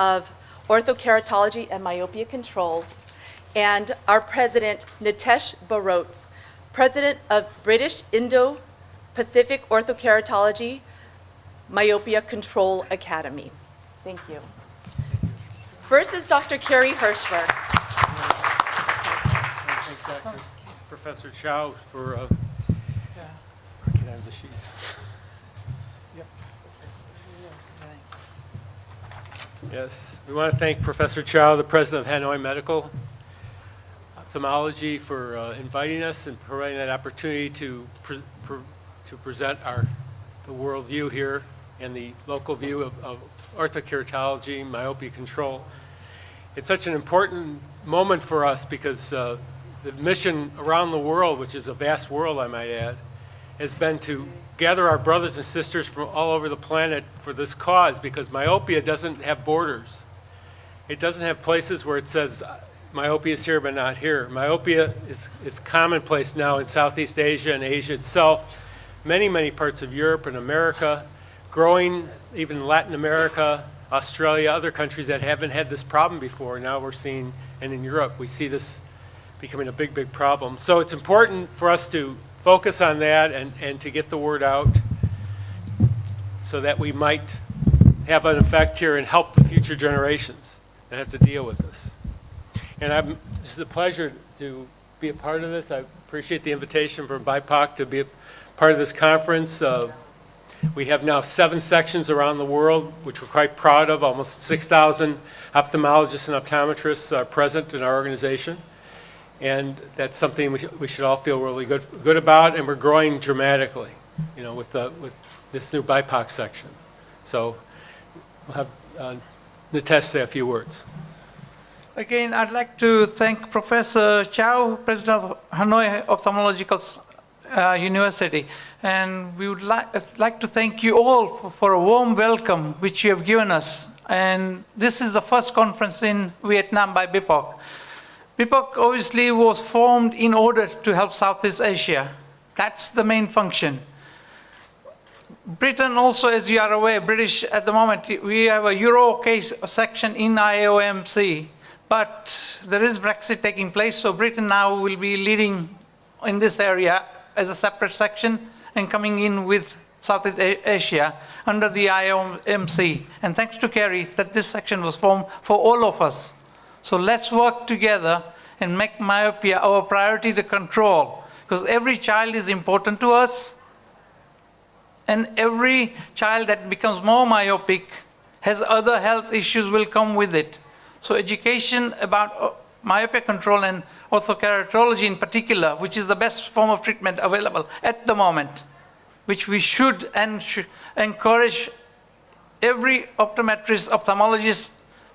of Orthokeratology and Myopia Control, and our president, Nitesh Barot, president of British Indo-Pacific Orthokeratology Myopia Control Academy. Thank you. First is Dr. Carrie Hirschberg. I thank Dr. Professor Chow for can I have the sheets? Yep. Yes, we want to thank Professor Chow, the president of Hanoi Medical Ophthalmology, for inviting us and providing that opportunity to present the world view here and the local view of orthokeratology, myopia control. It's such an important moment for us because the mission around the world, which is a vast world I might add, has been to gather our brothers and sisters from all over the planet for this cause, because myopia doesn't have borders. It doesn't have places where it says myopia is here but not here. Myopia is commonplace now in Southeast Asia and Asia itself, many parts of Europe and America, growing even in Latin America, Australia, other countries that haven't had this problem before. Now we're seeing, and in Europe, we see this becoming a big problem. So it's important for us to focus on that and to get the word out so that we might have an effect here and help the future generations that have to deal with this. And it's a pleasure to be a part of this. I appreciate the invitation from BIPOC to be a part of this conference. We have now 7 sections around the world, which we're quite proud of. Almost 6,000 ophthalmologists and optometrists are present in our organization. And that's something we should all feel really good about, and we're growing dramatically, you know, with this new BIPOC section. So we'll have Nitesh say a few words. Again, I'd like to thank Professor Chow, president of Hanoi Ophthalmological University, and we would like to thank you all for a warm welcome which you have given us. And this is the first conference in Vietnam by BIPOC. BIPOC obviously was formed in order to help Southeast Asia. That's the main function. Britain also, as you are aware, British at the moment, we have a Euro case section in IOMC, but there is Brexit taking place, so Britain now will be leading in this area as a separate section and coming in with Southeast Asia under the IOMC. And thanks to Kerry that this section was formed for all of us. So let's work together and make myopia our priority to control, because every child is important to us, and every child that becomes more myopic has other health issues will come with it. So education about myopia control and orthokeratology in particular, which is the best form of treatment available at the moment, which we should encourage every optometrist, ophthalmologist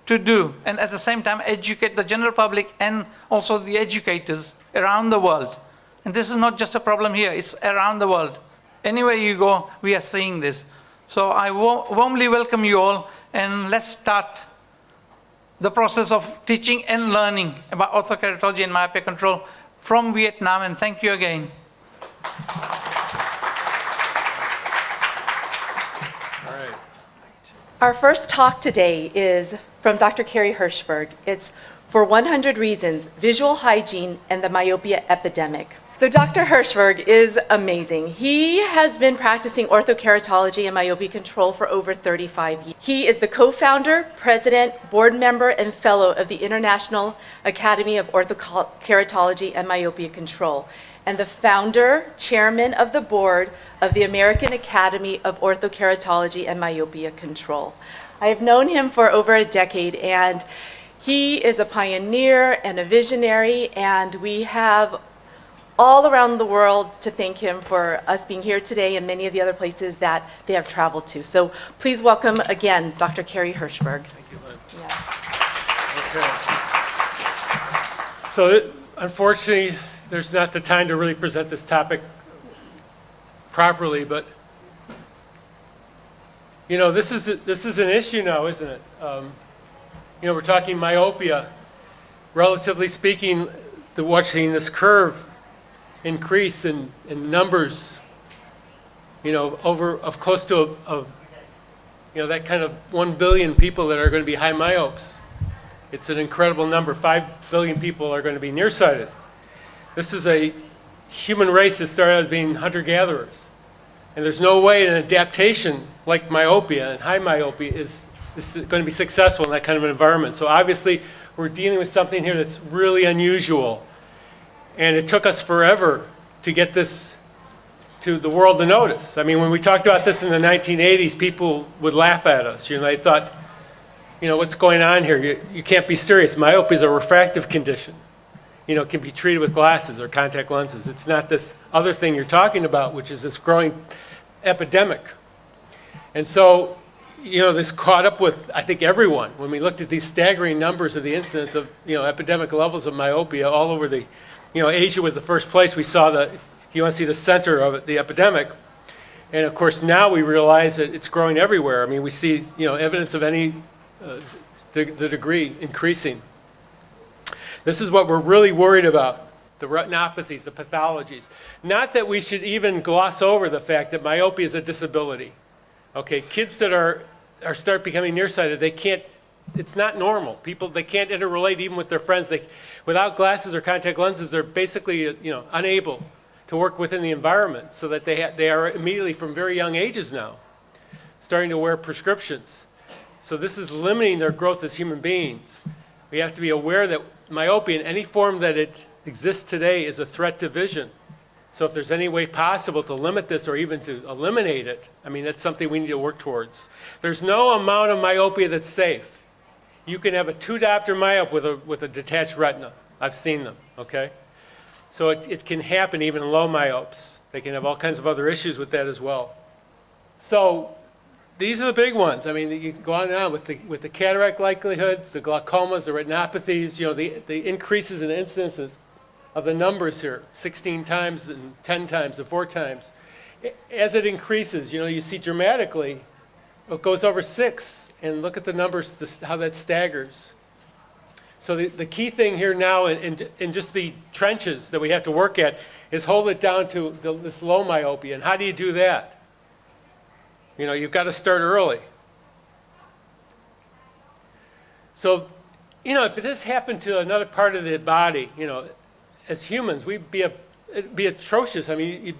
to do, and at the same time educate the general public and also the educators around the world. And this is not just a problem here, it's around the world. Anywhere you go, we are seeing this. So I warmly welcome you all, and let's start the process of teaching and learning about orthokeratology and myopia control from Vietnam, and thank you again. All right. Our first talk today is from Dr. Carrie Hirschberg. It's For 100 Reasons, Visual Hygiene and the Myopia Epidemic. So Dr. Hirschberg is amazing. He has been practicing orthokeratology and myopia control for over 35 years. He is the co-founder, president, board member, and fellow of the International Academy of Orthokeratology and Myopia Control, and the founder, chairman of the board of the American Academy of Orthokeratology and Myopia Control. I have known him for over a decade, and he is a pioneer and a visionary, and we have all around the world to thank him for us being here today and many of the other places that they have traveled to. So please welcome again, Dr. Carrie Hirschberg. Thank you, Lynn. Yeah. Okay. So unfortunately, there's not the time to really present this topic properly, but you know, this is an issue now, isn't it? You know, we're talking myopia. Relatively speaking, watching this curve increase in numbers, you know, close to that kind of 1 billion people that are going to be high myopes. It's an incredible number. 5 billion people are going to be nearsighted. This is a human race that started out being hunter-gatherers. And there's no way an adaptation like myopia and high myopia is going to be successful in that kind of an environment. So obviously, we're dealing with something here that's really unusual. And it took us forever to get this to the world to notice. I mean, when we talked about this in the 1980s, people would laugh at us. They thought, what's going on here? You can't be serious. Myopia is a refractive condition. It can be treated with glasses or contact lenses. It's not this other thing you're talking about, which is this growing epidemic. And so, this caught up with, I think, everyone. When we looked at these staggering numbers of the incidence of, epidemic levels of myopia all over Asia was the first place we saw you want to see the center of the epidemic. And of course, now we realize that it's growing everywhere. I mean, we see, evidence of the degree increasing. This is what we're really worried about, the retinopathies, the pathologies. Not that we should even gloss over the fact that myopia is a disability. Okay, kids that start becoming nearsighted, it's not normal. People, they can't interrelate even with their friends. Without glasses or contact lenses, they're basically, unable to work within the environment, so that they are immediately from very young ages now starting to wear prescriptions. So this is limiting their growth as human beings. We have to be aware that myopia in any form that it exists today is a threat to vision. So if there's any way possible to limit this or even to eliminate it, I mean, that's something we need to work towards. There's no amount of myopia that's safe. You can have a 2-diopter myope with a detached retina. I've seen them, okay? So it can happen even in low myopes. They can have all kinds of other issues with that as well. So these are the big ones. I mean, you can go on and on with the cataract likelihoods, the glaucomas, the retinopathies, the increases in incidence of the numbers here, 16 times and 10 times and 4 times. As it increases, you see dramatically, it goes over 6, and look at the numbers, how that staggers. So the key thing here now in just the trenches that we have to work at is hold it down to this low myopia. And how do you do that? You've got to start early. So, if this happened to another part of the body, as humans, it'd be atrocious. I mean,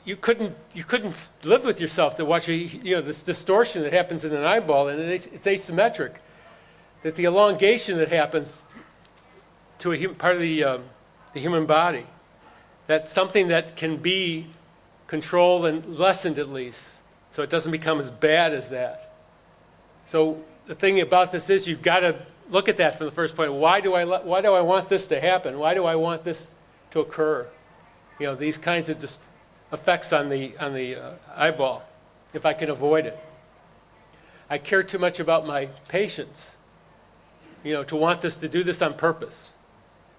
you couldn't live with yourself to watch this distortion that happens in an eyeball, and it's asymmetric. That the elongation that happens to a part of the human body, that's something that can be controlled and lessened at least, so it doesn't become as bad as that. So the thing about this is you've got to look at that from the first point. Why do I want this to happen? Why do I want this to occur? These kinds of effects on the eyeball, if I can avoid it. I care too much about my patients, to want this to do this on purpose.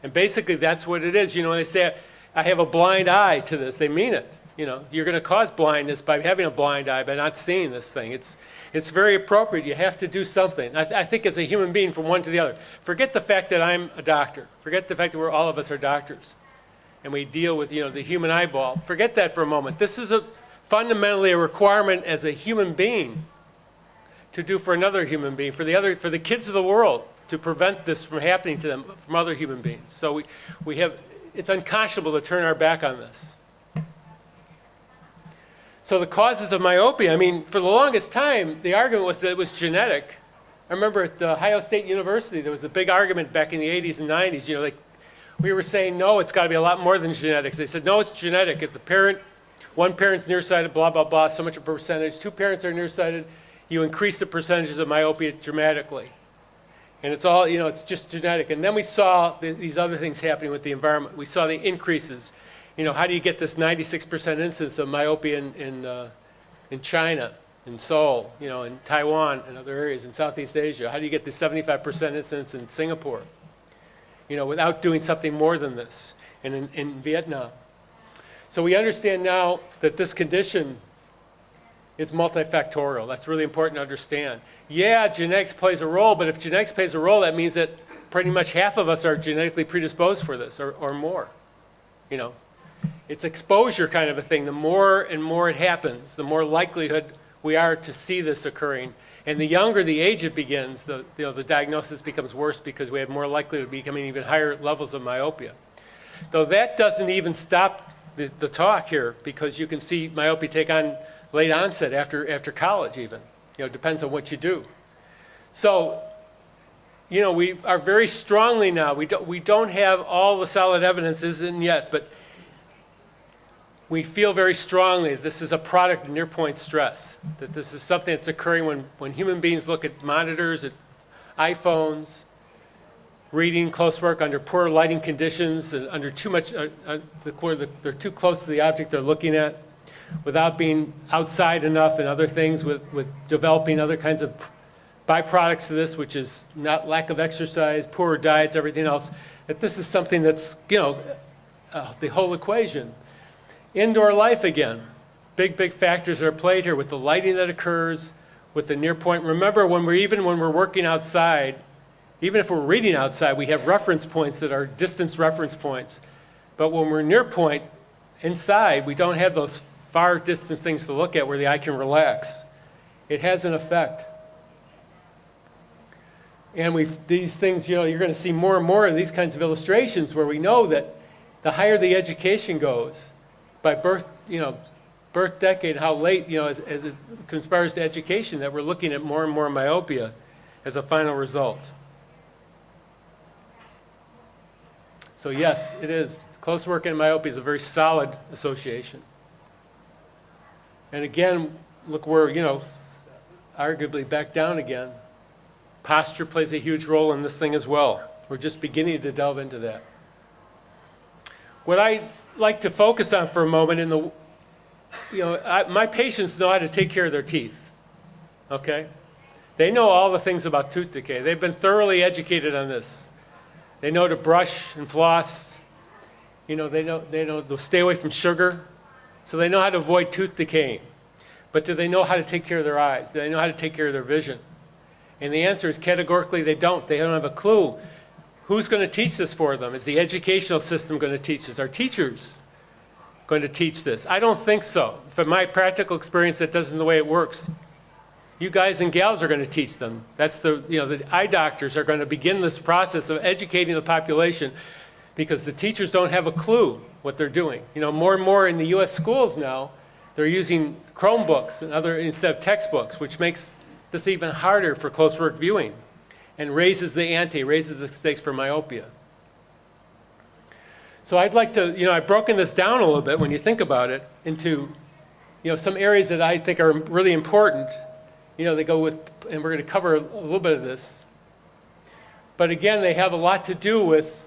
And basically that's what it is. When they say, I have a blind eye to this, they mean it. You're going to cause blindness by having a blind eye, by not seeing this thing. It's very appropriate. You have to do something. I think as a human being, from one to the other. Forget the fact that I'm a doctor. Forget the fact that all of us are doctors. And we deal with, the human eyeball. Forget that for a moment. This is fundamentally a requirement as a human being to do for another human being, for the kids of the world, to prevent this from happening to them from other human beings. So it's unconscionable to turn our back on this. So the causes of myopia, I mean, for the longest time, the argument was that it was genetic. I remember at Ohio State University, there was a big argument back in the 80s and 90s. We were saying, no, it's got to be a lot more than genetics. They said, no, it's genetic. If one parent's nearsighted, blah, blah, blah, so much a percentage. 2 parents are nearsighted, you increase the percentages of myopia dramatically. And it's all, it's just genetic. And then we saw these other things happening with the environment. We saw the increases. How do you get this 96% incidence of myopia in China, in Seoul, in Taiwan, and other areas in Southeast Asia? How do you get this 75% incidence in Singapore, without doing something more than this, and in Vietnam? So we understand now that this condition is multifactorial. That's really important to understand. Yeah, genetics plays a role, but if genetics plays a role, that means that pretty much half of us are genetically predisposed for this, or more. It's exposure kind of a thing. The more and more it happens, the more likelihood we are to see this occurring. And the younger the age it begins, the diagnosis becomes worse because we have more likely to becoming even higher levels of myopia. Though that doesn't even stop the talk here, because you can see myopia take on late onset after college even. It depends on what you do. So, we are very strongly now, we don't have all the solid evidence isn't yet, but we feel very strongly that this is a product of near-point stress, that this is something that's occurring when human beings look at monitors, at iPhones, reading close work under poor lighting conditions, and under too much, they're too close to the object they're looking at, without being outside enough and other things, with developing other kinds of byproducts of this, which is not lack of exercise, poorer diets, everything else, that this is something that's, the whole equation. Indoor life again. Big factors are played here with the lighting that occurs, with the near point. Remember, when we're working outside, even if we're reading outside, we have reference points that are distance reference points. But when we're near point, inside, we don't have those far distance things to look at where the eye can relax. It has an effect. And these things, you're going to see more and more of these kinds of illustrations where we know that the higher the education goes, by birth decade, how late, as it conspires to education, that we're looking at more and more myopia as a final result. So yes, it is. Close work and myopia is a very solid association. And again, look, we're, arguably back down again. Posture plays a huge role in this thing as well. We're just beginning to delve into that. What I like to focus on for a moment my patients know how to take care of their teeth, okay? They know all the things about tooth decay. They've been thoroughly educated on this. They know to brush and floss. They know to stay away from sugar. So they know how to avoid tooth decaying. But do they know how to take care of their eyes? Do they know how to take care of their vision? And the answer is categorically they don't. They don't have a clue. Who's going to teach this for them? Is the educational system going to teach this? Are teachers going to teach this? I don't think so. From my practical experience, that isn't the way it works. You guys and gals are going to teach them. That's the eye doctors are going to begin this process of educating the population, because the teachers don't have a clue what they're doing. More and more in the U.S. schools now, they're using Chromebooks and instead of textbooks, which makes this even harder for close work viewing and raises the stakes for myopia. So I'd like to, I've broken this down a little bit when you think about it into, some areas that I think are really important. They go with, and we're going to cover a little bit of this. But again, they have a lot to do with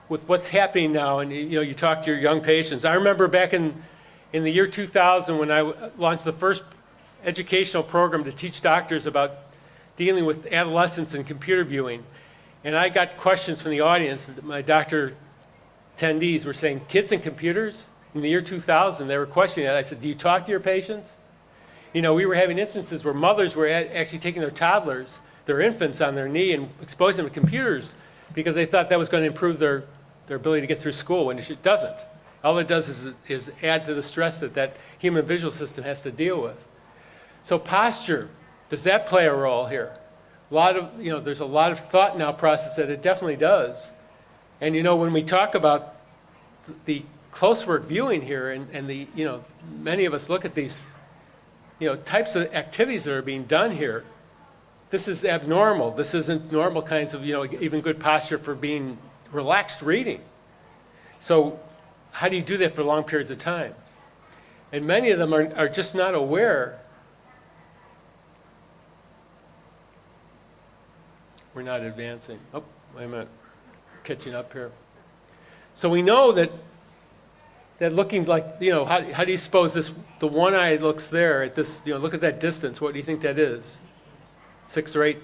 what's happening now. And, you talk to your young patients. I remember back in the year 2000 when I launched the first educational program to teach doctors about dealing with adolescents and computer viewing. And I got questions from the audience. My doctor attendees were saying, kids and computers? In the year 2000, they were questioning that. I said, do you talk to your patients? We were having instances where mothers were actually taking their toddlers, their infants, on their knee and exposing them to computers because they thought that was going to improve their ability to get through school, when it doesn't. All it does is add to the stress that human visual system has to deal with. So posture, does that play a role here? There's a lot of thought now process that it definitely does. And when we talk about the close work viewing here, and many of us look at these types of activities that are being done here, this is abnormal. This isn't normal kinds of even good posture for being relaxed reading. So how do you do that for long periods of time? And many of them are just not aware. We're not advancing. Oh, wait a minute. Catching up here. So we know that looking like, how do you suppose the one eye looks there at this, look at that distance. What do you think that is? 6 or 8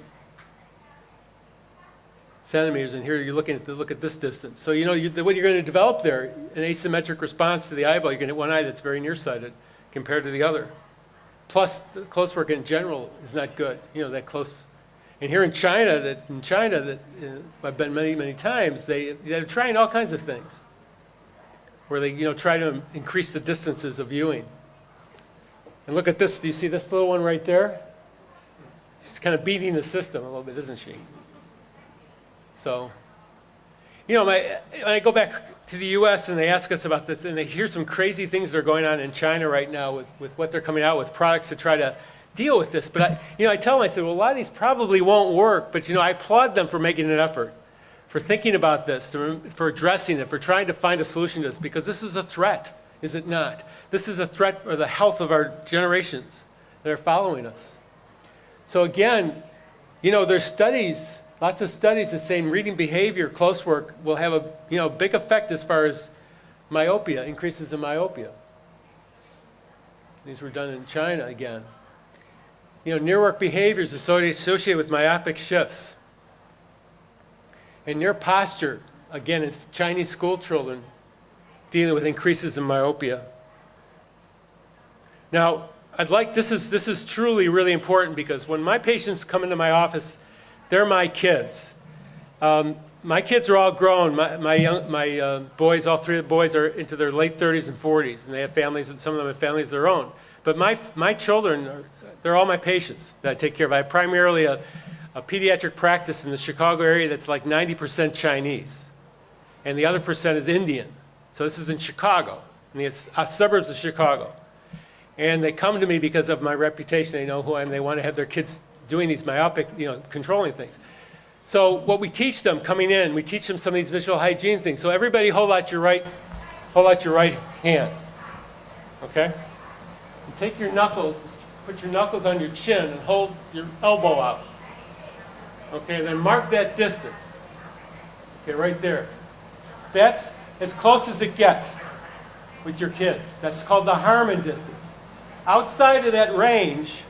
centimeters. And here you're look at this distance. So, what you're going to develop there, an asymmetric response to the eyeball. You're going to get one eye that's very nearsighted compared to the other. Plus, the close work in general is not good. That close. And here in China, I've been many times, they're trying all kinds of things where they try to increase the distances of viewing. And look at this. Do you see this little one right there? She's kind of beating the system a little bit, isn't she? So, you know, when I go back to the U.S. and they ask us about this, and they hear some crazy things that are going on in China right now with what they're coming out with, products to try to deal with this. But I tell them, I said, well, a lot of these probably won't work, but I applaud them for making an effort, for thinking about this, for addressing it, for trying to find a solution to this, because this is a threat, is it not? This is a threat for the health of our generations that are following us. So again, there's studies, lots of studies that say reading behavior, close work, will have a big effect as far as myopia, increases in myopia. These were done in China again. Near work behaviors associated with myopic shifts. And near posture, again, it's Chinese school children dealing with increases in myopia. Now, this is truly really important, because when my patients come into my office, they're my kids. My kids are all grown. My boys, all three of the boys are into their late 30s and 40s, and they have families, and some of them have families of their own. But my children, they're all my patients that I take care of. I have primarily a pediatric practice in the Chicago area that's like 90% Chinese, and the other percent is Indian. So this is in Chicago, in the suburbs of Chicago. And they come to me because of my reputation. They know who I am. They want to have their kids doing these myopic, controlling things. So what we teach them coming in, we teach them some of these visual hygiene things. So everybody hold out your right hand, okay? And take your knuckles, put your knuckles on your chin and hold your elbow out. Okay, then mark that distance. Okay, right there. That's as close as it gets with your kids. That's called the Harmon distance. Outside that range,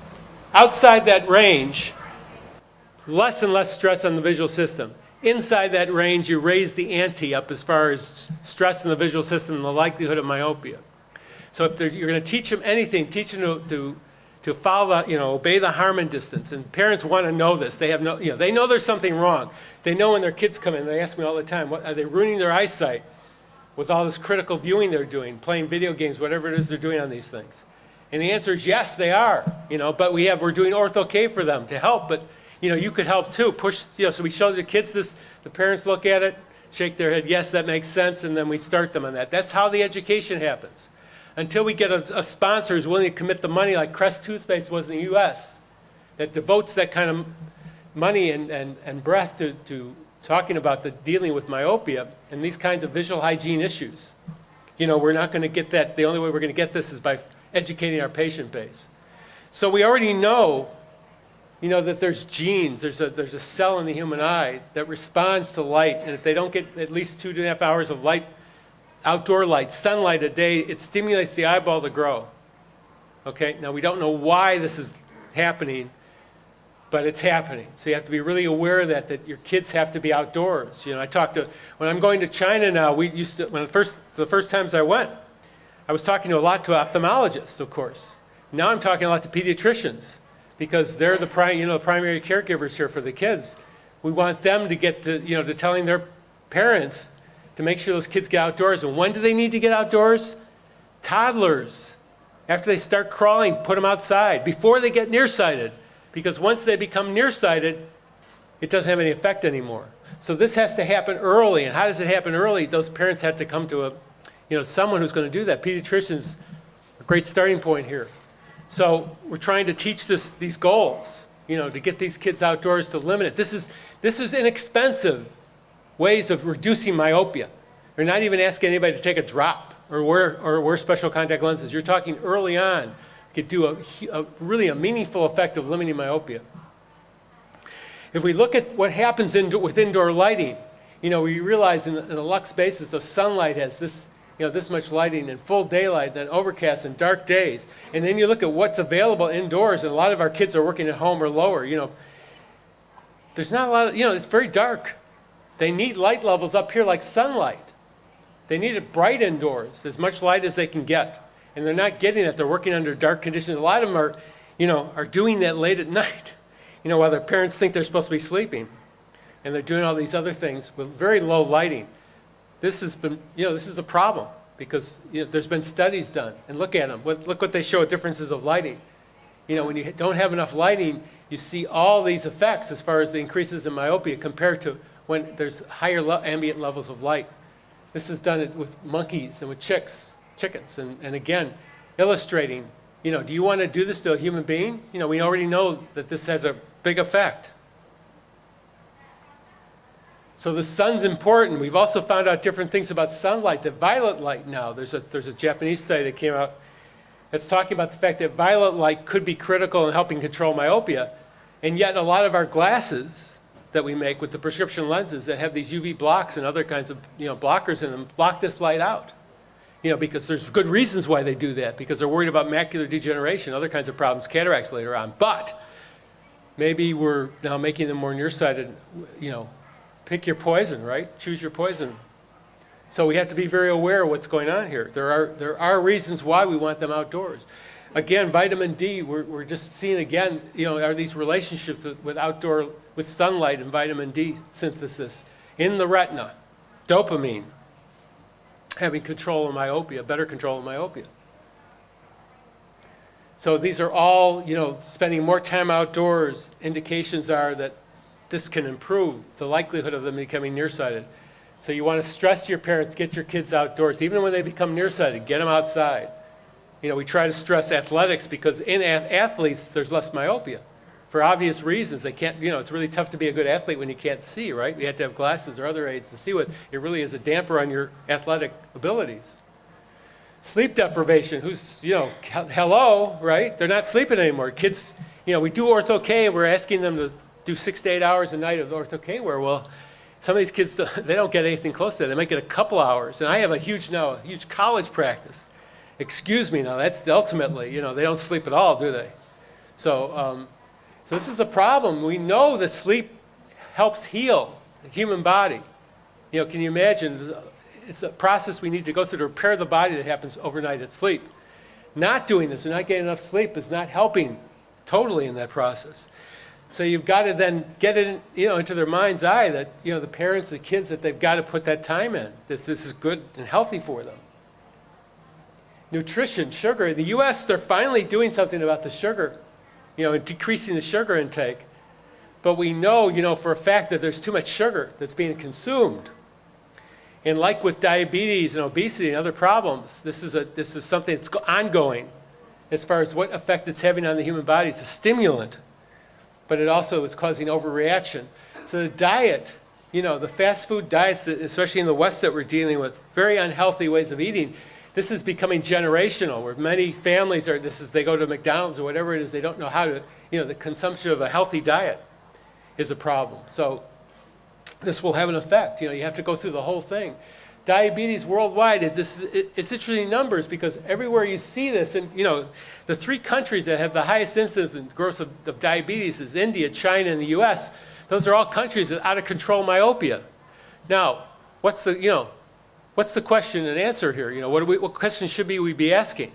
less and less stress on the visual system. Inside that range, you raise the ante up as far as stress in the visual system and the likelihood of myopia. So if you're going to teach them anything, teach them to follow, obey the Harmon distance. And parents want to know this. They know there's something wrong. They know when their kids come in. They ask me all the time, are they ruining their eyesight with all this critical viewing they're doing, playing video games, whatever it is they're doing on these things? And the answer is yes, they are. But we're doing Ortho-K for them to help. But you could help too. Push. So we show the kids this. The parents look at it, shake their head. Yes, that makes sense. And then we start them on that. That's how the education happens. Until we get a sponsor who's willing to commit the money, like Crest Toothpaste was in the U.S., that devotes that kind of money and breath to talking about dealing with myopia and these kinds of visual hygiene issues. We're not going to get that. The only way we're going to get this is by educating our patient base. So we already know, that there's genes. There's a cell in the human eye that responds to light, and if they don't get at least 2.5 hours of light, outdoor light, sunlight a day, it stimulates the eyeball to grow. Okay, now we don't know why this is happening, but it's happening. So you have to be really aware of that your kids have to be outdoors. When I'm going to China now, the first times I went, I was talking a lot to ophthalmologists, of course. Now I'm talking a lot to pediatricians, because they're the primary caregivers here for the kids. We want them to get to telling their parents to make sure those kids get outdoors. And when do they need to get outdoors? Toddlers. After they start crawling, put them outside before they get nearsighted, because once they become nearsighted, it doesn't have any effect anymore. So this has to happen early. And how does it happen early? Those parents have to come to someone who's going to do that. Pediatrician's a great starting point here. So we're trying to teach these goals, to get these kids outdoors, to limit it. This is inexpensive ways of reducing myopia. You're not even asking anybody to take a drop or wear special contact lenses. You're talking early on. You could do a meaningful effect of limiting myopia. If we look at what happens with indoor lighting, we realize in a lux basis, the sunlight has this much lighting in full daylight, then overcast and dark days. And then you look at what's available indoors, and a lot of our kids are working at home or lower. There's not a lot of, it's very dark. They need light levels up here like sunlight. They need it bright indoors, as much light as they can get. And they're not getting that. They're working under dark conditions. A lot of them are doing that late at night, while their parents think they're supposed to be sleeping. And they're doing all these other things with very low lighting. This is a problem. because there's been studies done, and look at them. Look what they show differences of lighting. When you don't have enough lighting, you see all these effects as far as the increases in myopia compared to when there's higher ambient levels of light. This is done with monkeys and with chickens, and again, illustrating, do you want to do this to a human being? We already know that this has a big effect. So the sun's important. We've also found out different things about sunlight, that violet light now, there's a Japanese study that came out that's talking about the fact that violet light could be critical in helping control myopia, and yet a lot of our glasses that we make with the prescription lenses that have these UV blocks and other kinds of blockers in them block this light out. Because there's good reasons why they do that, because they're worried about macular degeneration, other kinds of problems, cataracts later on. But maybe we're now making them more nearsighted. Pick your poison, right? Choose your poison. So we have to be very aware of what's going on here. There are reasons why we want them outdoors. Again, vitamin D, we're just seeing again, are these relationships with sunlight and vitamin D synthesis in the retina. Dopamine, having control of myopia, better control of myopia. So these are all, spending more time outdoors, indications are that this can improve the likelihood of them becoming nearsighted. So you want to stress to your parents, get your kids outdoors. Even when they become nearsighted, get them outside. We try to stress athletics because in athletes, there's less myopia. For obvious reasons, they can't, it's really tough to be a good athlete when you can't see, right? You have to have glasses or other aids to see with. It really is a damper on your athletic abilities. Sleep deprivation, hello, right? They're not sleeping anymore. Kids, we do ortho K and we're asking them to do 6 to 8 hours a night of ortho K wear. Well, some of these kids, they don't get anything close to that. They might get a couple hours. And I have a huge college practice. Excuse me now, that's ultimately, they don't sleep at all, do they? So this is a problem. We know that sleep helps heal the human body. Can you imagine? It's a process we need to go through to repair the body that happens overnight at sleep. Not doing this or not getting enough sleep is not helping totally in that process. So you've got to then get it, into their mind's eye that, the parents, the kids, that they've got to put that time in. This is good and healthy for them. Nutrition, sugar. In the U.S., they're finally doing something about the sugar, decreasing the sugar intake. But we know, for a fact that there's too much sugar that's being consumed. And like with diabetes and obesity and other problems, this is something that's ongoing as far as what effect it's having on the human body. It's a stimulant, but it also is causing overreaction. So the diet, the fast food diets, especially in the West that we're dealing with, very unhealthy ways of eating, this is becoming generational, where many families they go to McDonald's or whatever it is, they don't know how to, the consumption of a healthy diet is a problem. So this will have an effect. You have to go through the whole thing. Diabetes worldwide, it's interesting numbers because everywhere you see this, and the 3 countries that have the highest incidence and growth of diabetes is India, China, and the U.S. Those are all countries that out of control myopia. Now, what's the question and answer here? What question should we be asking?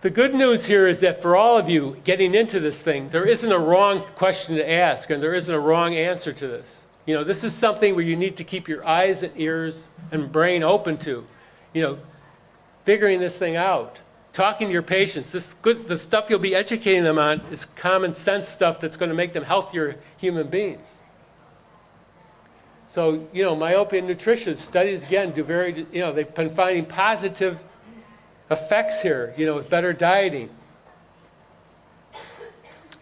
The good news here is that for all of you getting into this thing, there isn't a wrong question to ask, and there isn't a wrong answer to this. This is something where you need to keep your eyes and ears and brain open to, figuring this thing out, talking to your patients. The stuff you'll be educating them on is common sense stuff that's going to make them healthier human beings. So, myopia and nutrition studies again do they've been finding positive effects here, with better dieting,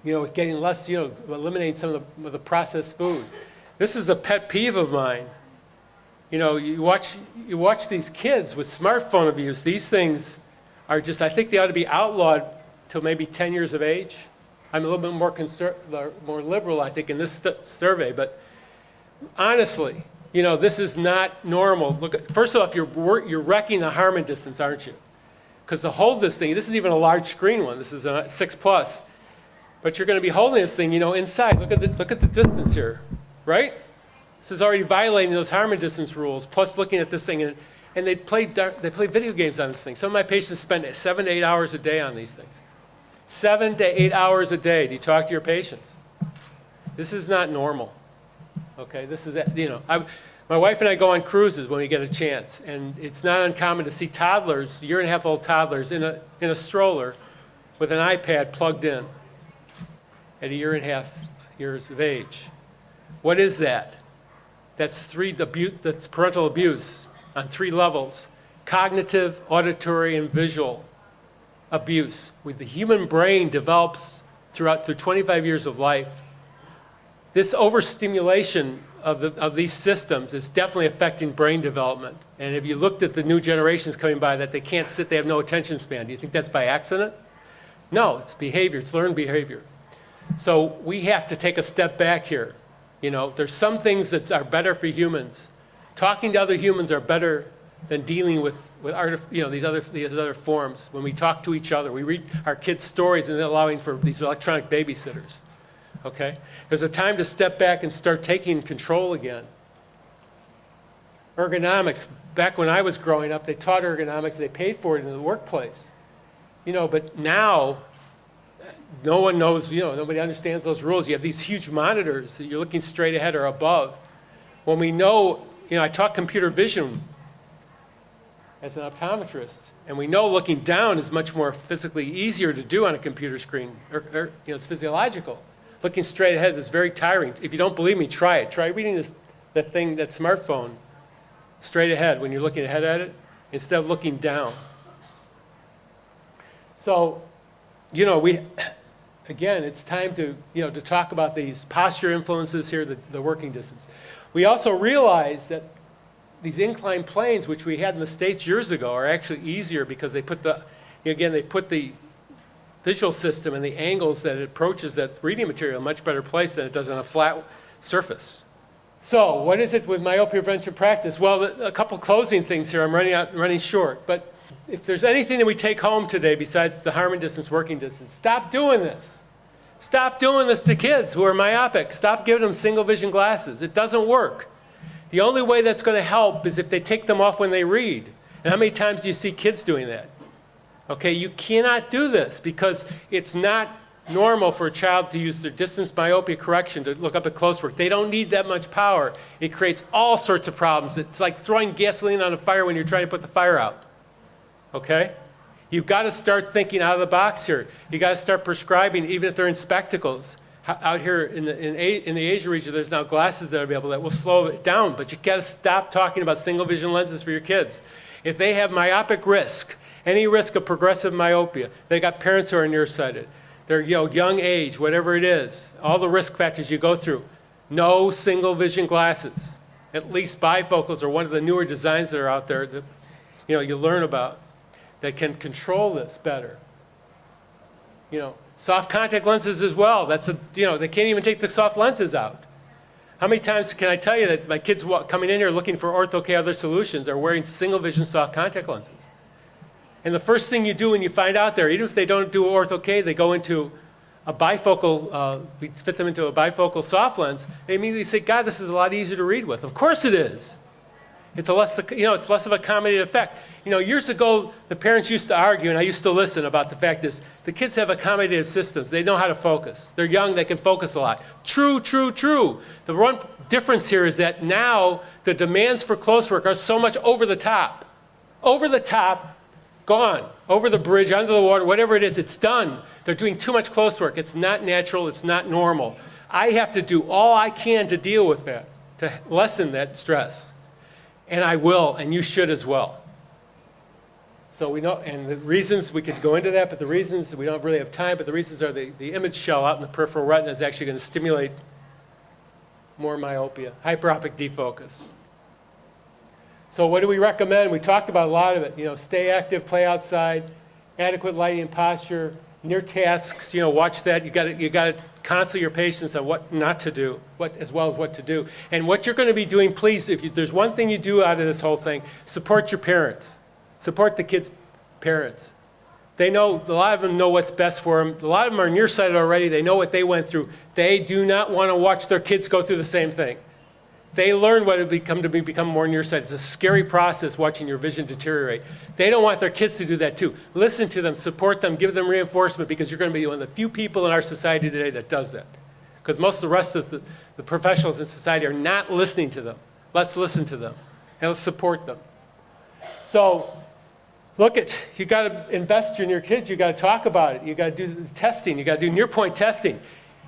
with getting less, eliminating some of the processed food. This is a pet peeve of mine. You watch these kids with smartphone abuse. These things are just, I think they ought to be outlawed till maybe 10 years of age. I'm a little bit more liberal, I think, in this survey, but honestly, this is not normal. First off, you're wrecking the Harmon distance, aren't you? Because to hold this thing, this is even a large screen one. This is a 6+, but you're going to be holding this thing, inside. Look at the distance here. Right? This is already violating those Harmon distance rules, plus looking at this thing, and they play video games on this thing. Some of my patients spend 7 to 8 hours a day on these things. 7 to 8 hours a day. Do you talk to your patients? This is not normal. Okay, this is, My wife and I go on cruises when we get a chance, and it's not uncommon to see toddlers, year-and-a-half-old toddlers, in a stroller with an iPad plugged in at a year and a half years of age. What is that? That's parental abuse on 3 levels: cognitive, auditory, and visual abuse. The human brain develops through 25 years of life. This overstimulation of these systems is definitely affecting brain development. And if you looked at the new generations coming by, that they can't sit, they have no attention span. Do you think that's by accident? No, it's behavior, it's learned behavior. So we have to take a step back here. You know, there's some things that are better for humans. Talking to other humans are better than dealing with these other forms. When we talk to each other, we read our kids' stories and allowing for these electronic babysitters. Okay? There's a time to step back and start taking control again. Ergonomics, back when I was growing up, they taught ergonomics, they paid for it in the workplace. You know, but now, no one knows, nobody understands those rules. You have these huge monitors that you're looking straight ahead or above. When we know, I taught computer vision as an optometrist, and we know looking down is much more physically easier to do on a computer screen. It's physiological. Looking straight ahead is very tiring. If you don't believe me, try it. Try reading that smartphone straight ahead when you're looking ahead at it instead of looking down. So, again, it's time to talk about these posture influences here, the working distance. We also realize that these inclined planes, which we had in the States years ago, are actually easier because they put the visual system and the angles that it approaches that reading material in a much better place than it does on a flat surface. So what is it with myopia prevention practice? Well, a couple closing things here. I'm running short. But if there's anything that we take home today besides the harm and distance, working distance, stop doing this. Stop doing this to kids who are myopic. Stop giving them single vision glasses. It doesn't work. The only way that's going to help is if they take them off when they read. And how many times do you see kids doing that? Okay, you cannot do this because it's not normal for a child to use their distance myopia correction to look up at close work. They don't need that much power. It creates all sorts of problems. It's like throwing gasoline on a fire when you're trying to put the fire out. Okay? You've got to start thinking out of the box here. You've got to start prescribing, even if they're in spectacles. Out here in the Asia region, there's now glasses that are available that will slow it down, but you've got to stop talking about single vision lenses for your kids. If they have myopic risk, any risk of progressive myopia, they got parents who are nearsighted, they're young age, whatever it is, all the risk factors you go through, no single vision glasses. At least bifocals are one of the newer designs that are out there that you learn about that can control this better. Soft contact lenses as well. They can't even take the soft lenses out. How many times can I tell you that my kids coming in here looking for Ortho-K other solutions are wearing single vision soft contact lenses? And the first thing you do when you find out there, even if they don't do Ortho-K, they go into a bifocal, we fit them into a bifocal soft lens, they immediately say, God, this is a lot easier to read with. Of course it is. It's less of a accommodative effect. Years ago, the parents used to argue, and I used to listen about the fact is the kids have accommodative systems. They know how to focus. They're young, they can focus a lot. True, true, true. The one difference here is that now the demands for close work are so much over the top. Over the top, gone. Over the bridge, under the water, whatever it is, it's done. They're doing too much close work. It's not natural, it's not normal. I have to do all I can to deal with that, to lessen that stress. And I will, and you should as well. So we know, and the reasons, we could go into that, but the reasons, we don't really have time, but the reasons are the image shell out in the peripheral retina is actually going to stimulate more myopia, hyperopic defocus. So what do we recommend? We talked about a lot of it. Stay active, play outside, adequate lighting and posture, near tasks, watch that. You got to counsel your patients on what not to do, as well as what to do. And what you're going to be doing, please, there's one thing you do out of this whole thing, support your parents. Support the kids' parents. They know, a lot of them know what's best for them. A lot of them are nearsighted already. They know what they went through. They do not want to watch their kids go through the same thing. They learn what it become more nearsighted. It's a scary process watching your vision deteriorate. They don't want their kids to do that too. Listen to them, support them, give them reinforcement, because you're going to be one of the few people in our society today that does that. Because most of the rest of the professionals in society are not listening to them. Let's listen to them, and let's support them. So you got to invest in your kids. You got to talk about it. You got to do the testing. You got to do near point testing.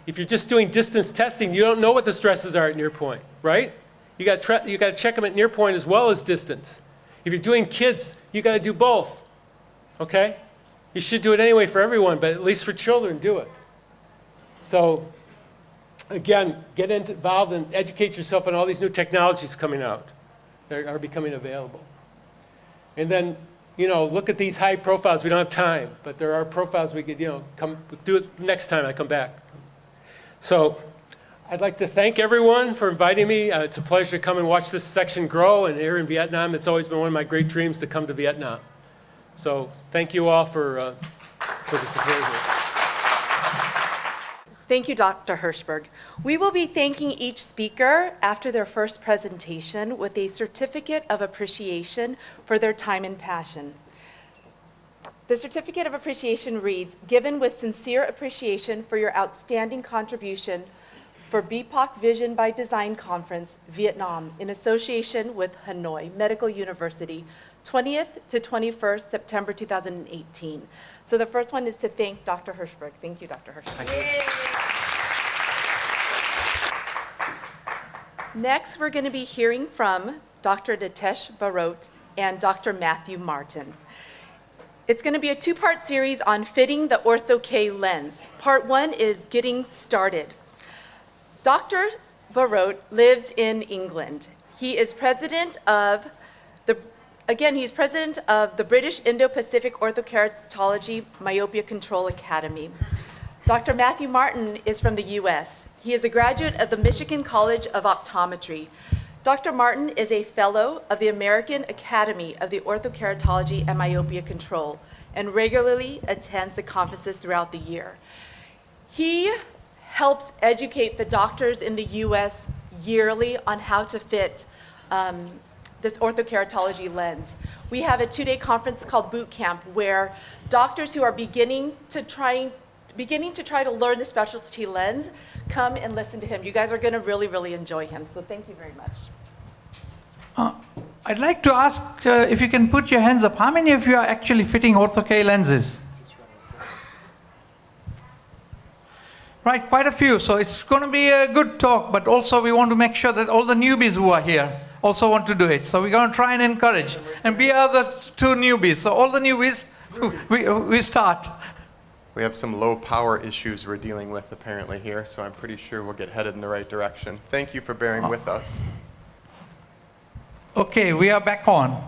If you're just doing distance testing, you don't know what the stresses are at near point, right? You got to check them at near point as well as distance. If you're doing kids, you got to do both, okay? You should do it anyway for everyone, but at least for children, do it. So again, get involved and educate yourself on all these new technologies coming out that are becoming available. And then, look at these high profiles. We don't have time, but there are profiles we could, do it next time I come back. So I'd like to thank everyone for inviting me. It's a pleasure to come and watch this section grow. And here in Vietnam, it's always been one of my great dreams to come to Vietnam. So thank you all for the support here. Thank you, Dr. Hirschberg. We will be thanking each speaker after their first presentation with a certificate of appreciation for their time and passion. The certificate of appreciation reads, "Given with sincere appreciation for your outstanding contribution for BIPOC Vision by Design Conference, Vietnam, in association with Hanoi Medical University, 20th to 21st September 2018. So the first one is to thank Dr. Hirschberg. Thank you, Dr. Hirschberg. Next, we're going to be hearing from Dr. Nitesh Barot and Dr. Matthew Martin. It's going to be a two-part series on fitting the Ortho-K lens. Part one is getting started. Dr. Barot lives in England. He is president of the British Indo-Pacific Orthokeratology Myopia Control Academy. Dr. Matthew Martin is from the US. He is a graduate of the Michigan College of Optometry. Dr. Martin is a fellow of the American Academy of the Orthokeratology and Myopia Control and regularly attends the conferences throughout the year. He helps educate the doctors in the US yearly on how to fit this orthokeratology lens. We have a 2-day conference called Boot Camp where doctors who are beginning to try to learn the specialty lens come and listen to him. You guys are going to really, really enjoy him. So thank you very much. I'd like to ask if you can put your hands up. How many of you are actually fitting Ortho-K lenses? Right, quite a few. So it's going to be a good talk, but also we want to make sure that all the newbies who are here also want to do it. So we're going to try and encourage. And we are the 2 newbies. So all the newbies, we start. We have some low power issues we're dealing with apparently here, so I'm pretty sure we'll get headed in the right direction. Thank you for bearing with us. Okay, we are back on.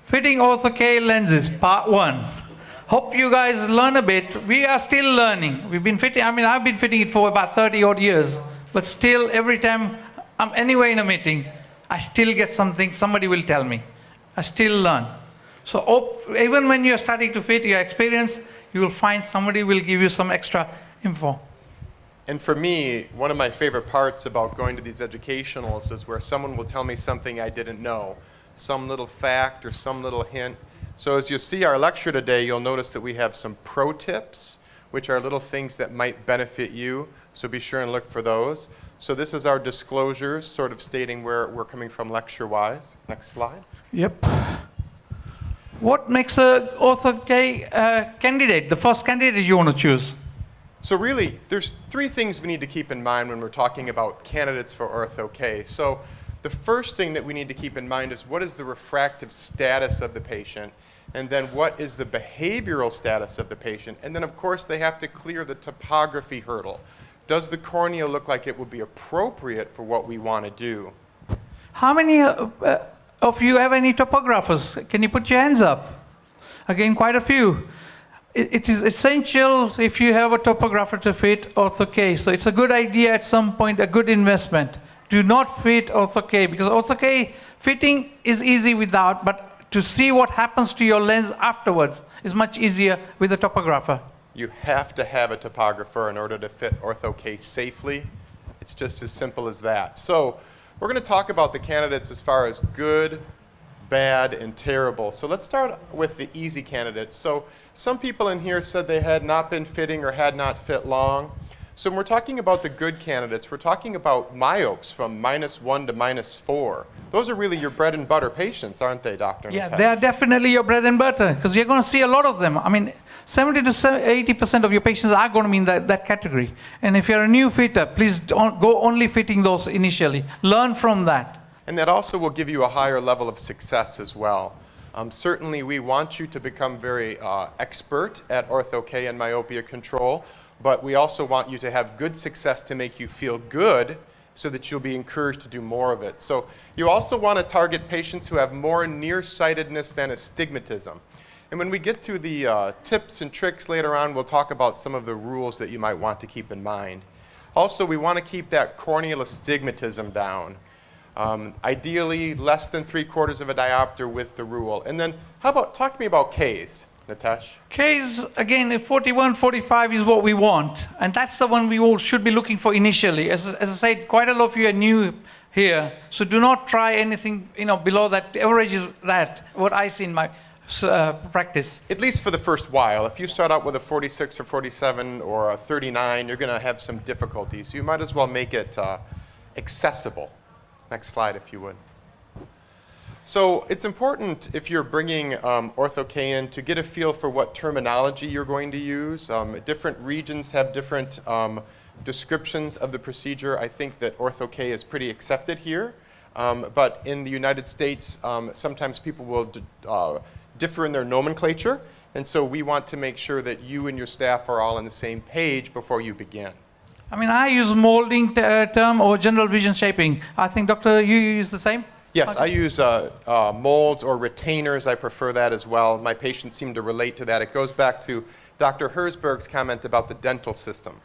Fitting Ortho-K lenses, part 1. Hope you guys learn a bit. We are still learning. I've been fitting it for about 30 odd years, but still every time I'm anywhere in a meeting, I still get something, somebody will tell me. I still learn. So even when you're starting to fit your experience, you will find somebody will give you some extra info. And for me, one of my favorite parts about going to these educationals is where someone will tell me something I didn't know, some little fact or some little hint. So as you see our lecture today, you'll notice that we have some pro tips, which are little things that might benefit you. So be sure and look for those. So this is our disclosures, sort of stating where we're coming from lecture-wise. Next slide. Yep. What makes an Ortho-K candidate, the first candidate you want to choose? So really, there's 3 things we need to keep in mind when we're talking about candidates for Ortho-K. So the first thing that we need to keep in mind is what is the refractive status of the patient, and then what is the behavioral status of the patient, and then of course they have to clear the topography hurdle. Does the cornea look like it would be appropriate for what we want to do? How many of you have any topographers? Can you put your hands up? Again, quite a few. It is essential if you have a topographer to fit Ortho-K. So it's a good idea at some point, a good investment. Do not fit Ortho-K because Ortho-K fitting is easy without, but to see what happens to your lens afterwards is much easier with a topographer. You have to have a topographer in order to fit Ortho-K safely. It's just as simple as that. So we're going to talk about the candidates as far as good, bad, and terrible. So let's start with the easy candidates. So some people in here said they had not been fitting or had not fit long. So when we're talking about the good candidates, we're talking about myopes from -1 to -4. Those are really your bread and butter patients, aren't they, Dr. Yeah, Natesh? they are definitely your bread and butter because you're going to see a lot of them. I mean, 70 to 80% of your patients are going to be in that category. And if you're a new fitter, please don't go only fitting those initially. Learn from that. And that also will give you a higher level of success as well. Certainly, we want you to become very expert at ortho-K and myopia control, but we also want you to have good success to make you feel good so that you'll be encouraged to do more of it. So you also want to target patients who have more nearsightedness than astigmatism. And when we get to the tips and tricks later on, we'll talk about some of the rules that you might want to keep in mind. Also, we want to keep that corneal astigmatism down. Ideally, less than 3/4 of a diopter with the rule. And then, talk to me about Ks, Natesh. Case, again, 41, 45 is what we want. And that's the one we all should be looking for initially. As I said, quite a lot of you are new here. So do not try anything, below that. The average is that, what I see in my practice. At least for the first while. If you start out with a 46 or 47 or a 39, you're going to have some difficulties. You might as well make it accessible. Next slide, if you would. So it's important if you're bringing ortho-K in to get a feel for what terminology you're going to use. Different regions have different descriptions of the procedure. I think that ortho-K is pretty accepted here. But in the United States, sometimes people will differ in their nomenclature. And so we want to make sure that you and your staff are all on the same page before you begin. I mean, I use molding term or general vision shaping. I think, Doctor, you use the same? Yes, I use molds or retainers. I prefer that as well. My patients seem to relate to that. It goes back to Dr. Herzberg's comment about the dental system.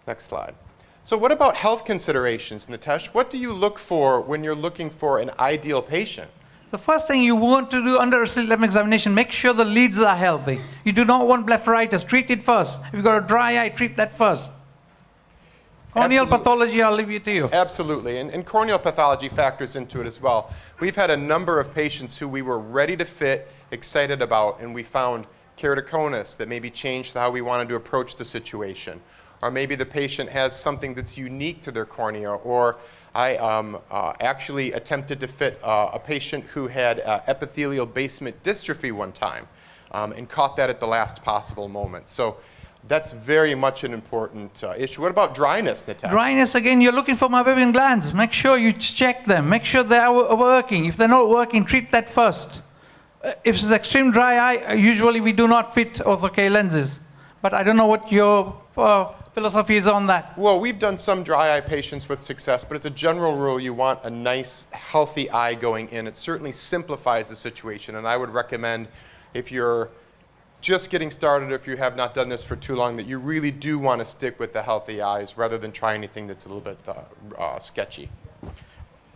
Next slide. So what about health considerations, Natesh? What do you look for when you're looking for an ideal patient? The first thing you want to do under a slit lamp examination, make sure the lids are healthy. You do not want blepharitis. Treat it first. If you've got a dry eye, treat that first. Corneal Absolutely. pathology, I'll leave it to you. Absolutely, and corneal pathology factors into it as well. We've had a number of patients who we were ready to fit, excited about, and we found keratoconus that maybe changed how we wanted to approach the situation. Or maybe the patient has something that's unique to their cornea, or I actually attempted to fit a patient who had epithelial basement dystrophy one time and caught that at the last possible moment. So that's very much an important issue. What about dryness, Natasha? Dryness, again, you're looking for meibomian glands. Make sure you check them. Make sure they are working. If they're not working, treat that first. If it's extreme dry eye, usually we do not fit ortho-K lenses. But I don't know what your philosophy is on that. Well, we've done some dry eye patients with success, but as a general rule, you want a nice, healthy eye going in. It certainly simplifies the situation, and I would recommend if you're just getting started, or if you have not done this for too long, that you really do want to stick with the healthy eyes rather than try anything that's a little bit sketchy.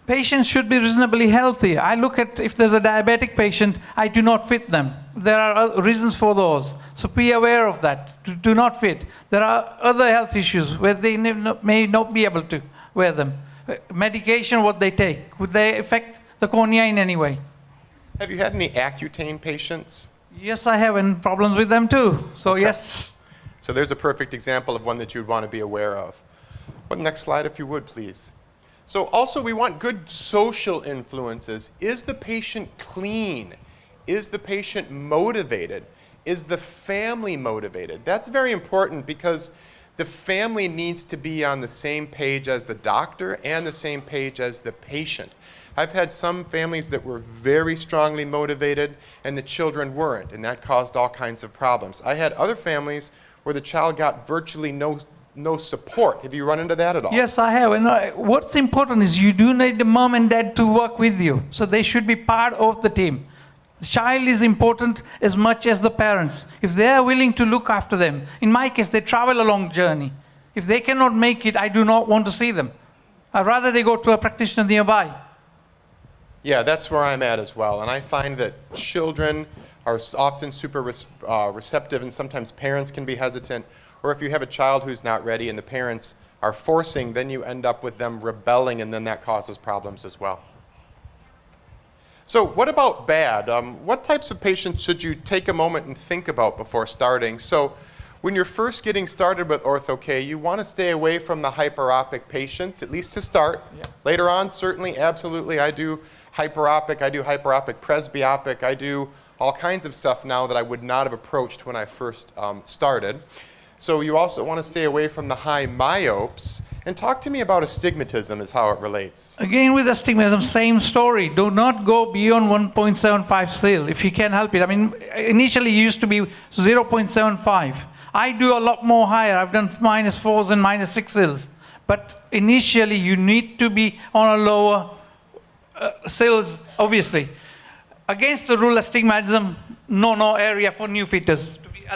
Patients should be reasonably healthy. I look at if there's a diabetic patient, I do not fit them. There are reasons for those. So be aware of that. Do not fit. There are other health issues where they may not be able to wear them. Medication, what they take, would they affect the cornea in any way? Have you had any Accutane patients? Yes, I have, and problems with them too. So Okay. yes. So there's a perfect example of one that you'd want to be aware of. But next slide, if you would, please. So also we want good social influences. Is the patient clean? Is the patient motivated? Is the family motivated? That's very important because the family needs to be on the same page as the doctor and the same page as the patient. I've had some families that were very strongly motivated and the children weren't, and that caused all kinds of problems. I had other families where the child got virtually no support. Have you run into that at all? Yes, I have. And what's important is you do need the mom and dad to work with you. So they should be part of the team. The child is important as much as the parents. If they are willing to look after them, in my case, they travel a long journey. If they cannot make it, I do not want to see them. I'd rather they go to a practitioner nearby. Yeah, that's where I'm at as well. And I find that children are often super receptive, and sometimes parents can be hesitant. Or if you have a child who's not ready and the parents are forcing, then you end up with them rebelling, and then that causes problems as well. So what about bad? What types of patients should you take a moment and think about before starting? So when you're first getting started with Ortho-K, you want to stay away from the hyperopic patients, at least to start. Yeah. Later on, certainly, absolutely, I do hyperopic presbyopic, I do all kinds of stuff now that I would not have approached when I first started. So you also want to stay away from the high myopes. And talk to me about astigmatism is how it relates. Again, with astigmatism, same story. Do not go beyond 1.75 cil if you can help it. I mean, initially it used to be 0.75. I do a lot more higher. I've done -4s and -6 cils. But initially, you need to be on a lower cils, obviously. Against the rule, astigmatism, no area for new fitters to be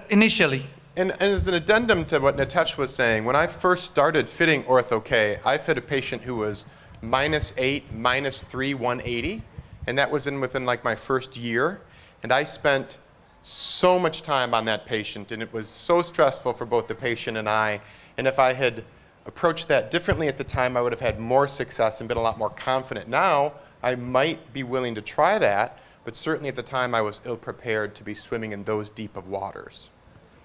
initially. And as an addendum to what Nitesh was saying, when I first started fitting Ortho-K, I fit a patient who was -8, -3, 180, and that was within like my first year. And I spent so much time on that patient, and it was so stressful for both the patient and I. And if I had approached that differently at the time, I would have had more success and been a lot more confident. Now, I might be willing to try that, but certainly at the time I was ill-prepared to be swimming in those deep of waters.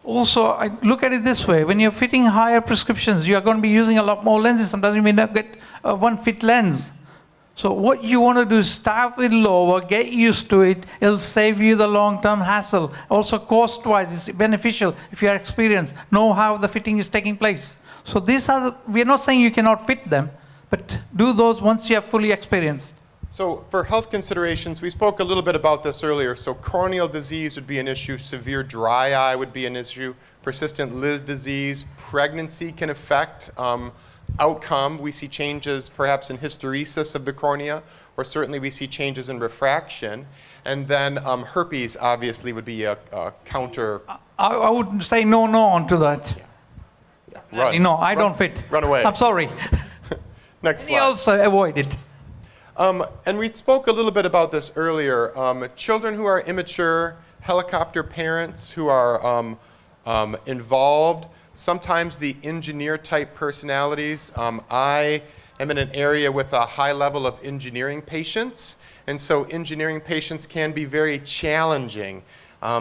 Also, I look at it this way. When you're fitting higher prescriptions, you are going to be using a lot more lenses. Sometimes you may not get a one-fit lens. So what you want to do is start with lower, get used to it. It'll save you the long-term hassle. Also, cost-wise, it's beneficial if you are experienced, know how the fitting is taking place. So we're not saying you cannot fit them, but do those once you are fully experienced. So for health considerations, we spoke a little bit about this earlier. So corneal disease would be an issue, severe dry eye would be an issue, persistent lid disease, pregnancy can affect outcome. We see changes perhaps in hysteresis of the cornea, or certainly we see changes in refraction. And then herpes obviously would be a counter. I would say no onto that. Yeah. Run. No, I don't fit. Run away. I'm sorry. Next And slide. also avoid it. And we spoke a little bit about this earlier. Children who are immature, helicopter parents who are involved, sometimes the engineer-type personalities. I am in an area with a high level of engineering patients, and so engineering patients can be very challenging.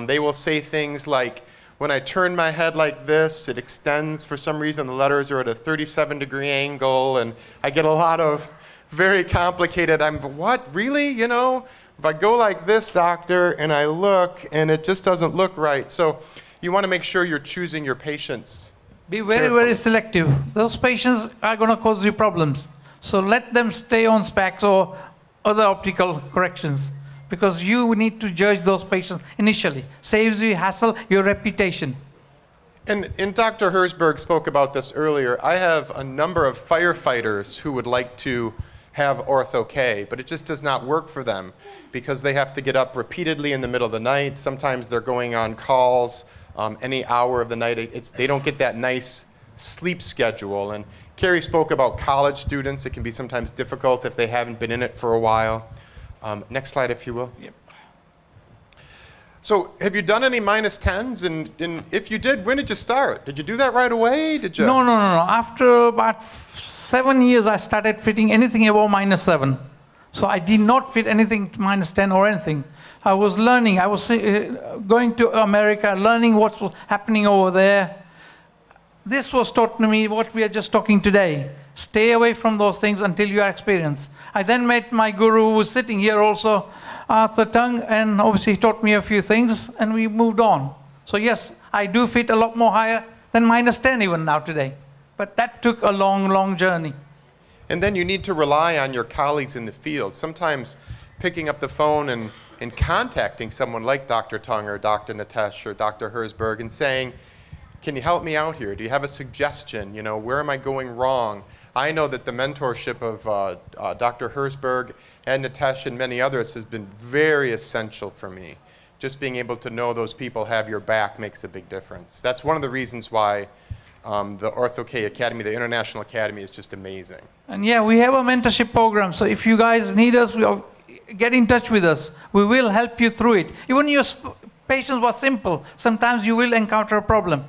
They will say things like, when I turn my head like this, it extends for some reason, the letters are at a 37-degree angle, and I get a lot of very complicated, what, really? You know, if I go like this, doctor, and I look, and it just doesn't look right. So you want to make sure you're choosing your patients. Be very selective. Those patients are going to cause you problems. So let them stay on specs or other optical corrections, because you need to judge those patients initially. Saves you hassle, your reputation. And Dr. Herzberg spoke about this earlier. I have a number of firefighters who would like to have Ortho-K, but it just does not work for them because they have to get up repeatedly in the middle of the night. Sometimes they're going on calls any hour of the night. They don't get that nice sleep schedule. And Carrie spoke about college students. It can be sometimes difficult if they haven't been in it for a while. Next slide, if you will. Yep. So have you done any -10s? And if you did, when did you start? Did you do that right away? Did you? No. After about 7 years, I started fitting anything above -7. So I did not fit anything to -10 or anything. I was learning. I was going to America, learning what was happening over there. This was taught to me what we are just talking today. Stay away from those things until you are experienced. I then met my guru who was sitting here also, Arthur Tung, and obviously he taught me a few things, and we moved on. So yes, I do fit a lot more higher than -10 even now today. But that took a long journey. And then you need to rely on your colleagues in the field. Sometimes picking up the phone and contacting someone like Dr. Tung or Dr. Nitesh or Dr. Herzberg and saying, can you help me out here? Do you have a suggestion? You know, where am I going wrong? I know that the mentorship of Dr. Herzberg and Nitesh and many others has been very essential for me. Just being able to know those people have your back makes a big difference. That's one of the reasons why the Ortho-K Academy, the International Academy, is just amazing. And yeah, we have a mentorship program. So if you guys need us, get in touch with us. We will help you through it. Even your patients were simple. Sometimes you will encounter a problem.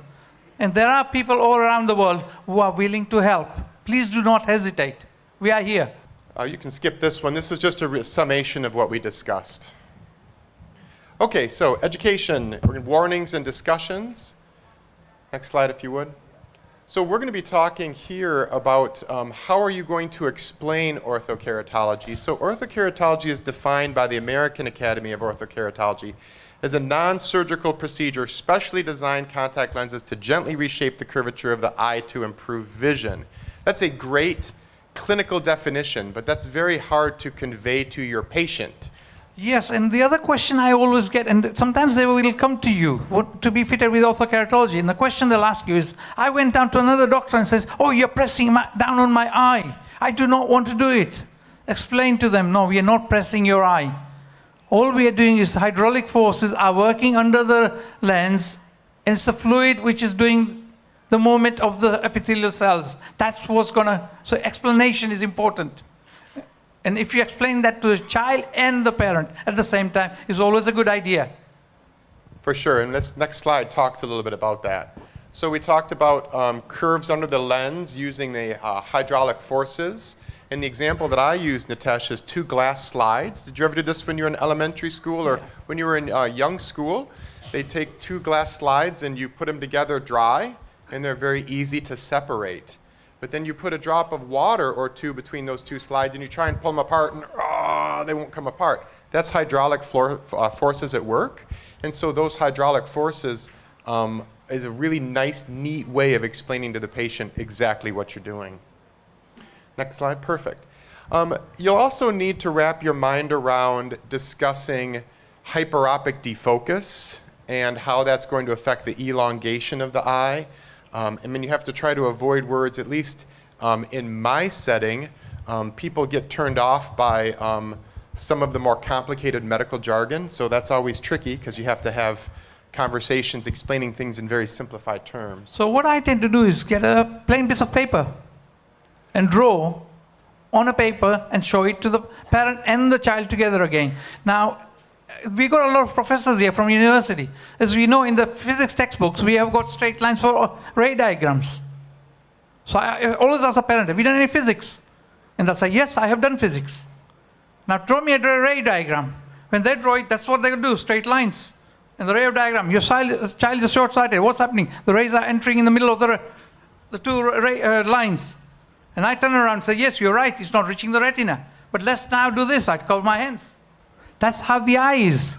And there are people all around the world who are willing to help. Please do not hesitate. We are here. You can skip this one. This is just a summation of what we discussed. Okay, so education, warnings and discussions. Next slide, if you would. So we're going to be talking here about how are you going to explain orthokeratology. So orthokeratology is defined by the American Academy of Orthokeratology as a non-surgical procedure specially designed contact lenses to gently reshape the curvature of the eye to improve vision. That's a great clinical definition, but that's very hard to convey to your patient. Yes, and the other question I always get, and sometimes they will come to you to be fitted with orthokeratology, and the question they'll ask you is, I went down to another doctor and says, oh, you're pressing down on my eye. I do not want to do it. Explain to them, no, we are not pressing your eye. All we are doing is hydraulic forces are working under the lens, and it's the fluid which is doing the movement of the epithelial cells. That's what's gonna, so explanation is important. And if you explain that to the child and the parent at the same time, it's always a good idea. For sure, and this next slide talks a little bit about that. So we talked about curves under the lens using the hydraulic forces. And the example that I used, Nitesh, is 2 glass slides. Did you ever do this when you were in elementary school or when you were in young school? They take 2 glass slides and you put them together dry, and they're very easy to separate. But then you put a drop of water or 2 between those 2 slides and you try and pull them apart and they won't come apart. That's hydraulic forces at work. And so those hydraulic forces is a really nice, neat way of explaining to the patient exactly what you're doing. Next slide, perfect. You'll also need to wrap your mind around discussing hyperopic defocus and how that's going to affect the elongation of the eye. And then you have to try to avoid words, at least in my setting, people get turned off by some of the more complicated medical jargon. So that's always tricky because you have to have conversations explaining things in very simplified terms. So what I tend to do is get a plain piece of paper and draw on a paper and show it to the parent and the child together again. Now, we got a lot of professors here from university. As we know, in the physics textbooks, we have got straight lines for ray diagrams. So I always ask a parent, have you done any physics? And they'll say, yes, I have done physics. Now draw me a ray diagram. When they draw it, that's what they do, straight lines. And the ray diagram, your child is short-sighted. What's happening? The rays are entering in the middle of the 2 lines. And I turn around and say, yes, you're right, it's not reaching the retina. But let's now do this, I cover my hands. That's how the eye is.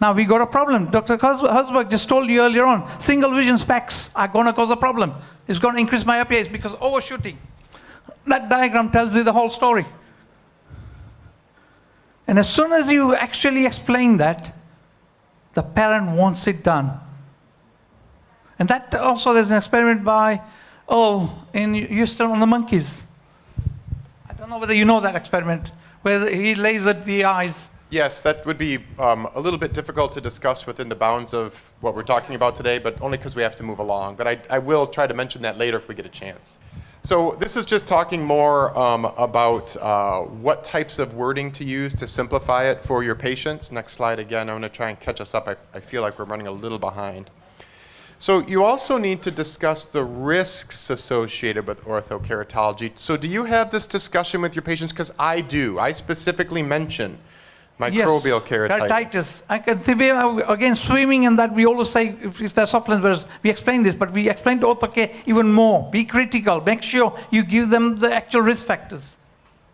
Now we got a problem. Dr. Herzberg just told you earlier on, single vision specs are going to cause a problem. It's going to increase myopia because of overshooting. That diagram tells you the whole story. And as soon as you actually explain that, the parent wants it done. And that also, there's an experiment by in Houston on the monkeys. I don't know whether you know that experiment, where he lasered the eyes. Yes, that would be a little bit difficult to discuss within the bounds of what we're talking about today, but only because we have to move along. But I will try to mention that later if we get a chance. So this is just talking more about what types of wording to use to simplify it for your patients. Next slide again. I'm going to try and catch us up. I feel like we're running a little behind. So you also need to discuss the risks associated with orthokeratology. So do you have this discussion with your patients? Because I do. I specifically mention microbial keratitis. I can think, again, swimming and that we always say, if there's soft lens, we explain this, but we explain to orthocare even more. Be critical. Make sure you give them the actual risk factors.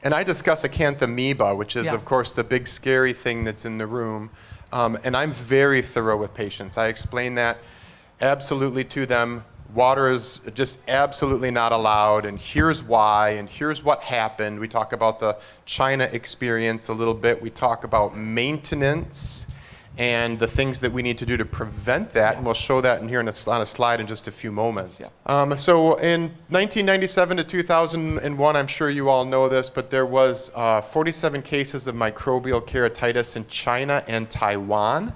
And I discuss acanthamoeba, which is, of course, the big scary thing that's in the room. And I'm very thorough with patients. I explain that absolutely to them. Water is just absolutely not allowed, and here's why, and here's what happened. We talk about the China experience a little bit. We talk about maintenance and the things that we need to do to prevent that, and we'll show that in here on a slide in just a few moments. So in 1997 to 2001, I'm sure you all know this, but there was 47 cases of microbial keratitis in China and Taiwan.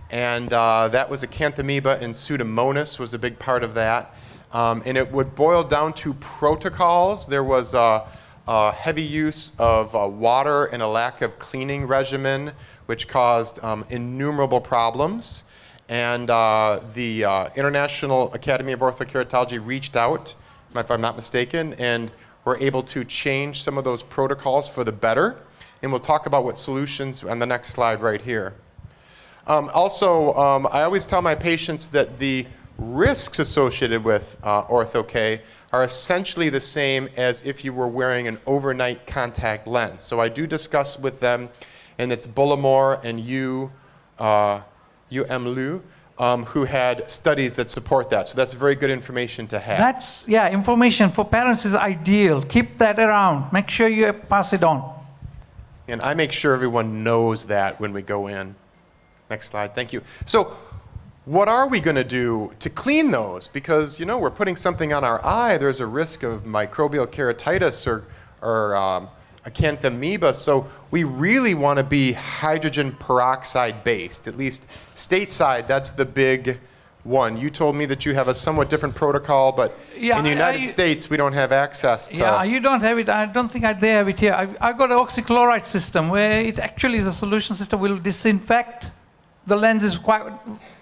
And that was acanthamoeba, and Pseudomonas was a big part of that. And it would boil down to protocols. There was a heavy use of water and a lack of cleaning regimen, which caused innumerable problems. And the International Academy of Orthokeratology reached out, if I'm not mistaken, and were able to change some of those protocols for the better. And we'll talk about what solutions on the next slide right here. I always tell my patients that the risks associated with Ortho-K are essentially the same as if you were wearing an overnight contact lens. So I do discuss with them, and it's Bullimore and Liu, who had studies that support that. So that's very good information to have. That's, yeah, information for parents is ideal. Keep that around. Make sure you pass it on. And I make sure everyone knows that when we go in. Next slide, thank you. So what are we going to do to clean those? Because, you know, we're putting something on our eye. There's a risk of microbial keratitis or acanthamoeba. So we really want to be hydrogen peroxide based, at least stateside. That's the big one. You told me that you have a somewhat different protocol, but Yeah, in the United States, we don't have access to... Yeah, you don't have it. I don't think they have it here. I've got an oxychloride system where it actually is a solution system. Will disinfect the lens is quite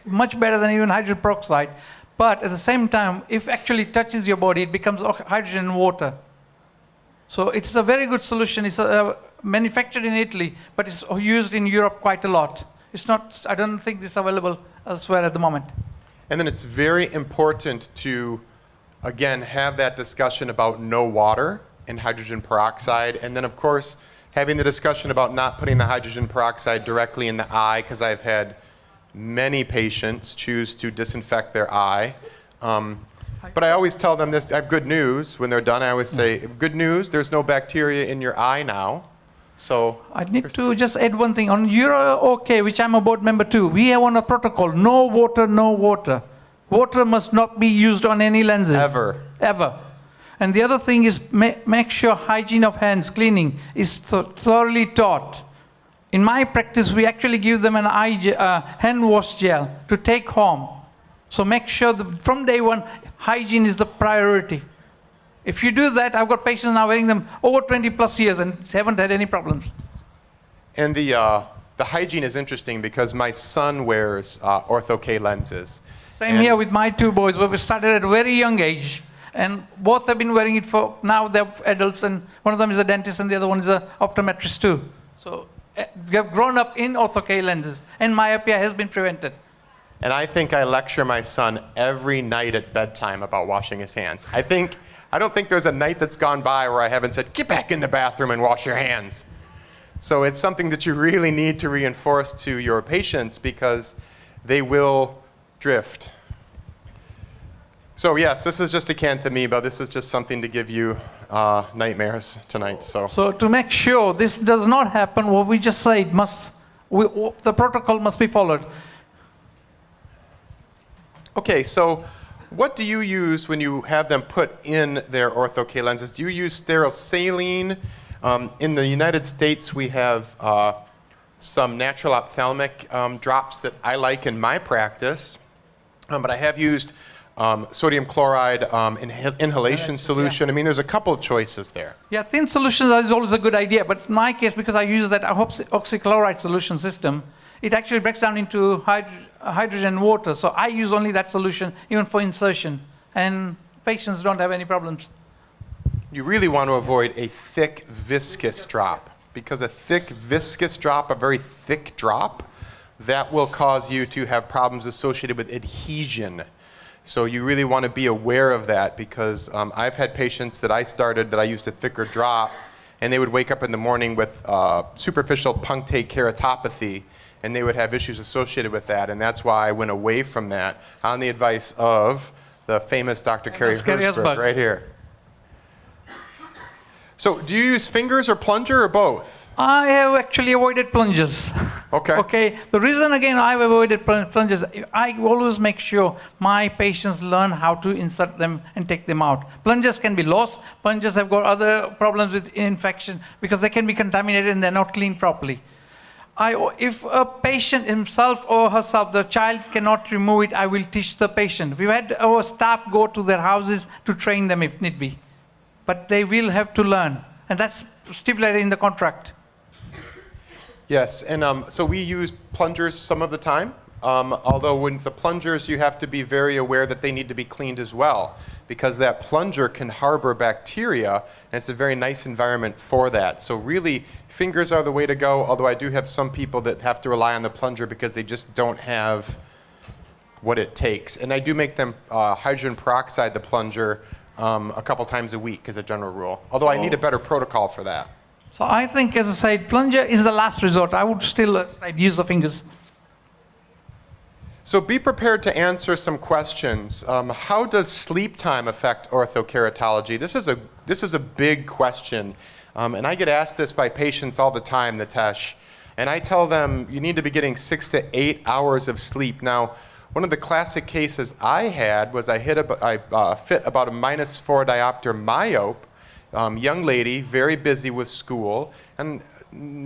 much better than even hydrogen peroxide. But at the same time, if actually touches your body, it becomes hydrogen and water. So it's a very good solution. It's manufactured in Italy, but it's used in Europe quite a lot. It's not, I don't think it's available elsewhere at the moment. And then it's very important to, again, have that discussion about no water and hydrogen peroxide. And then, of course, having the discussion about not putting the hydrogen peroxide directly in the eye, because I've had many patients choose to disinfect their eye. But I always tell them this, I have good news. When they're done, I always say, good news, there's no bacteria in your eye now. So I need to just add one thing. On Euro-OK, which I'm a board member too, we have on a protocol, no water, no water. Water must not be used on any lenses. Ever. Ever. And the other thing is make sure hygiene of hands, cleaning, is thoroughly taught. In my practice, we actually give them an hand wash gel to take home. So make sure that from day one, hygiene is the priority. If you do that, I've got patients now wearing them over 20 plus years and haven't had any problems. And the hygiene is interesting because my son wears Ortho-K lenses. Same here with my two boys, where we started at a very young age. And both have been wearing it for, now they're adults, and one of them is a dentist and the other one is an optometrist too. So they have grown up in Ortho-K lenses, and myopia has been prevented. And I think I lecture my son every night at bedtime about washing his hands. I don't think there's a night that's gone by where I haven't said, get back in the bathroom and wash your hands. So it's something that you really need to reinforce to your patients because they will drift. So yes, this is just acanthamoeba. This is just something to give you nightmares tonight. So to make sure this does not happen, what we just said, the protocol must be followed. Okay, so what do you use when you have them put in their Ortho-K lenses? Do you use sterile saline? In the United States, we have some natural ophthalmic drops that I like in my practice, but I have used sodium chloride inhalation solution. I mean, there's a couple of choices there. Yeah, thin solutions is always a good idea, but in my case, because I use that oxychloride solution system, it actually breaks down into hydrogen and water. So I use only that solution, even for insertion, and patients don't have any problems. You really want to avoid a thick, viscous drop, because a thick, viscous drop, a very thick drop, that will cause you to have problems associated with adhesion. So you really want to be aware of that, because I've had patients that I started that I used a thicker drop, and they would wake up in the morning with superficial punctate keratopathy, and they would have issues associated with that, and that's why I went away from that on the advice of the famous Dr. Carrie Hirschberg right here. So do you use fingers or plunger or both? I have actually avoided plungers. Okay. Okay. The reason again I've avoided plungers, I always make sure my patients learn how to insert them and take them out. Plungers can be lost. Plungers have got other problems with infection because they can be contaminated and they're not cleaned properly. If a patient himself or herself, the child cannot remove it, I will teach the patient. We've had our staff go to their houses to train them if need be. But they will have to learn. And that's stipulated in the contract. Yes, and so we use plungers some of the time. Although with the plungers, you have to be very aware that they need to be cleaned as well, because that plunger can harbor bacteria, and it's a very nice environment for that. So really, fingers are the way to go, although I do have some people that have to rely on the plunger because they just don't have what it takes. And I do make them hydrogen peroxide, the plunger, a couple times a week as a general rule. Although I need a better protocol for that. So I think, as I said, plunger is the last resort. I would still I'd use the fingers. So be prepared to answer some questions. How does sleep time affect orthokeratology? This is a big question. And I get asked this by patients all the time, Nitesh. And I tell them, you need to be getting 6 to 8 hours of sleep. Now, one of the classic cases I had was I fit about a -4 diopter myope, young lady, very busy with school, and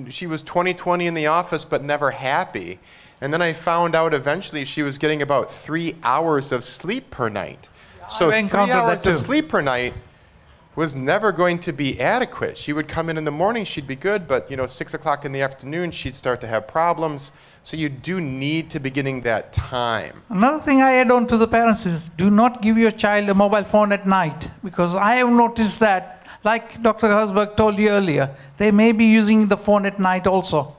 she was 20/20 in the office but never happy. And then I found out eventually she was getting about 3 hours of sleep per night. So 3 hours of sleep per night was never going to be adequate. She would come in the morning, she'd be good, but 6 o'clock in the afternoon, she'd start to have problems. So you do need to be getting that time. Another thing I add on to the parents is do not give your child a mobile phone at night, because I have noticed that, like Dr. Hersberg told you earlier, they may be using the phone at night also.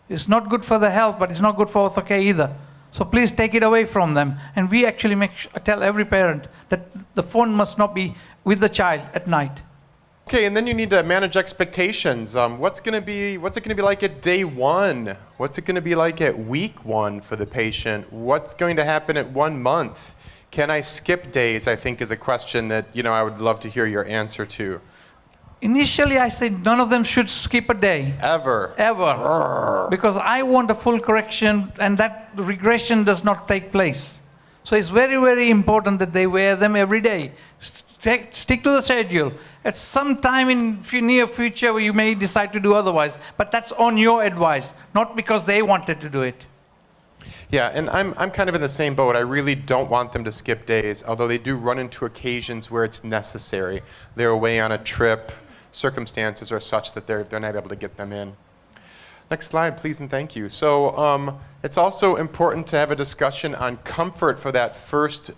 It's not good for the health, but it's not good for ortho care either. So please take it away from them. And we actually tell every parent that the phone must not be with the child at night. Okay, and then you need to manage expectations. What's it going to be like at day 1? What's it going to be like at week 1 for the patient? What's going to happen at 1 month? Can I skip days? I think is a question that I would love to hear your answer to. Initially, I said none of them should skip a day. Ever. Because I want a full correction, and that regression does not take place. So it's very, very important that they wear them every day. Stick to the schedule. At some time in near future, you may decide to do otherwise, but that's on your advice, not because they wanted to do it. Yeah, and I'm kind of in the same boat. I really don't want them to skip days, although they do run into occasions where it's necessary. They're away on a trip. Circumstances are such that they're not able to get them in. Next slide, please, and thank you. So it's also important to have a discussion on comfort for that first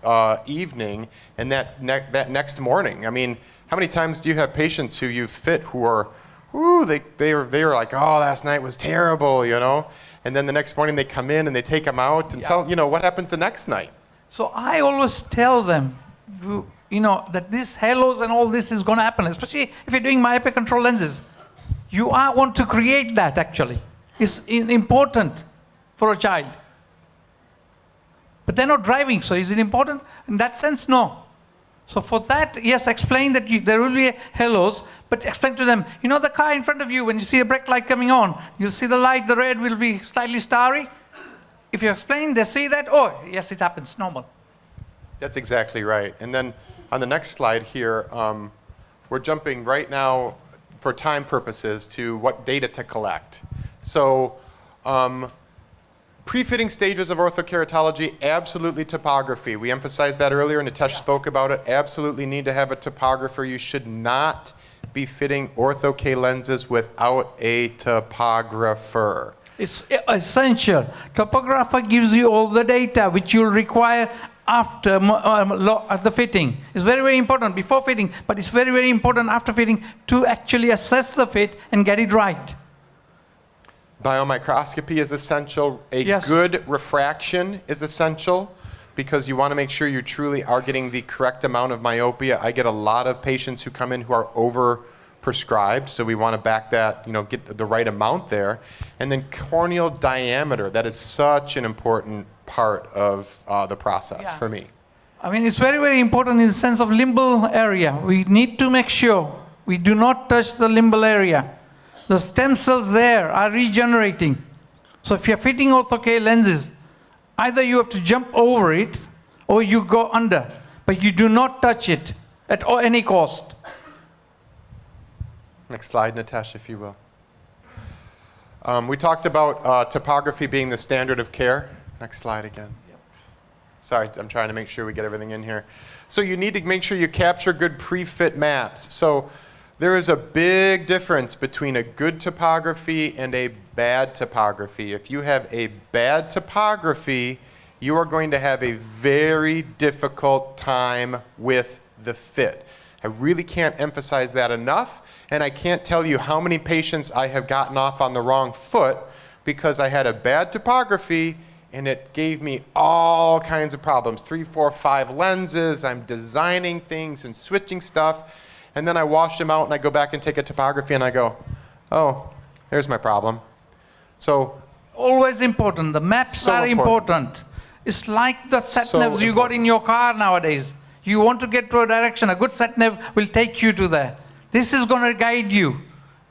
evening and that next morning. I mean, how many times do you have patients who you fit who are, they were like, oh, last night was terrible, and then the next morning they come in and they take them out and tell, what happens the next night? So I always tell them, that this halos and all this is going to happen, especially if you're doing myopic control lenses. You want to create that, actually. It's important for a child. But they're not driving, so is it important? In that sense, no. So for that, yes, explain that there will be halos, but explain to them, the car in front of you, when you see a brake light coming on, you'll see the light, the red will be slightly starry. If you explain, they see that, oh, yes, it happens, normal. That's exactly right. And then on the next slide here, we're jumping right now, for time purposes, to what data to collect. So pre-fitting stages of orthokeratology, absolutely topography. We emphasized that earlier, and Nitesh spoke about it. Absolutely need to have a topographer. You should not be fitting ortho-K lenses without a topographer. It's essential. Topographer gives you all the data which you'll require after the fitting. It's very, very important before fitting, but it's very, very important after fitting to actually assess the fit and get it right. Biomicroscopy is essential. A Yes. good refraction is essential because you want to make sure you truly are getting the correct amount of myopia. I get a lot of patients who come in who are over-prescribed, so we want to back that, get the right amount there. And then corneal diameter, that is such an important part of the process for me. I mean, it's very, very important in the sense of limbal area. We need to make sure we do not touch the limbal area. The stem cells there are regenerating. So if you're fitting ortho-K lenses, either you have to jump over it or you go under, but you do not touch it at any cost. Next slide, Natasha, if you will. We talked about topography being the standard of care. Next slide again. Sorry, I'm trying to make sure we get everything in here. So you need to make sure you capture good pre-fit maps. So there is a big difference between a good topography and a bad topography. If you have a bad topography, you are going to have a very difficult time with the fit. I really can't emphasize that enough, and I can't tell you how many patients I have gotten off on the wrong foot because I had a bad topography and it gave me all kinds of problems. 3, 4, 5 lenses, I'm designing things and switching stuff, and then I wash them out and I go back and take a topography and I go, oh, there's my problem. So Always important. The maps So are important. important. It's like the sat So navs you got important. in your car nowadays. You want to get to a direction, a good sat nav will take you to there. This is going to guide you.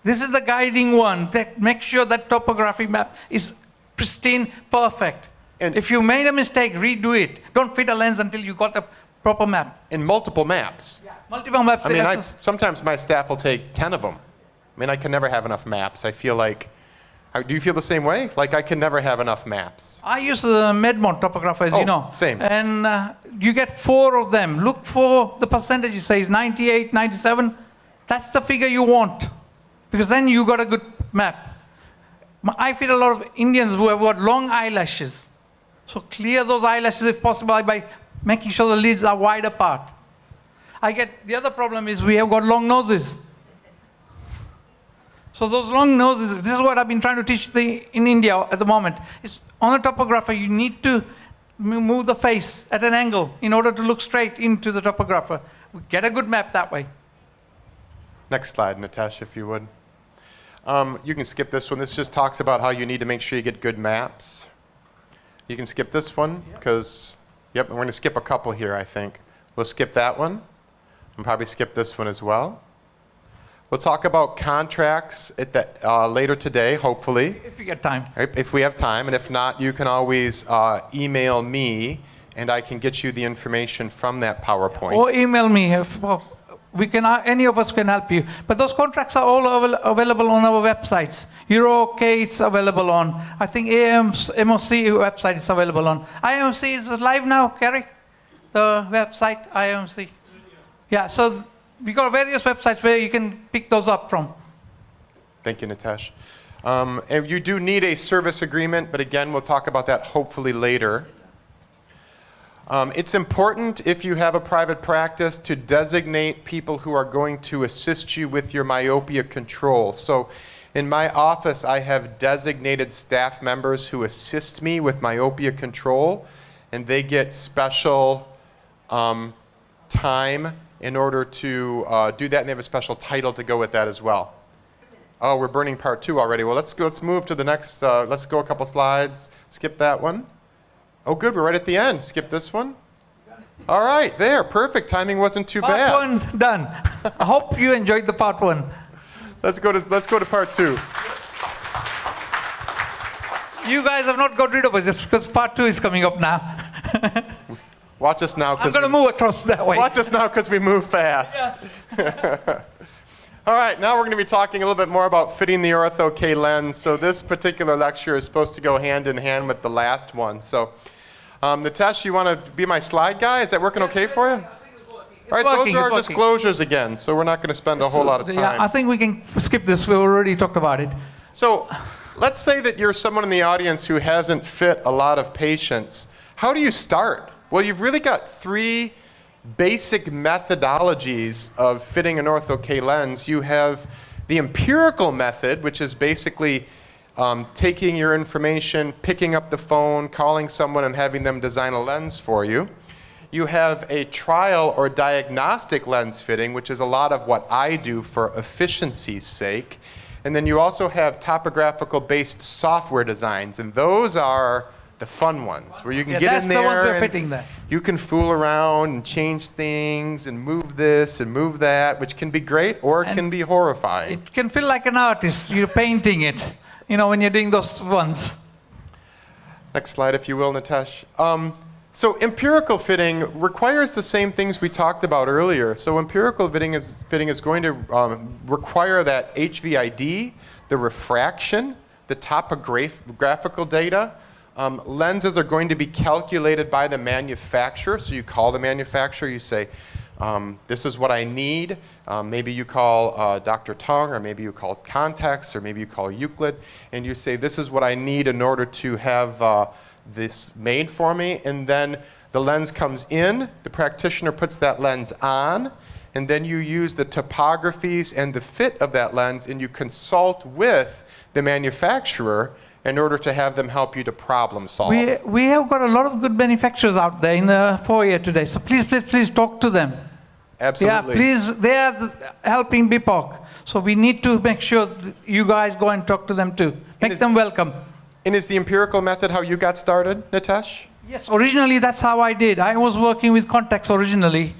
This is the guiding one. That make sure that topography map is pristine, perfect. And- if you made a mistake, redo it. Don't fit a lens until you got a proper map. in multiple maps. Multiple maps. I mean, yes. sometimes my staff will take 10 of them. I mean, I can never have enough maps. I feel like, do you feel the same way? Like I can never have enough maps. I use the Medmont topographer, as Oh, you know. same. And you get 4 of them. Look for the percentage, it says 98, 97. That's the figure you want. Because then you got a good map. I feel a lot of Indians who have got long eyelashes. So clear those eyelashes if possible by making sure the lids are wide apart. The other problem is we have got long noses. So those long noses, this is what I've been trying to teach in India at the moment. Is on a topographer, you need to move the face at an angle in order to look straight into the topographer. We get a good map that way. Next slide, Natasha, if you would. You can skip this one. This just talks about how you need to make sure you get good maps. You can skip this one because, yep, we're going to skip a couple here, I think. We'll skip that one and probably skip this one as well. We'll talk about contracts at later today, hopefully, If you get time. right, if we have time. And if not, you can always email me and I can get you the information from that PowerPoint. Or email me. Any of us can help you. But those contracts are all available on our websites. EuroK it's available on. I think MOC website is available on. IMC is live now, Kerry? The website, IMC. Yeah, so we got various websites where you can pick those up from. Thank you, Nitesh. And you do need a service agreement, but again, we'll talk about that hopefully later. It's important if you have a private practice to designate people who are going to assist you with your myopia control. So in my office, I have designated staff members who assist me with myopia control, and they get special time in order to do that, and they have a special title to go with that as well. Oh, we're burning part 2 already. Well, let's move to the next, let's go a couple slides. Skip that one. Oh, good, we're right at the end. Skip this one. All right, there, perfect. Timing wasn't too bad. Part 1 done. I hope you enjoyed the part 1. Let's go to part 2. You guys have not got rid of us just because part 2 is coming up now. Watch us now, I'm because going to move across that way. watch us now because we move fast. Yes. All right, now we're going to be talking a little bit more about fitting the Ortho K lens. So this particular lecture is supposed to go hand in hand with the last one. So, Nitesh, you want to be my slide guy? Is that working okay for you? All right, those are our disclosures again, so we're not going to spend a whole lot of time. Yeah, I think we can skip this. We already talked about it. So let's say that you're someone in the audience who hasn't fit a lot of patients. How do you start? Well, you've really got 3 basic methodologies of fitting an Ortho K lens. You have the empirical method, which is basically taking your information, picking up the phone, calling someone and having them design a lens for you. You have a trial or diagnostic lens fitting, which is a lot of what I do for efficiency's sake. And then you also have topographical based software designs, and those are the fun ones, where you can get in there That's the ones we're and fitting there. you can fool around and change things and move this and move that, which can be great or it And can be horrifying. It can feel like an artist. You're painting it, when you're doing those ones. Next slide, if you will, Nitesh. So empirical fitting requires the same things we talked about earlier. So empirical fitting is going to require that HVID, the refraction, the topographical data. Lenses are going to be calculated by the manufacturer. So you call the manufacturer, you say, this is what I need. Maybe you call Dr. Tung, or maybe you call Context, or maybe you call Euclid, and you say, this is what I need in order to have this made for me. And then the lens comes in, the practitioner puts that lens on, and then you use the topographies and the fit of that lens, and you consult with the manufacturer in order to have them help you to problem solve. We have got a lot of good manufacturers out there in the foyer today, so please talk to them. Absolutely. Yeah, please, they are helping BIPOC. So we need to make sure that you guys go and talk to them too. Make them welcome. And is the empirical method how you got started, Nitesh? Yes, originally that's how I did. I was working with contacts originally.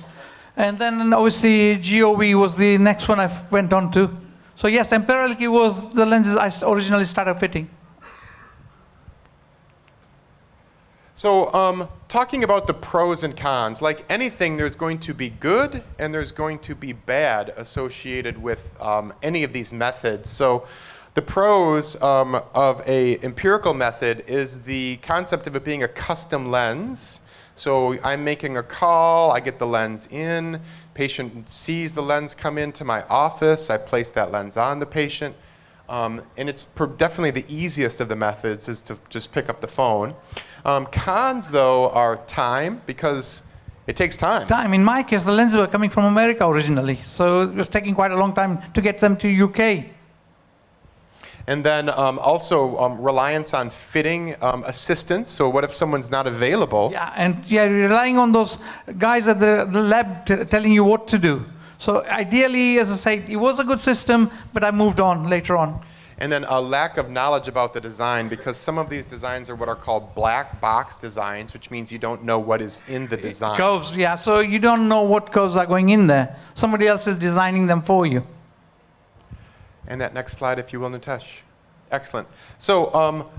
And then obviously GOV was the next one I went on to. So yes, empirically was the lenses I originally started fitting. So talking about the pros and cons, like anything, there's going to be good and there's going to be bad associated with any of these methods. So the pros of a empirical method is the concept of it being a custom lens. So I'm making a call, I get the lens in, patient sees the lens come into my office, I place that lens on the patient. And it's definitely the easiest of the methods is to just pick up the phone. Cons, though, are time, because it takes time. Time. In my case, the lenses were coming from America originally, so it was taking quite a long time to get them to UK. And then also reliance on fitting assistance. So what if someone's not available? Yeah, and relying on those guys at the lab telling you what to do. So ideally, as I say, it was a good system, but I moved on later on. And then a lack of knowledge about the design, because some of these designs are what are called black box designs, which means you don't know what is in the design. Curves, yeah, so you don't know what curves are going in there. Somebody else is designing them for you. And that next slide, if you will, Nitesh. Excellent. So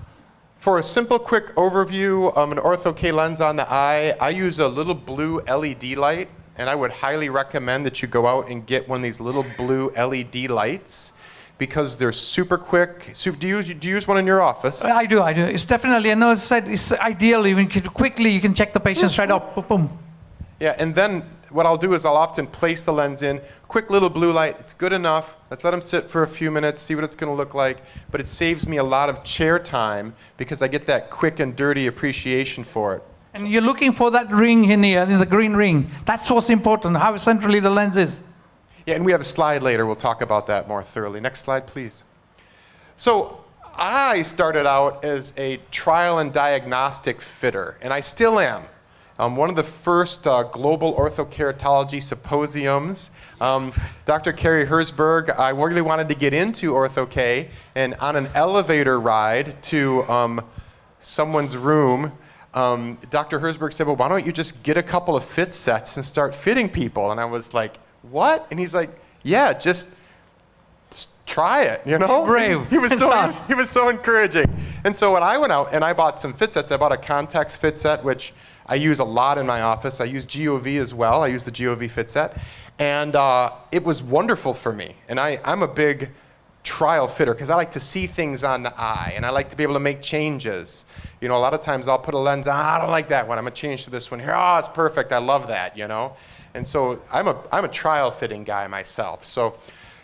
for a simple, quick overview, an Ortho-K lens on the eye, I use a little blue LED light, and I would highly recommend that you go out and get one of these little blue LED lights because they're super quick. Do you use one in your office? I do. It's definitely, I know as I said, it's ideal. Even quickly, you can check the patient straight up. Boom, boom. Yeah, and then what I'll do is I'll often place the lens in, quick little blue light, it's good enough. Let's let them sit for a few minutes, see what it's going to look like. But it saves me a lot of chair time because I get that quick and dirty appreciation for it. And you're looking for that ring in here, in the green ring. That's what's important, how centrally the lens is. Yeah, and we have a slide later. We'll talk about that more thoroughly. Next slide, please. So I started out as a trial and diagnostic fitter, and I still am. One of the first global orthokeratology symposiums, Dr. Carrie Herzberg, I really wanted to get into Ortho-K, and on an elevator ride to someone's room, Dr. Herzberg said, well, why don't you just get a couple of fit sets and start fitting people? And I was like, what? And he's like, yeah, just try it, you know? Brave. He was so encouraging. And so when I went out and I bought some fit sets, I bought a Contex fit set, which I use a lot in my office. I use GOV as well. I use the GOV fit set. And it was wonderful for me. And I'm a big trial fitter because I like to see things on the eye and I like to be able to make changes. You know, a lot of times I'll put a lens on, I don't like that one. I'm gonna change to this one here. Oh, it's perfect. I love that, you know? And so I'm a trial fitting guy myself. So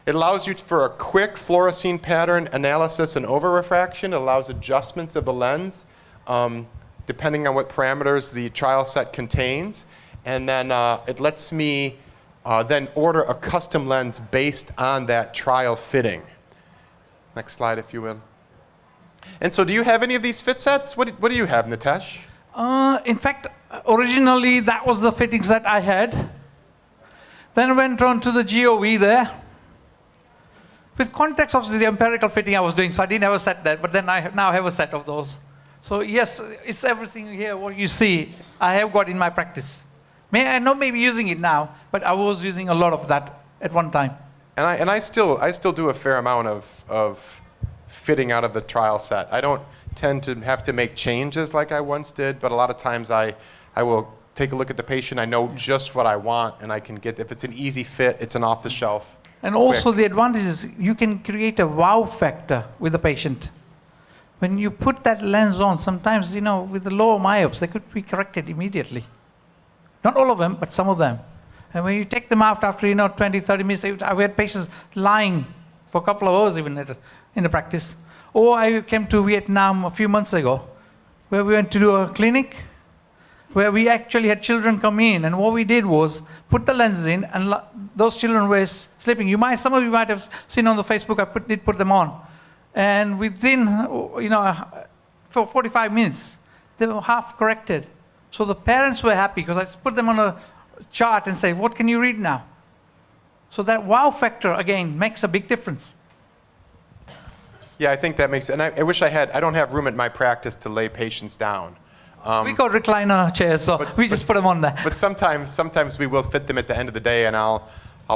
it allows you for a quick fluorescein pattern analysis and over-refraction. It allows adjustments of the lens depending on what parameters the trial set contains. And then it lets me then order a custom lens based on that trial fitting. Next slide, if you will. And so do you have any of these fit sets? What do you have, Nitesh? In fact, originally that was the fittings that I had. Then I went on to the GOV there. With context, obviously the empirical fitting I was doing, so I didn't have a set there, but then I now have a set of those. So yes, it's everything here, what you see, I have got in my practice. I'm not maybe using it now, but I was using a lot of that at one time. And I still do a fair amount of fitting out of the trial set. I don't tend to have to make changes like I once did, but a lot of times I will take a look at the patient, I know just what I want, and I can get, if it's an easy fit, it's an off-the-shelf. And also quick. the advantage is you can create a wow factor with the patient. When you put that lens on, sometimes, you know, with the lower myopes, they could be corrected immediately. Not all of them, but some of them. And when you take them out after, 20, 30 minutes, I've had patients lying for a couple of hours even in the practice. Or I came to Vietnam a few months ago, where we went to do a clinic, where we actually had children come in, and what we did was put the lenses in, and those children were sleeping. Some of you might have seen on the Facebook, I did put them on. And within, for 45 minutes. They were half corrected. So the parents were happy because I put them on a chart and say, what can you read now? So that wow factor, again, makes a big difference. Yeah, I think that makes, and I wish I don't have room at my practice to lay patients down. We got recliner chairs, so we just put them on there. But sometimes we will fit them at the end of the day, and I'll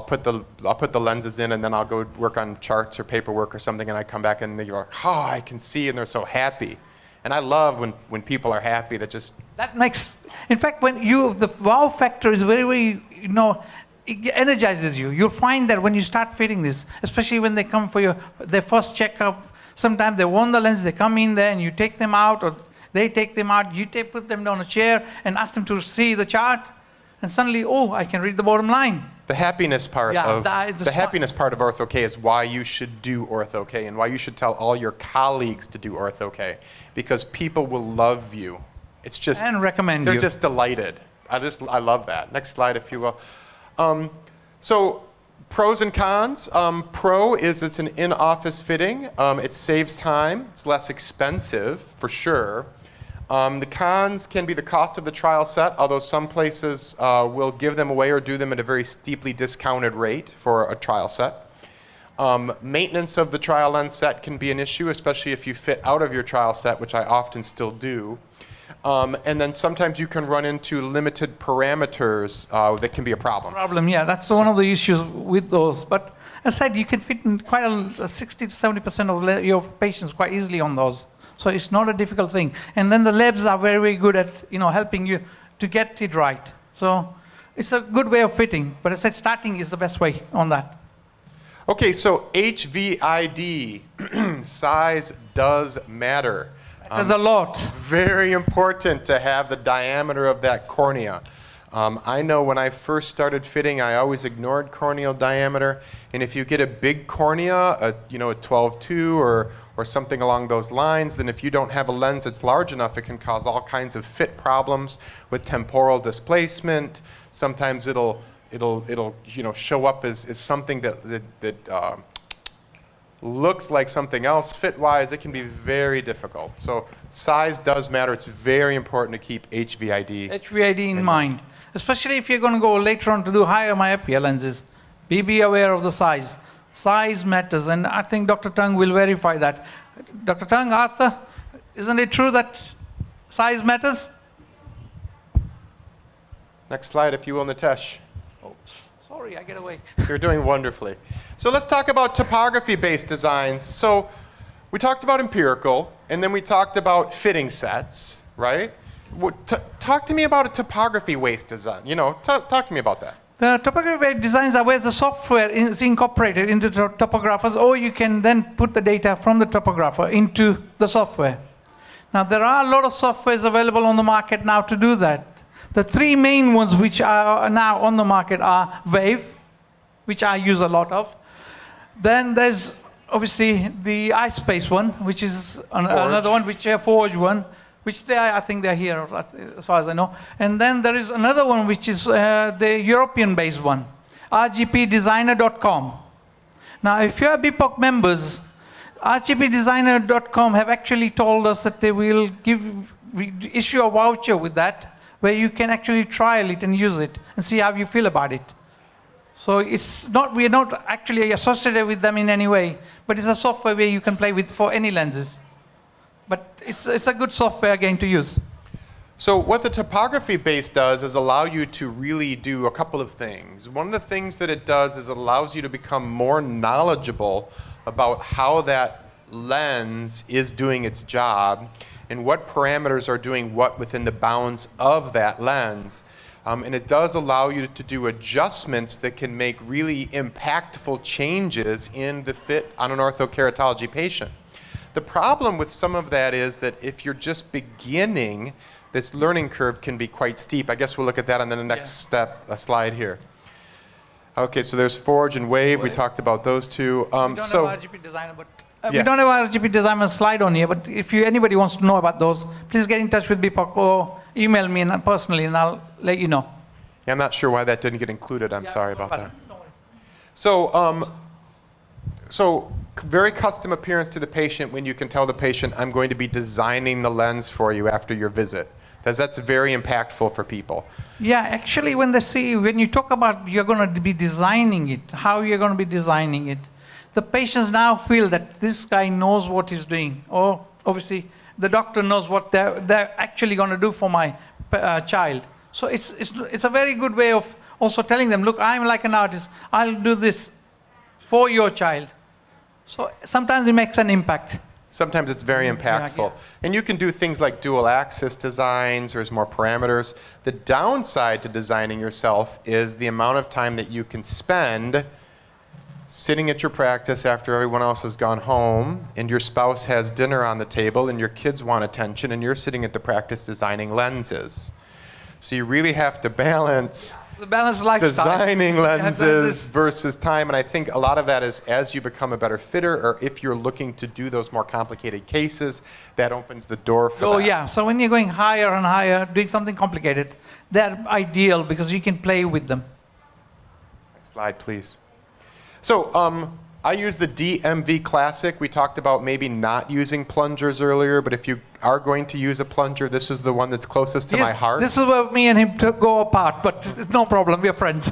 put the lenses in, and then I'll go work on charts or paperwork or something, and I come back and they're like, oh, I can see, and they're so happy. And I love when people are happy. That makes, in fact, the wow factor is very, very, it energizes you. You'll find that when you start fitting this, especially when they come for their first checkup, sometimes they want the lens, they come in there and you take them out, or they take them out, put them on a chair and ask them to see the chart, and suddenly, oh, I can read the bottom line. The happiness part happiness part of Ortho-K is why you should do Ortho-K and why you should tell all your colleagues to do Ortho-K, because people will love you. It's just and recommend they're you. just delighted. I love that. Next slide, if you will. So pros and cons. Pro is it's an in-office fitting. It saves time. It's less expensive for sure. The cons can be the cost of the trial set, although some places will give them away or do them at a very steeply discounted rate for a trial set. Maintenance of the trial lens set can be an issue, especially if you fit out of your trial set, which I often still do. And then sometimes you can run into limited parameters that can be a problem. Yeah, that's one of the issues with those. But as I said, you can fit in quite 60 to 70% of your patients quite easily on those. So it's not a difficult thing. And then the labs are very, very good at helping you to get it right. So it's a good way of fitting. But as I said, starting is the best way on that. Okay, so HVID, size does matter. There's a lot. Very important to have the diameter of that cornea. I know when I first started fitting, I always ignored corneal diameter. And if you get a big cornea, a 12.2 or something along those lines, then if you don't have a lens that's large enough, it can cause all kinds of fit problems with temporal displacement. Sometimes it'll show up as something that looks like something else fit-wise. It can be very difficult. So size does matter. It's very important to keep HVID in mind. Especially if you're going to go later on to do higher myopia lenses. Be aware of the size. Size matters, and I think Dr. Tung will verify that. Dr. Tung, Arthur, isn't it true that size matters? Next slide, if you will, Nitesh. Oops, sorry, I get away. You're doing wonderfully. So let's talk about topography-based designs. So we talked about empirical, and then we talked about fitting sets, right? Talk to me about a topography-based design. Talk to me about that. The topography designs are where the software is incorporated into the topographers, or you can then put the data from the topographer into the software. Now, there are a lot of softwares available on the market now to do that. The three main ones which are now on the market are Wave, which I use a lot of. Then there's obviously the iSpace one, which is another one, which is Forge one, which I think they're here as far as I know. And then there is another one which is the European-based one, rgpdesigner.com. Now, if you are BPOC members, rgpdesigner.com have actually told us that they will issue a voucher with that, where you can actually trial it and use it and see how you feel about it. So we are not actually associated with them in any way, but it's a software where you can play with for any lenses. But it's a good software again to use. So what the topography base does is allow you to really do a couple of things. One of the things that it does is it allows you to become more knowledgeable about how that lens is doing its job and what parameters are doing what within the bounds of that lens. And it does allow you to do adjustments that can make really impactful changes in the fit on an orthokeratology patient. The problem with some of that is that if you're just beginning, this learning curve can be quite steep. I guess we'll look at that on the next slide here. Okay, so there's Forge and Wave. We talked about those two. We don't have RGP Designer, but we don't have RGP Designer slide on here. But if anybody wants to know about those, please get in touch with BPOC or email me personally, and I'll let you know. Yeah, I'm not sure why that didn't get included. I'm sorry about that. Don't worry. So very custom appearance to the patient when you can tell the patient, I'm going to be designing the lens for you after your visit. That's very impactful for people. Yeah, actually, when you talk about you're going to be designing it, how you're going to be designing it, the patients now feel that this guy knows what he's doing. Or obviously, the doctor knows what they're actually going to do for my child. So it's a very good way of also telling them, look, I'm like an artist. I'll do this for your child. So sometimes it makes an impact. Sometimes it's very impactful. And you can do things like dual axis designs, there's more parameters. The downside to designing yourself is the amount of time that you can spend sitting at your practice after everyone else has gone home and your spouse has dinner on the table and your kids want attention and you're sitting at the practice designing lenses. So you really have to balance The balanced lifestyle. designing lenses lenses. versus time, and I think a lot of that is as you become a better fitter, or if you're looking to do those more complicated cases, that opens the door for that. Oh yeah, so when you're going higher and higher, doing something complicated, they're ideal because you can play with them. Next slide, please. So I use the DMV Classic. We talked about maybe not using plungers earlier, but if you are going to use a plunger, this is the one that's closest to my heart. This is where me and him go apart, but it's no problem, we're friends.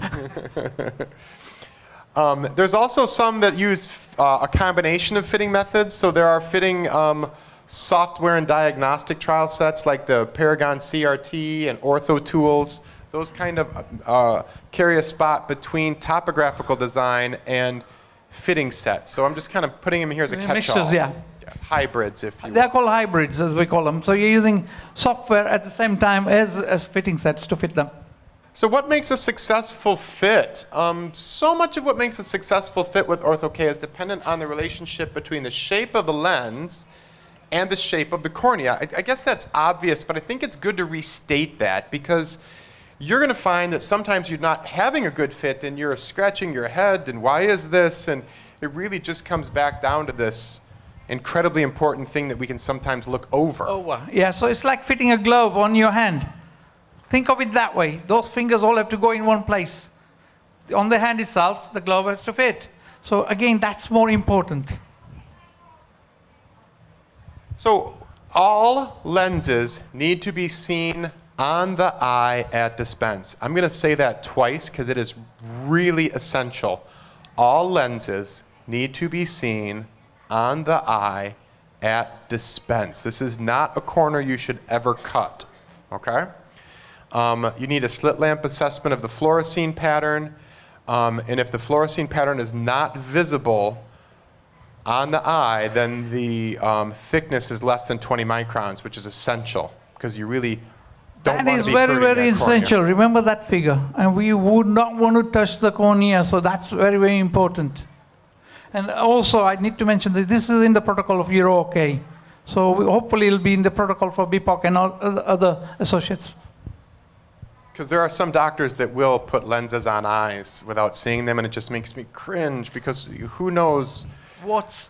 There's also some that use a combination of fitting methods. So there are fitting software and diagnostic trial sets like the Paragon CRT and Ortho Tools. Those kind of carry a spot between topographical design and fitting sets. So I'm just kind of putting them here as a catch-all. Mixtures, yeah. Hybrids, if you will. They're called hybrids, as we call them. So you're using software at the same time as fitting sets to fit them. So what makes a successful fit? So much of what makes a successful fit with Ortho-K is dependent on the relationship between the shape of the lens and the shape of the cornea. I guess that's obvious, but I think it's good to restate that because you're going to find that sometimes you're not having a good fit and you're scratching your head and why is this? And it really just comes back down to this incredibly important thing that we can sometimes look over. Yeah, so it's like fitting a glove on your hand. Think of it that way. Those fingers all have to go in one place. On the hand itself, the glove has to fit. So again, that's more important. So all lenses need to be seen on the eye at dispense. I'm going to say that twice because it is really essential. All lenses need to be seen on the eye at dispense. This is not a corner you should ever cut, okay? You need a slit lamp assessment of the fluorescein pattern, and if the fluorescein pattern is not visible on the eye, then the thickness is less than 20 microns, which is essential because you really don't want to be hurting that cornea. That is very, very essential. Remember that figure. And we would not want to touch the cornea, so that's very, very important. And also, I need to mention that this is in the protocol of Euro OK. So hopefully it'll be in the protocol for BPOC and all other associates. Because there are some doctors that will put lenses on eyes without seeing them, and it just makes me cringe because who knows?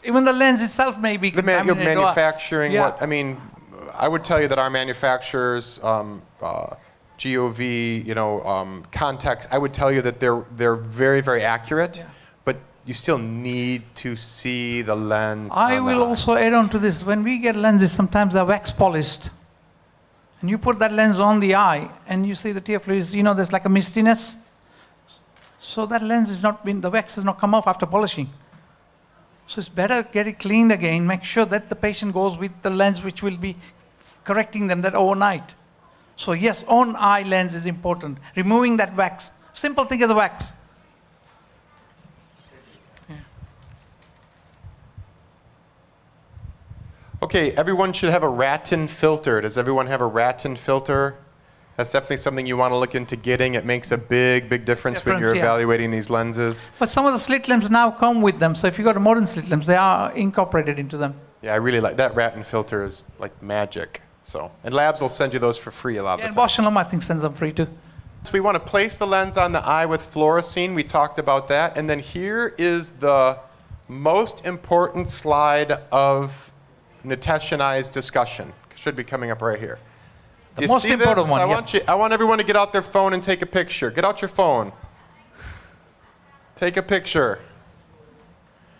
Even the lens itself may be contaminated. Manufacturing, Yeah. I mean, I would tell you that our manufacturers, GOV, Context, I would tell you that they're very, very accurate, but you still need to see the lens I on will the eye. also add on to this. When we get lenses, sometimes they're wax polished. And you put that lens on the eye, and you see the tear fluids, there's like a mistiness. So that lens the wax has not come off after polishing. So it's better get it cleaned again, make sure that the patient goes with the lens which will be correcting them that overnight. So yes, on eye lens is important. Removing that wax. Simple thing is the wax. Okay, everyone should have a Ratten filter. Does everyone have a Ratten filter? That's definitely something you want to look into getting. It makes a big, big difference when you're evaluating these lenses. But some of the slit lamps now come with them. So if you've got a modern slit lamps, they are incorporated into them. Yeah, I really like that. Ratten filter is like magic. And labs will send you those for free a lot of the And time. Bosch and Lomb, I think, sends them free too. So we want to place the lens on the eye with fluorescein. We talked about that. And then here is the most important slide of Nitesh and I's discussion. Should be coming up right here. The most important one. I want everyone to get out their phone and take a picture. Get out your phone. Take a picture.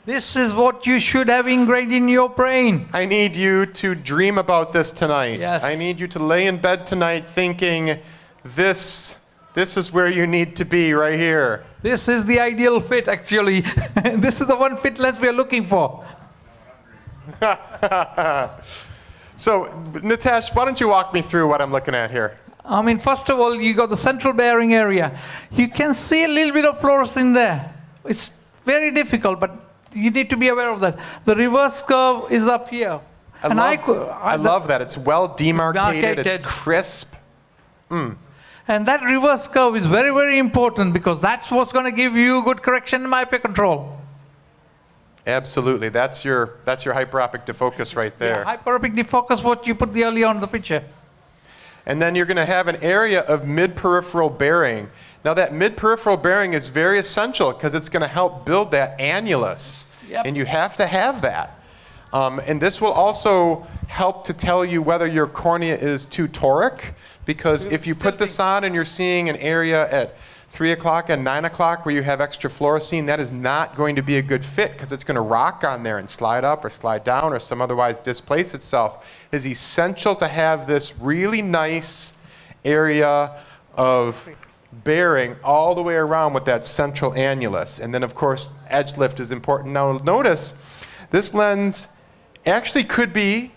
This is what you should have ingrained in your brain. I need you to dream about this tonight. Yes. I need you to lay in bed tonight thinking, this is where you need to be right here. This is the ideal fit, actually. This is the one fit lens we are looking for. So, Nitesh, why don't you walk me through what I'm looking at here? I mean, first of all, you got the central bearing area. You can see a little bit of fluorescein there. It's very difficult, but you need to be aware of that. The reverse curve is up here. I love that. It's well demarcated. It's Demarcated. crisp. And that reverse curve is very, very important because that's what's going to give you good correction in myopia control. Absolutely. That's your hyperopic defocus right there. Yeah, hyperopic defocus, what you put earlier on the picture. And then you're going to have an area of mid-peripheral bearing. Now that mid-peripheral bearing is very essential because it's going to help build that annulus. Yep. And you have to have that. And this will also help to tell you whether your cornea is too toric, because if you put this on and you're seeing an area at 3 o'clock and 9 o'clock where you have extra fluorescein, that is not going to be a good fit because it's going to rock on there and slide up or slide down or some otherwise displace itself. It is essential to have this really nice area of bearing all the way around with that central annulus. And then, of course, edge lift is important. Now, notice this lens actually could be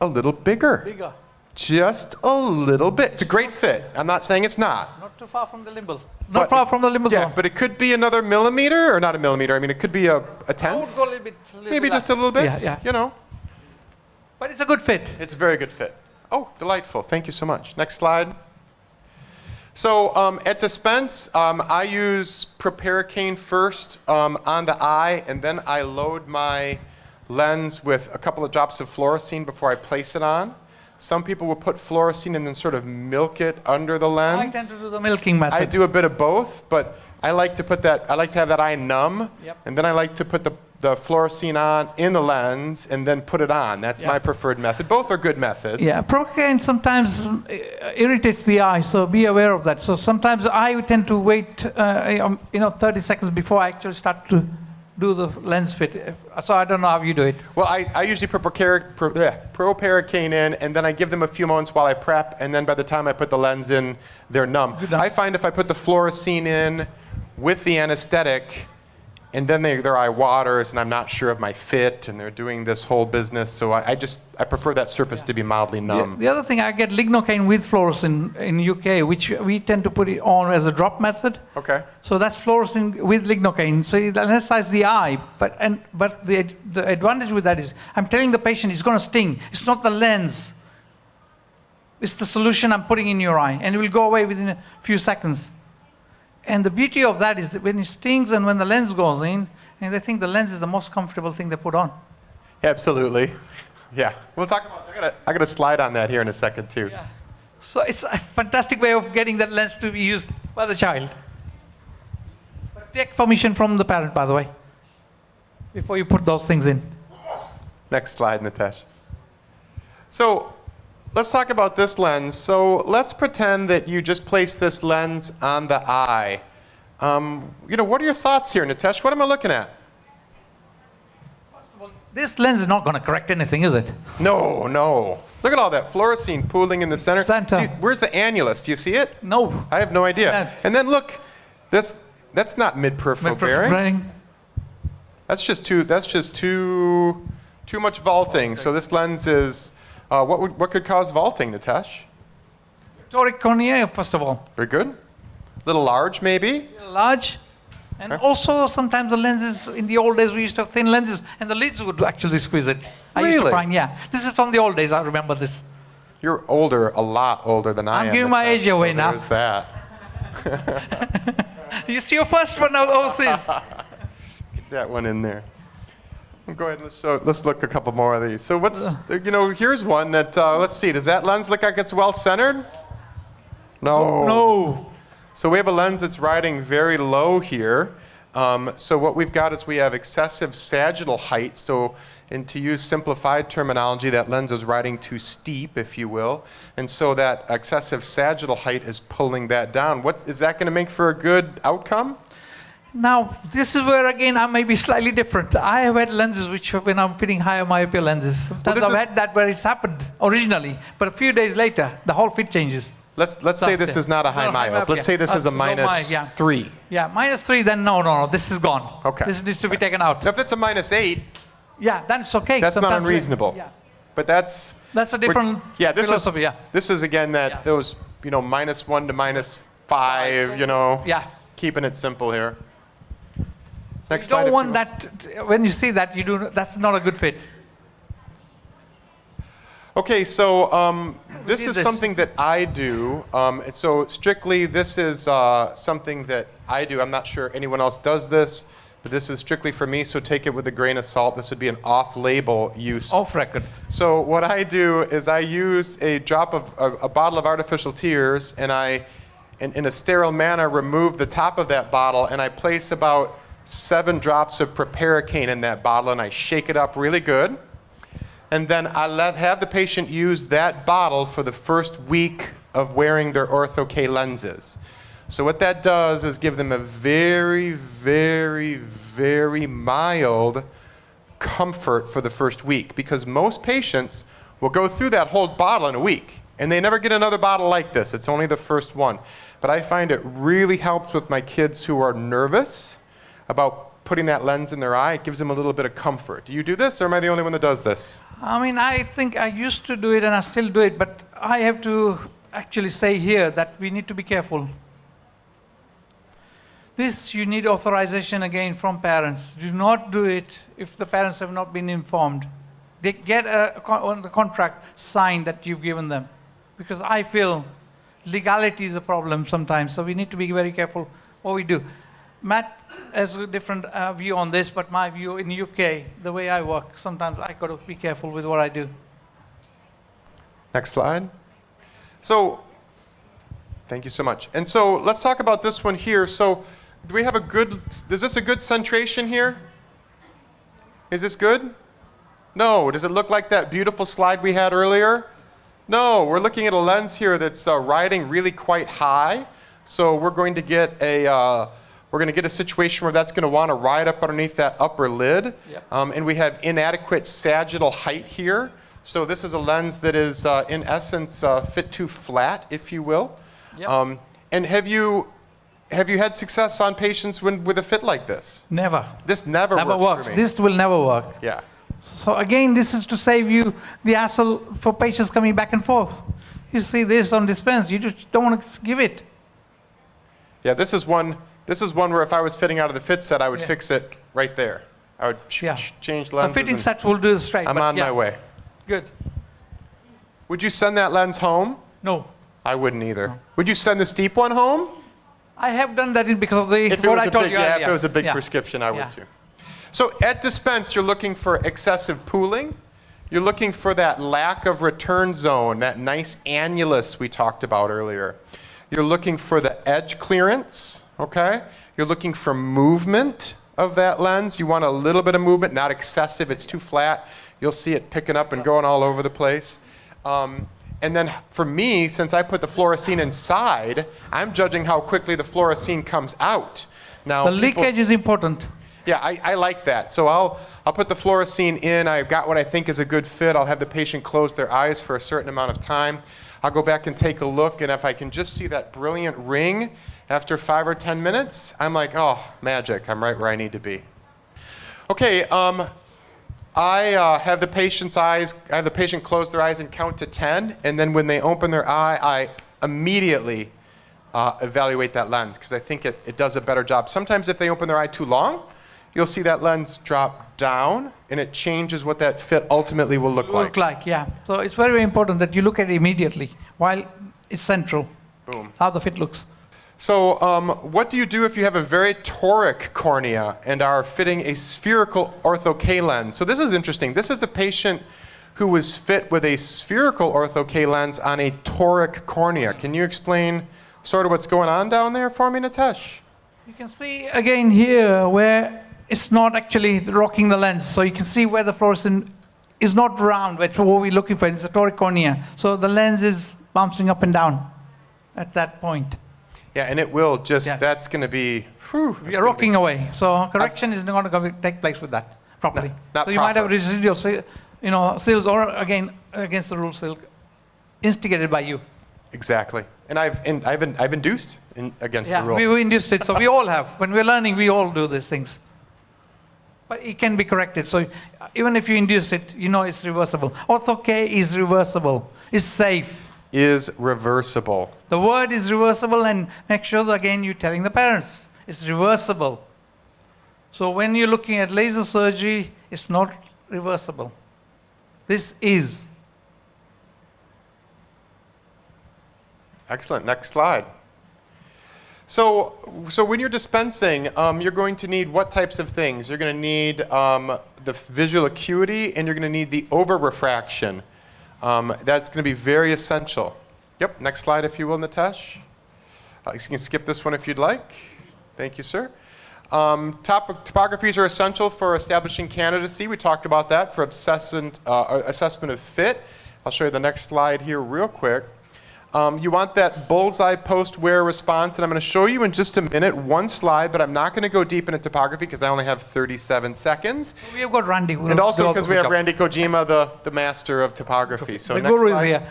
a little bigger. Bigger. Just a little bit. It's a great fit. I'm not saying it's not. Not too far from the limbal. But Not far from the limbal Yeah, zone. but it could be another millimeter, or not a millimeter. I mean, it could be a I tenth. would go a little bit. Maybe just a little bit. Yeah, yeah. You know. But it's a good fit. It's a very good fit. Oh, delightful. Thank you so much. Next slide. So at Dispense, I use proparacaine first on the eye, and then I load my lens with a couple of drops of fluorescein before I place it on. Some people will put fluorescein and then sort of milk it under the lens. I tend to do the milking method. I do a bit of both, but I like to put that. I like to have that eye numb, Yep. and then I like to put the fluorescein on in the lens and then put it on. That's my preferred method. Both are good methods. Yeah, proparacaine sometimes irritates the eye, so be aware of that. So sometimes I tend to wait, 30 seconds before I actually start to do the lens fit. So I don't know how you do it. Well, I usually put proparacaine in, and then I give them a few moments while I prep, and then by the time I put the lens in, they're numb. Good enough. I find if I put the fluorescein in with the anesthetic, and then their eye waters, and I'm not sure of my fit, and they're doing this whole business, so I prefer that surface to be mildly numb. The other thing, I get lignocaine with fluorescein in UK, which we tend to put it on as a drop method. Okay. So that's fluorescein with lignocaine. So it anesthetizes the eye. But the advantage with that is, I'm telling the patient it's going to sting. It's not the lens. It's the solution I'm putting in your eye, and it will go away within a few seconds. And the beauty of that is that when it stings and when the lens goes in, and they think the lens is the most comfortable thing they put on. Absolutely. Yeah. We'll talk about. I got a slide on that here in a second too. Yeah. So it's a fantastic way of getting that lens to be used by the child. But take permission from the parent, by the way, before you put those things in. Next slide, Nitesh. So let's talk about this lens. So let's pretend that you just place this lens on the eye. What are your thoughts here, Nitesh? What am I looking at? This lens is not going to correct anything, is it? No. Look at all that fluorescein pooling in the center. Center. Where's the annulus? Do you see it? No. I have no idea. Yeah. And then look, that's not mid-peripheral bearing. That's just too much vaulting. So this lens is what could cause vaulting, Nitesh? Toric cornea, first of all. Very good. A little large, maybe. Large. And also, sometimes the lenses, in the old days, we used to have thin lenses, and the lids would actually squeeze it. I used to Really? find, yeah. This is from the old days, I remember this. You're older, a lot older than I am. I'm giving my Nitesh, age away so now. There's that. You see your first one now overseas. Get that one in there. Go ahead and let's look a couple more of these. So here's one that, let's see, does that lens look like it's well centered? No. No. So we have a lens that's riding very low here. So what we've got is we have excessive sagittal height. So, and to use simplified terminology, that lens is riding too steep, if you will. And so that excessive sagittal height is pulling that down. Is that going to make for a good outcome? Now, this is where again I may be slightly different. I have had lenses which when I'm fitting higher myopia lenses. Sometimes this I've is- had that where it's happened originally, but a few days later, the whole fit changes. Let's say this is not a high No, high myope. myopia. Let's say this is a Low minus yeah. 3. Yeah, -3, then no, this is gone. Okay. This needs to be taken out. Now, if it's a minus 8, Yeah, then it's okay. that's not Sometimes we- unreasonable. Yeah. But that's That's a different yeah. This philosophy, is yeah. this is again that Yeah. those -1 to -5. Yeah. Keeping it simple here. Next You slide. don't if want will. that, when you see that, that's not a good fit. Okay, so this did is this. something that I do. And so strictly, this is something that I do. I'm not sure anyone else does this, but this is strictly for me. So take it with a grain of salt. This would be an off-label use. Off record. So what I do is I use a drop of a bottle of artificial tears, and I, in a sterile manner, remove the top of that bottle, and I place about 7 drops of proparacaine in that bottle, and I shake it up really good. And then I have the patient use that bottle for the first week of wearing their Ortho-K lenses. So what that does is give them a very, very, very mild comfort for the first week, because most patients will go through that whole bottle in a week, and they never get another bottle like this. It's only the first one. But I find it really helps with my kids who are nervous about putting that lens in their eye. It gives them a little bit of comfort. Do you do this, or am I the only one that does this? I mean, I think I used to do it and I still do it, but I have to actually say here that we need to be careful. This, you need authorization again from parents. Do not do it if the parents have not been informed. They get on the contract signed that you've given them. Because I feel legality is a problem sometimes, so we need to be very careful what we do. Matt has a different view on this, but my view in the UK, the way I work, sometimes I got to be careful with what I do. Next slide. So, thank you so much. And so let's talk about this one here. So, do we have is this a good centration here? Is this good? No. Does it look like that beautiful slide we had earlier? No. We're looking at a lens here that's riding really quite high. So we're going to get a situation where that's going to want to ride up underneath that upper lid. Yep. And we have inadequate sagittal height here. So this is a lens that is, in essence, fit too flat, if you will. Yep. And have you had success on patients with a fit like this? Never. This never works. for me. This will never work. Yeah. So again, this is to save you the hassle for patients coming back and forth. You see this on dispense, you just don't want to give it. Yeah, this is one where if I was fitting out of the fit set, I would Yeah. fix it right there. I would change The lenses. fitting and set will do it straight. I'm but on yeah. my way. Good. Would you send that lens home? No. I wouldn't either. Would you send the steep one home? I have done that because of the If it what was I a told big, you yeah, earlier. if it was a big Yeah. prescription, I would Yeah. too. So at dispense, you're looking for excessive pooling. You're looking for that lack of return zone, that nice annulus we talked about earlier. You're looking for the edge clearance, okay? You're looking for movement of that lens. You want a little bit of movement, not excessive. It's too flat. You'll see it picking up and going all over the place. And then for me, since I put the fluorescein inside, I'm judging how quickly the fluorescein comes out. Now, The people- leakage is important. yeah, I like that. So I'll put the fluorescein in. I've got what I think is a good fit. I'll have the patient close their eyes for a certain amount of time. I'll go back and take a look, and if I can just see that brilliant ring after 5 or 10 minutes, I'm like, oh, magic. I'm right where I need to be. Okay, I have the patient close their eyes and count to 10, and then when they open their eye, I immediately evaluate that lens, because I think it does a better job. Sometimes if they open their eye too long, you'll see that lens drop down, and it changes what that fit ultimately will look like. Yeah. So it's very, very important that you look at it immediately while it's central. Boom. How the fit looks. So what do you do if you have a very toric cornea and are fitting a spherical Ortho-K lens? So this is interesting. This is a patient who was fit with a spherical Ortho-K lens on a toric cornea. Can you explain sort of what's going on down there for me, Nitesh? You can see again here where it's not actually rocking the lens. So you can see where the fluorescent is not round, which is what we're looking for. It's a toric cornea. So the lens is bouncing up and down at that point. Yeah, and it will just, Yeah. that's going to be, whew, We are rocking away. So correction is not going to take place with that properly. Not So you might have proper. residual, seals or again against the rules instigated by you. Exactly. And I've induced against Yeah, the rule. we induced it. So we all have. When we're learning, we all do these things. But it can be corrected. So even if you induce it, you know it's reversible. Ortho-K is reversible. It's safe. Is reversible. The word is reversible, and make sure that, again, you're telling the parents it's reversible. So when you're looking at laser surgery, it's not reversible. This is. Excellent. Next slide. So when you're dispensing, you're going to need what types of things? You're going to need the visual acuity, and you're going to need the over-refraction. That's going to be very essential. Yep, next slide if you will, Nitesh. You can skip this one if you'd like. Thank you, sir. Topographies are essential for establishing candidacy. We talked about that for assessment of fit. I'll show you the next slide here real quick. You want that bullseye post-wear response, and I'm going to show you in just a minute one slide, but I'm not going to go deep into topography because I only have 37 seconds. We have got Randy. And also because we have Randy Kojima, the master of topography. So The next guru is slide. here.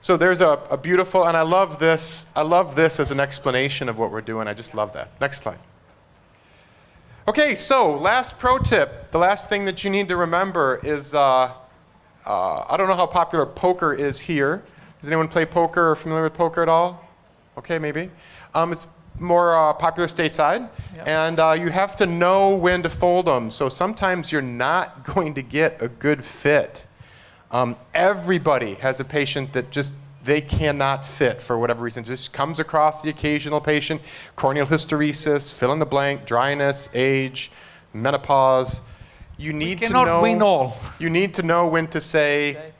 So there's a beautiful, and I love this as an explanation of what we're doing. I just love that. Next slide. Okay, so last pro tip. The last thing that you need to remember is, I don't know how popular poker is here. Does anyone play poker or familiar with poker at all? Okay, maybe. It's more popular stateside, Yep. and you have to know when to fold them. So sometimes you're not going to get a good fit. Everybody has a patient that just they cannot fit for whatever reason. Just comes across the occasional patient, corneal hysteresis, fill in the blank, dryness, age, menopause. You need to cannot know. win all. You need to know when to say,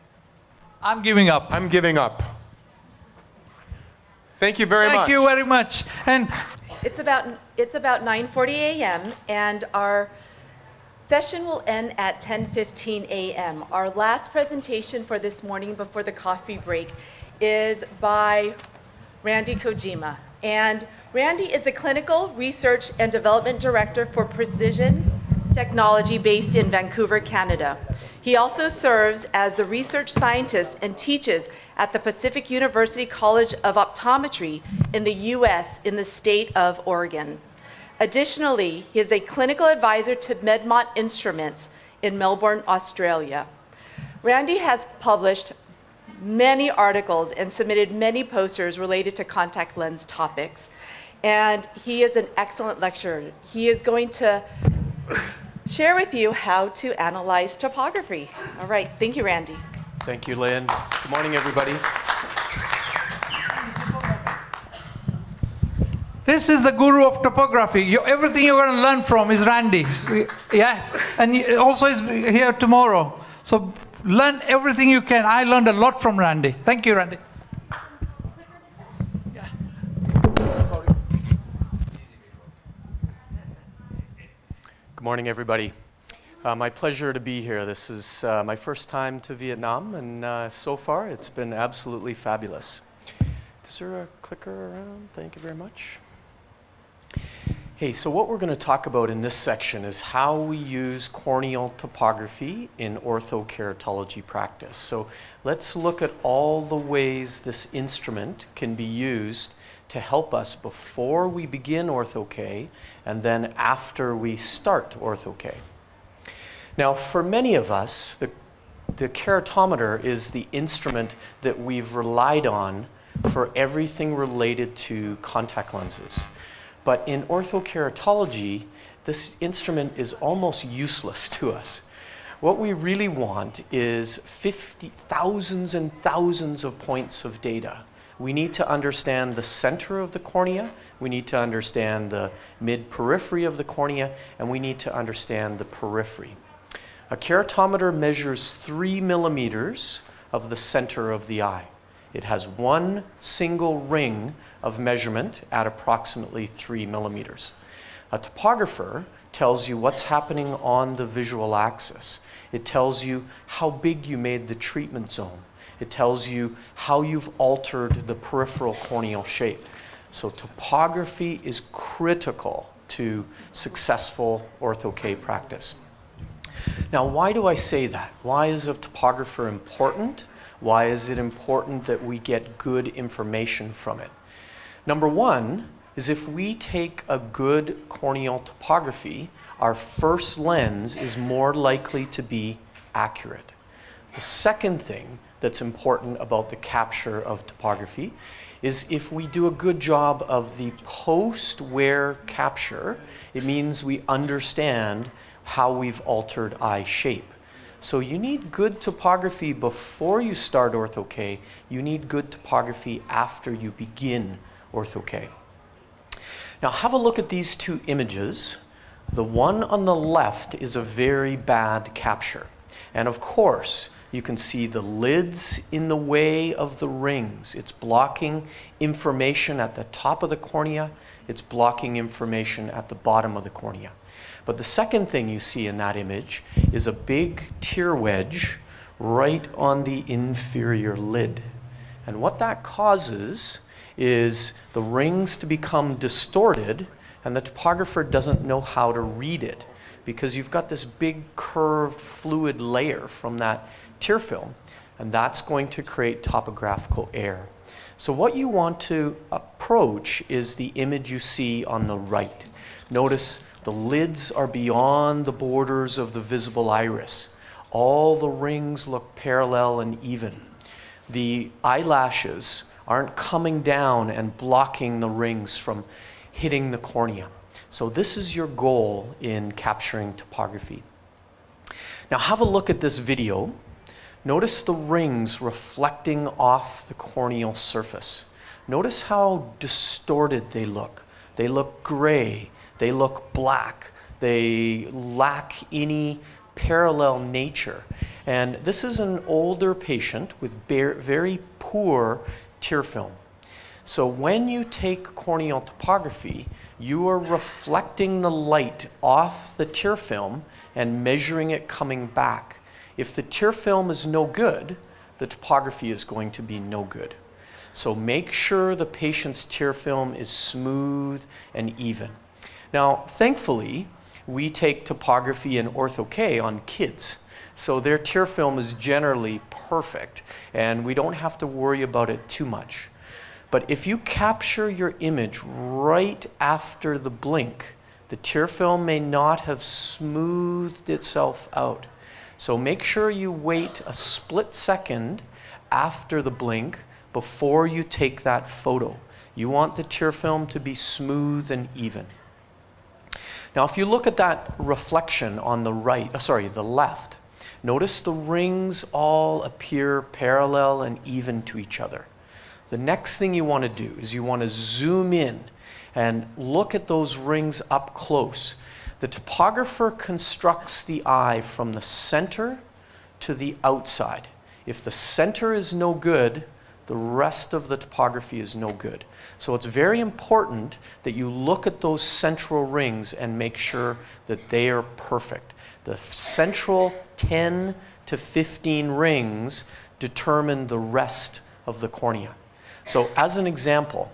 I'm giving up. I'm giving up. Thank you very much. Thank you very much. And It's about 9:40 a.m. and our session will end at 10:15 a.m. Our last presentation for this morning before the coffee break is by Randy Kojima. And Randy is the Clinical Research and Development Director for Precision Technology based in Vancouver, Canada. He also serves as the research scientist and teaches at the Pacific University College of Optometry in the U.S. in the state of Oregon. Additionally, he is a clinical advisor to Medmont Instruments in Melbourne, Australia. Randy has published many articles and submitted many posters related to contact lens topics. And he is an excellent lecturer. He is going to share with you how to analyze topography. All right, thank you, Randy. Thank you, Lynn. Good morning, everybody. this is the guru of topography. Everything you're going to learn from is Randy. Yeah, and he also is here tomorrow. So learn everything you can. I learned a lot from Randy. Thank you, Randy. Good morning, everybody. My pleasure to be here. This is my first time to Vietnam, and so far it's been absolutely fabulous. Is there a clicker around? Thank you very much. Hey, so what we're going to talk about in this section is how we use corneal topography in orthokeratology practice. So let's look at all the ways this instrument can be used to help us before we begin Ortho-K and then after we start Ortho-K. Now, for many of us, the keratometer is the instrument that we've relied on for everything related to contact lenses. But in orthokeratology, this instrument is almost useless to us. What we really want is thousands and thousands of points of data. We need to understand the center of the cornea, we need to understand the mid-periphery of the cornea, and we need to understand the periphery. A keratometer measures 3 millimeters of the center of the eye. It has one single ring of measurement at approximately 3 millimeters. A topographer tells you what's happening on the visual axis. It tells you how big you made the treatment zone. It tells you how you've altered the peripheral corneal shape. So topography is critical to successful ortho-K practice. Now, why do I say that? Why is a topographer important? Why is it important that we get good information from it? Number one is if we take a good corneal topography, our first lens is more likely to be accurate. The second thing that's important about the capture of topography is if we do a good job of the post-wear capture, it means we understand how we've altered eye shape. So you need good topography before you start ortho-K. You need good topography after you begin ortho-K. Now have a look at these two images. The one on the left is a very bad capture. And of course, you can see the lids in the way of the rings. It's blocking information at the top of the cornea. It's blocking information at the bottom of the cornea. But the second thing you see in that image is a big tear wedge right on the inferior lid. And what that causes is the rings to become distorted, and the topographer doesn't know how to read it because you've got this big curved fluid layer from that tear film, and that's going to create topographical error. So what you want to approach is the image you see on the right. Notice the lids are beyond the borders of the visible iris. All the rings look parallel and even. The eyelashes aren't coming down and blocking the rings from hitting the cornea. So this is your goal in capturing topography. Now have a look at this video. Notice the rings reflecting off the corneal surface. Notice how distorted they look. They look gray. They look black. They lack any parallel nature. And this is an older patient with very poor tear film. So when you take corneal topography, you are reflecting the light off the tear film and measuring it coming back. If the tear film is no good, the topography is going to be no good. So make sure the patient's tear film is smooth and even. Now, thankfully, we take topography in ortho-K on kids. So their tear film is generally perfect, and we don't have to worry about it too much. But if you capture your image right after the blink, the tear film may not have smoothed itself out. So make sure you wait a split second after the blink before you take that photo. You want the tear film to be smooth and even. Now, if you look at that reflection on the the left, notice the rings all appear parallel and even to each other. The next thing you want to do is you want to zoom in and look at those rings up close. The topographer constructs the eye from the center to the outside. If the center is no good, the rest of the topography is no good. So it's very important that you look at those central rings and make sure that they are perfect. The central 10 to 15 rings determine the rest of the cornea. So as an example,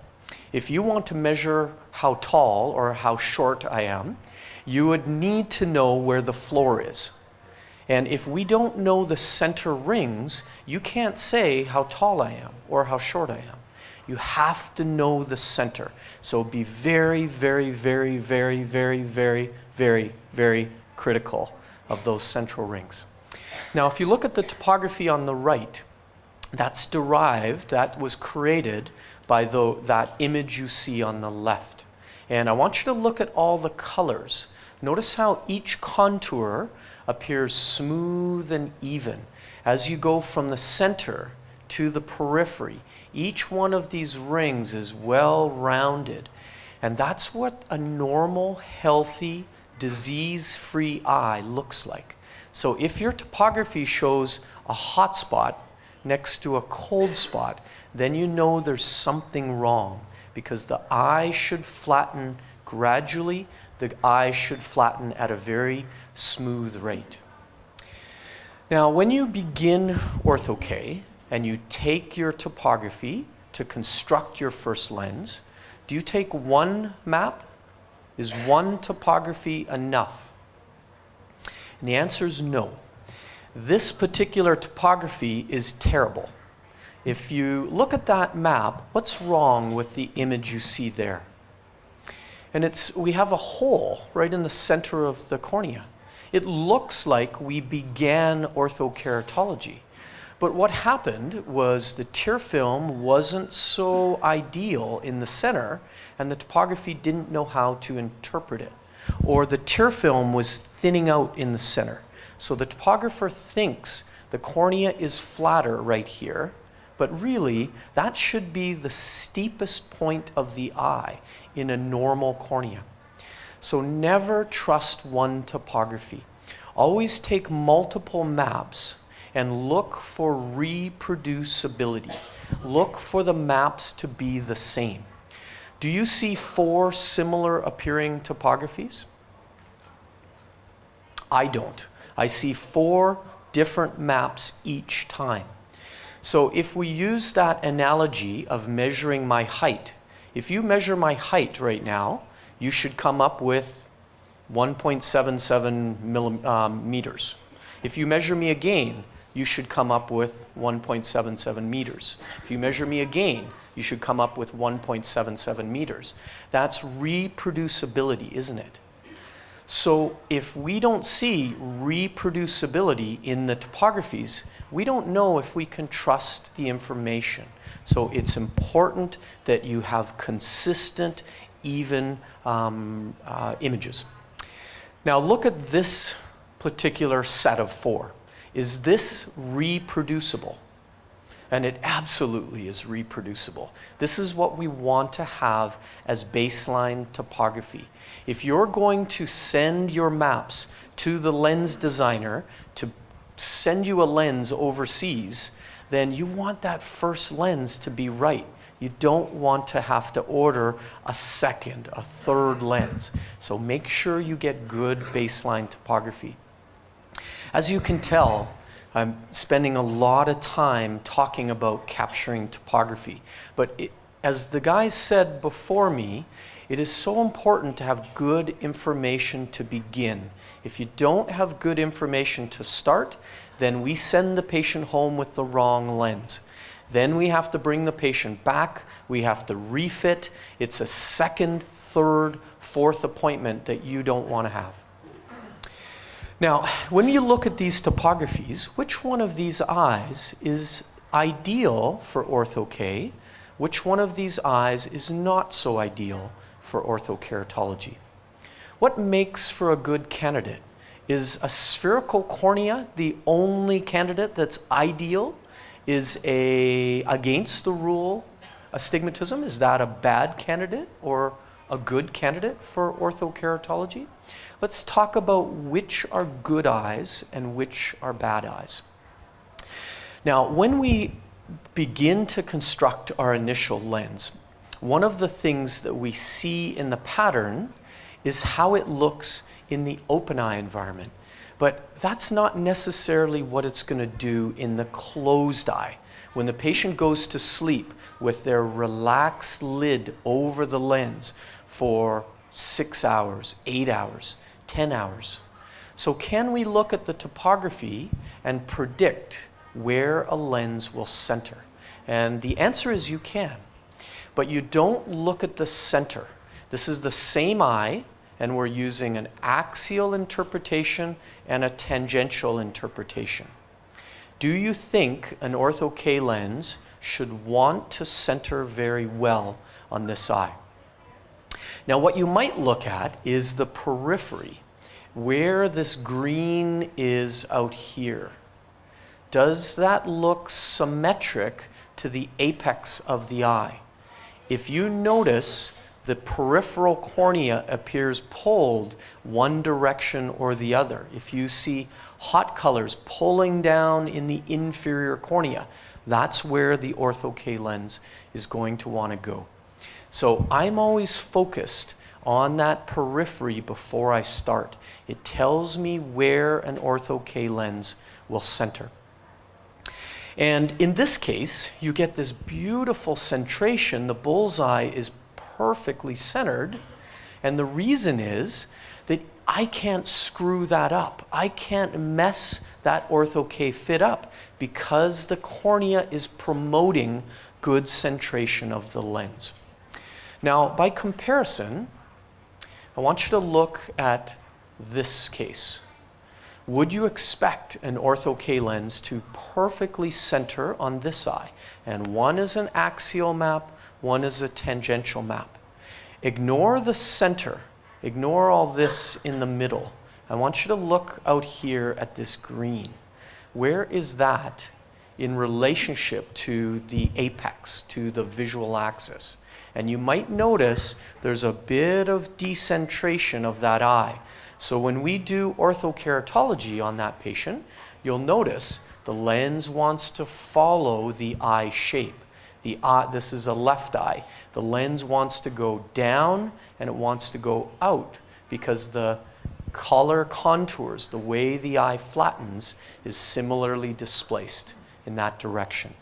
if you want to measure how tall or how short I am, you would need to know where the floor is. And if we don't know the center rings, you can't say how tall I am or how short I am. You have to know the center. So be very, very, very, very, very, very, very, very critical of those central rings. Now, if you look at the topography on the right, that's derived, that was created by that image you see on the left. And I want you to look at all the colors. Notice how each contour appears smooth and even. As you go from the center to the periphery, each one of these rings is well rounded. And that's what a normal, healthy, disease-free eye looks like. So if your topography shows a hot spot next to a cold spot, then you know there's something wrong, because the eye should flatten gradually. The eye should flatten at a very smooth rate. Now, when you begin ortho-K and you take your topography to construct your first lens, Do you take one map? Is one topography enough? And the answer is no. This particular topography is terrible. If you look at that map, what's wrong with the image you see there? And we have a hole right in the center of the cornea. It looks like we began orthokeratology. But what happened was the tear film wasn't so ideal in the center, and the topography didn't know how to interpret it. Or the tear film was thinning out in the center. So the topographer thinks the cornea is flatter right here, but really that should be the steepest point of the eye in a normal cornea. So never trust one topography. Always take multiple maps and look for reproducibility. Look for the maps to be the same. Do you see 4 similar appearing topographies? I don't. I see 4 different maps each time. So if we use that analogy of measuring my height, if you measure my height right now, you should come up with 1.77 meters. If you measure me again, you should come up with 1.77 meters. If you measure me again, you should come up with 1.77 meters. That's reproducibility, isn't it? So if we don't see reproducibility in the topographies, we don't know if we can trust the information. So it's important that you have consistent, even images. Now look at this particular set of 4. Is this reproducible? And it absolutely is reproducible. This is what we want to have as baseline topography. If you're going to send your maps to the lens designer to send you a lens overseas, then you want that first lens to be right. You don't want to have to order a second, a third lens. So make sure you get good baseline topography. As you can tell, I'm spending a lot of time talking about capturing topography. But as the guys said before me, it is so important to have good information to begin. If you don't have good information to start, then we send the patient home with the wrong lens. Then we have to bring the patient back, we have to refit. It's a second, third, fourth appointment that you don't want to have. Now, when you look at these topographies, which one of these eyes is ideal for ortho-K? Which one of these eyes is not so ideal for orthokeratology? What makes for a good candidate? Is a spherical cornea the only candidate that's ideal? Is against the rule astigmatism? Is that a bad candidate or a good candidate for orthokeratology? Let's talk about which are good eyes and which are bad eyes. Now, when we begin to construct our initial lens, one of the things that we see in the pattern is how it looks in the open eye environment. But that's not necessarily what it's going to do in the closed eye. When the patient goes to sleep with their relaxed lid over the lens for 6 hours, 8 hours, 10 hours. So can we look at the topography and predict where a lens will center? And the answer is you can. But you don't look at the center. This is the same eye, and we're using an axial interpretation and a tangential interpretation. Do you think an ortho-K lens should want to center very well on this eye? Now, what you might look at is the periphery, where this green is out here. Does that look symmetric to the apex of the eye? If you notice, the peripheral cornea appears pulled one direction or the other. If you see hot colors pulling down in the inferior cornea, that's where the ortho-K lens is going to want to go. So I'm always focused on that periphery before I start. It tells me where an ortho-K lens will center. And in this case, you get this beautiful centration. The bullseye is perfectly centered. And the reason is that I can't screw that up. I can't mess that ortho-K fit up because the cornea is promoting good centration of the lens. Now, by comparison, I want you to look at this case. Would you expect an ortho-K lens to perfectly center on this eye? And one is an axial map, one is a tangential map. Ignore the center. Ignore all this in the middle. I want you to look out here at this green. Where is that in relationship to the apex, to the visual axis? And you might notice there's a bit of decentration of that eye. So when we do orthokeratology on that patient, you'll notice the lens wants to follow the eye shape. This is a left eye. The lens wants to go down and it wants to go out because the color contours, the way the eye flattens, is similarly displaced in that direction.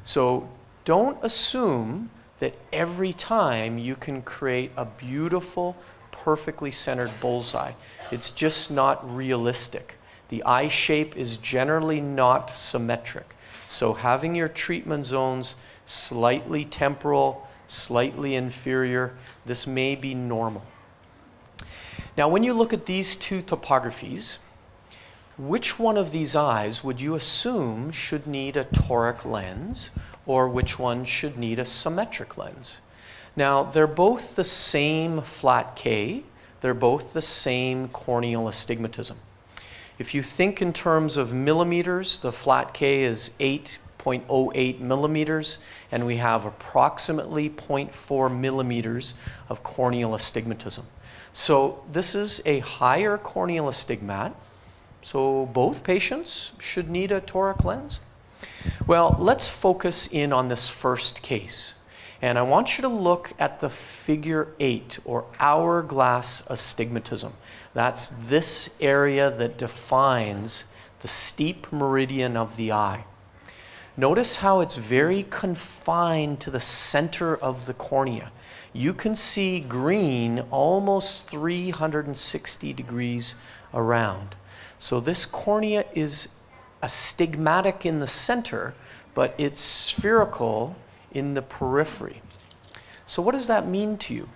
So don't assume that every time you can create a beautiful, perfectly centered bullseye. It's just not realistic. The eye shape is generally not symmetric. So having your treatment zones slightly temporal, slightly inferior, this may be normal. Now, when you look at these two topographies, which one of these eyes would you assume should need a toric lens, or which one should need a symmetric lens? Now, they're both the same flat K, they're both the same corneal astigmatism. If you think in terms of millimeters, the flat K is 8.08 millimeters, and we have approximately 0.4 millimeters of corneal astigmatism. So this is a higher corneal astigmat, so both patients should need a toric lens. Well, let's focus in on this first case. And I want you to look at the figure 8, or hourglass astigmatism. That's this area that defines the steep meridian of the eye. Notice how it's very confined to the center of the cornea. You can see green almost 360 degrees around. So this cornea is astigmatic in the center, but it's spherical in the periphery. So what does that mean to you?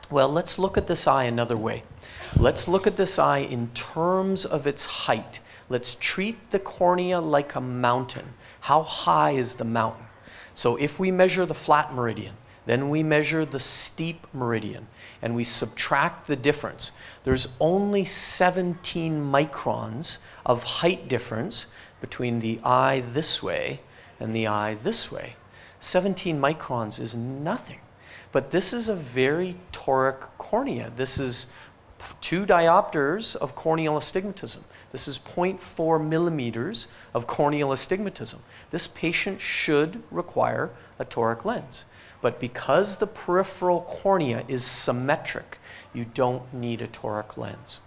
Well, let's look at this eye another way. Let's look at this eye in terms of its height. Let's treat the cornea like a mountain. How high is the mountain? So if we measure the flat meridian, then we measure the steep meridian, and we subtract the difference. There's only 17 microns of height difference between the eye this way and the eye this way. 17 microns is nothing. But this is a very toric cornea. This is 2 diopters of corneal astigmatism. This is 0.4 millimeters of corneal astigmatism. This patient should require a toric lens. But because the peripheral cornea is symmetric, you don't need a toric lens.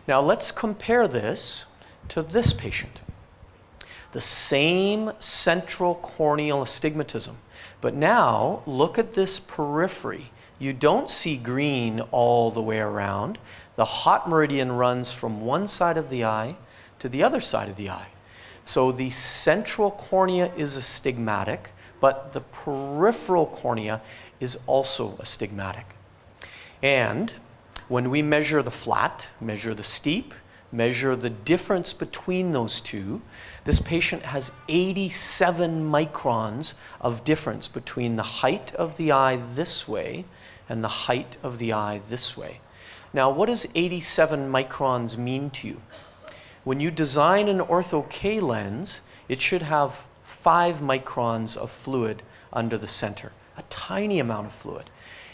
Now let's compare this to this patient. The same central corneal astigmatism. But now look at this periphery. You don't see green all the way around. The hot meridian runs from one side of the eye to the other side of the eye. So the central cornea is astigmatic, but the peripheral cornea is also astigmatic. And when we measure the flat, measure the steep, measure the difference between those two, this patient has 87 microns of difference between the height of the eye this way and the height of the eye this way. Now, what does 87 microns mean to you? When you design an ortho-K lens, it should have 5 microns of fluid under the center, a tiny amount of fluid.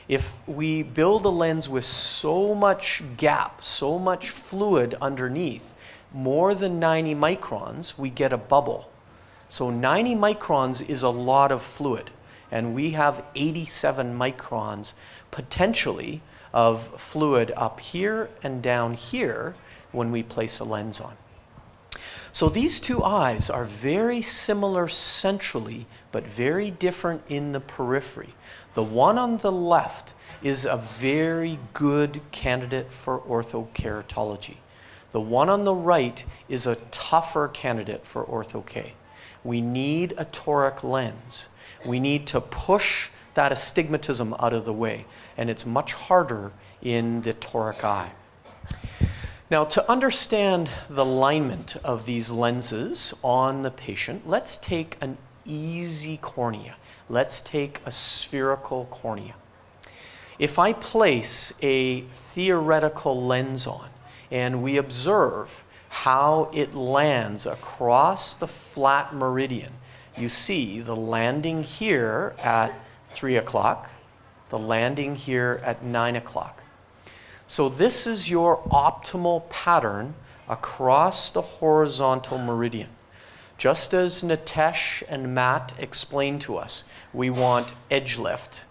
If we build a lens with so much gap, so much fluid underneath, more than 90 microns, we get a bubble. So 90 microns is a lot of fluid, and we have 87 microns potentially of fluid up here and down here when we place a lens on. So these two eyes are very similar centrally, but very different in the periphery. The one on the left is a very good candidate for orthokeratology. The one on the right is a tougher candidate for ortho-K. We need a toric lens. We need to push that astigmatism out of the way, and it's much harder in the toric eye. Now, to understand the alignment of these lenses on the patient, let's take an easy cornea. Let's take a spherical cornea. If I place a theoretical lens on and we observe how it lands across the flat meridian, you see the landing here at 3 o'clock, the landing here at 9 o'clock. So this is your optimal pattern across the horizontal meridian. Just as Nitesh and Matt explained to us, we want edge lift,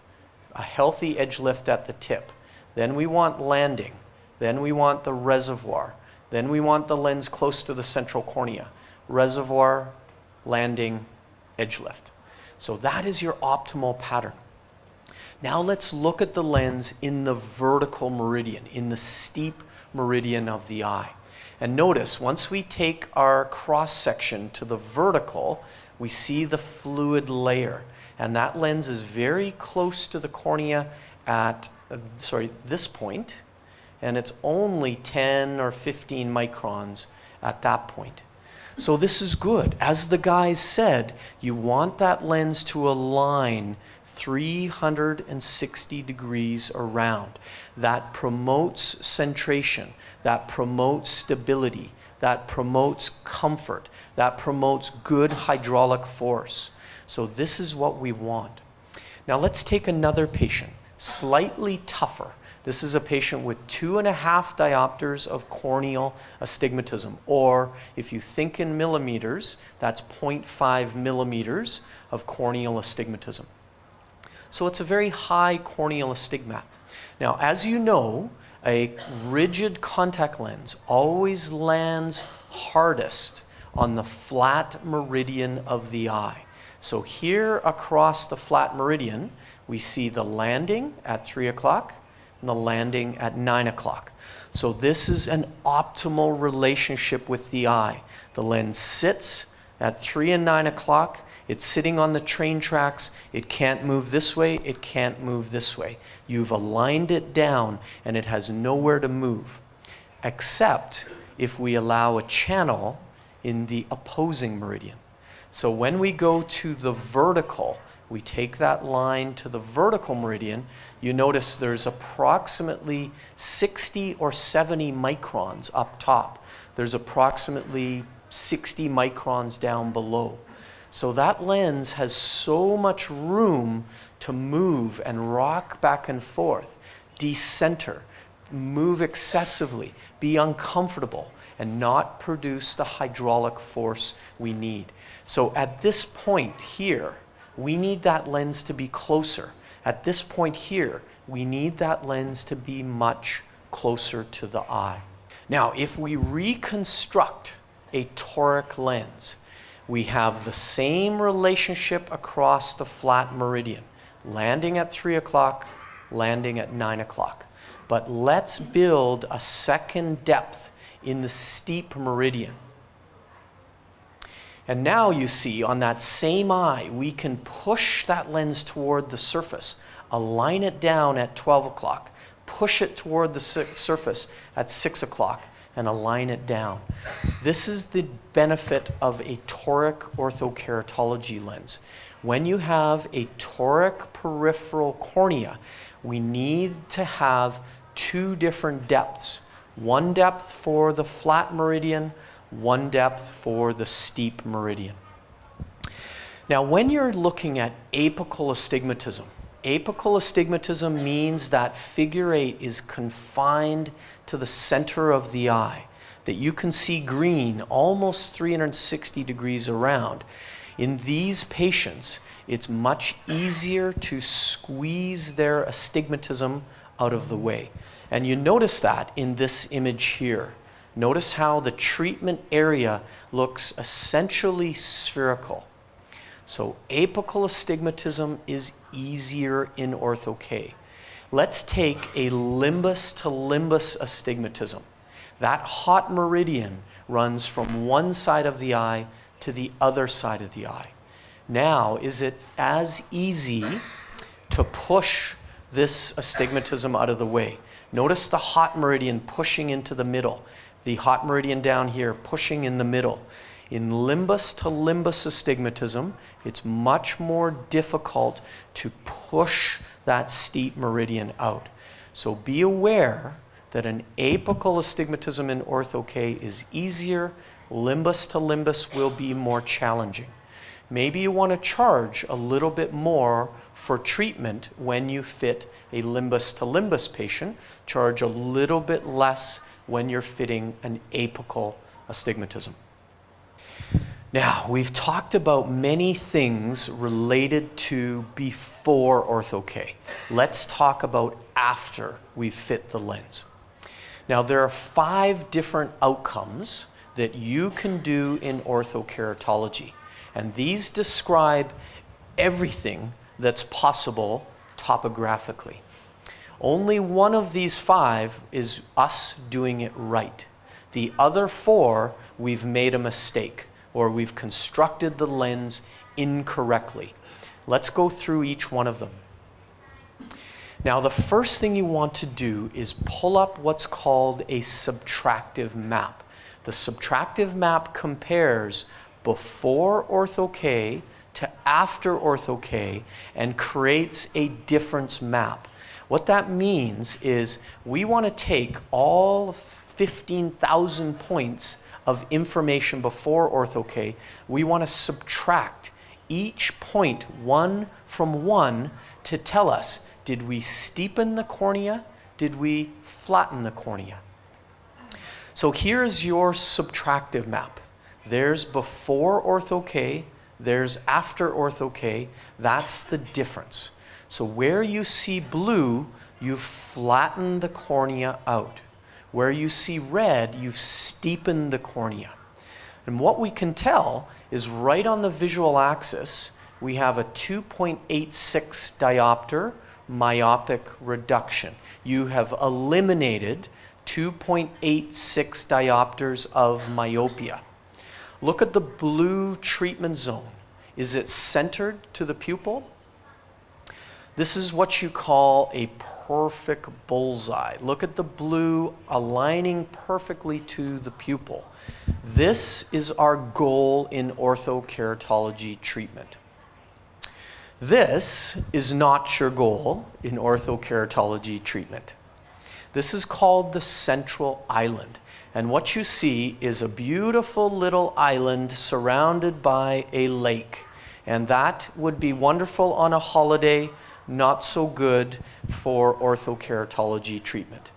a healthy edge lift at the tip. Then we want landing. Then we want the reservoir. Then we want the lens close to the central cornea. Reservoir, landing, edge lift. So that is your optimal pattern. Now let's look at the lens in the vertical meridian, in the steep meridian of the eye. And notice, once we take our cross section to the vertical, we see the fluid layer. And that lens is very close to the cornea at, this point, and it's only 10 or 15 microns at that point. So this is good. As the guys said, you want that lens to align 360 degrees around. That promotes centration, that promotes stability, that promotes comfort, that promotes good hydraulic force. So this is what we want. Now let's take another patient, slightly tougher. This is a patient with 2.5 diopters of corneal astigmatism, or if you think in millimeters, that's 0.5 millimeters of corneal astigmatism. So it's a very high corneal astigmat. Now, as you know, a rigid contact lens always lands hardest on the flat meridian of the eye. So here across the flat meridian, we see the landing at 3 o'clock and the landing at 9 o'clock. So this is an optimal relationship with the eye. The lens sits at 3 and 9 o'clock. It's sitting on the train tracks. It can't move this way. It can't move this way. You've aligned it down and it has nowhere to move, except if we allow a channel in the opposing meridian. So when we go to the vertical, we take that line to the vertical meridian, you notice there's approximately 60 or 70 microns up top. There's approximately 60 microns down below. So that lens has so much room to move and rock back and forth, decenter, move excessively, be uncomfortable, and not produce the hydraulic force we need. So at this point here, we need that lens to be closer. At this point here, we need that lens to be much closer to the eye. Now, if we reconstruct a toric lens, we have the same relationship across the flat meridian, landing at 3 o'clock, landing at 9 o'clock. But let's build a second depth in the steep meridian. And now you see on that same eye, we can push that lens toward the surface, align it down at 12 o'clock, push it toward the surface at 6 o'clock, and align it down. This is the benefit of a toric orthokeratology lens. When you have a toric peripheral cornea, we need to have two different depths. One depth for the flat meridian, one depth for the steep meridian. Now, when you're looking at apical astigmatism means that figure 8 is confined to the center of the eye, that you can see green almost 360 degrees around. In these patients, it's much easier to squeeze their astigmatism out of the way. And you notice that in this image here. Notice how the treatment area looks essentially spherical. So apical astigmatism is easier in ortho-K. Let's take a limbus to limbus astigmatism. That hot meridian runs from one side of the eye to the other side of the eye. Now, is it as easy to push this astigmatism out of the way? Notice the hot meridian pushing into the middle. The hot meridian down here pushing in the middle. In limbus to limbus astigmatism, it's much more difficult to push that steep meridian out. So be aware that an apical astigmatism in ortho-K is easier. Limbus to limbus will be more challenging. Maybe you want to charge a little bit more for treatment when you fit a limbus to limbus patient. Charge a little bit less when you're fitting an apical astigmatism. Now, we've talked about many things related to before ortho-K. Let's talk about after we fit the lens. Now, there are 5 different outcomes that you can do in orthokeratology, and these describe everything that's possible topographically. Only one of these 5 is us doing it right. The other 4, we've made a mistake, or we've constructed the lens incorrectly. Let's go through each one of them. Now, the first thing you want to do is pull up what's called a subtractive map. The subtractive map compares before ortho-K to after ortho-K and creates a difference map. What that means is we want to take all 15,000 points of information before ortho-K. We want to subtract each point 1 from 1 to tell us, did we steepen the cornea? Did we flatten the cornea? So here's your subtractive map. There's before ortho-K, there's after ortho-K. That's the difference. So where you see blue, you've flattened the cornea out. Where you see red, you've steepened the cornea. And what we can tell is right on the visual axis, we have a 2.86 diopter myopic reduction. You have eliminated 2.86 diopters of myopia. Look at the blue treatment zone. Is it centered to the pupil? This is what you call a perfect bullseye. Look at the blue aligning perfectly to the pupil. This is our goal in orthokeratology treatment. This is not your goal in orthokeratology treatment. This is called the central island. And what you see is a beautiful little island surrounded by a lake. And that would be wonderful on a holiday, not so good for orthokeratology treatment.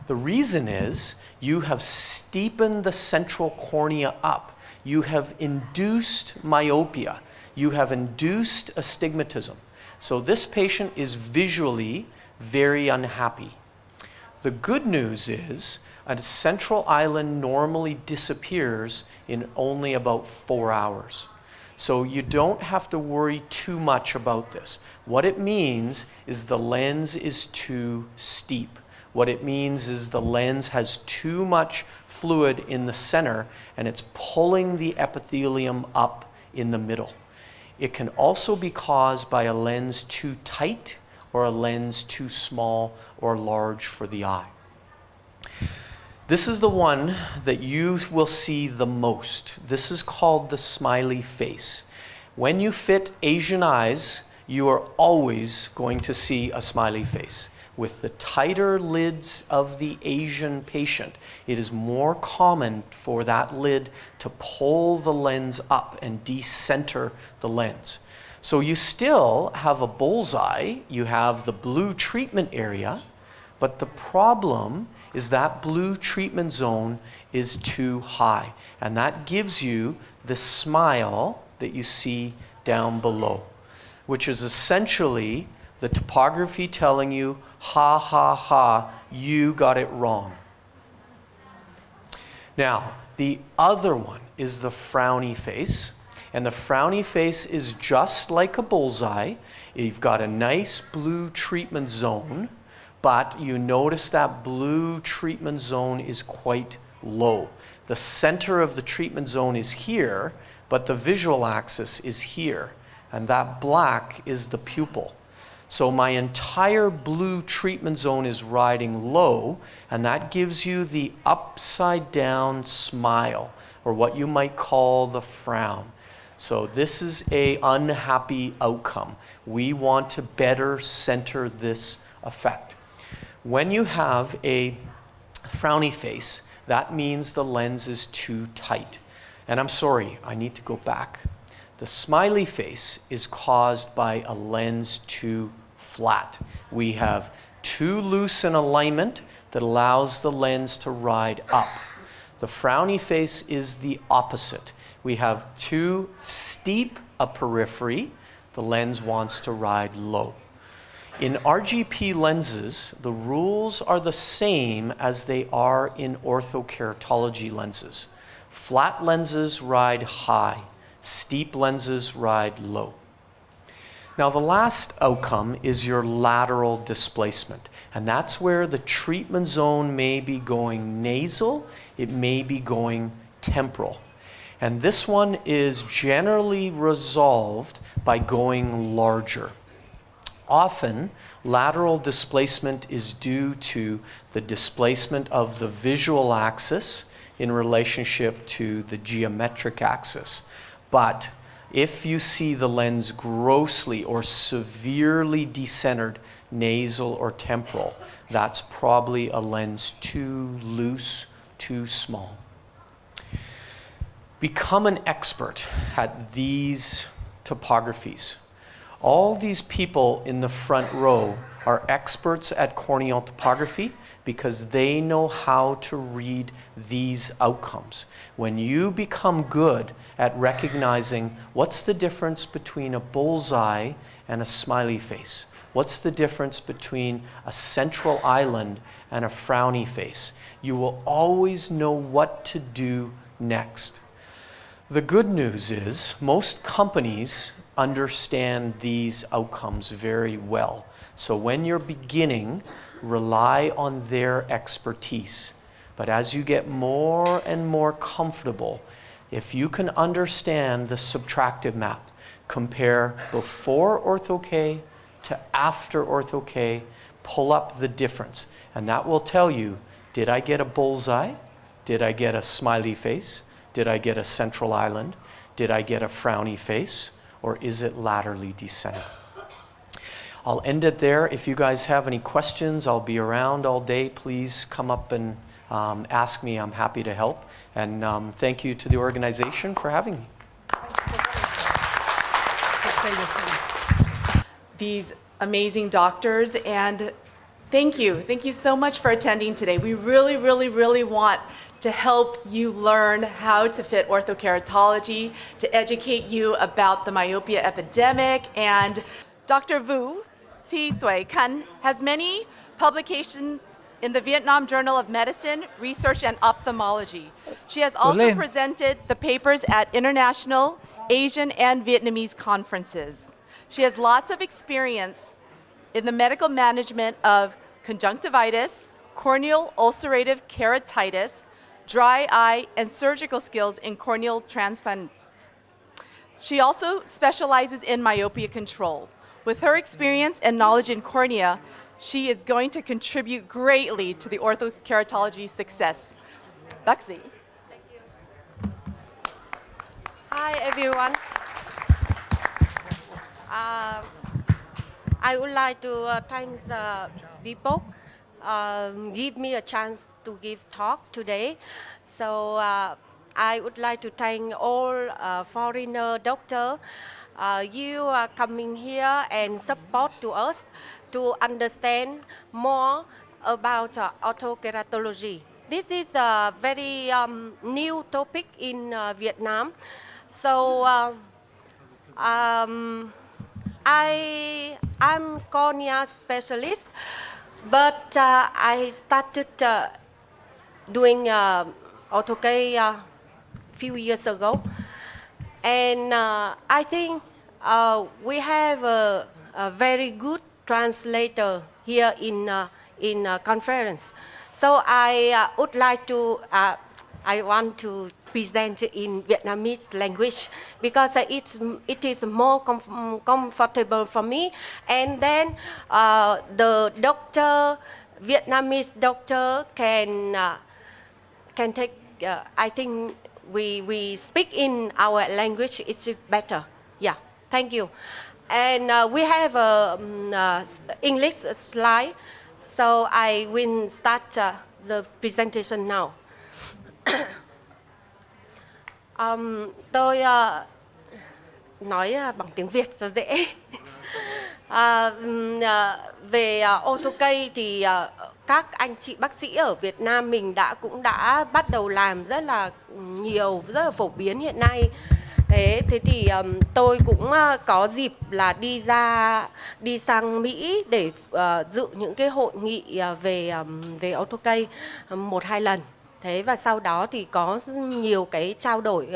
The reason is you have steepened the central cornea up. You have induced myopia. You have induced astigmatism. So this patient is visually very unhappy. The good news is a central island normally disappears in only about 4 hours. So you don't have to worry too much about this. What it means is the lens is too steep. What it means is the lens has too much fluid in the center and it's pulling the epithelium up in the middle. It can also be caused by a lens too tight or a lens too small or large for the eye. This is the one that you will see the most. This is called the smiley face. When you fit Asian eyes, you are always going to see a smiley face. With the tighter lids of the Asian patient, it is more common for that lid to pull the lens up and decenter the lens. So you still have a bullseye, you have the blue treatment area, but the problem is that blue treatment zone is too high. And that gives you the smile that you see down below, which is essentially the topography telling you, ha, ha, ha, you got it wrong. Now, the other one is the frowny face. And the frowny face is just like a bullseye. You've got a nice blue treatment zone, but you notice that blue treatment zone is quite low. The center of the treatment zone is here, but the visual axis is here. And that black is the pupil. So my entire blue treatment zone is riding low, and that gives you the upside down smile, or what you might call the frown. So this is an unhappy outcome. We want to better center this effect. When you have a frowny face, that means the lens is too tight. And I'm sorry, I need to go back. The smiley face is caused by a lens too flat. We have too loose an alignment that allows the lens to ride up. The frowny face is the opposite. We have too steep a periphery. The lens wants to ride low. In RGP lenses, the rules are the same as they are in orthokeratology lenses. Flat lenses ride high. Steep lenses ride low. Now the last outcome is your lateral displacement, and that's where the treatment zone may be going nasal, it may be going temporal. And this one is generally resolved by going larger. Often, lateral displacement is due to the displacement of the visual axis in relationship to the geometric axis. But if you see the lens grossly or severely decentered, nasal or temporal, that's probably a lens too loose, too small. Become an expert at these topographies. All these people in the front row are experts at corneal topography because they know how to read these outcomes. When you become good at recognizing what's the difference between a bullseye and a smiley face, what's the difference between a central island and a frowny face, you will always know what to do next. The good news is most companies understand these outcomes very well. So when you're beginning, rely on their expertise. But as you get more and more comfortable, if you can understand the subtractive map, compare before ortho-K to after ortho-K, pull up the difference. And that will tell you, did I get a bullseye? Did I get a smiley face? Did I get a central island? Did I get a frowny face? Or is it laterally descending? I'll end it there. If you guys have any questions, I'll be around all day. Please come up and ask me. I'm happy to help. And thank you to the organization for having me. These amazing doctors, and thank you. Thank you so much for attending today. We really, really, really want to help you learn how to fit orthokeratology, to educate you about the myopia epidemic. And Dr. Vu Thi Thuy Can has many publications in the Vietnam Journal of Medicine, Research, and Ophthalmology. She has also presented the papers at international, Asian, and Vietnamese conferences. She has lots of experience in the medical management of conjunctivitis, corneal ulcerative keratitis, dry eye, and surgical skills in corneal transplants. She also specializes in myopia control. With her experience and knowledge in cornea, she is going to contribute greatly to the orthokeratology success. Baxi. Thank you. Hi, everyone. I would like to thank the people give me a chance to give talk today. So I would like to thank all foreigner doctor. You are coming here and support to us to understand more about orthokeratology. This is a very new topic in Vietnam. So I'm cornea specialist, but I started doing AutoCAD few years ago, and I think we have a very good translator here in conference. So I would like to I want to present in Vietnamese language because it is more comfortable for me. And then the doctor, Vietnamese doctor, can take. I think we speak in our language. It's better. Yeah. Thank you. And we have a English slide, so I will start the presentation now. Tôi nói bằng tiếng Việt cho dễ. Về AutoCAD thì các anh chị bác sĩ ở Việt Nam mình cũng đã bắt đầu làm rất là nhiều, rất là phổ biến hiện nay. Thế thì tôi cũng có dịp là đi sang Mỹ để dự những cái hội nghị về AutoCAD 1-2 lần. Thế và sau đó thì có nhiều cái trao đổi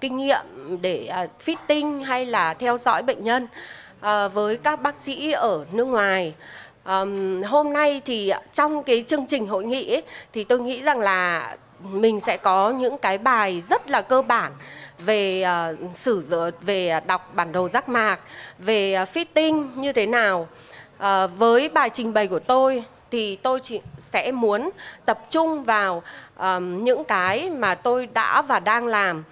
kinh nghiệm để fitting hay là theo dõi bệnh nhân với các bác sĩ ở nước ngoài. Hôm nay thì trong cái chương trình hội nghị ấy, thì tôi nghĩ rằng là mình sẽ có những cái bài rất là cơ bản về về đọc bản đồ giác mạc, về fitting như thế nào. Với bài trình bày của tôi thì tôi chỉ sẽ muốn tập trung vào những cái mà tôi đã và đang làm.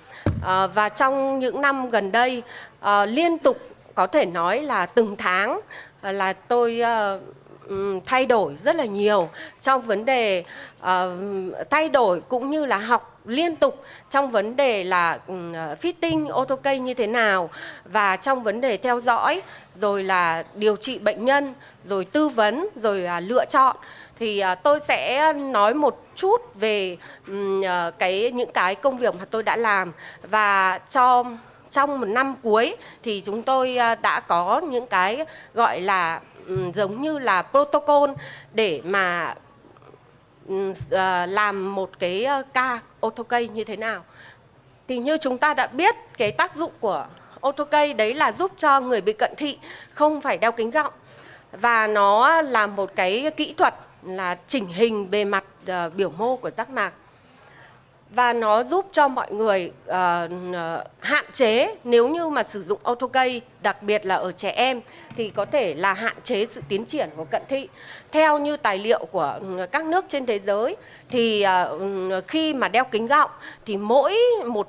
Và trong những năm gần đây liên tục có thể nói là từng tháng là tôi thay đổi rất là nhiều trong vấn đề thay đổi cũng như là học liên tục trong vấn đề là fitting AutoCAD như thế nào, và trong vấn đề theo dõi, rồi là điều trị bệnh nhân, rồi tư vấn, rồi lựa chọn. Thì tôi sẽ nói một chút về những cái công việc mà tôi đã làm, và trong một năm cuối thì chúng tôi đã có những cái gọi là giống như là protocol để mà làm một cái ca AutoCAD như thế nào. Thì như chúng ta đã biết, cái tác dụng của AutoCAD đấy là giúp cho người bị cận thị không phải đeo kính rộng, và nó là một cái kỹ thuật là chỉnh hình bề mặt biểu mô của giác mạc. Và nó giúp cho mọi người hạn chế, nếu như mà sử dụng AutoCAD, đặc biệt là ở trẻ em, thì có thể là hạn chế sự tiến triển của cận thị. Theo như tài liệu của các nước trên thế giới, thì khi mà đeo kính gọng thì mỗi một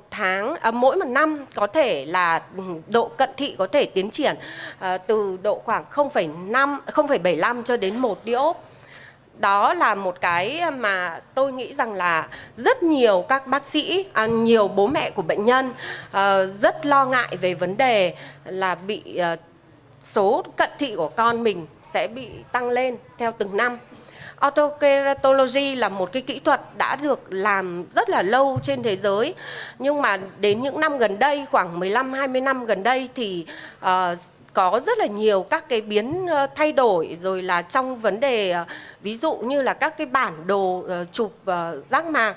năm có thể là độ cận thị có thể tiến triển từ độ khoảng 0,75 cho đến 1 diop. Đó là một cái mà tôi nghĩ rằng là rất nhiều các bác sĩ, nhiều bố mẹ của bệnh nhân rất lo ngại về vấn đề là bị số cận thị của con mình sẽ bị tăng lên theo từng năm. Autokeratology là một cái kỹ thuật đã được làm rất là lâu trên thế giới, nhưng mà đến những năm gần đây, khoảng 15-20 năm gần đây thì có rất là nhiều các cái biến thay đổi, rồi là trong vấn đề ví dụ như là các cái bản đồ chụp giác mạc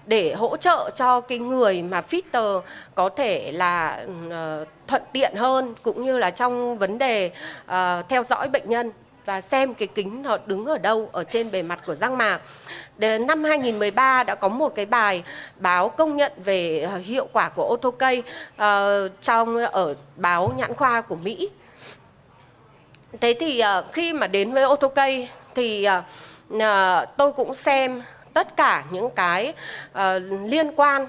để hỗ trợ cho cái người mà fitter có thể là thuận tiện hơn, cũng như là trong vấn đề theo dõi bệnh nhân và xem cái kính nó đứng ở đâu ở trên bề mặt của giác mạc. Đến năm 2013 đã có một cái bài báo công nhận về hiệu quả của AutoCAD ở báo nhãn khoa của Mỹ. Thế thì khi mà đến với AutoCAD thì tôi cũng xem tất cả những cái liên quan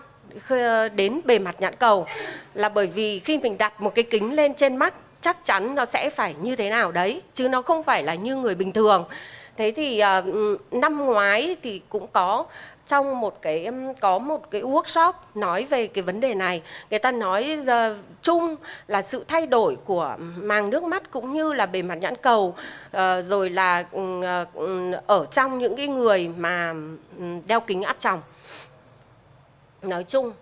đến bề mặt nhãn cầu, là bởi vì khi mình đặt một cái kính lên trên mắt chắc chắn nó sẽ phải như thế nào đấy, chứ nó không phải là như người bình thường. Thế thì năm ngoái thì cũng có một cái workshop nói về cái vấn đề này. Người ta nói chung là sự thay đổi của màng nước mắt cũng như là bề mặt nhãn cầu, rồi là ở trong những cái người mà đeo kính áp tròng nói chung.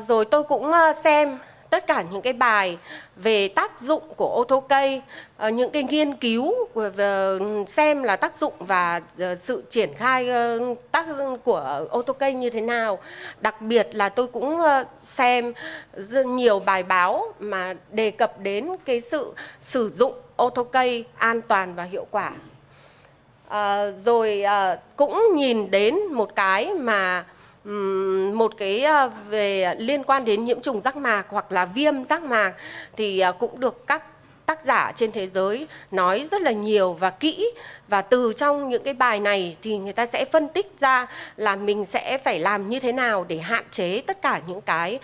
Rồi tôi cũng xem tất cả những cái bài về tác dụng của ô tô cây, những cái nghiên cứu xem là tác dụng và sự triển khai của ô tô cây như thế nào. Đặc biệt là tôi cũng xem rất nhiều bài báo mà đề cập đến cái sự sử dụng ô tô cây an toàn và hiệu quả. Rồi cũng nhìn đến một cái mà về liên quan đến nhiễm trùng giác mạc hoặc là viêm giác mạc thì cũng được các tác giả trên thế giới nói rất là nhiều và kỹ, và từ trong những cái bài này thì người ta sẽ phân tích ra là mình sẽ phải làm như thế nào để hạn chế tất cả những cái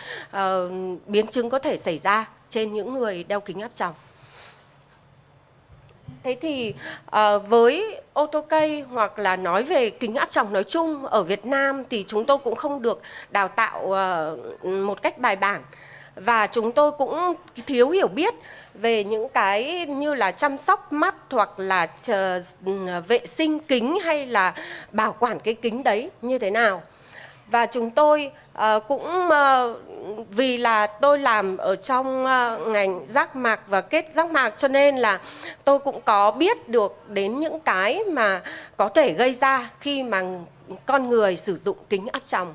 biến chứng có thể xảy ra trên những người đeo kính áp tròng. Thế thì với ô tô cây hoặc là nói về kính áp tròng nói chung ở Việt Nam thì chúng tôi cũng không được đào tạo một cách bài bản, và chúng tôi cũng thiếu hiểu biết về những cái như là chăm sóc mắt hoặc là vệ sinh kính hay là bảo quản cái kính đấy như thế nào. Và chúng tôi cũng vì là tôi làm ở trong ngành giác mạc và kết giác mạc, cho nên là tôi cũng có biết được đến những cái mà có thể gây ra khi mà con người sử dụng kính áp tròng.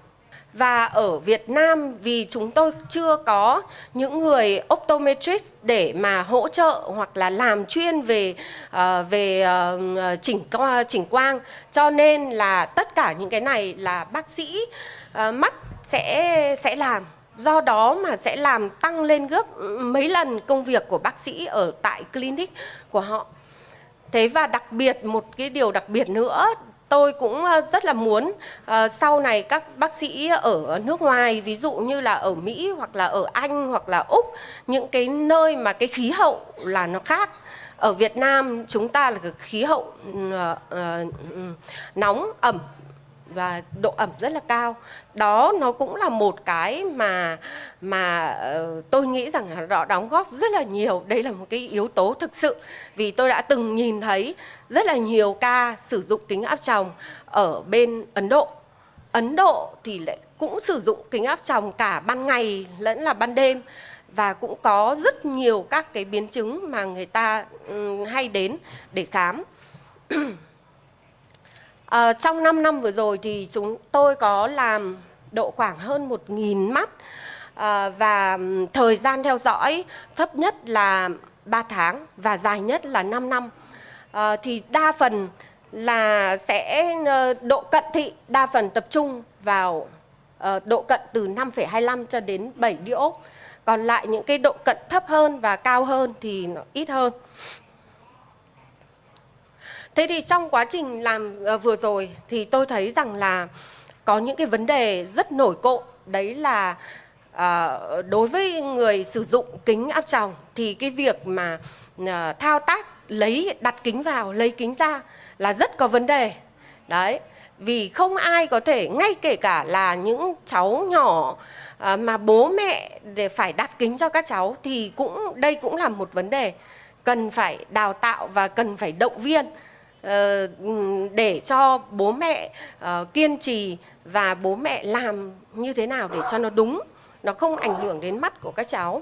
Và ở Việt Nam vì chúng tôi chưa có những người optometrist để mà hỗ trợ hoặc là làm chuyên về chỉnh quang, cho nên là tất cả những cái này là bác sĩ mắt sẽ làm. Do đó mà sẽ làm tăng lên gấp mấy lần công việc của bác sĩ ở tại clinic của họ. Thế và đặc biệt, một cái điều đặc biệt nữa, tôi cũng rất là muốn sau này các bác sĩ ở nước ngoài, ví dụ như là ở Mỹ hoặc là ở Anh hoặc là Úc, những cái nơi mà cái khí hậu là nó khác. Ở Việt Nam chúng ta là cái khí hậu nóng, ẩm và độ ẩm rất là cao. Đó nó cũng là một cái mà tôi nghĩ rằng là nó đóng góp rất là nhiều. Đây là một cái yếu tố thực sự, vì tôi đã từng nhìn thấy rất là nhiều ca sử dụng kính áp tròng ở bên Ấn Độ. Ấn Độ thì lại cũng sử dụng kính áp tròng cả ban ngày lẫn là ban đêm, và cũng có rất nhiều các cái biến chứng mà người ta hay đến để khám. Trong 5 năm vừa rồi thì chúng tôi có làm độ khoảng hơn 1.000 mắt, và thời gian theo dõi thấp nhất là 3 tháng và dài nhất là 5 năm. Thì đa phần là sẽ độ cận thị, đa phần tập trung vào độ cận từ 5,25 cho đến 7 dioptre. Còn lại những cái độ cận thấp hơn và cao hơn thì nó ít hơn. Thế thì trong quá trình làm vừa rồi thì tôi thấy rằng là có những cái vấn đề rất nổi cộm. Đấy là đối với người sử dụng kính áp tròng thì cái việc mà thao tác đặt kính vào, lấy kính ra là rất có vấn đề. Đấy, vì không ai có thể, ngay kể cả là những cháu nhỏ mà bố mẹ để phải đặt kính cho các cháu thì đây cũng là một vấn đề cần phải đào tạo và cần phải động viên để cho bố mẹ kiên trì và bố mẹ làm như thế nào để cho nó đúng, nó không ảnh hưởng đến mắt của các cháu.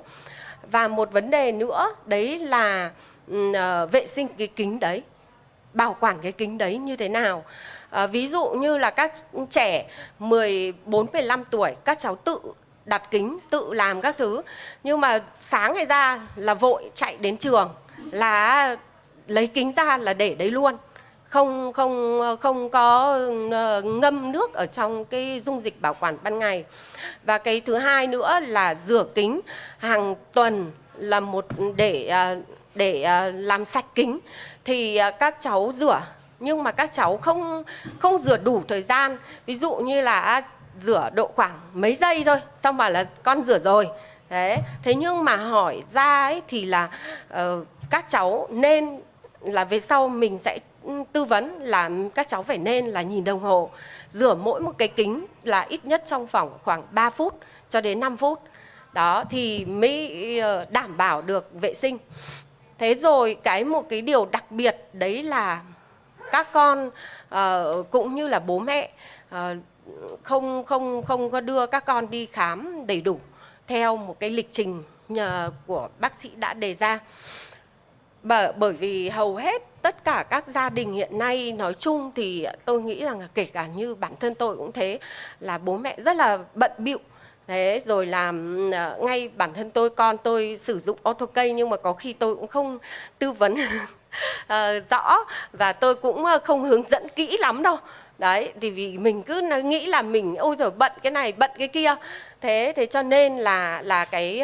Và một vấn đề nữa đấy là vệ sinh cái kính đấy, bảo quản cái kính đấy như thế nào. Ví dụ như là các trẻ 14-15 tuổi, các cháu tự đặt kính, tự làm các thứ, nhưng mà sáng ngày ra là vội chạy đến trường, là lấy kính ra là để đấy luôn, không có ngâm nước ở trong cái dung dịch bảo quản ban ngày. Và cái thứ hai nữa là rửa kính hàng tuần, là để làm sạch kính thì các cháu rửa, nhưng mà các cháu không rửa đủ thời gian. Ví dụ như là rửa độ khoảng mấy giây thôi, xong bảo là con rửa rồi. Thế nhưng mà hỏi ra ấy thì là các cháu nên là về sau mình sẽ tư vấn là các cháu phải nên là nhìn đồng hồ, rửa mỗi một cái kính là ít nhất trong vòng khoảng 3 phút cho đến 5 phút. Đó thì mới đảm bảo được vệ sinh. Thế rồi một cái điều đặc biệt đấy là các con cũng như là bố mẹ không có đưa các con đi khám đầy đủ theo một cái lịch trình của bác sĩ đã đề ra. Bởi vì hầu hết tất cả các gia đình hiện nay nói chung thì tôi nghĩ rằng kể cả như bản thân tôi cũng thế, là bố mẹ rất là bận bịu. Thế rồi là ngay bản thân con tôi sử dụng AutoCAD nhưng mà có khi tôi cũng không tư vấn rõ, và tôi cũng không hướng dẫn kỹ lắm đâu. Đấy, thì vì mình cứ nghĩ là mình ôi rồi bận cái này bận cái kia. Thế cho nên là cái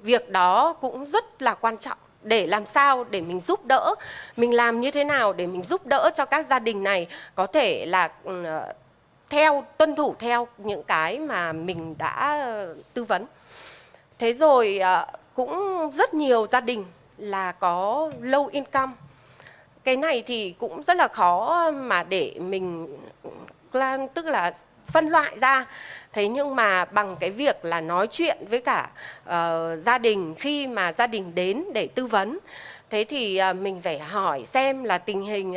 việc đó cũng rất là quan trọng, để làm sao để mình giúp đỡ, mình làm như thế nào để mình giúp đỡ cho các gia đình này có thể là tuân thủ theo những cái mà mình đã tư vấn. Thế rồi cũng rất nhiều gia đình là có low income. Cái này thì cũng rất là khó mà để mình tức là phân loại ra. Thế nhưng mà bằng cái việc là nói chuyện với cả gia đình khi mà gia đình đến để tư vấn, thế thì mình phải hỏi xem là tình hình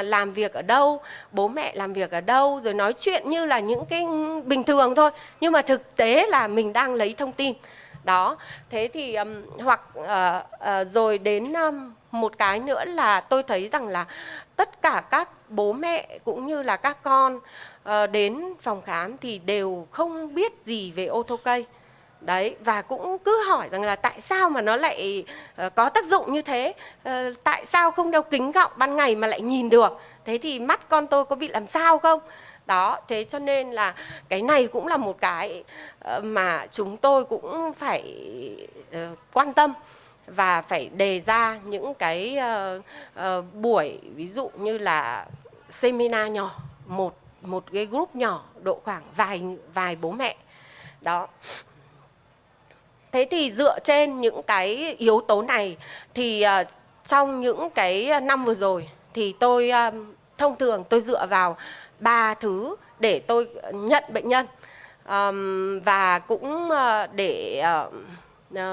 làm việc ở đâu, bố mẹ làm việc ở đâu, rồi nói chuyện như là những cái bình thường thôi, nhưng mà thực tế là mình đang lấy thông tin đó. Thế thì hoặc rồi đến một cái nữa là tôi thấy rằng là tất cả các bố mẹ cũng như là các con đến phòng khám thì đều không biết gì về AutoCAD. Đấy, và cũng cứ hỏi rằng là tại sao mà nó lại có tác dụng như thế, tại sao không đeo kính gọng ban ngày mà lại nhìn được, thế thì mắt con tôi có bị làm sao không? Đó, thế cho nên là cái này cũng là một cái mà chúng tôi cũng phải quan tâm và phải đề ra những cái buổi ví dụ như là seminar nhỏ, một cái group nhỏ độ khoảng vài bố mẹ. Đó. Thế thì dựa trên những cái yếu tố này thì trong những cái năm vừa rồi thì tôi thông thường tôi dựa vào 3 thứ để tôi nhận bệnh nhân, và cũng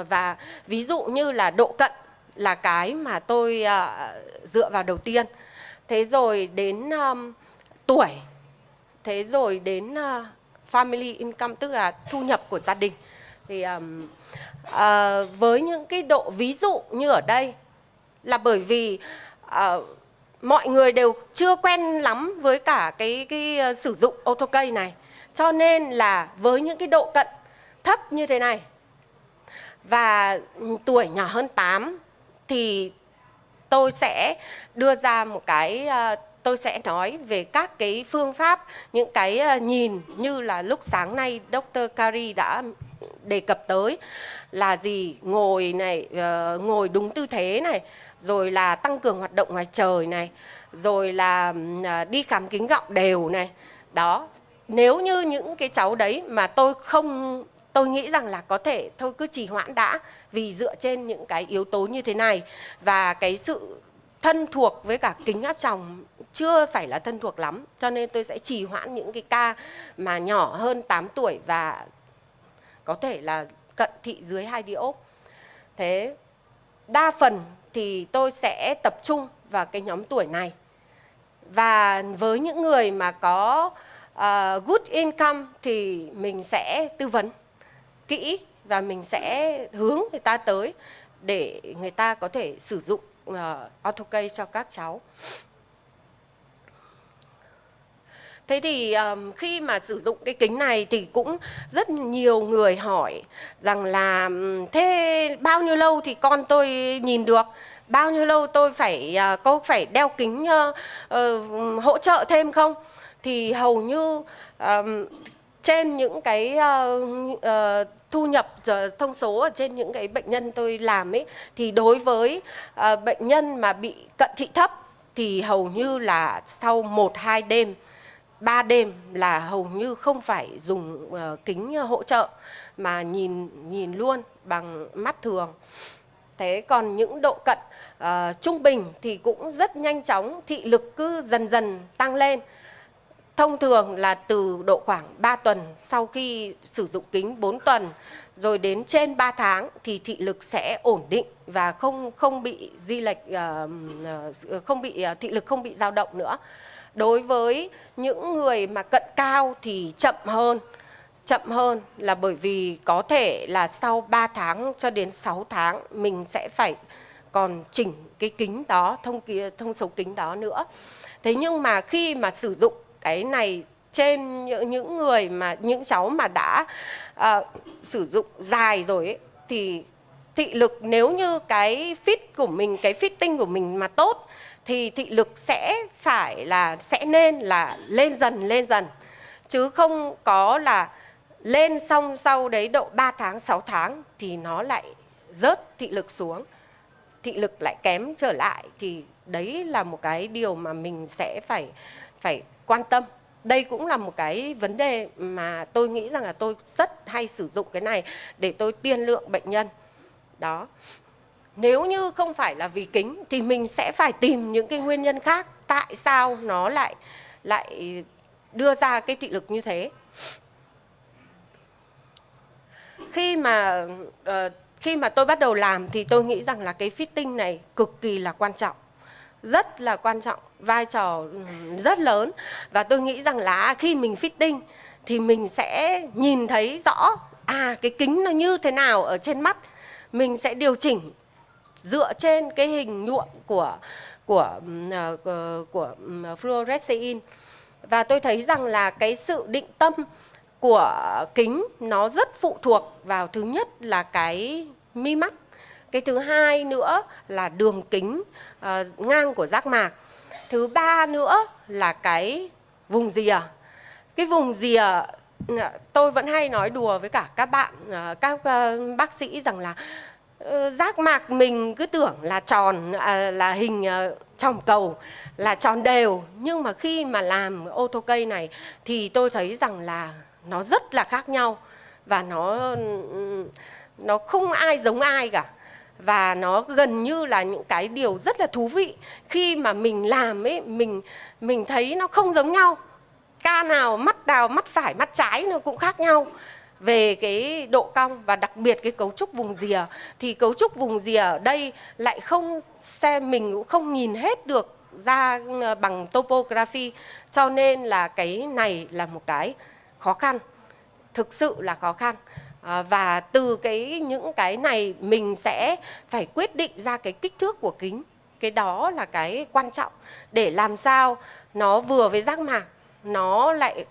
và ví dụ như là độ cận là cái mà tôi dựa vào đầu tiên. Thế rồi đến tuổi, thế rồi đến family income, tức là thu nhập của gia đình. Thì với những cái độ ví dụ như ở đây là bởi vì mọi người đều chưa quen lắm với cả cái sử dụng AutoCAD này, cho nên là với những cái độ cận thấp như thế này và tuổi nhỏ hơn 8 thì tôi sẽ đưa ra một cái, tôi sẽ nói về các cái phương pháp, những cái nhìn như là lúc sáng nay Dr. Kari đã đề cập tới là gì, ngồi này, ngồi đúng tư thế này, rồi là tăng cường hoạt động ngoài trời này, rồi là đi khám kính gọng đều này. Đó, nếu như những cái cháu đấy mà tôi nghĩ rằng là có thể thôi cứ trì hoãn đã, vì dựa trên những cái yếu tố như thế này và cái sự thân thuộc với cả kính áp tròng chưa phải là thân thuộc lắm, cho nên tôi sẽ trì hoãn những cái ca mà nhỏ hơn 8 tuổi và có thể là cận thị dưới 2 diop. Thế đa phần thì tôi sẽ tập trung vào cái nhóm tuổi này. Và với những người mà có good income thì mình sẽ tư vấn kỹ và mình sẽ hướng người ta tới để người ta có thể sử dụng AutoCAD cho các cháu. Thế thì khi mà sử dụng cái kính này thì cũng rất nhiều người hỏi rằng là thế bao nhiêu lâu thì con tôi nhìn được, bao nhiêu lâu tôi có phải đeo kính hỗ trợ thêm không? Thì hầu như trên những cái thu nhập thông số ở trên những cái bệnh nhân tôi làm ấy, thì đối với bệnh nhân mà bị cận thị thấp thì hầu như là sau 1-2 đêm, 3 đêm là hầu như không phải dùng kính hỗ trợ mà nhìn luôn bằng mắt thường. Thế còn những độ cận trung bình thì cũng rất nhanh chóng, thị lực cứ dần dần tăng lên. Thông thường là từ độ khoảng 3 tuần sau khi sử dụng kính, 4 tuần rồi đến trên 3 tháng thì thị lực sẽ ổn định và không bị di lệch, thị lực không bị dao động nữa. Đối với những người mà cận cao thì chậm chậm hơn là bởi vì có thể là sau 3 tháng cho đến 6 tháng mình sẽ phải còn chỉnh cái kính đó, thông số kính đó nữa. Thế nhưng mà khi mà sử dụng cái này trên những người mà những cháu mà đã sử dụng dài rồi ấy, thì thị lực nếu như cái fit của mình, cái fitting của mình mà tốt thì thị lực sẽ nên là lên dần chứ không có là lên xong sau đấy độ 3 tháng 6 tháng thì nó lại rớt thị lực xuống, thị lực lại kém trở lại, thì đấy là một cái điều mà mình sẽ phải quan tâm. Đây cũng là một cái vấn đề mà tôi nghĩ rằng là tôi rất hay sử dụng cái này để tôi tiên lượng bệnh nhân. Đó. Nếu như không phải là vì kính thì mình sẽ phải tìm những cái nguyên nhân khác tại sao nó lại đưa ra cái thị lực như thế. Khi mà tôi bắt đầu làm thì tôi nghĩ rằng là cái fitting này cực kỳ là quan trọng, rất là quan trọng, vai trò rất lớn. Và tôi nghĩ rằng là khi mình fitting thì mình sẽ nhìn thấy rõ cái kính nó như thế nào ở trên mắt. Mình sẽ điều chỉnh dựa trên cái hình nhuộm của fluorescein. Và tôi thấy rằng là cái sự định tâm của kính nó rất phụ thuộc vào, thứ nhất là cái mi mắt, cái thứ hai nữa là đường kính ngang của giác mạc, thứ ba nữa là cái vùng rìa. Cái vùng rìa tôi vẫn hay nói đùa với cả các bạn, các bác sĩ rằng là giác mạc mình cứ tưởng là tròn, là hình tròn cầu, là tròn đều, nhưng mà khi mà làm ô tô cây này thì tôi thấy rằng là nó rất là khác nhau và nó không ai giống ai cả. Và nó gần như là những cái điều rất là thú vị khi mà mình làm ấy, mình thấy nó không giống nhau. Ca nào, mắt phải, mắt trái nó cũng khác nhau về cái độ cong, và đặc biệt cái cấu trúc vùng rìa. Thì cấu trúc vùng rìa ở đây lại mình cũng không nhìn hết được ra bằng topography, cho nên là cái này là một cái khó khăn, thực sự là khó khăn. Và từ những cái này mình sẽ phải quyết định ra cái kích thước của kính. Cái đó là cái quan trọng để làm sao nó vừa với giác mạc, nó lại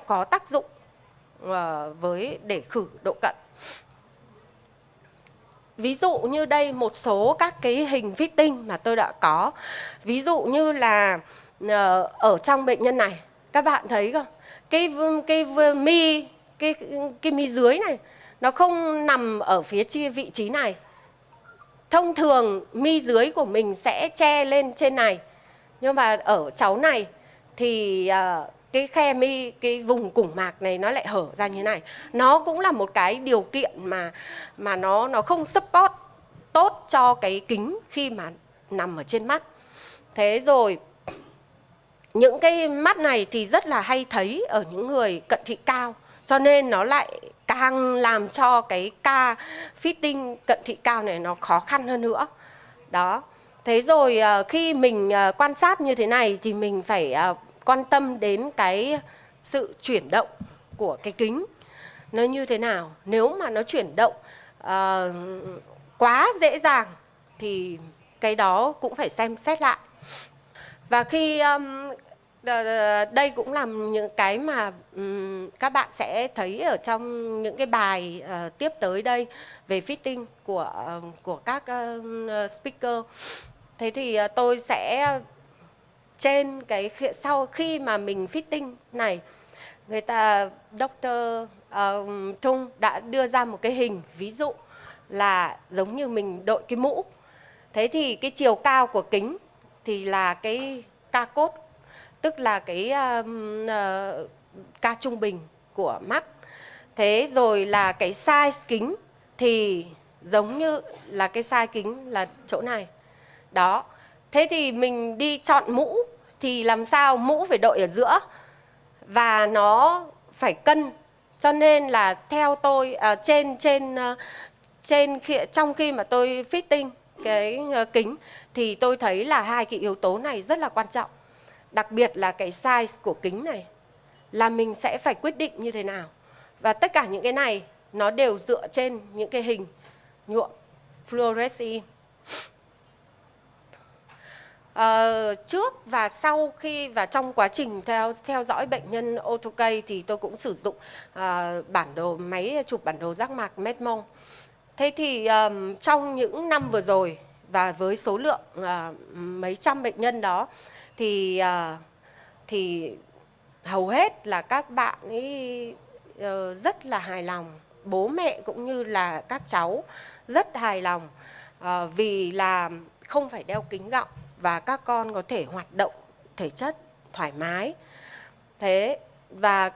có tác dụng để khử độ cận. Ví dụ như đây một số các cái hình fitting mà tôi đã có. Ví dụ như là ở trong bệnh nhân này, các bạn thấy không? Cái mi dưới này nó không nằm ở phía vị trí này. Thông thường mi dưới của mình sẽ che lên trên này, nhưng mà ở cháu này thì cái khe mi, cái vùng củng mạc này nó lại hở ra như thế này. Nó cũng là một cái điều kiện mà nó không support tốt cho cái kính khi mà nằm ở trên mắt. Thế rồi những cái mắt này thì rất là hay thấy ở những người cận thị cao, cho nên nó lại càng làm cho cái ca fitting cận thị cao này nó khó khăn hơn nữa. Đó. Thế rồi khi mình quan sát như thế này thì mình phải quan tâm đến cái sự chuyển động của cái kính nó như thế nào. Nếu mà nó chuyển động quá dễ dàng thì cái đó cũng phải xem xét lại. Và khi đây cũng là những cái mà các bạn sẽ thấy ở trong những cái bài tiếp tới đây về fitting của các speaker. Thế thì tôi sẽ sau khi mà mình fitting này, Dr. Trung đã đưa ra một cái hình ví dụ là giống như mình đội cái mũ. Thế thì cái chiều cao của kính thì là cái ca cốt, tức là cái ca trung bình của mắt. Thế rồi là cái size kính thì giống như là cái size kính là chỗ này. Đó. Thế thì mình đi chọn mũ thì làm sao mũ phải đội ở giữa và nó phải cân. Cho nên là theo tôi trong khi mà tôi fitting cái kính thì tôi thấy là hai cái yếu tố này rất là quan trọng. Đặc biệt là cái size của kính này là mình sẽ phải quyết định như thế nào. Và tất cả những cái này nó đều dựa trên những cái hình nhuộm fluorescein. Trước và sau khi và trong quá trình theo dõi bệnh nhân autocay thì tôi cũng sử dụng bản đồ máy chụp bản đồ giác mạc Medmon. Thế thì trong những năm vừa rồi và với số lượng mấy trăm bệnh nhân đó thì hầu hết là các bạn ấy rất là hài lòng, bố mẹ cũng như là các cháu rất hài lòng vì là không phải đeo kính gọng và các con có thể hoạt động thể chất thoải mái. Thế và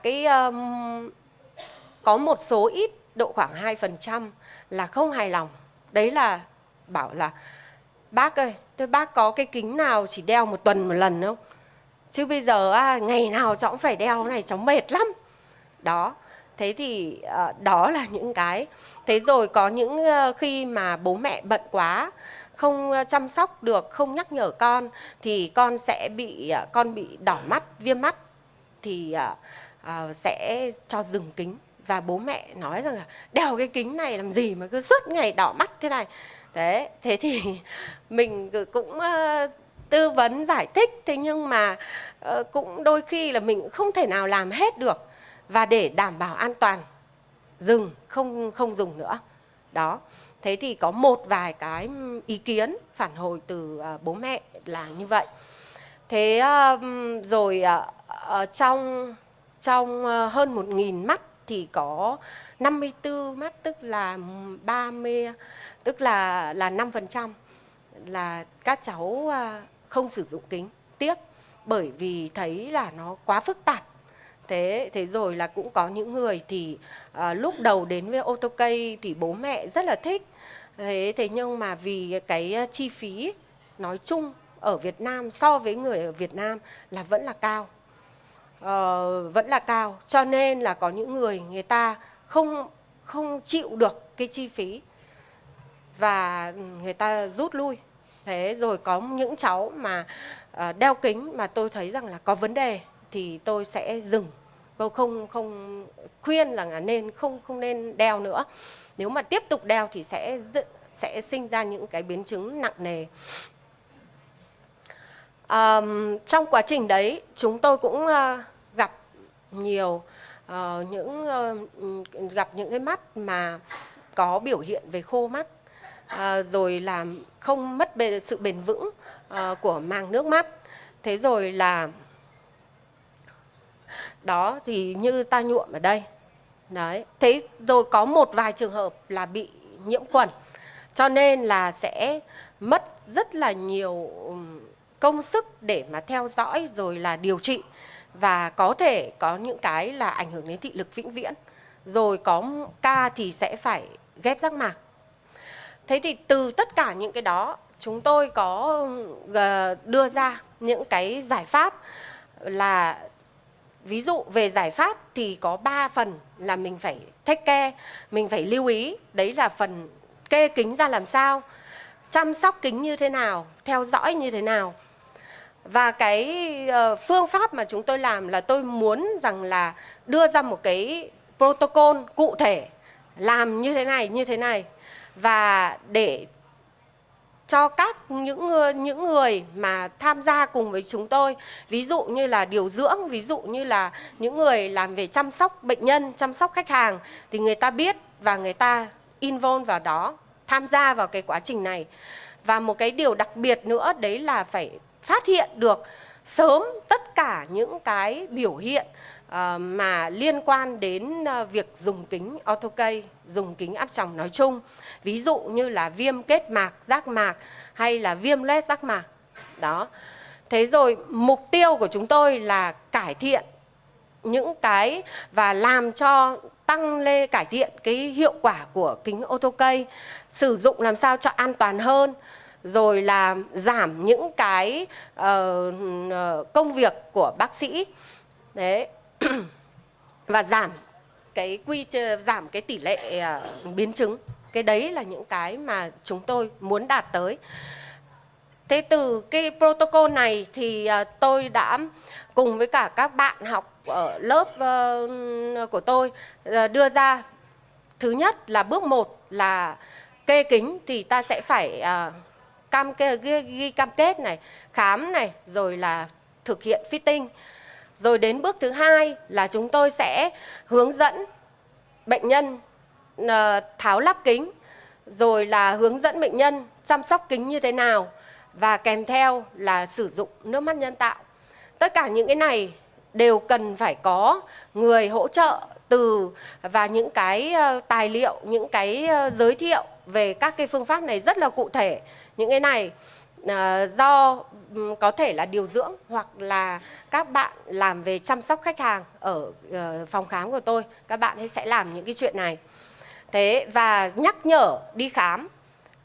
có một số ít độ khoảng 2% là không hài lòng. Đấy là bảo là bác ơi, bác có cái kính nào chỉ đeo 1 tuần 1 lần không? Chứ bây giờ ngày nào cháu cũng phải đeo này, cháu mệt lắm. Đó, thế thì đó là những cái. Thế rồi có những khi mà bố mẹ bận quá, không chăm sóc được, không nhắc nhở con thì con sẽ bị đỏ mắt, viêm mắt thì sẽ cho dừng kính. Và bố mẹ nói rằng là đeo cái kính này làm gì mà cứ suốt ngày đỏ mắt thế này. Thế thì mình cũng tư vấn giải thích, thế nhưng mà cũng đôi khi là mình không thể nào làm hết được. Và để đảm bảo an toàn, dừng, không dùng nữa. Đó, thế thì có một vài cái ý kiến phản hồi từ bố mẹ là như vậy. Thế rồi trong hơn 1.000 mắt thì có 54 mắt, tức là 5% là các cháu không sử dụng kính tiếp bởi vì thấy là nó quá phức tạp. Thế rồi là cũng có những người thì lúc đầu đến với autocay thì bố mẹ rất là thích. Thế nhưng mà vì cái chi phí nói chung ở Việt Nam so với người ở Việt Nam là vẫn là cao. Vẫn là cao, cho nên là có những người ta không chịu được cái chi phí và người ta rút lui. Thế rồi có những cháu mà đeo kính mà tôi thấy rằng là có vấn đề thì tôi sẽ dừng. Tôi không khuyên là không nên đeo nữa. Nếu mà tiếp tục đeo thì sẽ sinh ra những cái biến chứng nặng nề. Trong quá trình đấy chúng tôi cũng gặp những cái mắt mà có biểu hiện về khô mắt, rồi làm không mất sự bền vững của màng nước mắt. Thế rồi là đó thì như ta nhuộm ở đây. Đấy, thế rồi có một vài trường hợp là bị nhiễm khuẩn, cho nên là sẽ mất rất là nhiều công sức để mà theo dõi rồi là điều trị. Và có thể có những cái là ảnh hưởng đến thị lực vĩnh viễn. Rồi có ca thì sẽ phải ghép giác mạc. Thế thì từ tất cả những cái đó chúng tôi có đưa ra những cái giải pháp là ví dụ về giải pháp thì có 3 phần là mình phải take care, mình phải lưu ý. Đấy là phần kê kính ra làm sao, chăm sóc kính như thế nào, theo dõi như thế nào. Và cái phương pháp mà chúng tôi làm là tôi muốn rằng là đưa ra một cái protocol cụ thể, làm như thế này. Và để cho những người mà tham gia cùng với chúng tôi, ví dụ như là điều dưỡng, ví dụ như là những người làm về chăm sóc bệnh nhân, chăm sóc khách hàng, thì người ta biết và người ta involve vào đó, tham gia vào cái quá trình này. Và một cái điều đặc biệt nữa đấy là phải phát hiện được sớm tất cả những cái biểu hiện mà liên quan đến việc dùng kính autocay, dùng kính áp tròng nói chung. Ví dụ như là viêm kết mạc, giác mạc hay là viêm loét giác mạc. Đó. Thế rồi mục tiêu của chúng tôi là cải thiện những cái và làm cho tăng lên, cải thiện cái hiệu quả của kính autocay, sử dụng làm sao cho an toàn hơn, rồi là giảm những cái công việc của bác sĩ. Đấy. Và giảm cái tỷ lệ biến chứng. Cái đấy là những cái mà chúng tôi muốn đạt tới. Thế từ cái protocol này thì tôi đã cùng với cả các bạn học ở lớp của tôi đưa ra. Thứ nhất là bước 1 là kê kính thì ta sẽ phải ghi cam kết này, khám này, rồi là thực hiện fitting. Rồi đến bước thứ 2 là chúng tôi sẽ hướng dẫn bệnh nhân tháo lắp kính, rồi là hướng dẫn bệnh nhân chăm sóc kính như thế nào, và kèm theo là sử dụng nước mắt nhân tạo. Tất cả những cái này đều cần phải có người hỗ trợ và những cái tài liệu, những cái giới thiệu về các cái phương pháp này rất là cụ thể. Những cái này do có thể là điều dưỡng hoặc là các bạn làm về chăm sóc khách hàng ở phòng khám của tôi, các bạn ấy sẽ làm những cái chuyện này. Thế và nhắc nhở đi khám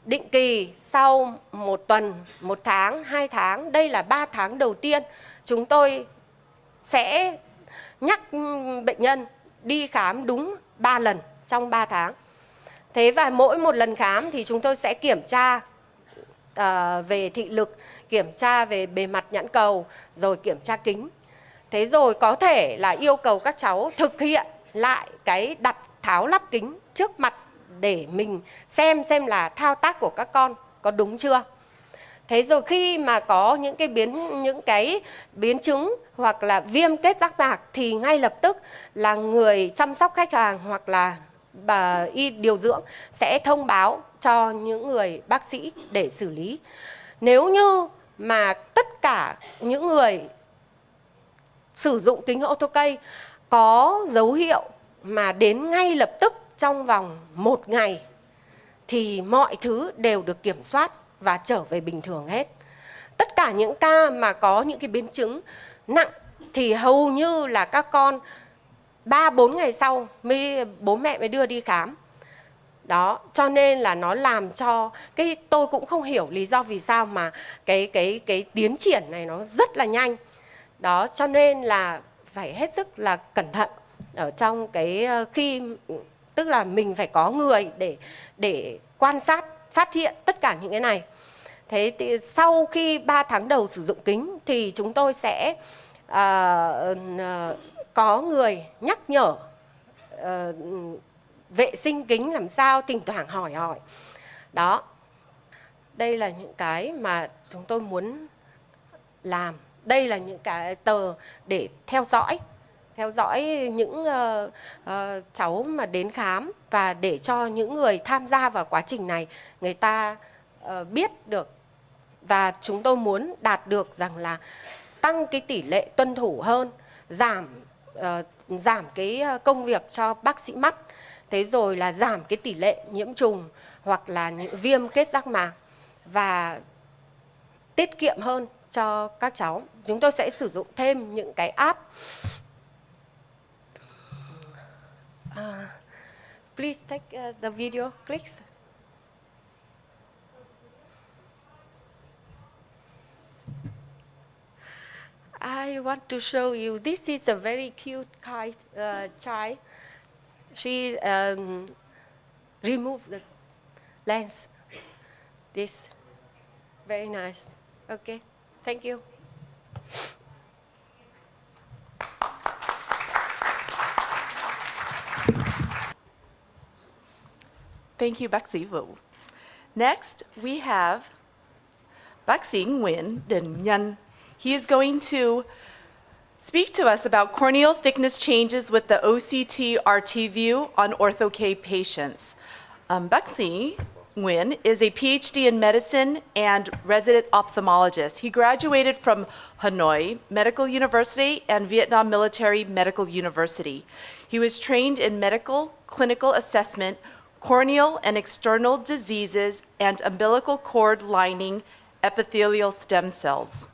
định kỳ sau 1 tuần, 1 tháng, 2 tháng, đây là 3 tháng đầu tiên chúng tôi sẽ nhắc bệnh nhân đi khám đúng 3 lần trong 3 tháng. Thế và mỗi một lần khám thì chúng tôi sẽ kiểm tra về thị lực, kiểm tra về bề mặt nhãn cầu, rồi kiểm tra kính. Thế rồi có thể là yêu cầu các cháu thực hiện lại cái đặt tháo lắp kính trước mặt để mình xem là thao tác của các con có đúng chưa. Thế rồi khi mà có những cái biến chứng hoặc là viêm kết giác mạc thì ngay lập tức là người chăm sóc khách hàng hoặc là điều dưỡng sẽ thông báo cho những người bác sĩ để xử lý. Nếu như mà tất cả những người sử dụng kính autocay có dấu hiệu mà đến ngay lập tức trong vòng 1 ngày thì mọi thứ đều được kiểm soát và trở về bình thường hết. Tất cả những ca mà có những cái biến chứng nặng thì hầu như là các con 3-4 ngày sau bố mẹ mới đưa đi khám. Đó, cho nên là nó làm cho tôi cũng không hiểu lý do vì sao mà cái tiến triển này nó rất là nhanh. Đó, cho nên là phải hết sức là cẩn thận ở trong tức là mình phải có người để quan sát, phát hiện tất cả những cái này. Thế thì sau khi 3 tháng đầu sử dụng kính thì chúng tôi sẽ có người nhắc nhở vệ sinh kính làm sao, thỉnh thoảng hỏi. Đó, đây là những cái mà chúng tôi muốn làm. Đây là những cái tờ để theo dõi những cháu mà đến khám, và để cho những người tham gia vào quá trình này người ta biết được. Và chúng tôi muốn đạt được rằng là tăng cái tỷ lệ tuân thủ hơn, giảm cái công việc cho bác sĩ mắt, thế rồi là giảm cái tỷ lệ nhiễm trùng hoặc là những viêm kết giác mạc, và tiết kiệm hơn cho các cháu. Chúng tôi sẽ sử dụng thêm những cái app. Please take the video, please. I want to show you, this is a very cute child. She removed the lens. This, very nice. Okay, thank you. Thank you, bác sĩ Vũ. Next, we have bác sĩ Nguyễn Đình Nhân. He is going to speak to us about corneal thickness changes with the OCT RT view on ortho-K patients. Bác sĩ Nguyen is a PhD in medicine and resident ophthalmologist. He graduated from Hanoi Medical University and Vietnam Military Medical University. He was trained in medical, clinical assessment, corneal and external diseases, and umbilical cord lining epithelial stem cells.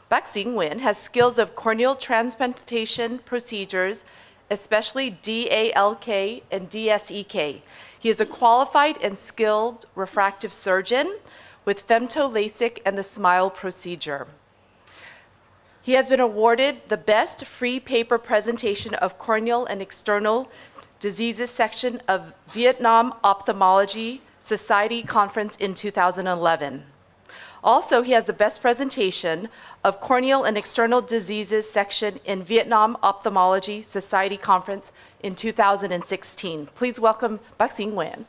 Bác sĩ Nguyen has skills of corneal transplantation procedures, especially DALK and DSEK. He is a qualified and skilled refractive surgeon with femto LASIK and the SMILE procedure. He has been awarded the best free paper presentation of corneal and external diseases section of Vietnam Ophthalmology Society Conference in 2011. Also, he has the best presentation of corneal and external diseases section in Vietnam Ophthalmology Society Conference in 2016. Please welcome Bác sĩ Nguyen.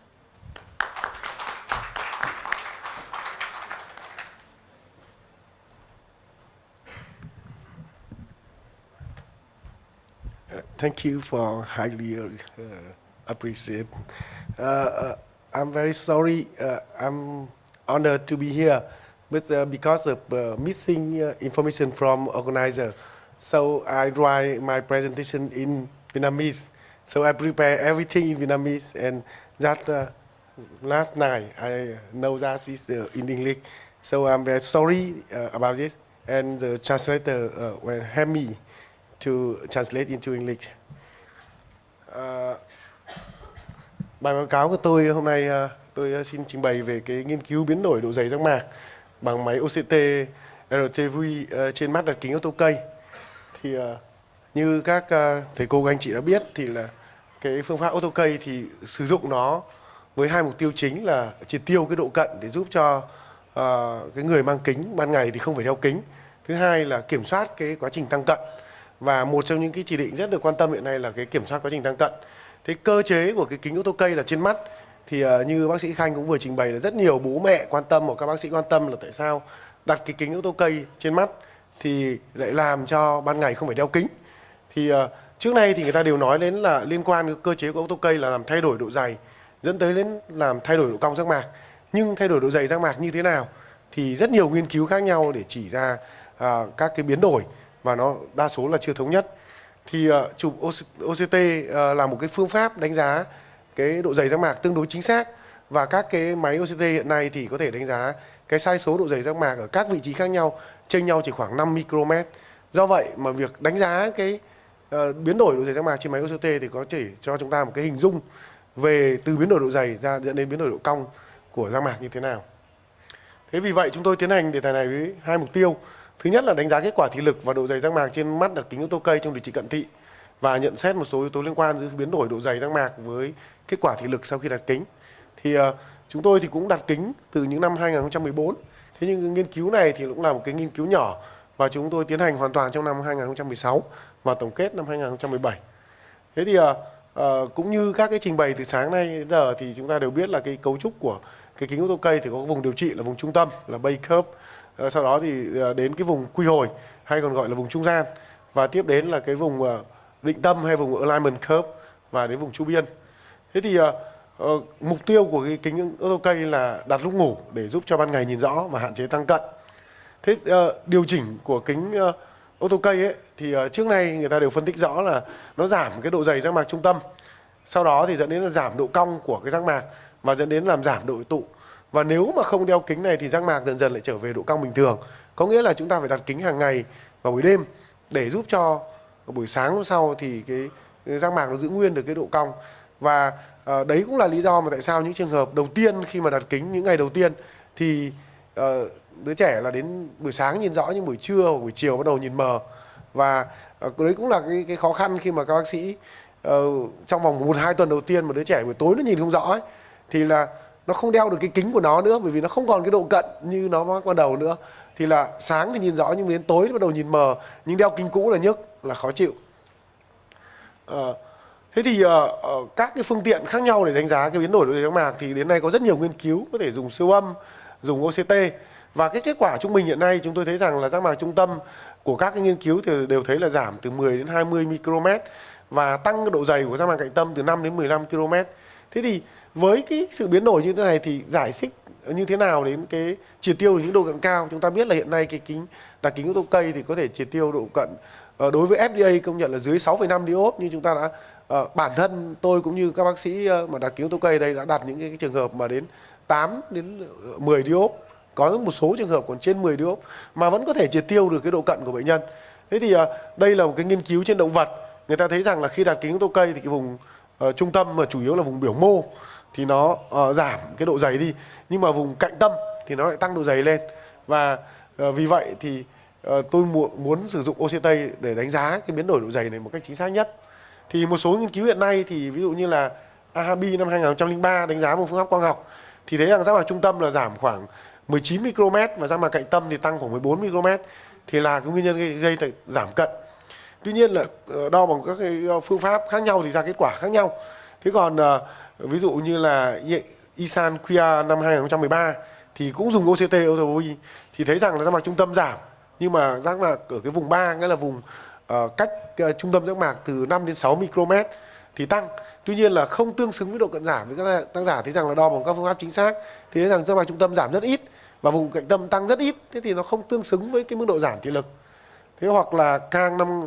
Thank you for highly appreciate. I'm very sorry. I'm honored to be here, but because of missing information from organizer, so I write my presentation in Vietnamese. So I prepare everything in Vietnamese, and that last night I know that is in English. So I'm very sorry about this, and the translator will help me to translate into English. Bài báo cáo của tôi hôm nay tôi xin trình bày về cái nghiên cứu biến đổi độ dày giác mạc bằng máy OCT RTV trên mắt đặt kính ô tô cây. Thì như các thầy cô các anh chị đã biết thì là cái phương pháp ô tô cây thì sử dụng nó với hai mục tiêu chính là triệt tiêu cái độ cận để giúp cho cái người mang kính ban ngày thì không phải đeo kính. Thứ hai là kiểm soát cái quá trình tăng cận. Và một trong những cái chỉ định rất được quan tâm hiện nay là cái kiểm soát quá trình tăng cận. Thế cơ chế của cái kính ô tô cây là trên mắt thì như bác sĩ Khanh cũng vừa trình bày là rất nhiều bố mẹ quan tâm, hoặc các bác sĩ quan tâm là tại sao đặt cái kính ô tô cây trên mắt thì lại làm cho ban ngày không phải đeo kính. Thì trước nay thì người ta đều nói đến là liên quan đến cơ chế của ô tô cây là làm thay đổi độ dày, dẫn tới đến làm thay đổi độ cong giác mạc. Nhưng thay đổi độ dày giác mạc như thế nào thì rất nhiều nghiên cứu khác nhau để chỉ ra các cái biến đổi, và nó đa số là chưa thống nhất. Thì chụp OCT là một cái phương pháp đánh giá cái độ dày giác mạc tương đối chính xác, và các cái máy OCT hiện nay thì có thể đánh giá cái sai số độ dày giác mạc ở các vị trí khác nhau, chênh nhau chỉ khoảng 5 micromet. Do vậy mà việc đánh giá cái biến đổi độ dày giác mạc trên máy OCT thì có thể cho chúng ta một cái hình dung về từ biến đổi độ dày ra dẫn đến biến đổi độ cong của giác mạc như thế nào. Thế vì vậy chúng tôi tiến hành đề tài này với hai mục tiêu. Thứ nhất là đánh giá kết quả thị lực và độ dày giác mạc trên mắt đặt kính ô tô cây trong điều trị cận thị, và nhận xét một số yếu tố liên quan giữa biến đổi độ dày giác mạc với kết quả thị lực sau khi đặt kính. Thì chúng tôi thì cũng đặt kính từ những năm 2014. Thế nhưng nghiên cứu này thì cũng là một cái nghiên cứu nhỏ, và chúng tôi tiến hành hoàn toàn trong năm 2016 và tổng kết năm 2017. Thế thì cũng như các cái trình bày từ sáng nay đến giờ thì chúng ta đều biết là cái cấu trúc của cái kính ô tô cây thì có vùng điều trị là vùng trung tâm là base curve. Sau đó thì đến cái vùng quy hồi hay còn gọi là vùng trung gian, và tiếp đến là cái vùng định tâm hay vùng alignment curve, và đến vùng chu biên. Thế thì mục tiêu của cái kính ô tô cây là đặt lúc ngủ để giúp cho ban ngày nhìn rõ và hạn chế tăng cận. Thế điều chỉnh của kính ô tô cây ấy, thì trước nay người ta đều phân tích rõ là nó giảm cái độ dày giác mạc trung tâm, sau đó thì dẫn đến là giảm độ cong của cái giác mạc và dẫn đến làm giảm độ hội tụ. Và nếu mà không đeo kính này thì giác mạc dần dần lại trở về độ cong bình thường. Có nghĩa là chúng ta phải đặt kính hàng ngày vào buổi đêm để giúp cho buổi sáng hôm sau thì cái giác mạc nó giữ nguyên được cái độ cong. Và đấy cũng là lý do mà tại sao những trường hợp đầu tiên khi mà đặt kính những ngày đầu tiên thì đứa trẻ là đến buổi sáng nhìn rõ, nhưng buổi trưa hoặc buổi chiều bắt đầu nhìn mờ. Và đấy cũng là cái khó khăn khi mà các bác sĩ trong vòng 1-2 tuần đầu tiên mà đứa trẻ buổi tối nó nhìn không rõ ấy, thì là nó không đeo được cái kính của nó nữa, bởi vì nó không còn cái độ cận như nó ban đầu nữa. Thì là sáng thì nhìn rõ nhưng đến tối bắt đầu nhìn mờ, nhưng đeo kính cũ là nhức, là khó chịu. Thế thì các cái phương tiện khác nhau để đánh giá cái biến đổi độ dày giác mạc thì đến nay có rất nhiều nghiên cứu, có thể dùng siêu âm, dùng OCT. Và cái kết quả trung bình hiện nay chúng tôi thấy rằng là giác mạc trung tâm của các cái nghiên cứu thì đều thấy là giảm từ 10 đến 20 micromet, và tăng cái độ dày của giác mạc cạnh tâm từ 5 đến 15 km. Thế thì với cái sự biến đổi như thế này thì giải thích như thế nào đến cái triệt tiêu những độ cận cao? Chúng ta biết là hiện nay cái kính đặt kính ô tô cây thì có thể triệt tiêu độ cận đối với FDA công nhận là dưới 6,5 diop, nhưng chúng ta đã bản thân tôi cũng như các bác sĩ mà đặt kính ô tô cây đây đã đặt những cái trường hợp mà đến 8 đến 10 diop, có một số trường hợp còn trên 10 diop mà vẫn có thể triệt tiêu được cái độ cận của bệnh nhân. Thế thì đây là một cái nghiên cứu trên động vật, người ta thấy rằng là khi đặt kính ô tô cây thì cái vùng trung tâm mà chủ yếu là vùng biểu mô thì nó giảm cái độ dày đi, nhưng mà vùng cạnh tâm thì nó lại tăng độ dày lên. Và vì vậy thì tôi muốn sử dụng OCT để đánh giá cái biến đổi độ dày này một cách chính xác nhất. Thì một số nghiên cứu hiện nay thì ví dụ như là Ahabi năm 2003 đánh giá một phương pháp quang học thì thấy rằng giác mạc trung tâm là giảm khoảng 19 micromet và giác mạc cạnh tâm thì tăng khoảng 14 micromet, thì là cái nguyên nhân gây giảm cận. Tuy nhiên là đo bằng các cái phương pháp khác nhau thì ra kết quả khác nhau. Thế còn ví dụ như là Isan Quia năm 2013 thì cũng dùng OCT Autopsy thì thấy rằng là giác mạc trung tâm giảm, nhưng mà giác mạc ở cái vùng 3, nghĩa là vùng cách trung tâm giác mạc từ 5 đến 6 micromet thì tăng. Tuy nhiên là không tương xứng với độ cận giảm. Với các tác giả thấy rằng là đo bằng các phương pháp chính xác thì thấy rằng giác mạc trung tâm giảm rất ít và vùng cạnh tâm tăng rất ít, thế thì nó không tương xứng với cái mức độ giảm thị lực. Thế hoặc là Kang năm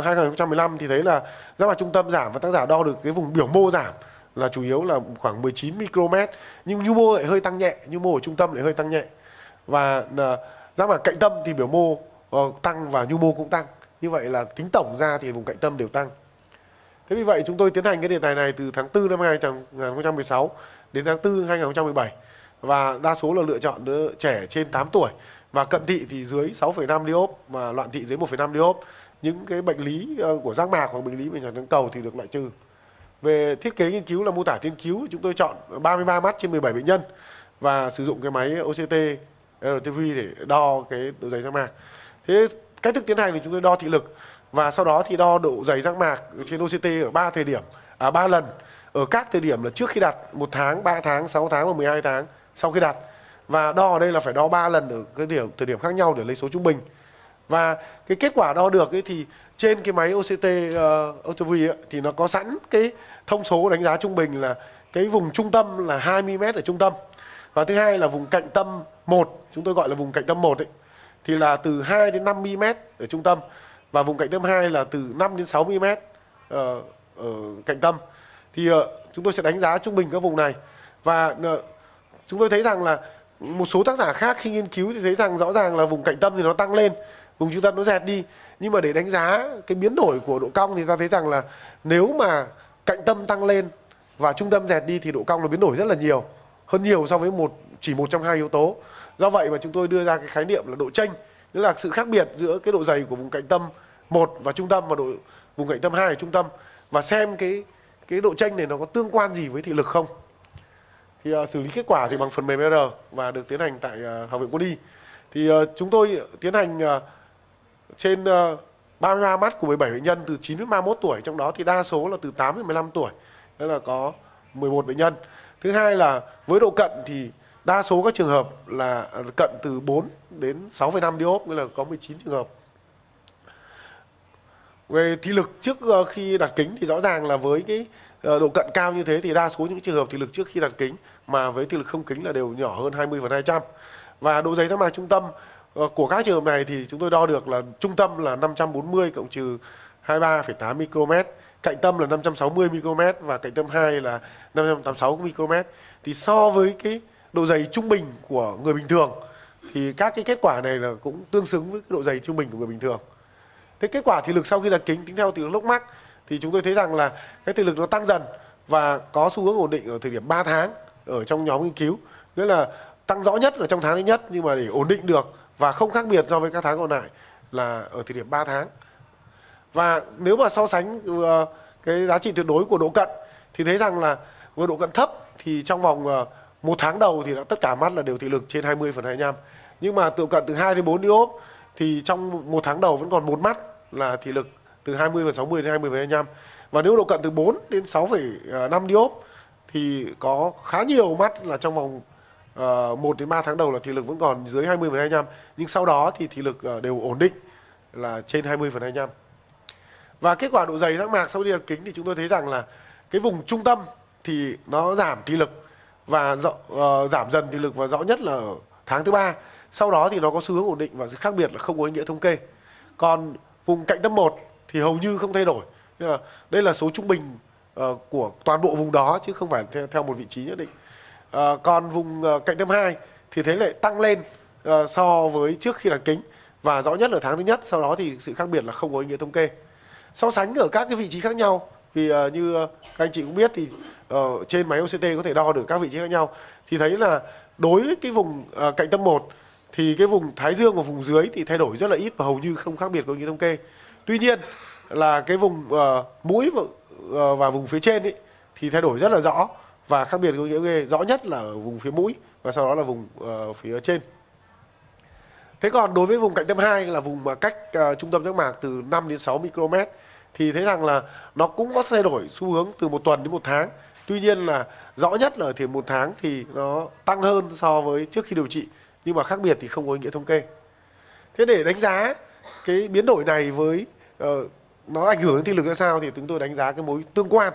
2015 thì thấy là giác mạc trung tâm giảm và tác giả đo được cái vùng biểu mô giảm là chủ yếu là khoảng 19 micromet, nhưng nhu mô lại hơi tăng nhẹ, nhu mô ở trung tâm lại hơi tăng nhẹ. Và giác mạc cạnh tâm thì biểu mô tăng và nhu mô cũng tăng. Như vậy là tính tổng ra thì vùng cạnh tâm đều tăng. Thế vì vậy chúng tôi tiến hành cái đề tài này từ tháng 4 năm 2016 đến tháng 4 2017. Và đa số là lựa chọn đứa trẻ trên 8 tuổi. Và cận thị thì dưới 6,5 diop và loạn thị dưới 1,5 diop. Những cái bệnh lý của giác mạc hoặc bệnh lý về nhồi nháng cầu thì được loại trừ. Về thiết kế nghiên cứu là mô tả nghiên cứu, chúng tôi chọn 33 mắt trên 17 bệnh nhân và sử dụng cái máy OCT RTV để đo cái độ dày giác mạc. Thế cách thức tiến hành thì chúng tôi đo thị lực và sau đó thì đo độ dày giác mạc trên OCT ở 3 lần ở các thời điểm là trước khi đặt, 1 tháng, 3 tháng, 6 tháng và 12 tháng sau khi đặt. Và đo ở đây là phải đo 3 lần ở cái thời điểm khác nhau để lấy số trung bình. Và cái kết quả đo được ấy thì trên cái máy OCT Autopsy thì nó có sẵn cái thông số đánh giá trung bình là cái vùng trung tâm là 20 m ở trung tâm. Và thứ hai là vùng cạnh tâm 1, chúng tôi gọi là vùng cạnh tâm 1 ấy, thì là từ 2 đến 50 m ở trung tâm. Và vùng cạnh tâm 2 là từ 5 đến 60 m ở cạnh tâm. Thì chúng tôi sẽ đánh giá trung bình các vùng này. Và chúng tôi thấy rằng là một số tác giả khác khi nghiên cứu thì thấy rằng rõ ràng là vùng cạnh tâm thì nó tăng lên, vùng trung tâm nó dẹt đi. Nhưng mà để đánh giá cái biến đổi của độ cong thì ta thấy rằng là nếu mà cạnh tâm tăng lên và trung tâm dẹt đi thì độ cong nó biến đổi rất là nhiều, hơn nhiều so với chỉ một trong hai yếu tố. Do vậy mà chúng tôi đưa ra cái khái niệm là độ chênh, tức là sự khác biệt giữa cái độ dày của vùng cạnh tâm 1 và trung tâm và vùng cạnh tâm 2 ở trung tâm, và xem cái độ chênh này nó có tương quan gì với thị lực không. Thì xử lý kết quả thì bằng phần mềm R và được tiến hành tại Học viện Quân y. Thì chúng tôi tiến hành trên 33 mắt của 17 bệnh nhân từ 9 đến 31 tuổi, trong đó thì đa số là từ 8 đến 15 tuổi, đó là có 11 bệnh nhân. Thứ hai là với độ cận thì đa số các trường hợp là cận từ 4 đến 6,5 diop, nghĩa là có 19 trường hợp. Về thị lực trước khi đặt kính thì rõ ràng là với cái độ cận cao như thế thì đa số những trường hợp thị lực trước khi đặt kính mà với thị lực không kính là đều nhỏ hơn 20/200. Và độ dày giác mạc trung tâm của các trường hợp này thì chúng tôi đo được là trung tâm là 540 cộng trừ 23,8 micromet, cạnh tâm là 560 micromet và cạnh tâm 2 là 586 micromet. Thì so với cái độ dày trung bình của người bình thường thì các cái kết quả này là cũng tương xứng với cái độ dày trung bình của người bình thường. Thế kết quả thị lực sau khi đặt kính tính theo thị lực lúc mắc thì chúng tôi thấy rằng là cái thị lực nó tăng dần và có xu hướng ổn định ở thời điểm 3 tháng ở trong nhóm nghiên cứu. Nghĩa là tăng rõ nhất ở trong tháng thứ nhất, nhưng mà để ổn định được và không khác biệt so với các tháng còn lại là ở thời điểm 3 tháng. Và nếu mà so sánh cái giá trị tuyệt đối của độ cận thì thấy rằng là với độ cận thấp thì trong vòng 1 tháng đầu thì tất cả mắt là đều thị lực trên 20/25. Nhưng mà độ cận từ 2 đến 4 diop thì trong 1 tháng đầu vẫn còn 1 mắt là thị lực từ 20/60 đến 20/25. Và nếu độ cận từ 4 đến 6,5 diop thì có khá nhiều mắt là trong vòng 1 đến 3 tháng đầu là thị lực vẫn còn dưới 20/25, nhưng sau đó thì thị lực đều ổn định là trên 20/25. Và kết quả độ dày giác mạc sau khi đặt kính thì chúng tôi thấy rằng là cái vùng trung tâm thì nó giảm thị lực và giảm dần thị lực và rõ nhất là ở tháng thứ 3. Sau đó thì nó có xu hướng ổn định và sự khác biệt là không có ý nghĩa thống kê. Còn vùng cạnh tâm 1 thì hầu như không thay đổi. Đây là số trung bình của toàn bộ vùng đó chứ không phải theo một vị trí nhất định. Còn vùng cạnh tâm 2 thì thấy lại tăng lên so với trước khi đặt kính và rõ nhất là tháng thứ nhất, sau đó thì sự khác biệt là không có ý nghĩa thống kê. So sánh ở các cái vị trí khác nhau vì như các anh chị cũng biết thì trên máy OCT có thể đo được các vị trí khác nhau, thì thấy là đối với cái vùng cạnh tâm 1 thì cái vùng thái dương và vùng dưới thì thay đổi rất là ít và hầu như không khác biệt có ý nghĩa thống kê. Tuy nhiên là cái vùng mũi và vùng phía trên ấy, thì thay đổi rất là rõ và khác biệt có ý nghĩa thống kê. Rõ nhất là ở vùng phía mũi và sau đó là vùng phía trên. Thế còn đối với vùng cạnh tâm 2 là vùng mà cách trung tâm giác mạc từ 5 đến 6 micromet thì thấy rằng là nó cũng có thay đổi xu hướng từ 1 tuần đến 1 tháng. Tuy nhiên là rõ nhất là ở thì 1 tháng thì nó tăng hơn so với trước khi điều trị, nhưng mà khác biệt thì không có ý nghĩa thống kê. Thế để đánh giá cái biến đổi này với nó ảnh hưởng đến thị lực ra sao thì chúng tôi đánh giá cái mối tương quan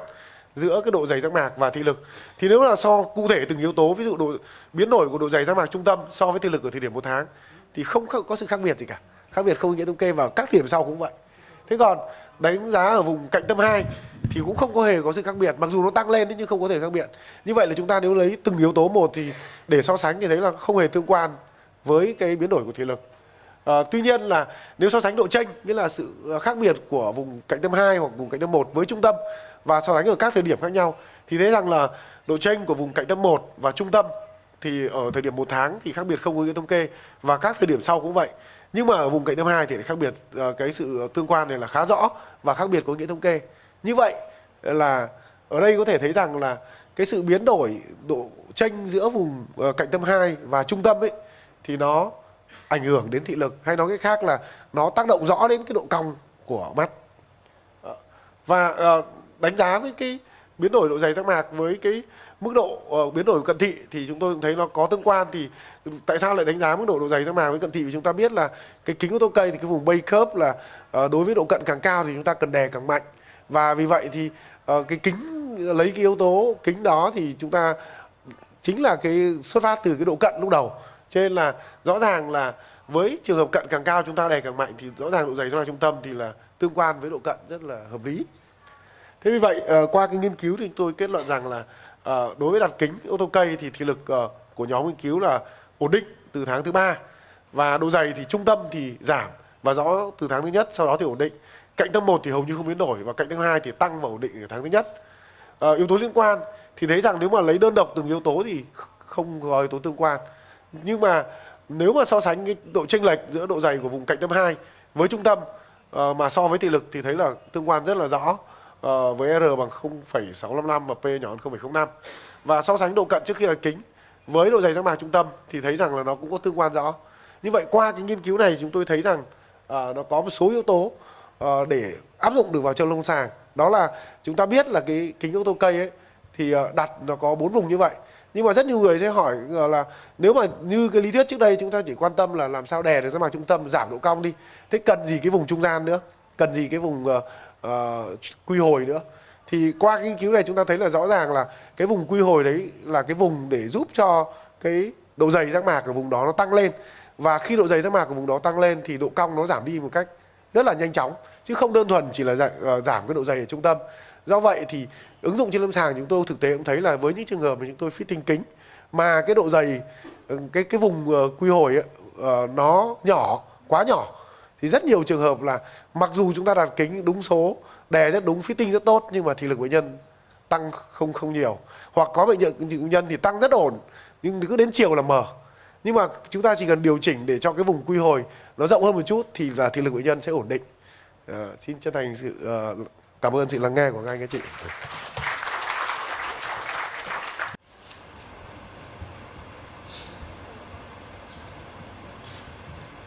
giữa cái độ dày giác mạc và thị lực. Thì nếu là so cụ thể từng yếu tố, ví dụ biến đổi của độ dày giác mạc trung tâm so với thị lực ở thời điểm 1 tháng thì không có sự khác biệt gì cả. Khác biệt không ý nghĩa thống kê, và các điểm sau cũng vậy. Thế còn đánh giá ở vùng cạnh tâm 2 thì cũng không có hề có sự khác biệt, mặc dù nó tăng lên nhưng không có thể khác biệt. Như vậy là chúng ta nếu lấy từng yếu tố một thì để so sánh thì thấy là không hề tương quan với cái biến đổi của thị lực. Tuy nhiên là nếu so sánh độ chênh, nghĩa là sự khác biệt của vùng cạnh tâm 2 hoặc vùng cạnh tâm 1 với trung tâm và so sánh ở các thời điểm khác nhau thì thấy rằng là độ chênh của vùng cạnh tâm 1 và trung tâm thì ở thời điểm 1 tháng thì khác biệt không có nghĩa thống kê, và các thời điểm sau cũng vậy. Nhưng mà ở vùng cạnh tâm 2 thì lại khác biệt, cái sự tương quan này là khá rõ và khác biệt có nghĩa thống kê. Như vậy là ở đây có thể thấy rằng là cái sự biến đổi độ chênh giữa vùng cạnh tâm 2 và trung tâm ấy thì nó ảnh hưởng đến thị lực, hay nói cách khác là nó tác động rõ đến cái độ cong của mắt. Và đánh giá với cái biến đổi độ dày giác mạc với cái mức độ biến đổi cận thị thì chúng tôi cũng thấy nó có tương quan. Thì tại sao lại đánh giá mức độ dày giác mạc với cận thị? Vì chúng ta biết là cái kính ô tô cây thì cái vùng base curve là đối với độ cận càng cao thì chúng ta cần đè càng mạnh, và vì vậy thì cái kính, lấy cái yếu tố kính đó thì chúng ta chính là cái xuất phát từ cái độ cận lúc đầu. Cho nên là rõ ràng là với trường hợp cận càng cao chúng ta đè càng mạnh thì rõ ràng độ dày giác mạc trung tâm thì là tương quan với độ cận rất là hợp lý. Thế vì vậy qua cái nghiên cứu thì tôi kết luận rằng là đối với đặt kính ô tô cây thì thị lực của nhóm nghiên cứu là ổn định từ tháng thứ 3, và độ dày thì trung tâm thì giảm và rõ từ tháng thứ nhất, sau đó thì ổn định. Cạnh tâm 1 thì hầu như không biến đổi, và cạnh tâm 2 thì tăng và ổn định ở tháng thứ nhất. Yếu tố liên quan thì thấy rằng nếu mà lấy đơn độc từng yếu tố thì không có yếu tố tương quan. Nhưng mà nếu mà so sánh cái độ chênh lệch giữa độ dày của vùng cạnh tâm 2 với trung tâm mà so với thị lực thì thấy là tương quan rất là rõ, với R bằng 0,655 và P nhỏ hơn 0,05. Và so sánh độ cận trước khi đặt kính với độ dày giác mạc trung tâm thì thấy rằng là nó cũng có tương quan rõ. Như vậy qua cái nghiên cứu này chúng tôi thấy rằng nó có một số yếu tố để áp dụng được vào trong lâm sàng. Đó là chúng ta biết là cái kính ô tô cây ấy thì đặt nó có 4 vùng như vậy. Nhưng mà rất nhiều người sẽ hỏi là nếu mà như cái lý thuyết trước đây chúng ta chỉ quan tâm là làm sao đè được giác mạc trung tâm, giảm độ cong đi, thế cần gì cái vùng trung gian nữa, cần gì cái vùng quy hồi nữa. Thì qua cái nghiên cứu này chúng ta thấy là rõ ràng là cái vùng quy hồi đấy là cái vùng để giúp cho cái độ dày giác mạc ở vùng đó nó tăng lên, và khi độ dày giác mạc ở vùng đó tăng lên thì độ cong nó giảm đi một cách rất là nhanh chóng, chứ không đơn thuần chỉ là giảm cái độ dày ở trung tâm. Do vậy thì ứng dụng trên lâm sàng chúng tôi thực tế cũng thấy là với những trường hợp mà chúng tôi fitting kính mà cái độ dày cái vùng quy hồi ấy, nó nhỏ, quá nhỏ, thì rất nhiều trường hợp là mặc dù chúng ta đặt kính đúng số, đè rất đúng, fitting rất tốt, nhưng mà thị lực bệnh nhân tăng không nhiều, hoặc có bệnh nhân thì tăng rất ổn nhưng cứ đến chiều là mờ. Nhưng mà chúng ta chỉ cần điều chỉnh để cho cái vùng quy hồi nó rộng hơn một chút thì là thị lực bệnh nhân sẽ ổn định. Xin chân thành sự cảm ơn sự lắng nghe của các anh các chị.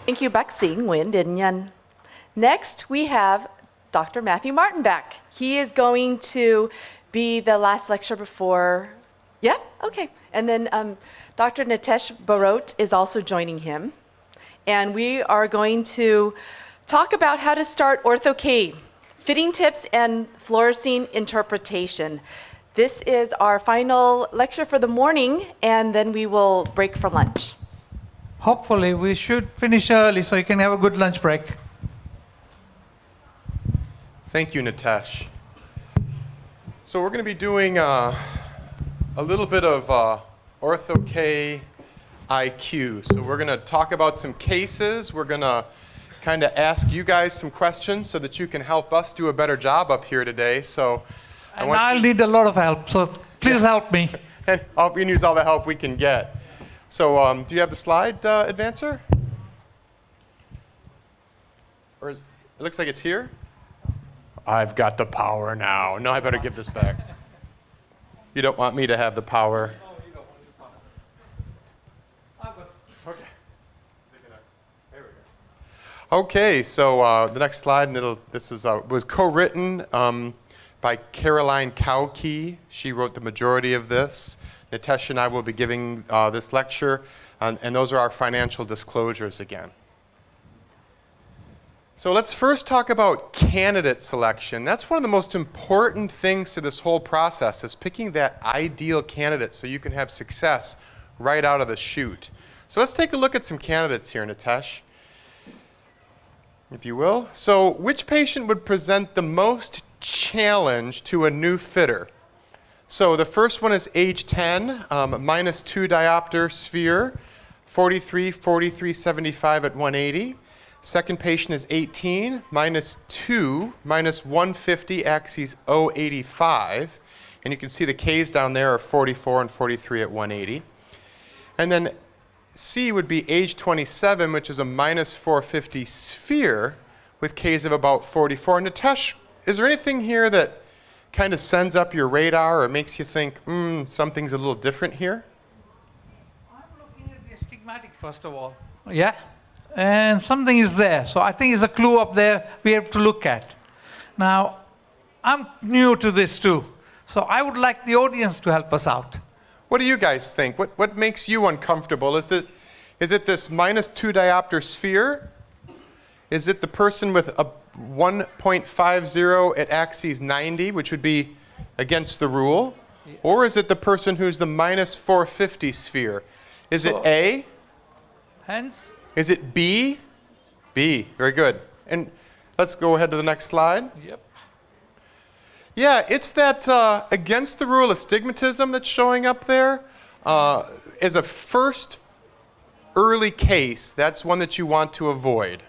Thank you, bác sĩ Nguyễn Đình Nhân. Next, we have Dr. Matthew Martin back. He is going to be the last lecture before, yeah, okay. And then Dr. Nitesh Barot is also joining him. And we are going to talk about how to start Ortho-K, fitting tips and fluorescein interpretation. This is our final lecture for the morning, and then we will break for lunch. Hopefully, we should finish early so you can have a good lunch break. Thank you, Nitesh. So we're going to be doing a little bit of Ortho-K IQ. So we're going to talk about some cases. We're going to kind of ask you guys some questions so that you can help us do a better job up here today. So I'll need a lot of help, so please help me. And we can use all the help we can get. So do you have the slide advancer? Or it looks like it's here. I've got the power now. No, I better give this back. You don't want me to have the power. Okay, so the next slide, and this was co-written by Caroline Kauke. She wrote the majority of this. Nitesh and I will be giving this lecture, and those are our financial disclosures again. So let's first talk about candidate selection. That's one of the most important things to this whole process, is picking that ideal candidate so you can have success right out of the chute. So let's take a look at some candidates here, Nitesh, if you will. So which patient would present the most challenge to a new fitter? So the first one is age 10, -2 diopter sphere, 43, 4375 at 180. Second patient is 18, -2, -150, axes 085. And you can see the Ks down there are 44 and 43 at 180. And then C would be age 27, which is a -450 sphere with Ks of about 44. Nitesh, is there anything here that kind of sends up your radar or makes you think, something's a little different here? I'm looking at the astigmatic first of all. Yeah? And something is there. So I think it's a clue up there we have to look at. Now, I'm new to this too. So I would like the audience to help us out. What do you guys think? What makes you uncomfortable? Is it this -2 diopter sphere? Is it the person with a 1.50 at axes 90, which would be against the rule? Yeah. Or is it the person who's the -450 sphere? Is it A? Hence? Is it B? B, very good. And let's go ahead to the next slide. Yep. Yeah, it's that against the rule astigmatism that's showing up there. As a first early case, that's one that you want to avoid.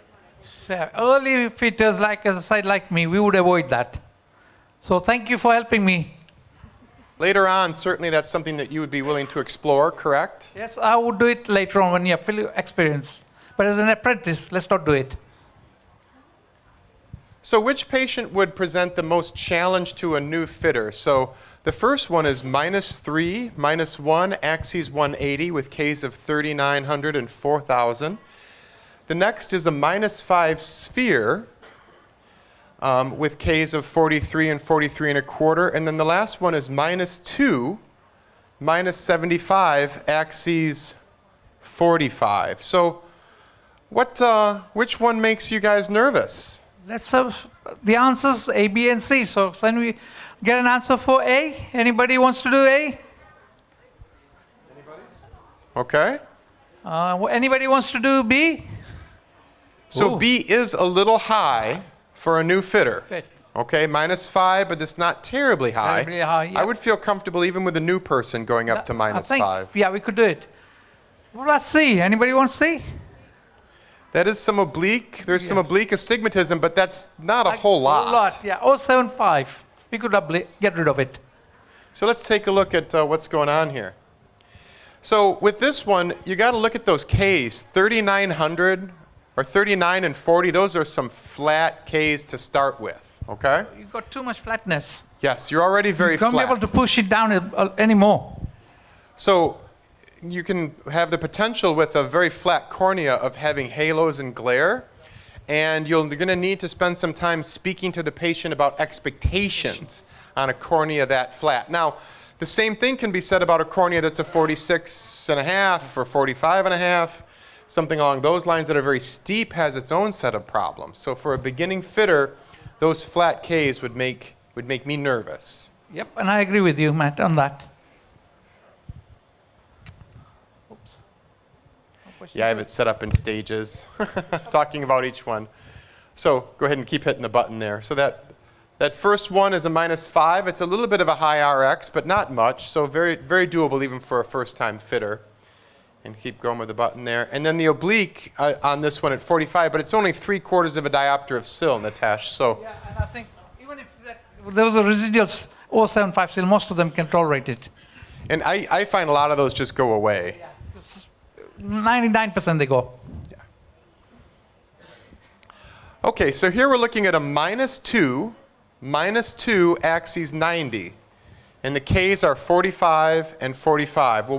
So early fitters, like as a side like me, we would avoid that. So thank you for helping me. Later on, certainly that's something that you would be willing to explore, correct? Yes, I would do it later on when you have full experience. But as an apprentice, let's not do it. So which patient would present the most challenge to a new fitter? So the first one is -3, -1, axes 180 with Ks of 3,900 and 4,000. The next is a -5 sphere with Ks of 43 and 43 and a quarter. And then the last one is -2, -75, axes 45. So which one makes you guys nervous? Let's have the answers A, B, and C. So can we get an answer for A? Anybody wants to do A? Okay. Anybody wants to do B? So Ooh. B is a little high for a new fitter. Fit. Okay, -5, but it's not terribly high. Terribly high, yeah. I would feel comfortable even with a new person going up to I think, -5. yeah, we could do it. What about C? Anybody want C? That is some oblique. There's some oblique astigmatism, but that's not a Like whole lot. A lot, yeah. 075. We could get rid of it. So let's take a look at what's going on here. So with this one, you got to look at those Ks. 3,900 or 39 and 40. Those are some flat Ks to start with. Okay. You've got too much flatness. Yes, you're already very You can't flat. be able to push it down anymore. So you can have the potential with a very flat cornea of having halos and glare, and you're going to need to spend some time speaking to the patient about expectations on a cornea that flat. Now, the same thing can be said about a cornea that's a 46 and a half or 45 and a half. Something along those lines that are very steep has its own set of problems. So for a beginning fitter, those flat Ks would make me nervous. Yep, and I agree with you, Matt, on that. Yeah, I have it set up in stages, talking about each one. So go ahead and keep hitting the button there. So that first one is a -5. It's a little bit of a high RX, but not much. So very, very doable even for a first-time fitter. And keep going with the button there. And then the oblique on this one at 45, but it's only 3/4 of a diopter of SIL, Nitesh. So Yeah, and I think even if there was a residual 075 still, most of them can tolerate it. and I find a lot of those just go away. 99% they go. Okay, so here we're looking at a -2, axes 90. And the Ks are 45 and 45. Well,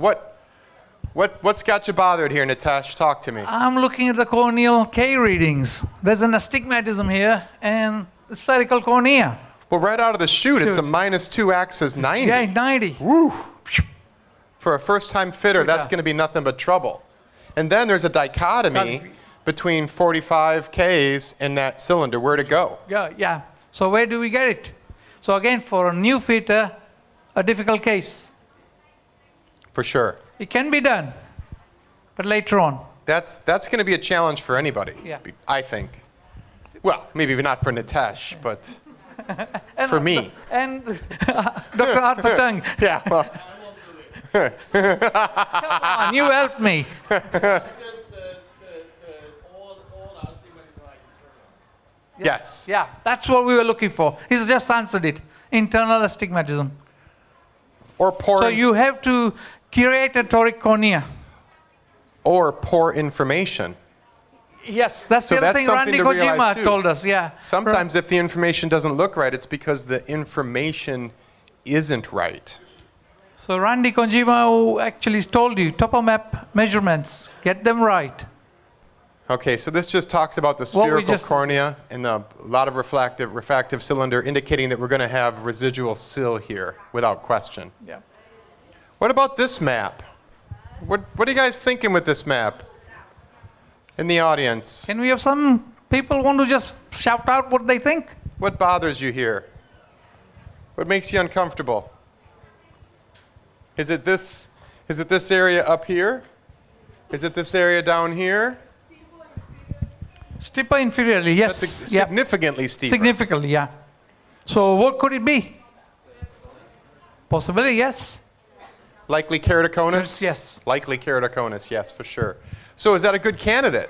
What's got you bothered here, Nitesh? Talk to me. I'm looking at the corneal K readings. There's an astigmatism here and the spherical cornea. Well, right out of the chute, it's a -2 axis 90. Yeah, 90. Woo! For a first-time fitter, that's going to be nothing but trouble. And then there's a dichotomy between 45 Ks and that cylinder. Where to go? Yeah. So where do we get it? So again, for a new fitter, a difficult case. For sure. It can be done, but later on. That's going to be a challenge for anybody, Yeah. I think. Well, maybe not for Nitesh, but And for me. And Dr. Arthur Tung, Yeah, well, come on, you help me. yes. Yeah, that's what we were looking for. He's just answered it. Internal astigmatism. Or poor, So you have to curate a toric cornea. or poor information. Yes, that's So the other that's thing something Randy to realize Kojima too. told us, yeah. Sometimes if the information doesn't look right, it's because the information isn't right. So Randy Kojima who actually told you, topo map measurements, get them right. Okay, so this just talks about the What we spherical just- cornea and a lot of refractive cylinder, indicating that we're going to have residual sill here, without question. Yeah. What about this map? What are you guys thinking with this map? In the audience, Can we have some people want to just shout out what they think? what bothers you here? What makes you uncomfortable? Is it this area up here? Is it this area down here? Steeper inferiorly, yes. That's Yeah. significantly steeper. Significantly, yeah. So what could it be? Possibly, yes. Likely keratoconus? Yes. Likely keratoconus, yes, for sure. So is that a good candidate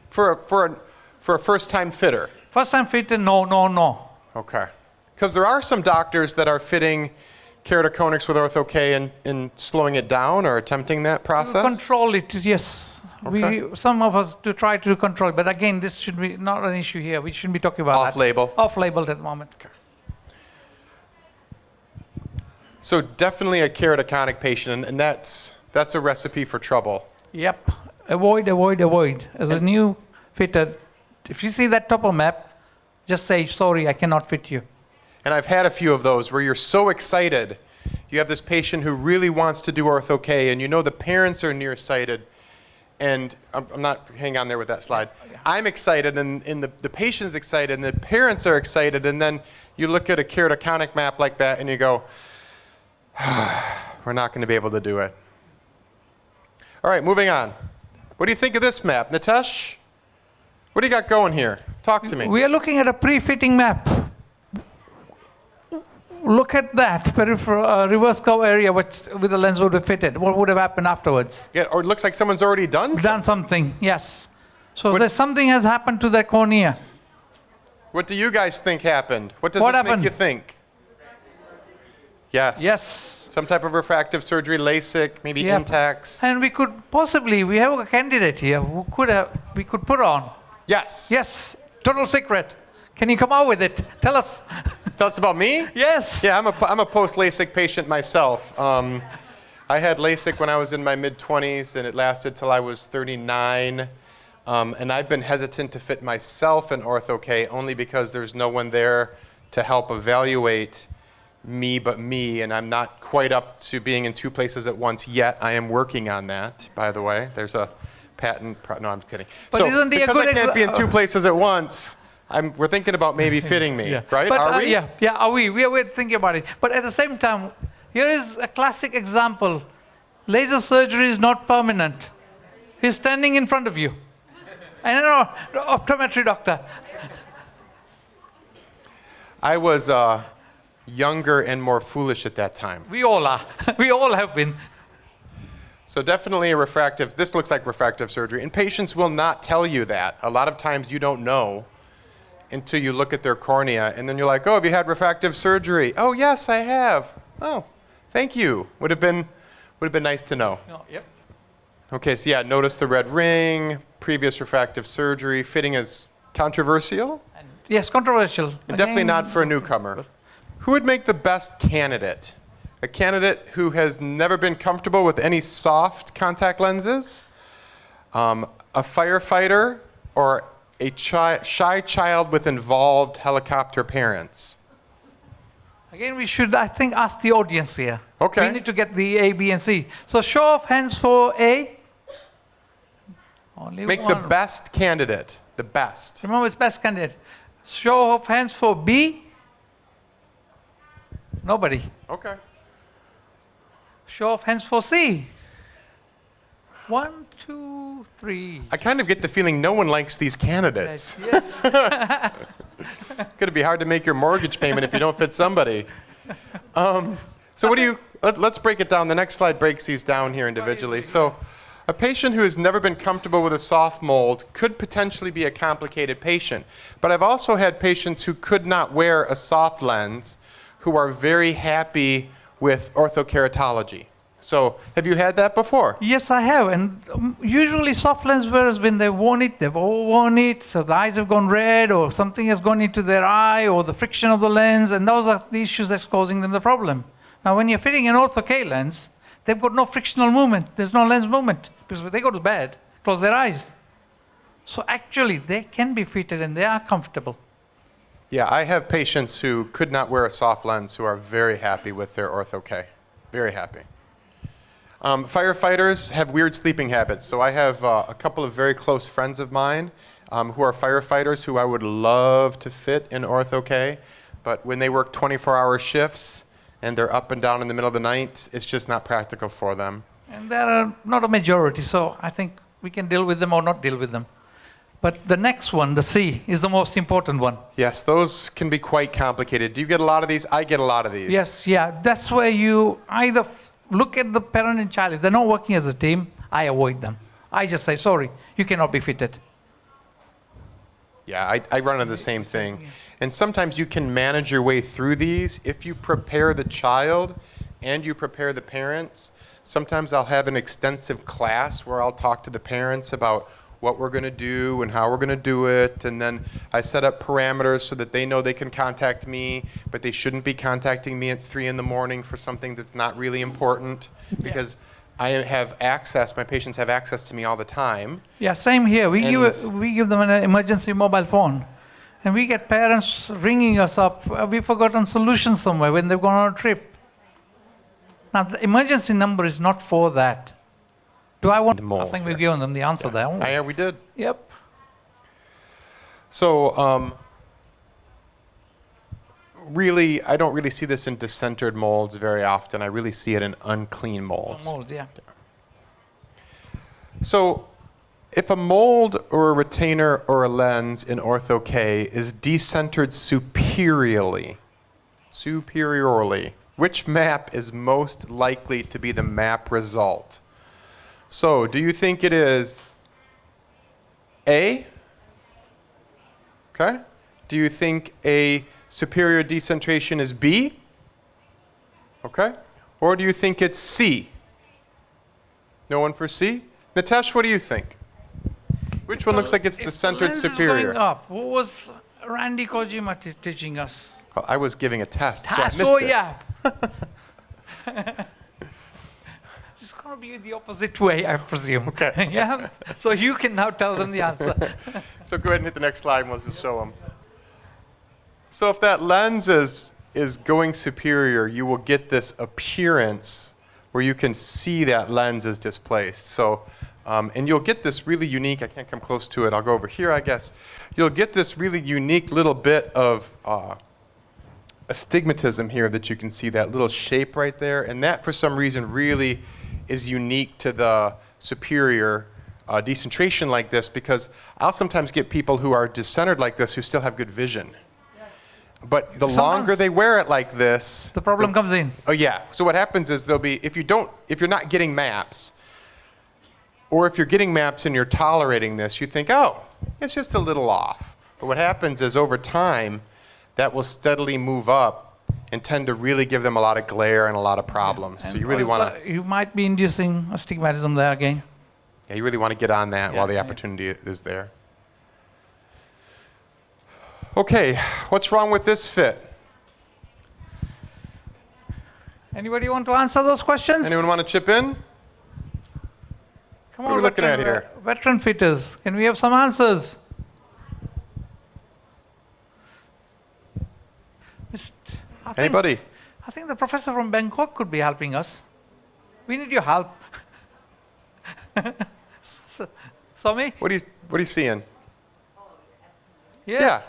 for a first-time fitter? First time fitter, no. Okay. Because there are some doctors that are fitting keratoconics with Ortho-K and slowing it down or attempting that process? Control it, yes. Okay. Some of us to try to control, but again, this should be not an issue here. We shouldn't be talking about that. Off-label? Off-label at the moment. So definitely a keratoconic patient, and that's a recipe for trouble. Yep. Avoid. As a new fitter, if you see that topo map, just say, sorry, I cannot fit you. And I've had a few of those where you're so excited. You have this patient who really wants to do Ortho-K, and you know the parents are nearsighted. And I'm not, hang on there with that slide. I'm excited, and the patient's excited, and the parents are excited, and then you look at a keratoconic map like that, and you go, we're not going to be able to do it. All right, moving on. What do you think of this map? Nitesh? What do you got going here? Talk to me. We are looking at a pre-fitting map. Look at that peripheral reverse curve area with the lens would have fitted. What would have happened afterwards? Yeah, or it looks like someone's already done something. Done something, yes. So What- there's something has happened to that cornea. What do you guys think happened? What does What this happened? make you think? Yes. Yes. Some type of refractive surgery, LASIK, maybe Yep. Intacs. And we could possibly, we have a candidate here who we could put on. Yes. Yes, total secret. Can you come out with it? Tell us. Tell us about me? Yes. Yeah, I'm a post-LASIK patient myself. I had LASIK when I was in my mid-20s, and it lasted till I was 39. And I've been hesitant to fit myself in Ortho-K only because there's no one there to help evaluate me but me, and I'm not quite up to being in two places at once yet. I am working on that, by the way. There's a patent. No, I'm kidding. But so isn't he a because good I can't be in two places at once, we're thinking about maybe fitting me, right? But, Are we? Yeah, are we? We're thinking about it. But at the same time, here is a classic example. Laser surgery is not permanent. He's standing in front of you. I don't know, optometry doctor. I was younger and more foolish at that time. We all are. We all have been. So definitely a refractive, this looks like refractive surgery. And patients will not tell you that. A lot of times you don't know until you look at their cornea, and then you're like, oh, have you had refractive surgery? Oh, yes, I have. Oh, thank you. Would have been nice to know. No, yep. Okay, so yeah, notice the red ring, previous refractive surgery. Fitting is controversial, Yes, controversial. and definitely Again, not for a newcomer. Who would make the best candidate A candidate who has never been comfortable with any soft contact lenses, a firefighter, or a shy child with involved helicopter parents. Again, we should, I think, ask the audience here. Okay. We need to get the A, B, and C. So show of hands for A. Only Make one. the best candidate, the best. Remember, it's best candidate. Show of hands for B. Nobody. Okay. Show of hands for C. 1, 2, 3. I kind of get the feeling no one likes these candidates. Yes. Going to be hard to make your mortgage payment if you don't fit somebody. So what do you, let's break it down. The next slide breaks these down here individually. So a patient who has never been comfortable with a soft mold could potentially be a complicated patient. But I've also had patients who could not wear a soft lens who are very happy with orthokeratology. So have you had that before? Yes, I have. And usually soft lens wearers, when they've worn it, they've overworn it, so the eyes have gone red, or something has gone into their eye, or the friction of the lens, and those are the issues that's causing them the problem. Now, when you're fitting an ortho-K lens, they've got no frictional movement. There's no lens movement, because when they go to bed, close their eyes. So actually, they can be fitted, and they are comfortable. Yeah, I have patients who could not wear a soft lens who are very happy with their ortho-K. Very happy. Firefighters have weird sleeping habits. So I have a couple of very close friends of mine who are firefighters who I would love to fit in ortho-K. But when they work 24-hour shifts and they're up and down in the middle of the night, it's just not practical for them. And there are not a majority, so I think we can deal with them or not deal with them. But the next one, the C, is the most important one. Yes, those can be quite complicated. Do you get a lot of these? I get a lot of these. Yes, yeah. That's where you either look at the parent and child. If they're not working as a team, I avoid them. I just say, sorry, you cannot be fitted. Yeah, I run into the same thing. And sometimes you can manage your way through these if you prepare the child and you prepare the parents. Sometimes I'll have an extensive class where I'll talk to the parents about what we're going to do and how we're going to do it. And then I set up parameters so that they know they can contact me, but they shouldn't be contacting me at 3 in the morning for something that's not really important, because I have access, my patients have access to me all the time. Yeah, same here. We give them an emergency mobile phone. And we get parents ringing us up. We've forgotten solutions somewhere when they've gone on a trip. Now, the emergency number is not for that. Do I want? Mold, I think we've given them the answer there. haven't we? Yeah, we did. Yep. So really, I don't really see this in decentered molds very often. I really see it in unclean molds. Mold, yeah. So if a mold or a retainer or a lens in ortho-K is decentered superiorly, which map is most likely to be the map result? So do you think it is A? Okay. Do you think a superior decentration is B? Okay. Or do you think it's C? No one for C? Nitesh, what do you think? Which one looks like it's decentered Lens is superior? going up. What was Randy Kojima teaching us? Well, I was giving a test, so I missed So it. yeah. It's going to be the opposite way, I presume. Okay. Yeah. So you can now tell them the answer. So go ahead and hit the next slide and we'll just show them. So if that lens is going superior, you will get this appearance where you can see that lens is displaced. So, and you'll get this really unique, I can't come close to it, I'll go over here, I guess. You'll get this really unique little bit of astigmatism here that you can see, that little shape right there. And that, for some reason, really is unique to the superior decentration like this, because I'll sometimes get people who are decentered like this who still have good vision. But the longer they wear it like this, The problem comes in. oh yeah. So what happens is there'll be, if you're not getting maps, or if you're getting maps and you're tolerating this, you think, oh, it's just a little off. But what happens is over time, that will steadily move up and tend to really give them a lot of glare and a lot of problems. So you really want to, You might be inducing astigmatism there again. yeah, you really want to get on that while the yeah. opportunity is there. Okay, what's wrong with this fit? Anybody want to answer those questions? Anyone want to chip in? Come What are on, we looking at veteran- here? Veteran fitters, can we have some answers? I think- Anybody? I think the professor from Bangkok could be helping us. We need your help. Swami? What are you seeing? Yes. Yeah.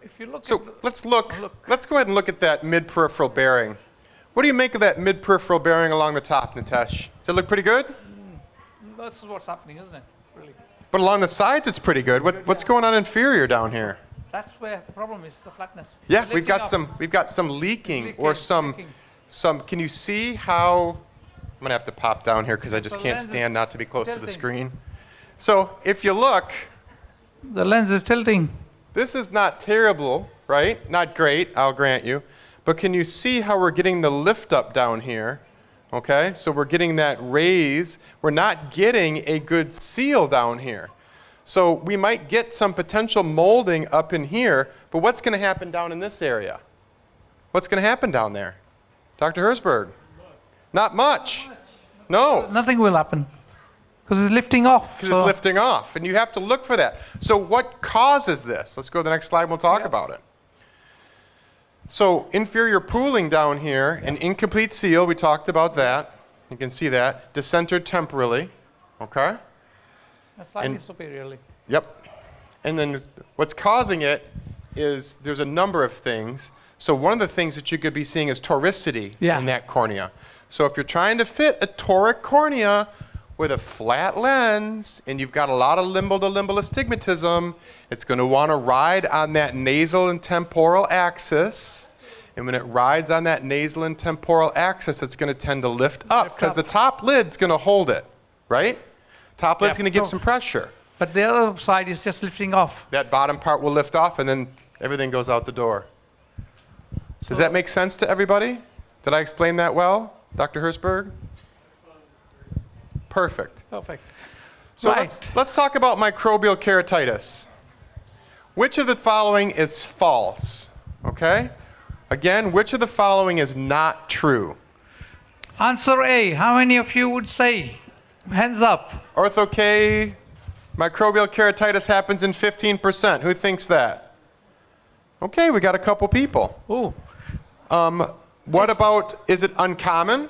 If you look So at the- let's look. Look. Let's go ahead and look at that mid-peripheral bearing. What do you make of that mid-peripheral bearing along the top, Nitesh? Does it look pretty good? this is what's happening, isn't it? Really. But along the sides, it's pretty good. What's going on inferior down here? That's where the problem is, the flatness. Yeah, The we've got lifting up. some leaking or Leaking. some. Can you see how? I'm gonna have to pop down here because I just So the can't lens is stand not to be close to the tilting. screen. So if you look, The lens is tilting. this is not terrible, right? Not great, I'll grant you. But can you see how we're getting the lift up down here? Okay, so we're getting that raise. We're not getting a good seal down here. So we might get some potential molding up in here, but what's going to happen down in this area? What's going to happen down there? Dr. Herzberg? Not much. No. Nothing will happen because it's lifting off. Because it's lifting off, and you have to look for that. So what causes this? Let's go to the next slide and we'll talk about it. So inferior pooling down here, an incomplete seal, we talked about that. You can see that. Decentered temporally, okay? Slightly and- superiorly. Yep. And then what's causing it is there's a number of things. So one of the things that you could be seeing is toricity Yeah. in that cornea. So if you're trying to fit a toric cornea with a flat lens and you've got a lot of limbal to limbal astigmatism, it's going to want to ride on that nasal and temporal axis. And when it rides on that nasal and temporal axis, it's going to tend to lift up Lift because up. the top lid's going to hold it, right? Top lid's Yeah. going to give So- some pressure. But the other side is just lifting off. That bottom part will lift off and then everything goes out the door. Does that make sense to everybody? Did I explain that well, Dr. Herzberg? Perfect. Perfect. So Right. let's talk about microbial keratitis. Which of the following is false? Okay? Again, which of the following is not true? Answer A. How many of you would say? Hands up. Ortho-K microbial keratitis happens in 15%. Who thinks that? Okay, we got a couple people. Ooh. What about, is it uncommon?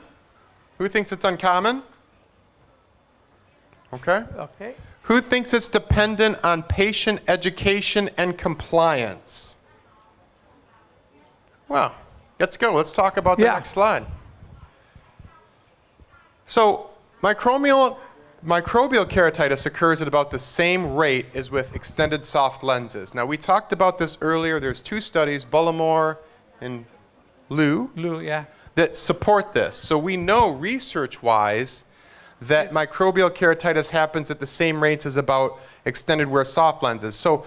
Who thinks it's uncommon? Okay. Okay. Who thinks it's dependent on patient education and compliance? Well, let's go. Let's talk about the Yeah. next slide. So, microbial keratitis occurs at about the same rate as with extended soft lenses. Now, we talked about this earlier. There's two studies, Bullimore and Liu, Blue, yeah. that support this. So we know research-wise that microbial keratitis happens at the same rates as about extended wear soft lenses. So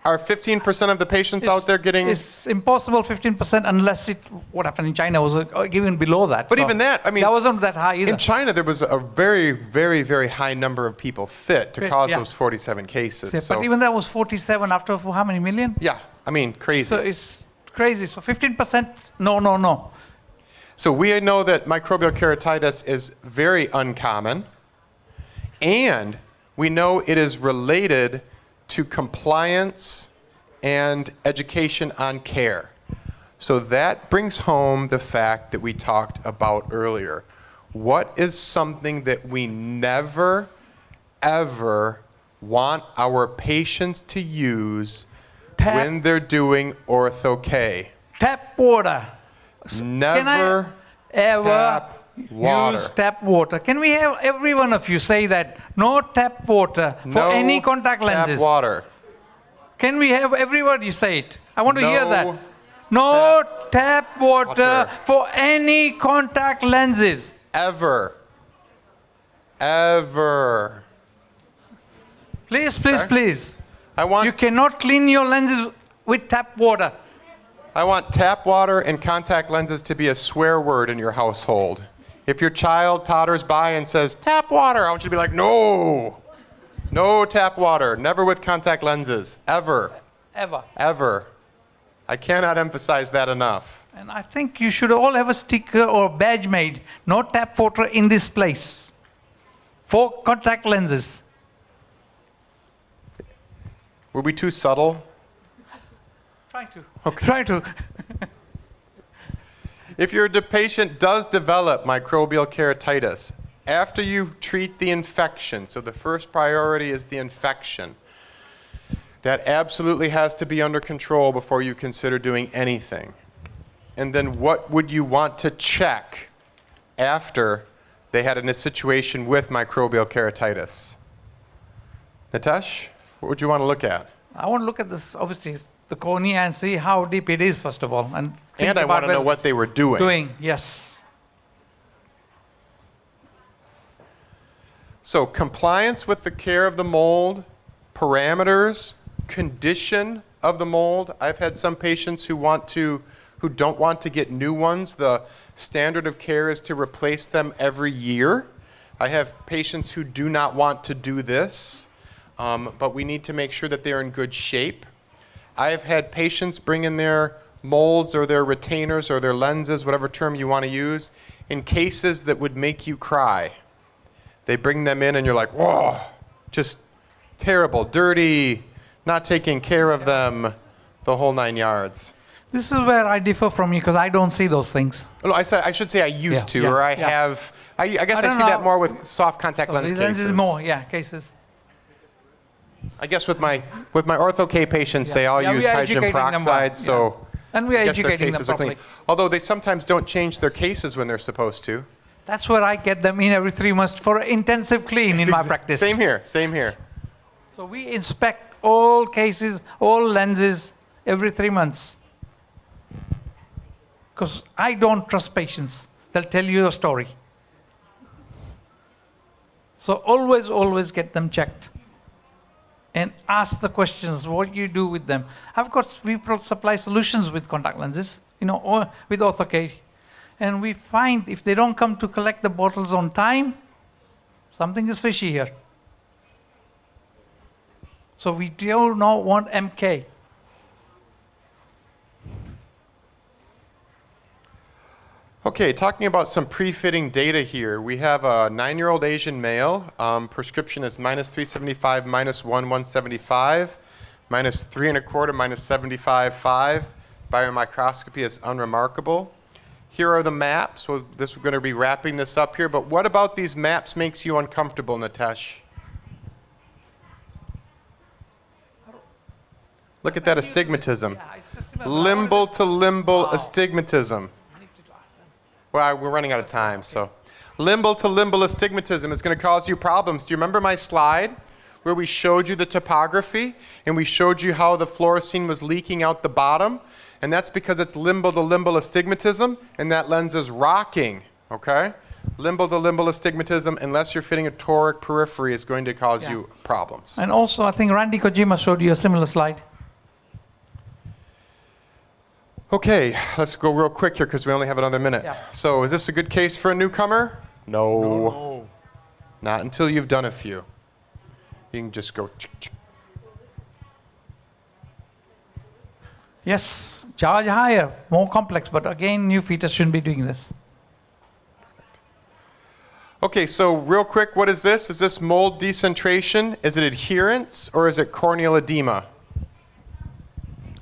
are 15% of the patients out there getting... It's impossible 15% unless what happened in China was even below that. But So even that, I mean, that wasn't that high either. in China, there was a very, very, very high number of people fit to Fit, cause yeah. those 47 cases. Yeah, So, but even that was 47 after how many million? yeah, I mean, crazy. So it's crazy. So 15%, no. So we know that microbial keratitis is very uncommon, and we know it is related to compliance and education on care. So that brings home the fact that we talked about earlier. What is something that we never, ever want our patients to use when they're doing Ortho-K? Tap water. Never Can I ever tap water. use tap water? Can we have every one of you say that? No tap water for No any contact lenses. Tap water. Can we have everybody say it? I want to hear No that. No tap water water. for any contact lenses. Ever. Ever. Please, please, Okay. please. I You want cannot clean your lenses with tap water. tap water and contact lenses to be a swear word in your household. If your child totters by and says, tap water, I want you to be like, no. No tap water. Never with contact lenses. Ever. Ever. Ever. I cannot emphasize that enough. And I think you should all have a sticker or badge made. No tap water in this place. For contact lenses. Were we too subtle? Trying to. Okay. Try to. If your patient does develop microbial keratitis, after you treat the infection, so the first priority is the infection, that absolutely has to be under control before you consider doing anything. And then what would you want to check after they had a situation with microbial keratitis? Nitesh, what would you want to look at? I want to look at this, obviously, the cornea and see how deep it is, first of all. And I want to know what they were doing. Yes. So compliance with the care of the mold, parameters, condition of the mold. I've had some patients who don't want to get new ones. The standard of care is to replace them every year. I have patients who do not want to do this, but we need to make sure that they're in good shape. I've had patients bring in their molds or their retainers or their lenses, whatever term you want to use, in cases that would make you cry. They bring them in and you're like, whoa, just terrible, dirty, not taking care of them, the whole 9 yards. This is where I differ from you because I don't see those things. No, I should say I used to, or I have. I guess I see that more with soft contact lens cases. Lenses more, cases. I guess with my ortho K patients, they all use hydrogen peroxide, so and we are I guess their educating them cases are clean. properly. Although they sometimes don't change their cases when they're supposed to. That's where I get them in every 3 months for an intensive clean in my practice. Same here, same here. So we inspect all cases, all lenses every 3 months. Because I don't trust patients. They'll tell you a story. So always get them checked. And ask the questions, what you do with them. Of course, we supply solutions with contact lenses, or with ortho-K. And we find if they don't come to collect the bottles on time, something is fishy here. So we do not want MK. Okay, talking about some pre-fitting data here. We have a 9-year-old Asian male. Prescription is -375, -1, 175, -3 1/4, -75.5. Biomicroscopy is unremarkable. Here are the maps. So we're going to be wrapping this up here. But what about these maps makes you uncomfortable, Nitesh? Look at that astigmatism. Limbal to limbal astigmatism. Well, we're running out of time, so. Limbal to limbal astigmatism is going to cause you problems. Do you remember my slide where we showed you the topography and we showed you how the fluorescein was leaking out the bottom? And that's because it's limbal to limbal astigmatism and that lens is rocking, okay? Limbal to limbal astigmatism, unless you're fitting a toric periphery, is going to cause you problems. And also, I think Randy Kojima showed you a similar slide. Okay, let's go real quick here because we only have another minute. Yeah. So is this a good case for a newcomer? No. Not until you've done a few. You can just go. Yes, charge higher, more complex, but again, new fetus shouldn't be doing this. Okay, so real quick, what is this? Is this mold decentration? Is it adherence or is it corneal edema?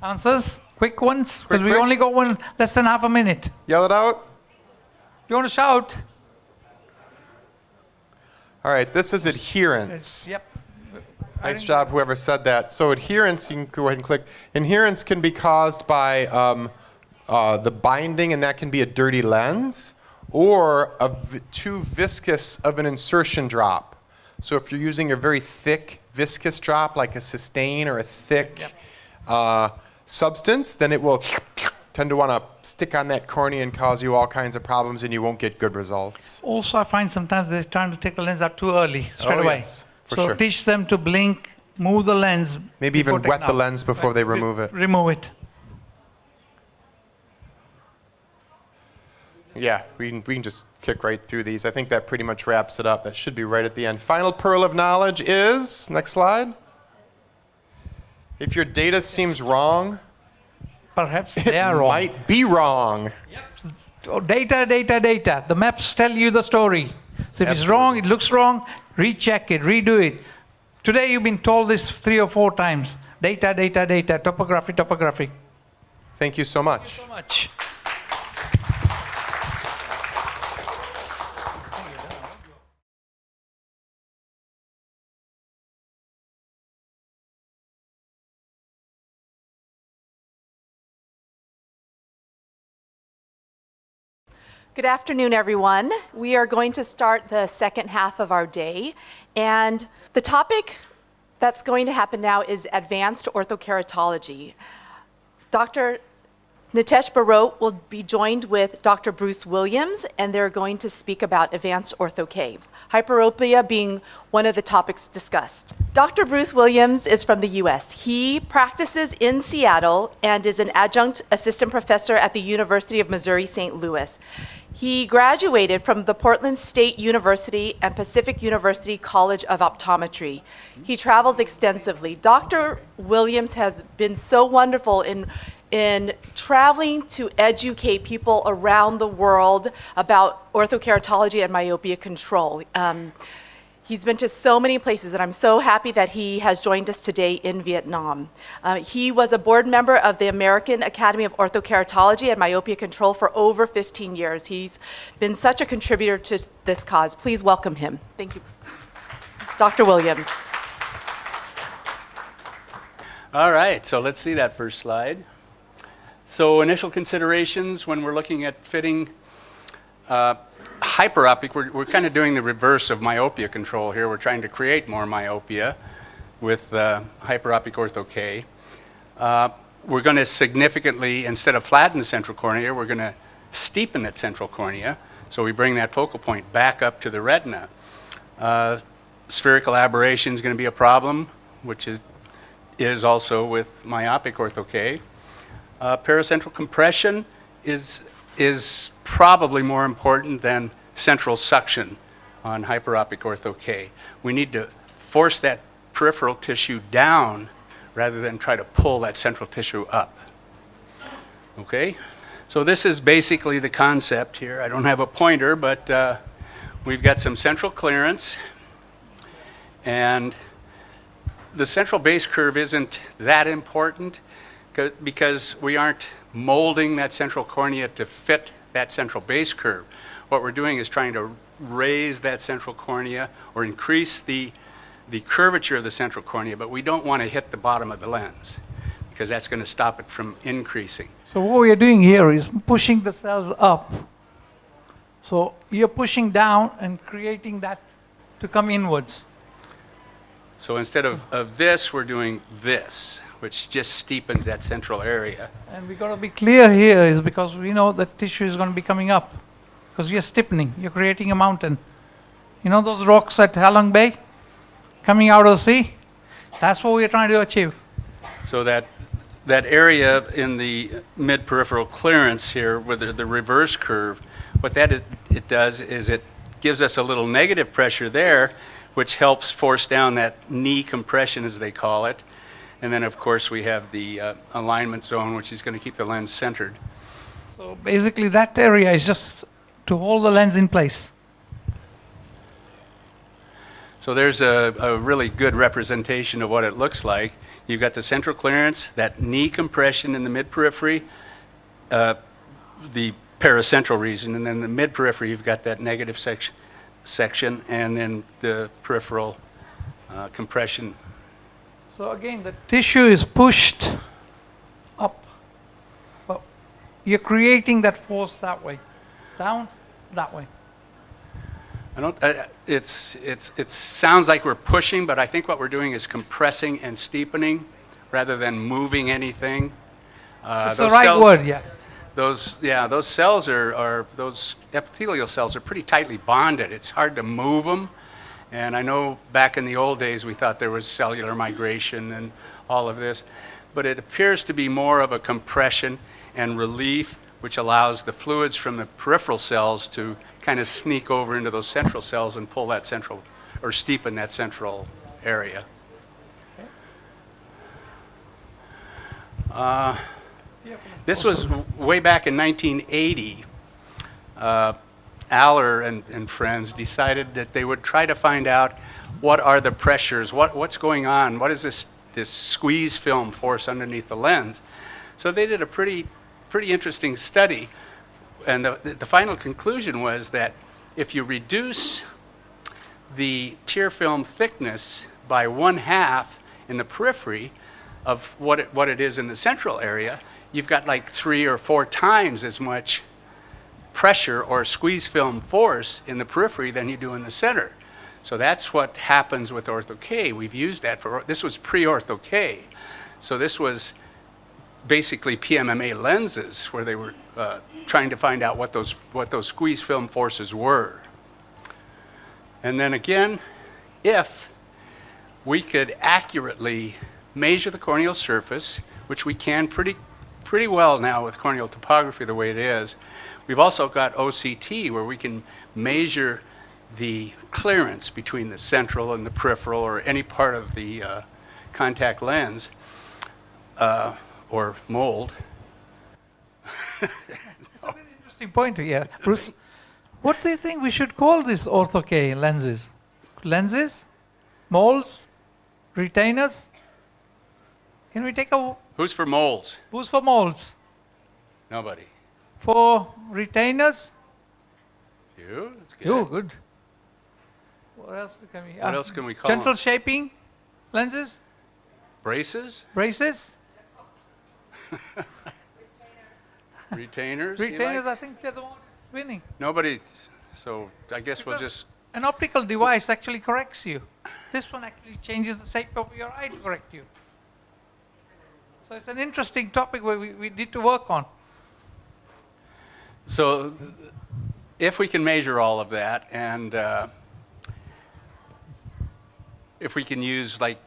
Answers? Quick ones? Because we quick. only got less than half a minute. Yell it out. You want to shout? All right, this is adherence. Yep. Nice job, whoever said that. So adherence, you can go ahead and click. Adherence can be caused by the binding, and that can be a dirty lens, or too viscous of an insertion drop. So if you're using a very thick viscous drop, like a Sustain or a thick substance, then it will tend to want to stick on that cornea and cause you all kinds of problems, and you won't get good results. Also, I find sometimes they're trying to take the lens out too early, straight away. Yes, for so sure. teach them to blink, move the lens. Maybe even before wet taking the out. lens before they remove it. Remove it. Yeah, we can just kick right through these. I think that pretty much wraps it up. That should be right at the end. Final pearl of knowledge is, next slide. If your data seems wrong, Perhaps they are wrong. might be wrong. Oh, data, data, data. The maps tell you the story. So if it's wrong, it looks wrong, recheck it, redo it. Today you've been told this 3 or 4 times. Data, data, data, topography, topography. Thank you so much. So much. Good afternoon, everyone. We are going to start the second half of our day. And the topic that's going to happen now is advanced orthokeratology. Dr. Nitesh Barot will be joined with Dr. Bruce Williams, and they're going to speak about advanced ortho-K, hyperopia being one of the topics discussed. Dr. Bruce Williams is from the US. He practices in Seattle and is an adjunct assistant professor at the University of Missouri St. Louis. He graduated from the Portland State University and Pacific University College of Optometry. He travels extensively. Dr. Williams has been so wonderful in traveling to educate people around the world about orthokeratology and myopia control. He's been to so many places, and I'm so happy that he has joined us today in Vietnam. He was a board member of the American Academy of Orthokeratology and Myopia Control for over 15 years. He's been such a contributor to this cause. Please welcome him. Thank you. Dr. Williams. All right, so let's see that first slide. So initial considerations when we're looking at fitting hyperopic, we're kind of doing the reverse of myopia control here. We're trying to create more myopia with hyperopic ortho-K. We're going to significantly, instead of flatten the central cornea, we're going to steepen that central cornea. So we bring that focal point back up to the retina. Spherical aberration is going to be a problem, which is also with myopic ortho-K. Paracentral compression is probably more important than central suction on hyperopic ortho-K. We need to force that peripheral tissue down rather than try to pull that central tissue up. Okay? So this is basically the concept here. I don't have a pointer, but we've got some central clearance, and the central base curve isn't that important because we aren't molding that central cornea to fit that central base curve. What we're doing is trying to raise that central cornea or increase the curvature of the central cornea, but we don't want to hit the bottom of the lens because that's going to stop it from increasing. So what we are doing here is pushing the cells up. So you're pushing down and creating that to come inwards. So instead of this, we're doing this, which just steepens that central area. And we got to be clear here is because we know that tissue is going to be coming up. Because you're stiffening, you're creating a mountain. You know those rocks at Halong Bay coming out of the sea? That's what we're trying to achieve. So that area in the mid-peripheral clearance here with the reverse curve, what it does is it gives us a little negative pressure there, which helps force down that knee compression, as they call it. And then, of course, we have the alignment zone, which is going to keep the lens centered. So basically that area is just to hold the lens in place. So there's a really good representation of what it looks like. You've got the central clearance, that knee compression in the mid-periphery, the paracentral region, and then the mid-periphery, you've got that negative section, and then the peripheral compression. So again, the tissue is pushed up, but you're creating that force that way, down, that way. It sounds like we're pushing, but I think what we're doing is compressing and steepening rather than moving anything. It's the right word, yeah. Those epithelial cells are pretty tightly bonded. It's hard to move them. And I know back in the old days we thought there was cellular migration and all of this, but it appears to be more of a compression and relief which allows the fluids from the peripheral cells to kind of sneak over into those central cells and pull that central, or steepen that central area. This was way back in 1980. Aller and friends decided that they would try to find out what are the pressures, what's going on, what is this squeeze film force underneath the lens. So they did a pretty interesting study, and the final conclusion was that if you reduce the tear film thickness by 1/2 in the periphery of what it is in the central area, you've got like 3 or 4 times as much pressure or squeeze film force in the periphery than you do in the center. So that's what happens with Ortho-K. We've used that this was pre-Ortho-K. So this was basically PMMA lenses where they were trying to find out what those squeeze film forces were. And then again, if we could accurately measure the corneal surface, which we can pretty well now with corneal topography the way it is. We've also got OCT where we can measure the clearance between the central and the peripheral or any part of the contact lens or mold. It's a very interesting point here. Bruce, what do you think we should call these Ortho-K lenses? Lenses? Molds? Retainers? Can we take a... Who's for molds? Who's for molds? Nobody. For retainers? You? That's good. You, good. What else can we... What else can we call gentle them? shaping lenses? Braces? Braces? Retainers? you Retainers, like? I think they're the one that's winning. Nobody. So I guess we'll Because just... an optical device actually corrects you. This one actually changes the shape of your eye to correct you. So it's an interesting topic where we need to work on. So if we can measure all of that, and if we can use like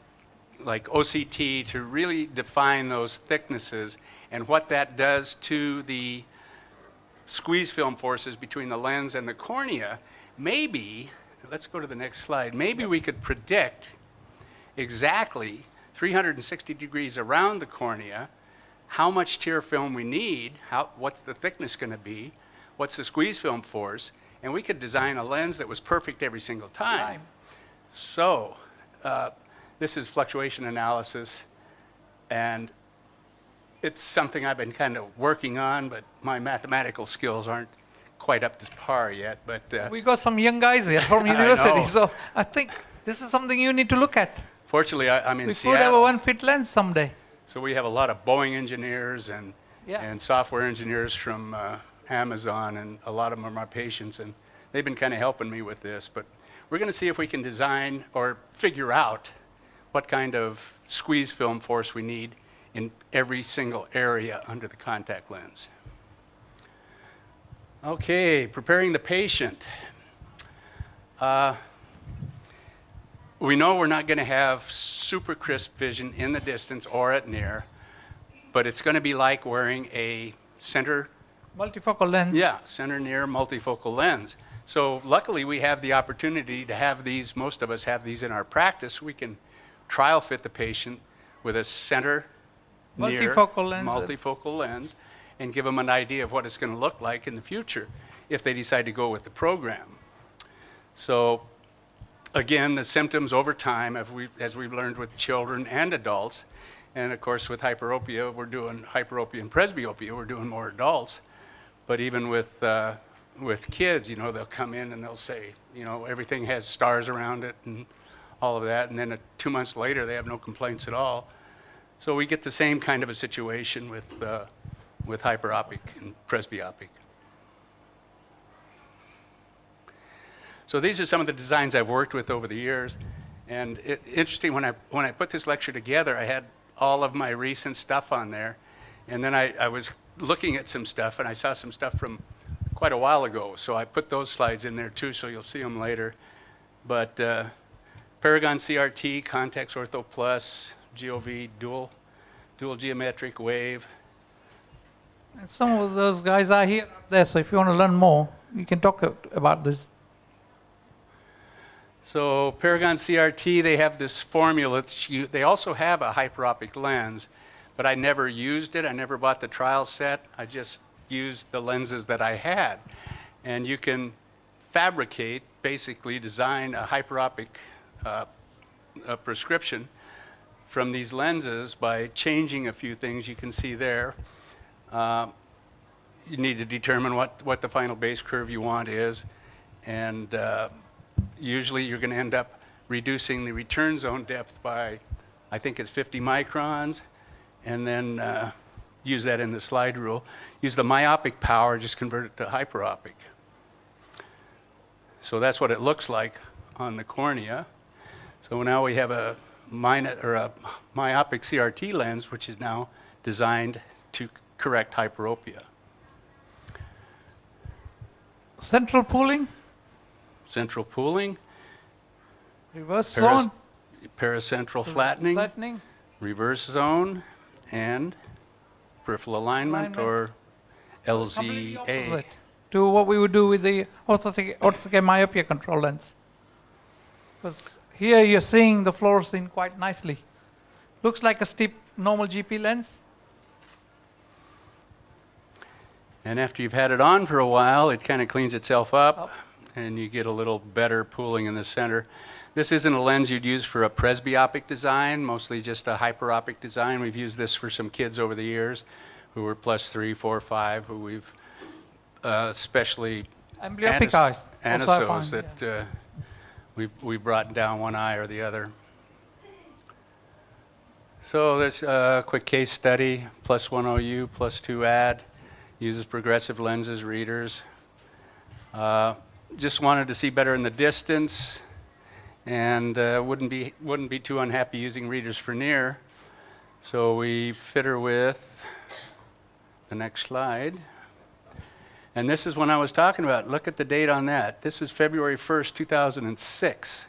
OCT to really define those thicknesses and what that does to the squeeze film forces between the lens and the cornea, maybe, let's go to the next slide, maybe we could predict exactly 360 degrees around the cornea how much tear film we need, what's the thickness going to be, what's the squeeze film force, and we could design a lens that was perfect every single time. So this is fluctuation analysis, and it's something I've been kind of working on, but my mathematical skills aren't quite up to par yet. But We got some young guys here from I university, know. so I think this is something you need to look at. fortunately, I'm in We could have a Seattle, one-fit lens someday. so we have a lot of Boeing engineers and software engineers from Amazon, and a lot of them are my patients, and they've been kind of helping me with this. But we're going to see if we can design or figure out what kind of squeeze film force we need in every single area under the contact lens. Okay, preparing the patient. We know we're not going to have super crisp vision in the distance or at near, but it's going to be like wearing a center Multifocal lens. center near multifocal lens. So luckily we have the opportunity to have these, most of us have these in our practice. We can trial fit the patient with a center near Multifocal lens. multifocal lens and give them an idea of what it's going to look like in the future if they decide to go with the program. So again, the symptoms over time, as we've learned with children and adults, and of course with hyperopia, we're doing hyperopia and presbyopia, we're doing more adults. But even with kids, you know, they'll come in and they'll say, you know, everything has stars around it and all of that, and then 2 months later they have no complaints at all. So we get the same kind of a situation with hyperopic and presbyopic. So these are some of the designs I've worked with over the years, and interesting, when I put this lecture together, I had all of my recent stuff on there, and then I was looking at some stuff, and I saw some stuff from quite a while ago, so I put those slides in there too, so you'll see them later. But Paragon CRT, Contex Ortho Plus, GOV, dual geometric wave, And some of those guys are here up there, so if you want to learn more, you can talk about this. So Paragon CRT, they have this formula. They also have a hyperopic lens, but I never used it. I never bought the trial set. I just used the lenses that I had. And you can fabricate, basically design a hyperopic prescription from these lenses by changing a few things you can see there. You need to determine what the final base curve you want is, and usually you're going to end up reducing the return zone depth by, I think it's 50 microns, and then use that in the slide rule. Use the myopic power, just convert it to hyperopic. So that's what it looks like on the cornea. So now we have a myopic CRT lens, which is now designed to correct hyperopia. Central pooling, Central pooling, reverse zone, paracentral flattening, reverse zone, and peripheral alignment, or completely LZA. opposite to what we would do with the orthotic myopia control lens. Because here you're seeing the fluorescein quite nicely. Looks like a steep normal GP lens. And after you've had it on for a while, it kind of cleans itself up, and you get a little better pooling in the center. This isn't a lens you'd use for a presbyopic design, mostly just a hyperopic design. We've used this for some kids over the years who were +3, 4, 5, who we've especially Amblyopic eyes. also I anisos find, that we brought down one eye or the other. So there's a quick case study, +1 OU, +2 AD, uses progressive lenses, readers. Just wanted to see better in the distance, and wouldn't be too unhappy using readers for near. So we fit her with the next slide. And this is when I was talking about. Look at the date on that. This is February 1st, 2006.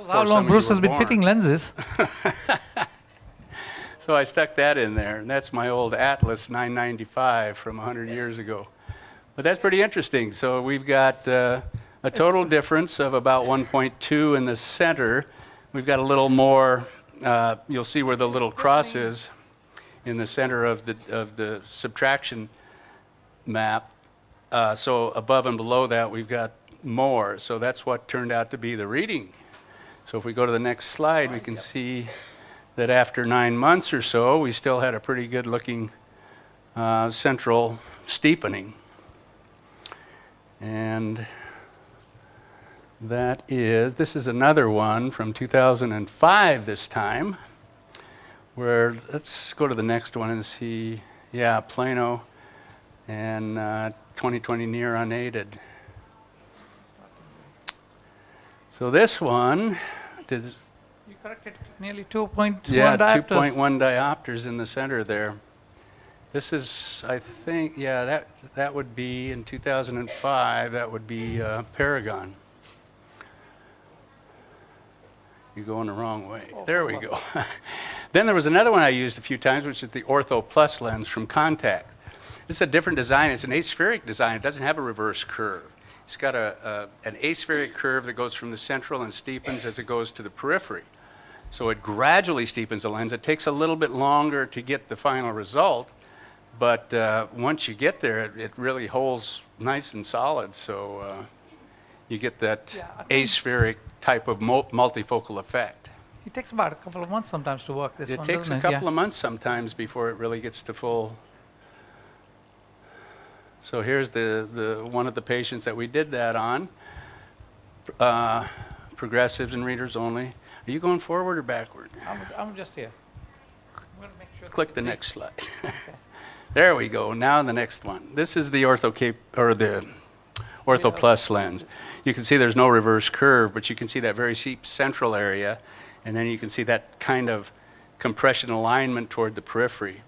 How long Bruce has been fitting lenses? So I stuck that in there, and that's my old Atlas 995 from 100 years ago. But that's pretty interesting. So we've got a total difference of about 1.2 in the center. We've got a little more, you'll see where the little cross is in the center of the subtraction map. So above and below that, we've got more. So that's what turned out to be the reading. So if we go to the next slide, we can see that after 9 months or so, we still had a pretty good looking central steepening. And this is another one from 2005 this time, where, let's go to the next one and see, yeah, Plano and 20/20 near unaided. So this one, You corrected nearly 2.1 yeah, diopters. 2.1 diopters in the center there. This is, I think, yeah, that would be in 2005, that would be Paragon. You're going the wrong way. There we go. Then there was another one I used a few times, which is the Ortho Plus lens from Contact. This is a different design. It's an aspheric design. It doesn't have a reverse curve. It's got an aspheric curve that goes from the central and steepens as it goes to the periphery. So it gradually steepens the lens. It takes a little bit longer to get the final result, but once you get there, it really holds nice and solid. So you get that aspheric type of multifocal effect. It takes about a couple of months sometimes to work this It one, takes doesn't a it? couple of months sometimes before it really gets to full. So here's the one of the patients that we did that on. Progressives and readers only. Are you going forward or backward? I'm just here. I'm gonna make sure Click the next slide. There we go. Now the next one. This is the Ortho Plus lens. You can see there's no reverse curve, but you can see that very steep central area, and then you can see that kind of compression alignment toward the periphery.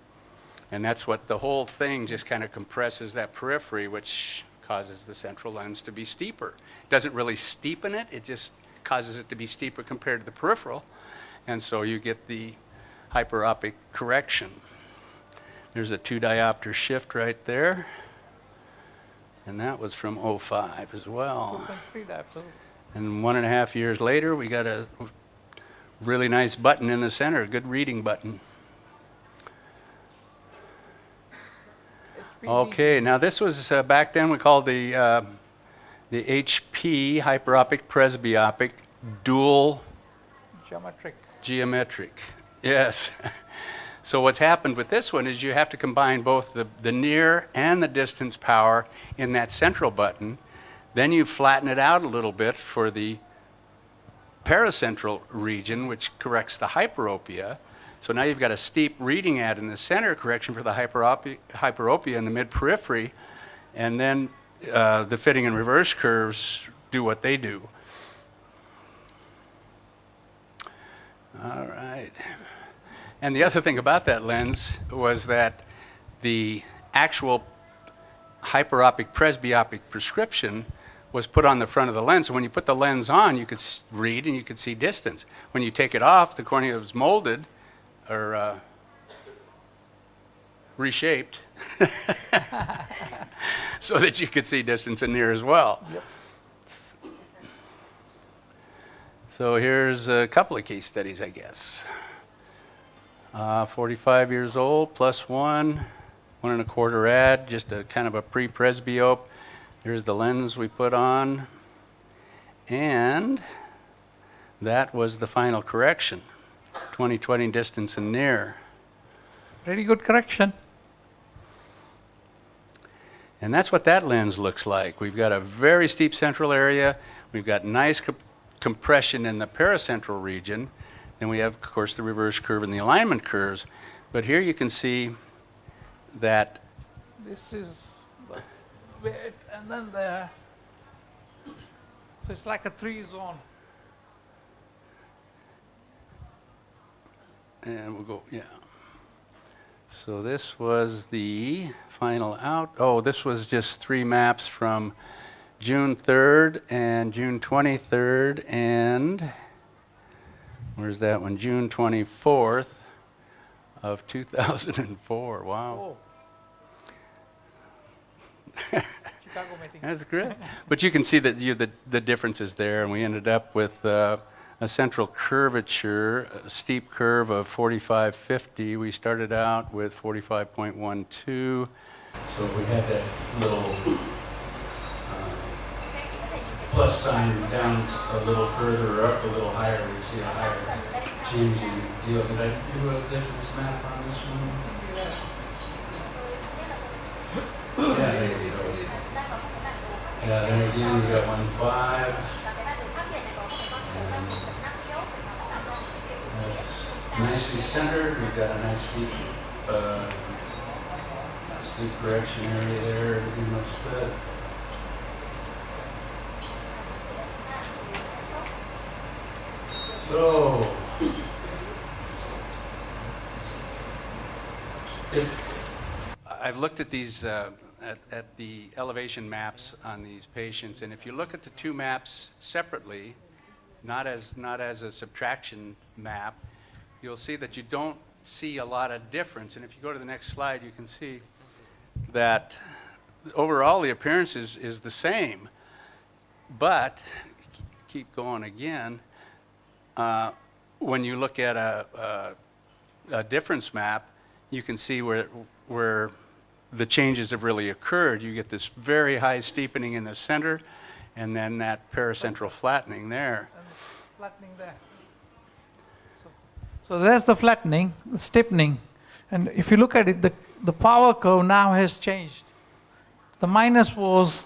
And that's what the whole thing just kind of compresses that periphery, which causes the central lens to be steeper. It doesn't really steepen it, it just causes it to be steeper compared to the peripheral. And so you get the hyperopic correction. There's a 2 diopter shift right there. And that was from '05 as well. 2.3 diopters. And 1.5 years later, we got a really nice button in the center, a good reading button. Okay, now this was back then we called the HP, hyperopic presbyopic, dual geometric. Yes. So what's happened with this one is you have to combine both the near and the distance power in that central button. Then you flatten it out a little bit for the paracentral region, which corrects the hyperopia. So now you've got a steep reading ad in the center, correction for the hyperopia in the mid-periphery, and then the fitting and reverse curves do what they do. All right. And the other thing about that lens was that the actual hyperopic presbyopic prescription was put on the front of the lens. So when you put the lens on, you could read and you could see distance. When you take it off, the cornea was molded or reshaped so that you could see distance and near as well. Yep. So here's a couple of case studies, I guess. 45 years old, +1, 1.25 ad, just a kind of a pre-presbyope. Here's the lens we put on, and that was the final correction, 20/20 distance and near. Pretty good correction. And that's what that lens looks like. We've got a very steep central area. We've got nice compression in the paracentral region. Then we have, of course, the reverse curve and the alignment curves. But here you can see that This is the weight and then there. So it's like a 3 zone. and we'll go, yeah. So this was the final out. Oh, this was just 3 maps from June 3rd and June 23rd and where's that one? June 24th of 2004. Wow. Chicago meeting. That's great. But you can see that the difference is there, and we ended up with a central curvature, a steep curve of 45.50. We started out with 45.12. So we had that little plus sign down a little further or up a little higher. We see a higher change in deal. Did I do a difference map on this one? Yeah, there you go. Yeah, there again, we got 1.5. That's nicely centered. We've got a nice steep correction area there. Everything looks good. So, I've looked at these at the elevation maps on these patients, and if you look at the 2 maps separately, not as a subtraction map, you'll see that you don't see a lot of difference. And if you go to the next slide, you can see that overall the appearance is the same. But keep going again. When you look at a difference map, you can see where the changes have really occurred. You get this very high steepening in the center, and then that paracentral flattening there. And flattening there. So there's the flattening, the steepening. And if you look at it, the power curve now has changed. The minus was,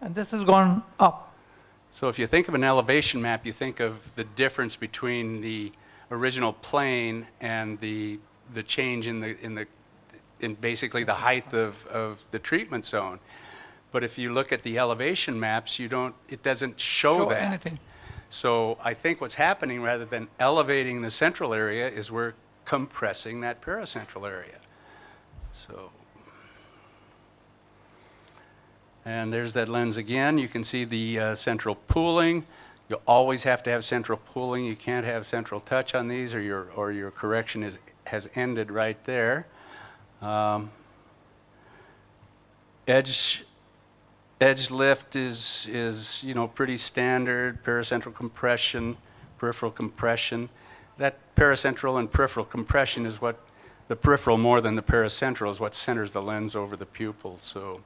and this has gone up. So if you think of an elevation map, you think of the difference between the original plane and the change in basically the height of the treatment zone. But if you look at the elevation maps, it doesn't show that. Anything. So I think what's happening, rather than elevating the central area, is we're compressing that paracentral area. So, and there's that lens again. You can see the central pooling. You always have to have central pooling. You can't have central touch on these, or your correction is has ended right there. Edge lift is pretty standard. Paracentral compression, peripheral compression. That paracentral and peripheral compression is what the peripheral more than the paracentral is what centers the lens over the pupil. So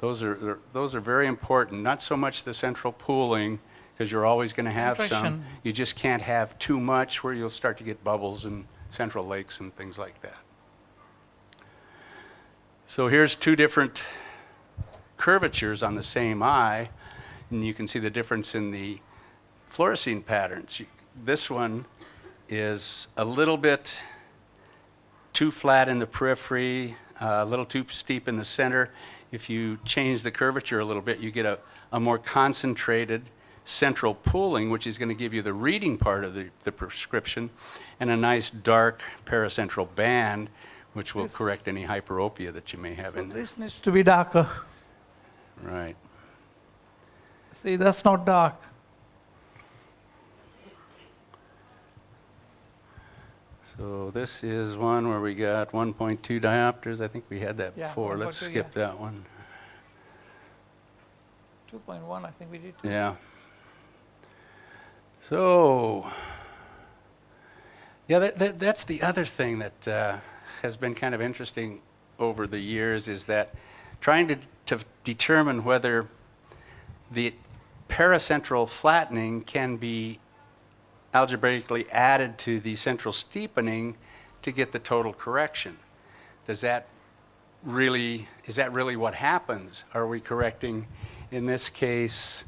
those are very important. Not so much the central pooling, because you're always going to have some. Compression. You just can't have too much where you'll start to get bubbles and central lakes and things like that. So here's two different curvatures on the same eye, and you can see the difference in the fluorescein patterns. This one is a little bit too flat in the periphery, a little too steep in the center. If you change the curvature a little bit, you get a more concentrated central pooling, which is going to give you the reading part of the prescription, and a nice dark paracentral band, which will correct any hyperopia that you may have So in there. this needs to be darker. Right. See, that's not dark. So this is one where we got 1.2 diopters. I think we had that Yeah, before. Let's 1.2, skip yeah. that one. 2.1, I think we did too. Yeah. So, yeah, that's the other thing that has been kind of interesting over the years, is that trying to determine whether the paracentral flattening can be algebraically added to the central steepening to get the total correction. Is that really what happens? Are we correcting, in this case,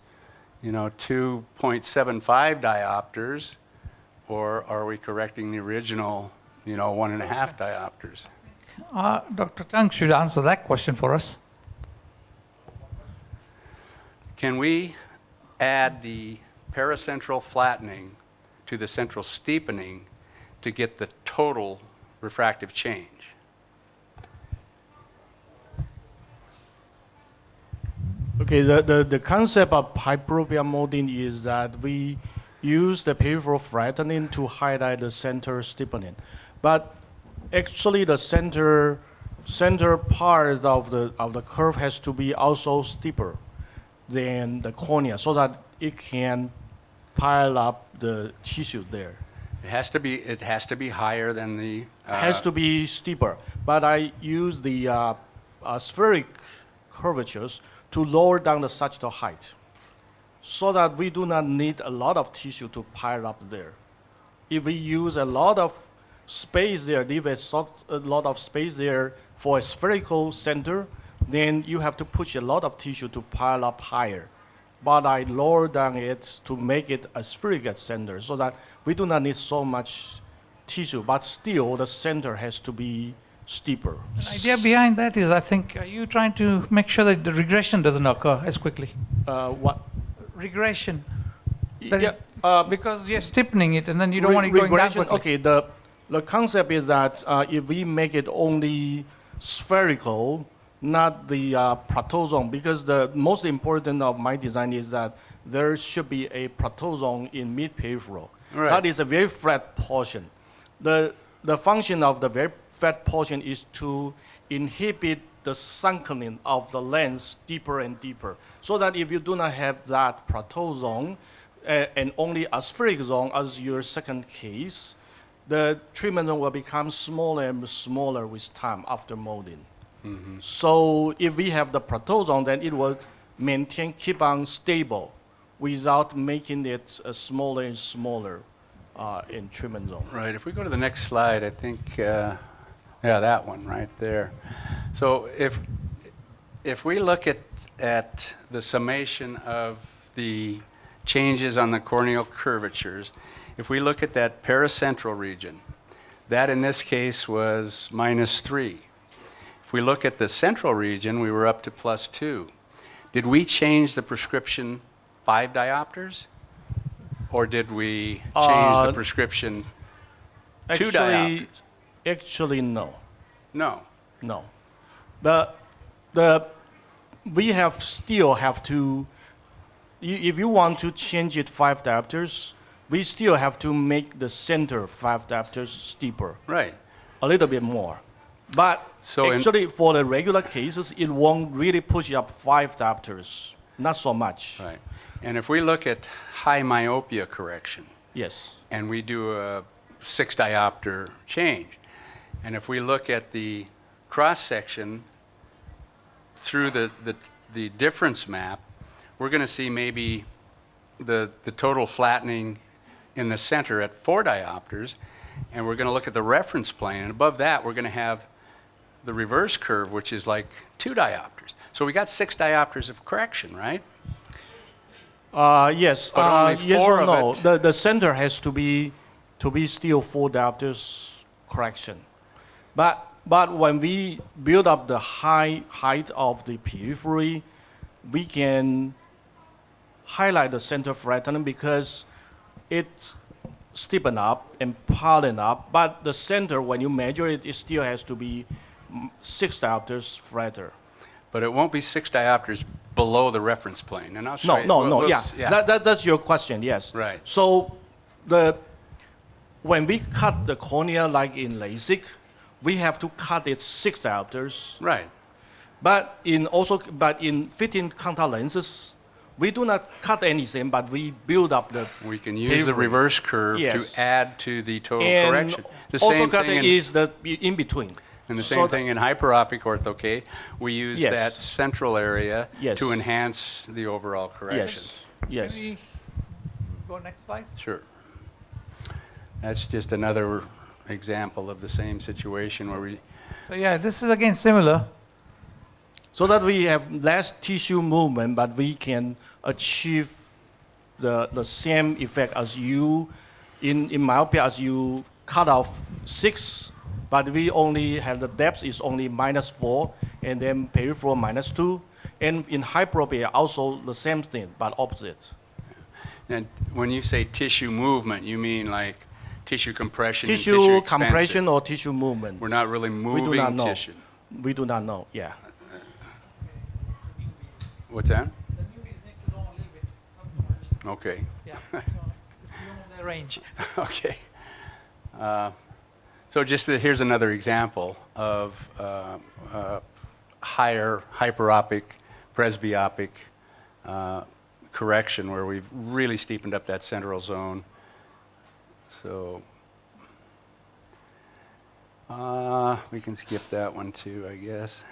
2.75 diopters, or are we correcting the original, 1.5 diopters? Dr. Tang should answer that question for us. Can we add the paracentral flattening to the central steepening to get the total refractive change? Okay, the concept of hyperopia molding is that we use the peripheral flattening to highlight the center steepening. But actually the center part of the curve has to be also steeper than the cornea so that it can pile up the tissue there. It has to be higher than the Has to be steeper. But I use the spheric curvatures to lower down the sagittal height so that we do not need a lot of tissue to pile up there. If we use a lot of space there, leave a lot of space there for a spherical center, then you have to push a lot of tissue to pile up higher. But I lower down it to make it a spherical center so that we do not need so much tissue, but still the center has to be steeper. The idea behind that is, I think, are you trying to make sure that the regression doesn't occur as quickly? What? Regression. That Yeah, it- because you're stiffening it and then you don't want it going down regression. quickly. Okay, the concept is that if we make it only spherical, not the plateau zone, because the most important of my design is that there should be a plateau zone in mid-peripheral. Right. That is a very flat portion. The function of the very flat portion is to inhibit the sunkening of the lens deeper and deeper, so that if you do not have that plateau zone and only a spheric zone as your second case, the treatment zone will become smaller and smaller with time after molding. So if we have the plateau zone, then it will keep on stable without making it smaller and smaller in treatment zone. Right. If we go to the next slide, I think, yeah, that one right there. So if we look at the summation of the changes on the corneal curvatures, if we look at that paracentral region, that in this case was -3. If we look at the central region, we were up to +2. Did we change the prescription 5 diopters? Or did we change the prescription 2 diopters? Actually, no. No. No. We still have to, if you want to change it 5 diopters, we still have to make the center 5 diopters steeper. Right. a little bit more. But So in- actually, for the regular cases, it won't really push up 5 diopters, not so much. Right. And if we look at high myopia correction, Yes. and we do a 6 diopter change, and if we look at the cross section through the difference map, we're going to see maybe the total flattening in the center at 4 diopters, and we're going to look at the reference plane, and above that we're going to have the reverse curve, which is like 2 diopters. So we got 6 diopters of correction, right? Yes. But only yes 4 or of no. it- The center has to be still 4 diopters correction. But when we build up the height of the periphery, we can highlight the center flattening because it's steepen up and pardon up. But the center, when you measure it, it still has to be 6 diopters flatter. But it won't be 6 diopters below the reference plane. And I'll show you. No, We'll yeah. s- That's your question, yes. Right. So when we cut the cornea like in LASIK, we have to cut it 6 diopters. Right. But in fitting contact lenses, we do not cut anything, but we build up the We can use the periphery. reverse curve Yes. to add to the total and correction. The also same cutting thing in, is the in between. and the So same that- thing in hyperopic ortho-K. We use Yes. that central area Yes. to enhance the overall correction. Yes. Can we go next slide? Sure. That's just another example of the same situation where we, So yeah, this is again similar. So that we have less tissue movement, but we can achieve the same effect as you in myopia as you cut off 6, but we only have the depth is only -4, and then peripheral -2, and in hyperopia also the same thing but opposite. and when you say tissue movement, you mean like tissue compression and Tissue tissue expansion. compression or tissue movement. We're not really We do moving not know. tissue. We do not know. Yeah. What's that? Okay. Yeah. The range. Okay. So just here's another example of higher hyperopic, presbyopic correction where we've really steepened up that central zone. So we can skip that one too, I guess.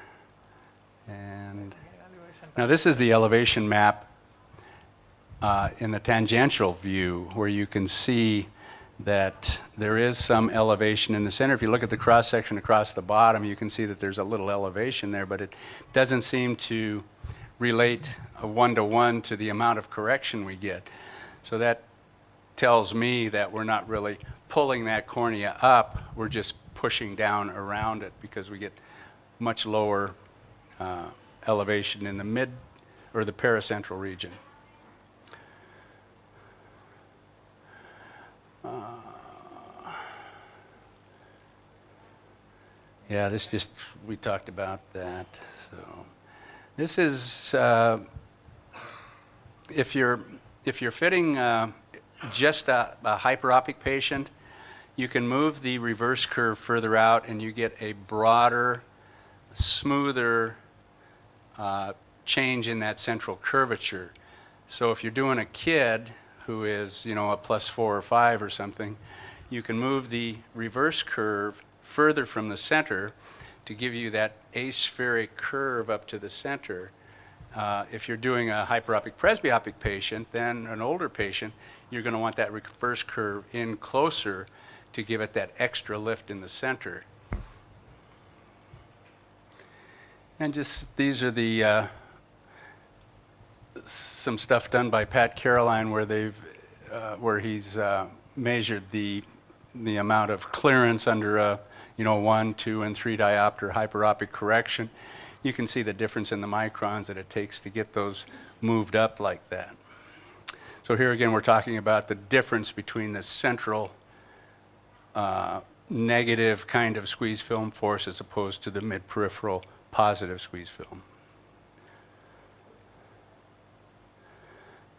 And now this is the elevation map in the tangential view where you can see that there is some elevation in the center. If you look at the cross section across the bottom, you can see that there's a little elevation there, but it doesn't seem to relate a one-to-one to the amount of correction we get. So that tells me that we're not really pulling that cornea up, we're just pushing down around it because we get much lower elevation in the mid or the paracentral region. Yeah, this just, we talked about that. So this is, if you're fitting just a hyperopic patient, you can move the reverse curve further out and you get a broader, smoother change in that central curvature. So if you're doing a kid who is, you know, a +4 or 5 or something, you can move the reverse curve further from the center to give you that aspheric curve up to the center. If you're doing a hyperopic presbyopic patient, then an older patient, you're going to want that reverse curve in closer to give it that extra lift in the center. And just these are the some stuff done by Pat Caroline where he's measured the amount of clearance under a 1, 2, and 3 diopter hyperopic correction. You can see the difference in the microns that it takes to get those moved up like that. So here again, we're talking about the difference between the central negative kind of squeeze film force as opposed to the mid-peripheral positive squeeze film.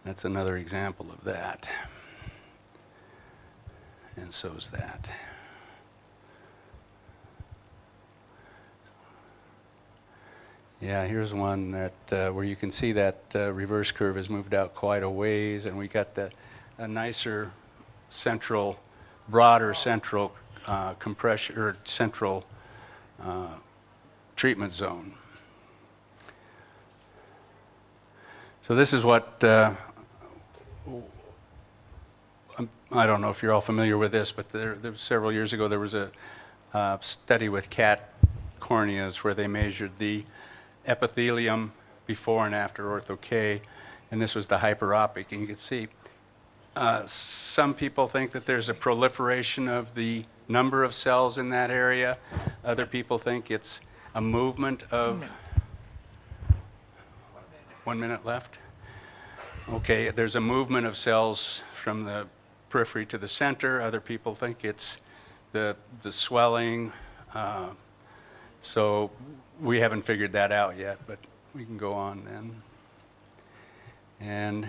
That's another example of that. And so is that. Yeah, here's one that where you can see that reverse curve has moved out quite a ways, and we got a nicer central, broader central compression or central treatment zone. So this is what I don't know if you're all familiar with this, but there several years ago there was a study with cat corneas where they measured the epithelium before and after ortho-K, and this was the hyperopic. And you can see some people think that there's a proliferation of the number of cells in that area. Other people think it's a movement of 1 minute left. Okay, there's a movement of cells from the periphery to the center. Other people think it's the swelling. So we haven't figured that out yet, but we can go on then. And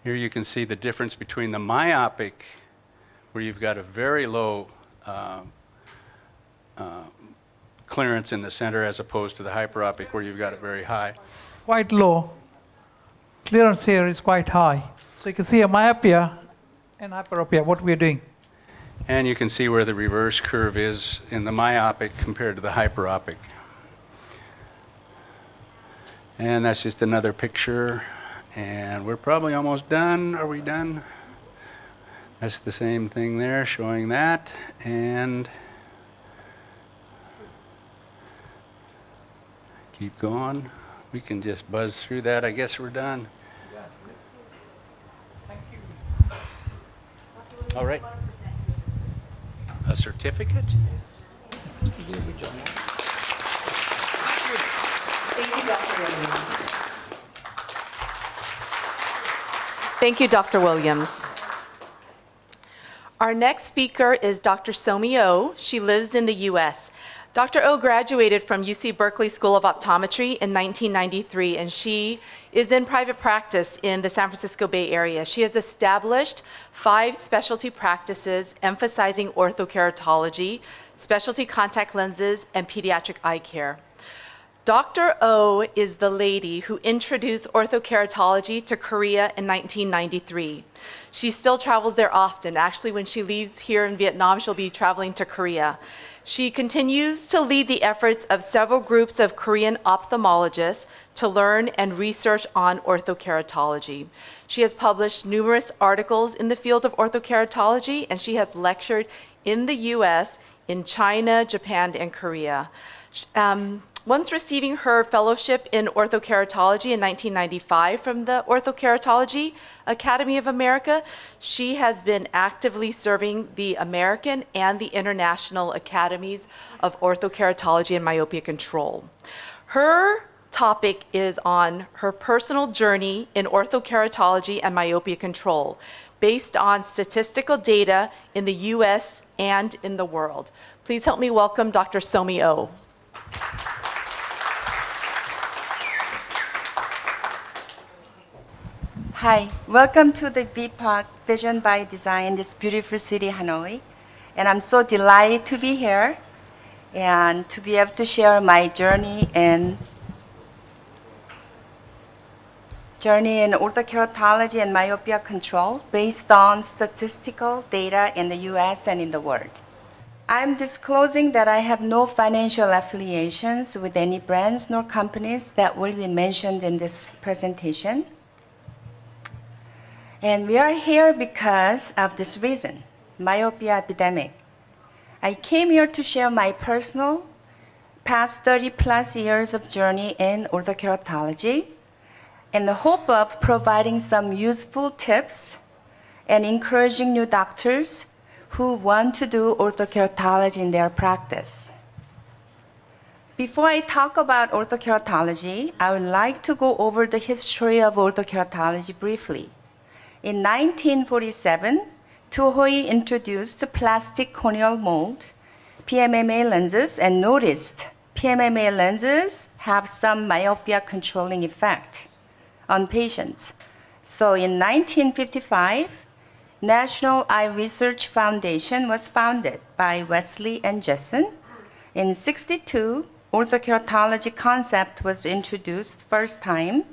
here you can see the difference between the myopic, where you've got a very low clearance in the center, as opposed to the hyperopic, where you've got it very high. Quite low. Clearance here is quite high. So you can see a myopia and hyperopia, what we're doing. And you can see where the reverse curve is in the myopic compared to the hyperopic. And that's just another picture. And we're probably almost done. Are we done? That's the same thing there, showing that. And keep going. We can just buzz through that. I guess we're done. Thank you. All right. A certificate? Thank you, Dr. Williams. Thank you, Dr. Williams. Our next speaker is Dr. Somi Oh. She lives in the U.S. Dr. Oh graduated from UC Berkeley School of Optometry in 1993, and she is in private practice in the San Francisco Bay Area. She has established 5 specialty practices emphasizing orthokeratology, specialty contact lenses, and pediatric eye care. Dr. Oh is the lady who introduced orthokeratology to Korea in 1993. She still travels there often. Actually, when she leaves here in Vietnam, she'll be traveling to Korea. She continues to lead the efforts of several groups of Korean ophthalmologists to learn and research on orthokeratology. She has published numerous articles in the field of orthokeratology, and she has lectured in the US, in China, Japan, and Korea. Once receiving her fellowship in orthokeratology in 1995 from the Orthokeratology Academy of America, she has been actively serving the American and the International Academies of Orthokeratology and Myopia Control. Her topic is on her personal journey in orthokeratology and myopia control, based on statistical data in the US and in the world. Please help me welcome Dr. Somi Oh. Hi, welcome to the BPOC Vision by Design, this beautiful city, Hanoi. And I'm so delighted to be here and to be able to share my journey in orthokeratology and myopia control based on statistical data in the US and in the world. I'm disclosing that I have no financial affiliations with any brands nor companies that will be mentioned in this presentation. And we are here because of this reason, myopia epidemic. I came here to share my personal past 30+ years of journey in orthokeratology in the hope of providing some useful tips and encouraging new doctors who want to do orthokeratology in their practice. Before I talk about orthokeratology, I would like to go over the history of orthokeratology briefly. In 1947, Tohoi introduced plastic corneal mold, PMMA lenses, and noticed PMMA lenses have some myopia controlling effect on patients. So in 1955, National Eye Research Foundation was founded by Wesley and Jessen. In 62, orthokeratology concept was introduced first time,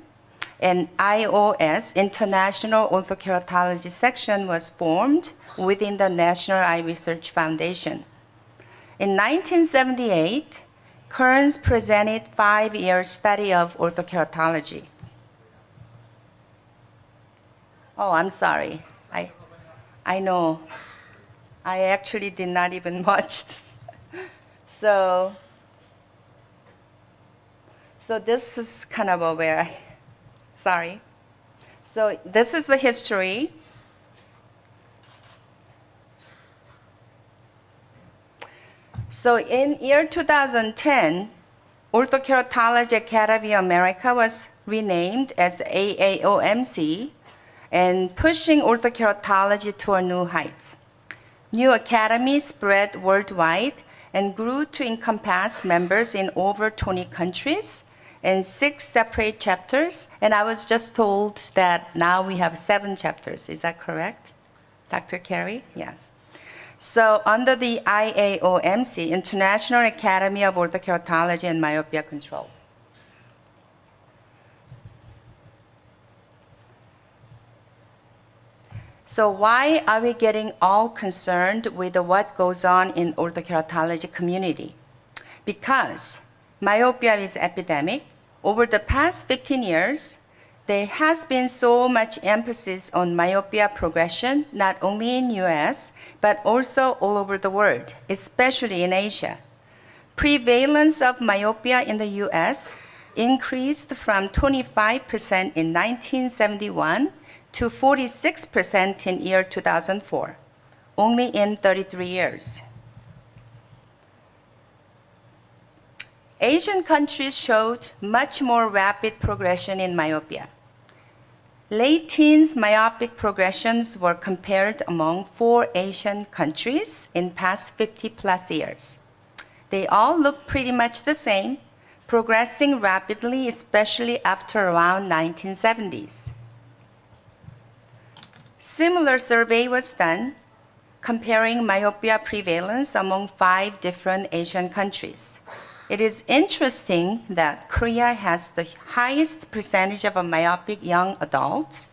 and IOS, International Orthokeratology Section, was formed within the National Eye Research Foundation. In 1978, Kearns presented 5-year study of orthokeratology. Oh, I'm sorry. I know. I actually did not even watch this. So this is kind of where sorry. So this is the history. So in year 2010, Orthokeratology Academy of America was renamed as AAOMC and pushing orthokeratology to a new height. New academy spread worldwide and grew to encompass members in over 20 countries and 6 separate chapters. And I was just told that now we have 7 chapters. Is that correct, Dr. Carey? Yes. So under the IAOMC, International Academy of Orthokeratology and Myopia Control. So why are we getting all concerned with what goes on in orthokeratology community? Because myopia is epidemic. Over the past 15 years, there has been so much emphasis on myopia progression, not only in US, but also all over the world, especially in Asia. Prevalence of myopia in the US increased from 25% in 1971 to 46% in year 2004, only in 33 years. Asian countries showed much more rapid progression in myopia. Late teens myopic progressions were compared among 4 Asian countries in past 50 plus years. They all look pretty much the same, progressing rapidly, especially after around 1970s. Similar survey was done comparing myopia prevalence among 5 different Asian countries. It is interesting that Korea has the highest percentage of myopic young adults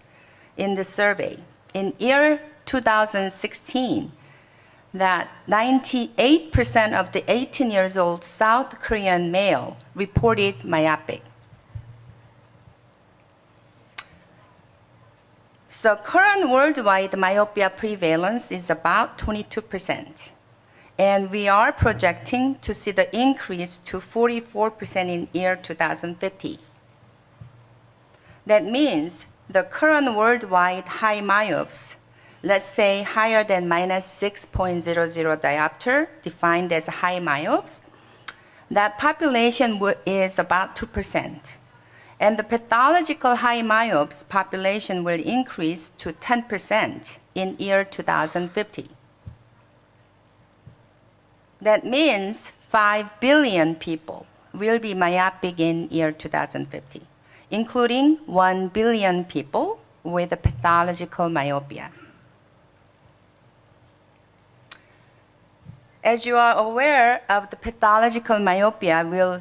in the survey. In year 2016, that 98% of the 18 years old South Korean male reported myopic. So current worldwide myopia prevalence is about 22%. And we are projecting to see the increase to 44% in year 2050. That means the current worldwide high myopes, let's say higher than minus 6.00 diopter, defined as high myopes, that population is about 2%. And the pathological high myopes population will increase to 10% in year 2050. That means 5 billion people will be myopic in year 2050, including 1 billion people with a pathological myopia. As you are aware of, the pathological myopia will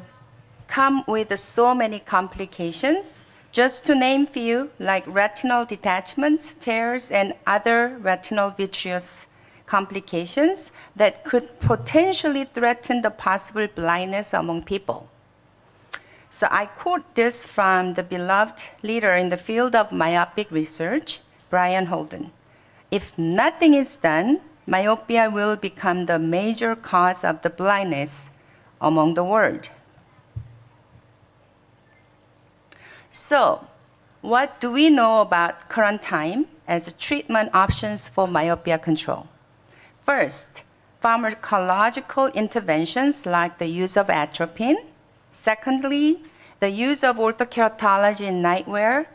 come with so many complications. Just to name few, like retinal detachments, tears, and other retinal vitreous complications that could potentially threaten the possible blindness among people. So I quote this from the beloved leader in the field of myopic research, Brian Holden. If nothing is done, myopia will become the major cause of the blindness among the world. So, what do we know about current time as treatment options for myopia control? First, pharmacological interventions like the use of atropine. Secondly, the use of orthokeratology in night wear,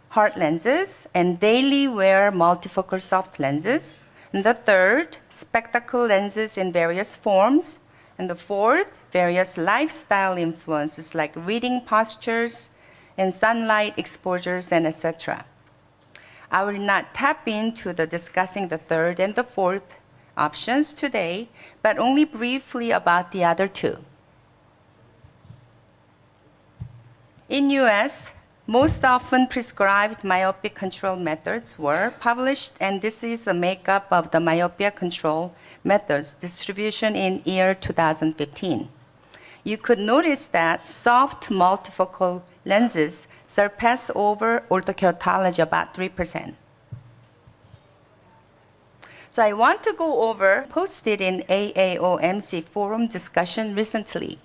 hard lenses, and daily wear multifocal soft lenses. And the third, spectacle lenses in various forms. And the fourth, various lifestyle influences like reading postures and sunlight exposures, and etc. I will not tap into discussing the third and the fourth options today, but only briefly about the other 2. In US, most often prescribed myopia control methods were published, and this is the makeup of the myopia control methods distribution in year 2015. You could notice that soft multifocal lenses surpass over orthokeratology about 3%. So I want to go over, posted in AAOMC forum discussion recently.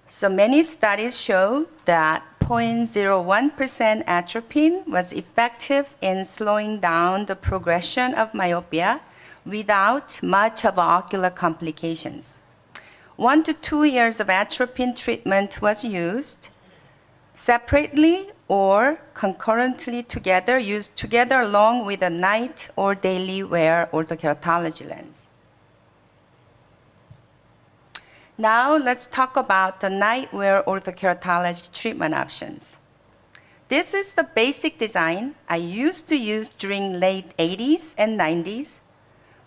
So many studies show that 0.01% atropine was effective in slowing down the progression of myopia without much of ocular complications. 1 to 2 years of atropine treatment was used separately or concurrently together, used together along with a night or daily wear orthokeratology lens. Now let's talk about the night wear orthokeratology treatment options. This is the basic design I used to use during late 80s and 90s.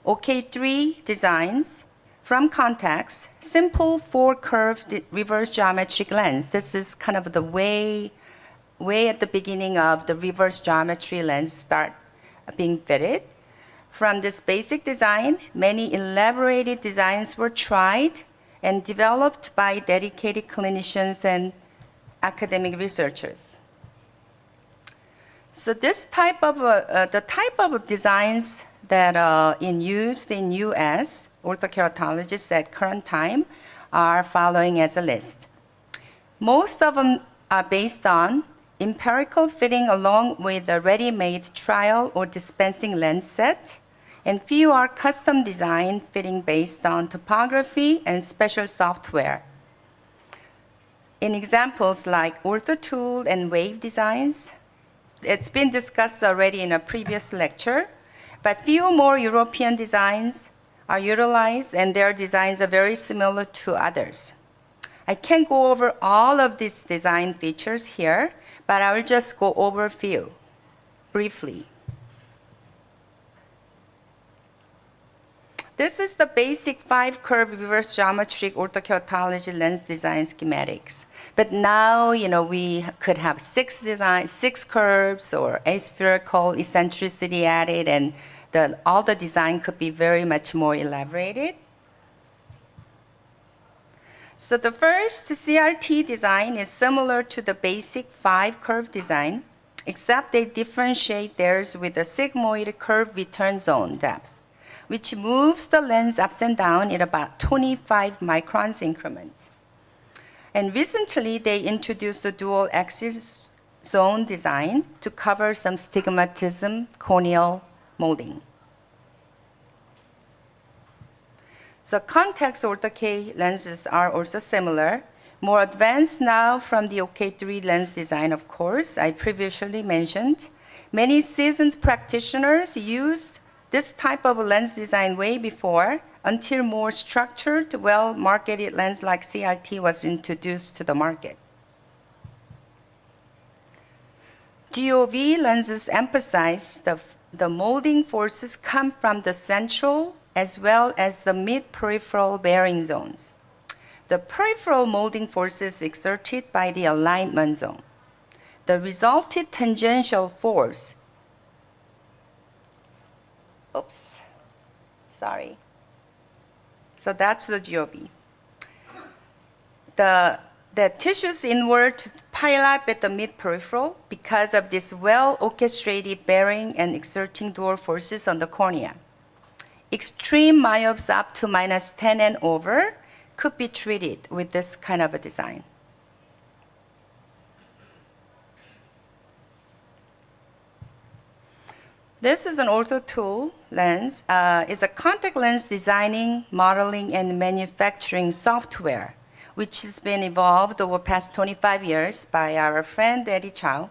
OK3 designs from Contax, simple 4-curved reverse geometric lens. This is kind of the way at the beginning of the reverse geometry lens start being fitted. From this basic design, many elaborated designs were tried and developed by dedicated clinicians and academic researchers. So this type of, the type of designs that are used in US orthokeratologists at current time are following as a list. Most of them are based on empirical fitting along with a ready-made trial or dispensing lens set, and few are custom design fitting based on topography and special software. In examples like OrthoTool and Wave designs, it's been discussed already in a previous lecture, but few more European designs are utilized, and their designs are very similar to others. I can't go over all of these design features here, but I will just go over a few briefly. This is the basic 5-curve reverse geometric orthokeratology lens design schematics. But now, we could have 6 curves or aspherical eccentricity added, and all the design could be very much more elaborated. So the first CRT design is similar to the basic 5-curve design, except they differentiate theirs with a sigmoid curve return zone depth, which moves the lens up and down in about 25 microns increments. And recently, they introduced the dual axis zone design to cover some stigmatism corneal molding. So Contax Ortho-K lenses are also similar, more advanced now from the OK3 lens design, of course, I previously mentioned. Many seasoned practitioners used this type of lens design way before, until more structured, well-marketed lens like CRT was introduced to the market. GOV lenses emphasize the molding forces come from the central as well as the mid-peripheral bearing zones. The peripheral molding forces exerted by the alignment zone. The resulted tangential force, so that's the GOV. The tissues inward pile up at the mid-peripheral because of this well-orchestrated bearing and exerting dual forces on the cornea. Extreme myopes up to -10 and over could be treated with this kind of a design. This is an OrthoTool lens. It's a contact lens designing, modeling, and manufacturing software, which has been evolved over the past 25 years by our friend Eddie Chow.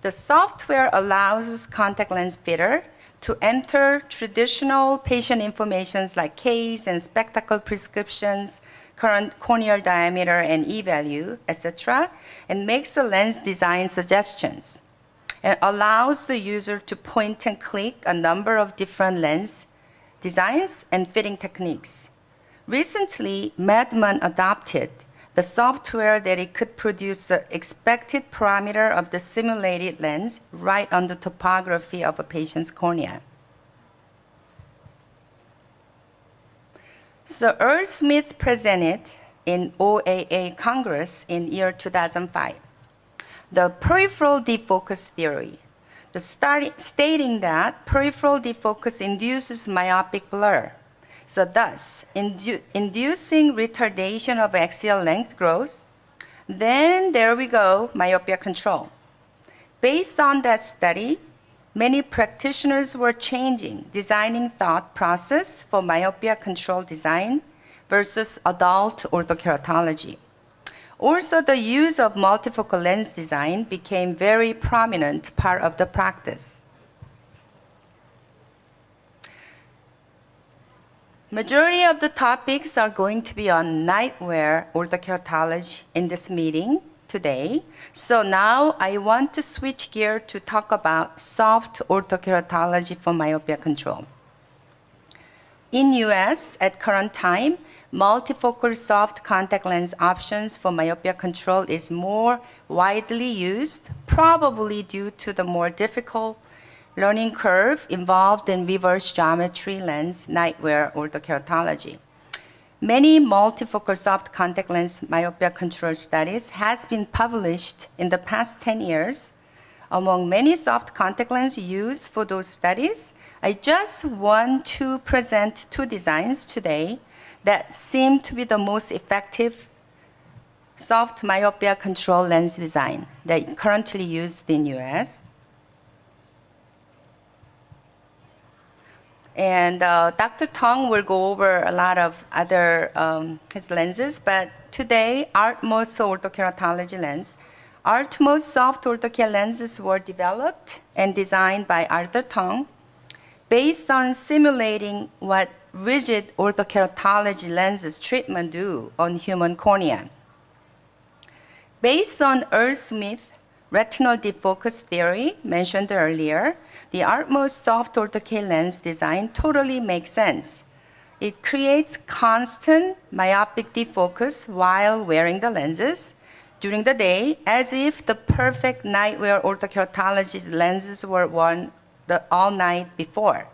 The software allows contact lens fitter to enter traditional patient information like case and spectacle prescriptions, current corneal diameter and E-value, etc., and makes the lens design suggestions. It allows the user to point and click a number of different lens designs and fitting techniques. Recently, Medman adopted the software that it could produce the expected parameter of the simulated lens right on the topography of a patient's cornea. So Earl Smith presented in OAA Congress in year 2005 the peripheral defocus theory, stating that peripheral defocus induces myopic blur. So thus, inducing retardation of axial length growth. Then there we go, myopia control. Based on that study, many practitioners were designing thought process for myopia control design versus adult orthokeratology. Also, the use of multifocal lens design became very prominent part of the practice. Majority of the topics are going to be on nightwear orthokeratology in this meeting today. So now I want to switch gear to talk about soft orthokeratology for myopia control. In US, at current time, multifocal soft contact lens options for myopia control is more widely used, probably due to the more difficult learning curve involved in reverse geometry lens nightwear orthokeratology. Many multifocal soft contact lens myopia control studies has been published in the past 10 years. Among many soft contact lens used for those studies, I just want to present two designs today that seem to be the most effective soft myopia control lens design that currently used in US. And Dr. Tong will go over a lot of other his lenses, but today, Artmos orthokeratology lens. Artmos soft orthocare lenses were developed and designed by Arthur Tong based on simulating what rigid orthokeratology lenses treatment do on human cornea. Based on Earl Smith retinal defocus theory mentioned earlier, the Artmos soft orthocare lens design totally makes sense. It creates constant myopic defocus while wearing the lenses during the day, as if the perfect nightwear orthokeratology lenses were worn all night before.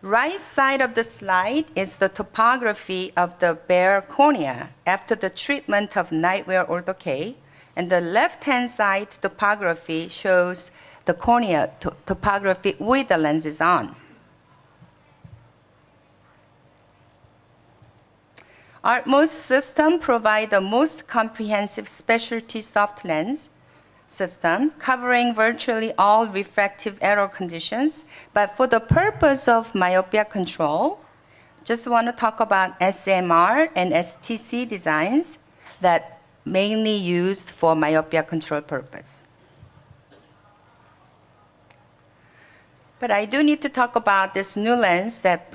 Right side of the slide is the topography of the bare cornea after the treatment of nightwear orthocare, and the left-hand side topography shows the cornea topography with the lenses on. Artmos system provide the most comprehensive specialty soft lens system covering virtually all refractive error conditions, but for the purpose of myopia control, just want to talk about SMR and STC designs that mainly used for myopia control purpose. But I do need to talk about this new lens that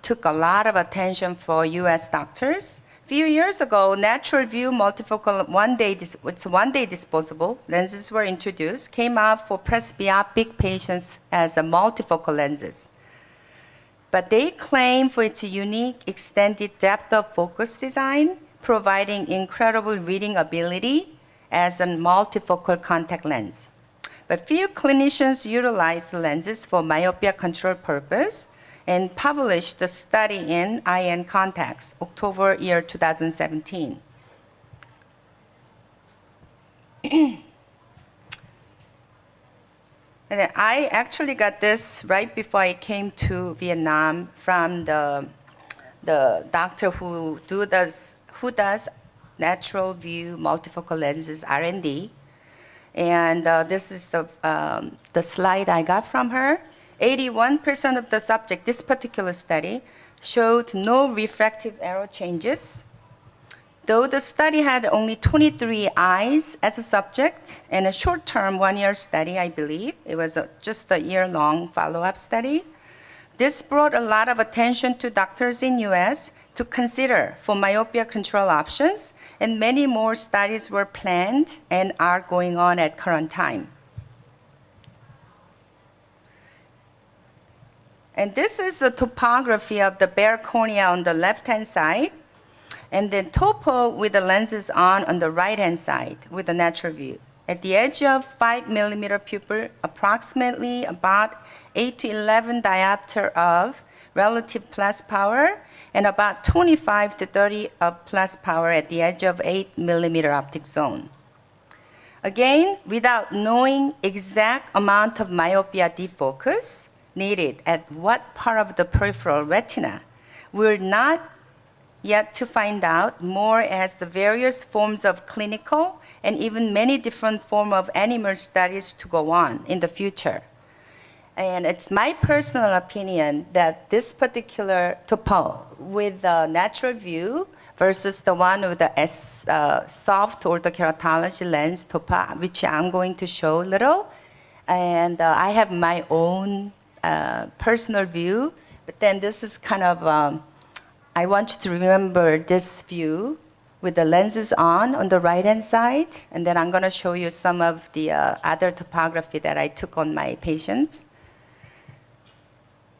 took a lot of attention for US doctors. A few years ago, natural view multifocal one-day disposable lenses were introduced, came out for presbyopic patients as a multifocal lenses. But they claim for its unique extended depth of focus design, providing incredible reading ability as a multifocal contact lens. But few clinicians utilize the lenses for myopia control purpose and published the study in IN Contacts, October year 2017. And I actually got this right before I came to Vietnam from the doctor who does natural view multifocal lenses R&D. And this is the slide I got from her. 81% of the subject, this particular study, showed no refractive error changes. Though the study had only 23 eyes as a subject and a short-term one-year study, I believe. It was just a year-long follow-up study. This brought a lot of attention to doctors in US to consider for myopia control options, and many more studies were planned and are going on at current time. And this is the topography of the bare cornea on the left-hand side. And then topo with the lenses on the right-hand side with the natural view. At the edge of 5 millimeter pupil, approximately about 8 to 11 diopter of relative plus power, and about 25 to 30 of plus power at the edge of 8 millimeter optic zone. Again, without knowing exact amount of myopia defocus needed at what part of the peripheral retina, we're not yet to find out more as the various forms of clinical and even many different forms of animal studies to go on in the future. And it's my personal opinion that this particular topo with the natural view versus the one with the soft orthokeratology lens topo, which I'm going to show a little. And I have my own personal view, but then this is kind of, I want you to remember this view with the lenses on the right-hand side, and then I'm going to show you some of the other topography that I took on my patients.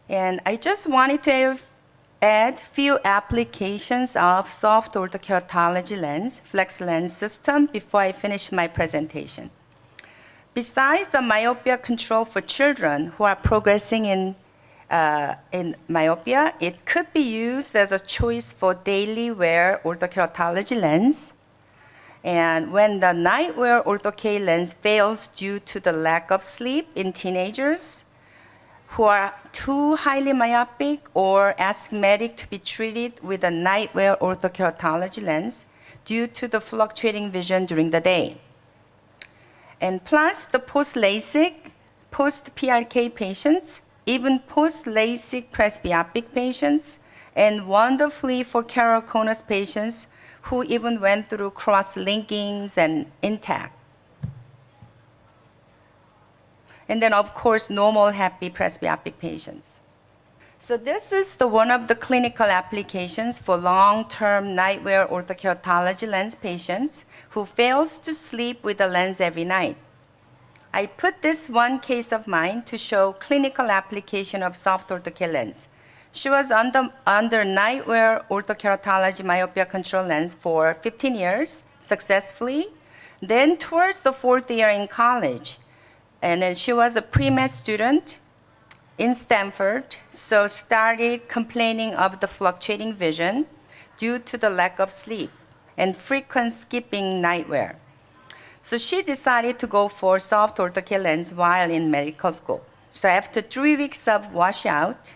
And I just wanted to add few applications of soft orthokeratology lens, flex lens system before I finish my presentation. Besides the myopia control for children who are progressing in myopia, it could be used as a choice for daily wear orthokeratology lens. And when the night wear ortho-K lens fails due to the lack of sleep in teenagers who are too highly myopic or asthmatic to be treated with a night wear orthokeratology lens due to the fluctuating vision during the day. And plus the post-LASIK, post-PRK patients, even post-LASIK presbyopic patients, and wonderfully for keratoconus patients who even went through cross-linkings and intact. And then, of course, normal happy presbyopic patients. So this is one of the clinical applications for long-term night wear orthokeratology lens patients who fails to sleep with the lens every night. I put this one case of mine to show clinical application of soft ortho-K lens. She was under night wear orthokeratology myopia control lens for 15 years successfully. Then towards the 4th year in college, and then she was a pre-med student in Stanford, so started complaining of the fluctuating vision due to the lack of sleep and frequent skipping night wear. So she decided to go for soft ortho-K lens while in medical school. So after 3 weeks of washout,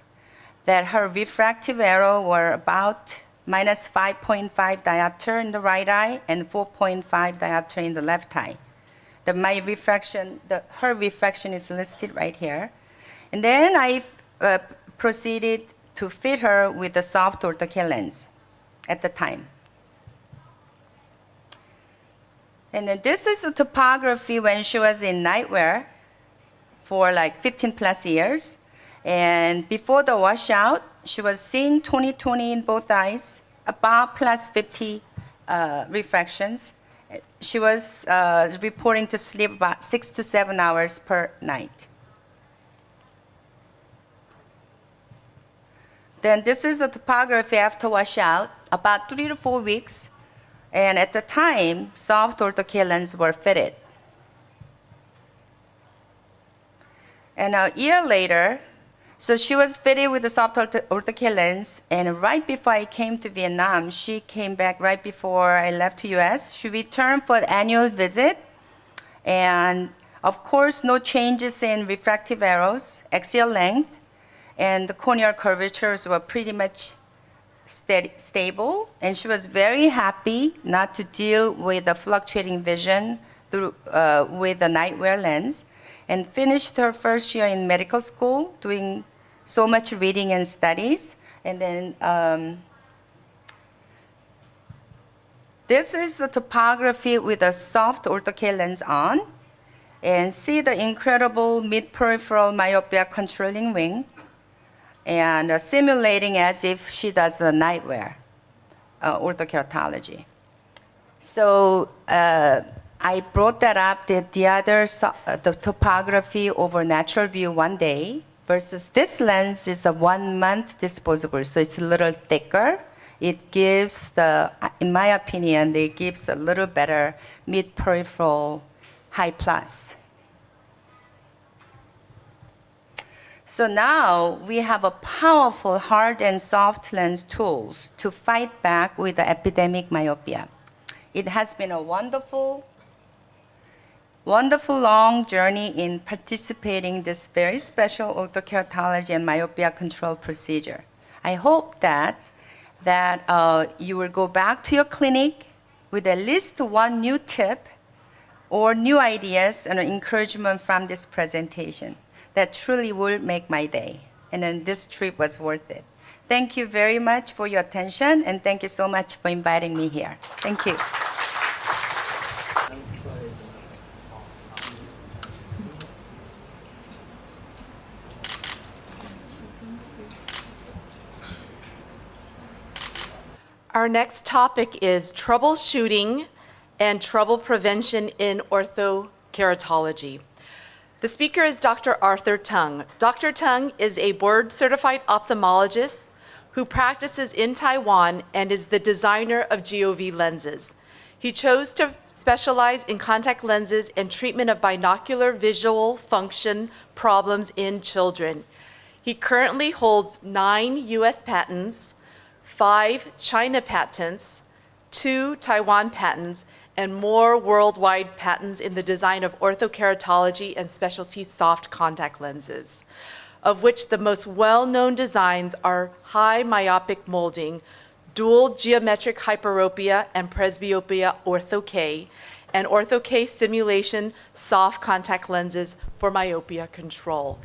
that her refractive error were about minus 5.5 diopter in the right eye and 4.5 diopter in the left eye. Her refraction is listed right here. And then I proceeded to fit her with the soft ortho-K lens at the time. And then this is the topography when she was in night wear for like 15 plus years. And before the washout, she was seeing 20/20 in both eyes, about plus 50 refractions. She was reporting to sleep about 6 to 7 hours per night. Then this is the topography after washout, about 3 to 4 weeks. And at the time, soft ortho-K lenses were fitted. And a year later, so she was fitted with the soft ortho-K lens, and right before I came to Vietnam, she came back right before I left to US. She returned for the annual visit, and of course, no changes in refractive errors, axial length, and the corneal curvatures were pretty much stable, and she was very happy not to deal with the fluctuating vision through, with the night wear lens, and finished her first year in medical school doing so much reading and studies. And then this is the topography with a soft ortho-K lens on, and see the incredible mid-peripheral myopia controlling ring, and simulating as if she does the night wear orthokeratology. So I brought that up, the topography over natural view one day versus this lens is a 1 month disposable, so it's a little thicker it gives in my opinion, it gives a little better mid-peripheral high plus. So now we have a powerful hard and soft lens tools to fight back with the epidemic myopia. It has been a wonderful long journey in participating in this very special orthokeratology and myopia control procedure. I hope that you will go back to your clinic with at least one new tip or new ideas and encouragement from this presentation. That truly will make my day. And then this trip was worth it. Thank you very much for your attention, and thank you so much for inviting me here. Thank you. Our next topic is troubleshooting and trouble prevention in orthokeratology. The speaker is Dr. Arthur Tung. Dr. Tung is a board-certified ophthalmologist who practices in Taiwan and is the designer of GOV lenses. He chose to specialize in contact lenses and treatment of binocular visual function problems in children. He currently holds 9 US patents, 5 China patents, 2 Taiwan patents, and more worldwide patents in the design of orthokeratology and specialty soft contact lenses, of which the most well-known designs are high myopic molding, dual geometric hyperopia and presbyopia ortho-K, and ortho-K simulation soft contact lenses for myopia control.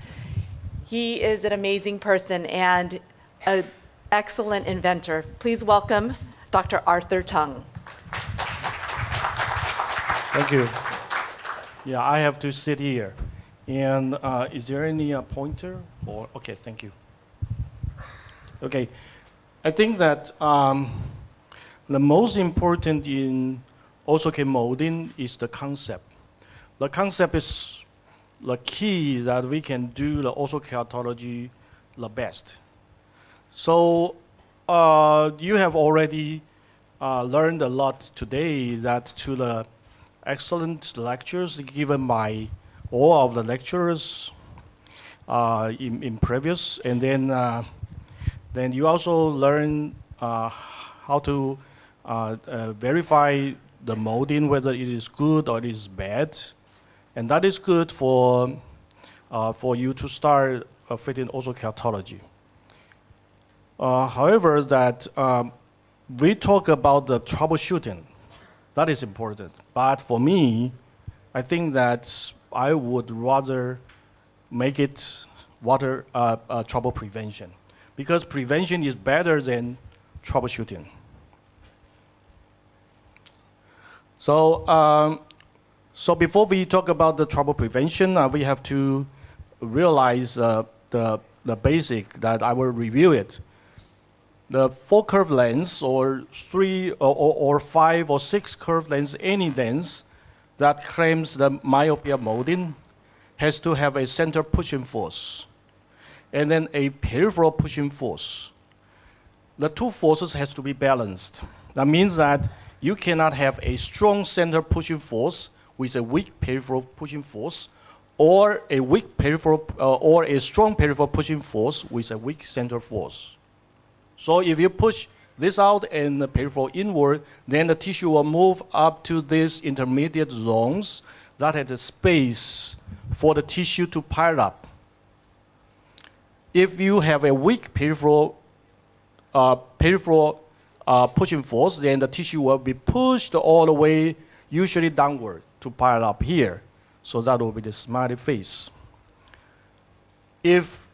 He is an amazing person and an excellent inventor. Please welcome Dr. Arthur Tung. Thank you. Yeah, I have to sit here. And is there any pointer? Or okay, thank you. Okay, I think that the most important in ortho-K molding is the concept. The concept is the key that we can do the orthokeratology the best. So you have already learned a lot today that to the excellent lectures given by all of the lecturers in previous, and then you also learn how to verify the molding, whether it is good or it is bad, and that is good for you to start fitting orthokeratology. However, that we talk about the troubleshooting. That is important. But for me, I think that I would rather make it trouble prevention, because prevention is better than troubleshooting. So, so before we talk about the trouble prevention, we have to realize the basic that I will review it. The 4 curved lens or 3 or 5 or 6 curved lens, any lens that claims the myopia molding has to have a center pushing force and then a peripheral pushing force. The 2 forces has to be balanced. That means that you cannot have a strong center pushing force with a weak peripheral pushing force, or a weak peripheral or a strong peripheral pushing force with a weak center force. So if you push this out and the peripheral inward, then the tissue will move up to these intermediate zones that has a space for the tissue to pile up. If you have a weak peripheral pushing force, then the tissue will be pushed all the way, usually downward, to pile up here. So that will be the smiley face. If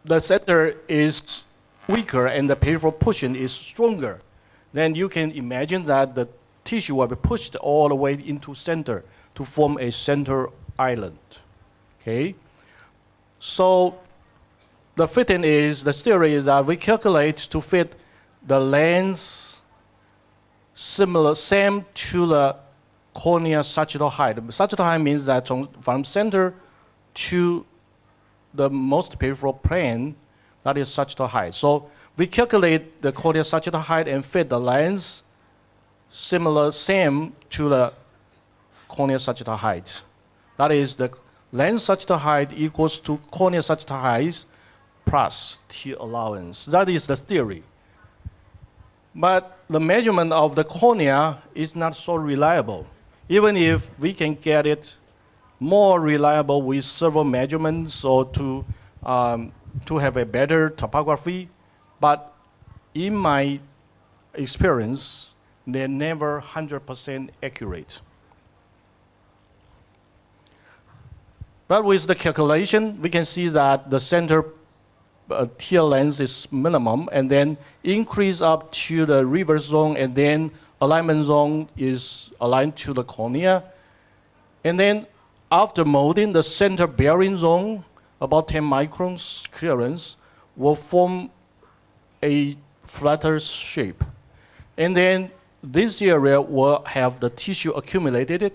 the center is weaker and the peripheral pushing is stronger, then you can imagine that the tissue will be pushed all the way into center to form a center island. Okay? So the theory is that we calculate to fit the lens same to the cornea sagittal height. Sagittal height means that from center to the most peripheral plane, that is sagittal height. So we calculate the cornea sagittal height and fit the lens same to the cornea sagittal height. That is, the lens sagittal height equals to cornea sagittal height plus T allowance. That is the theory. But the measurement of the cornea is not so reliable. Even if we can get it more reliable with several measurements or to have a better topography, but in my experience, they're never 100% accurate. But with the calculation, we can see that the center tear length is minimum, and then increase up to the reverse zone, and then alignment zone is aligned to the cornea. And then after molding, the center bearing zone, about 10 microns clearance, will form a flatter shape. And then this area will have the tissue accumulated.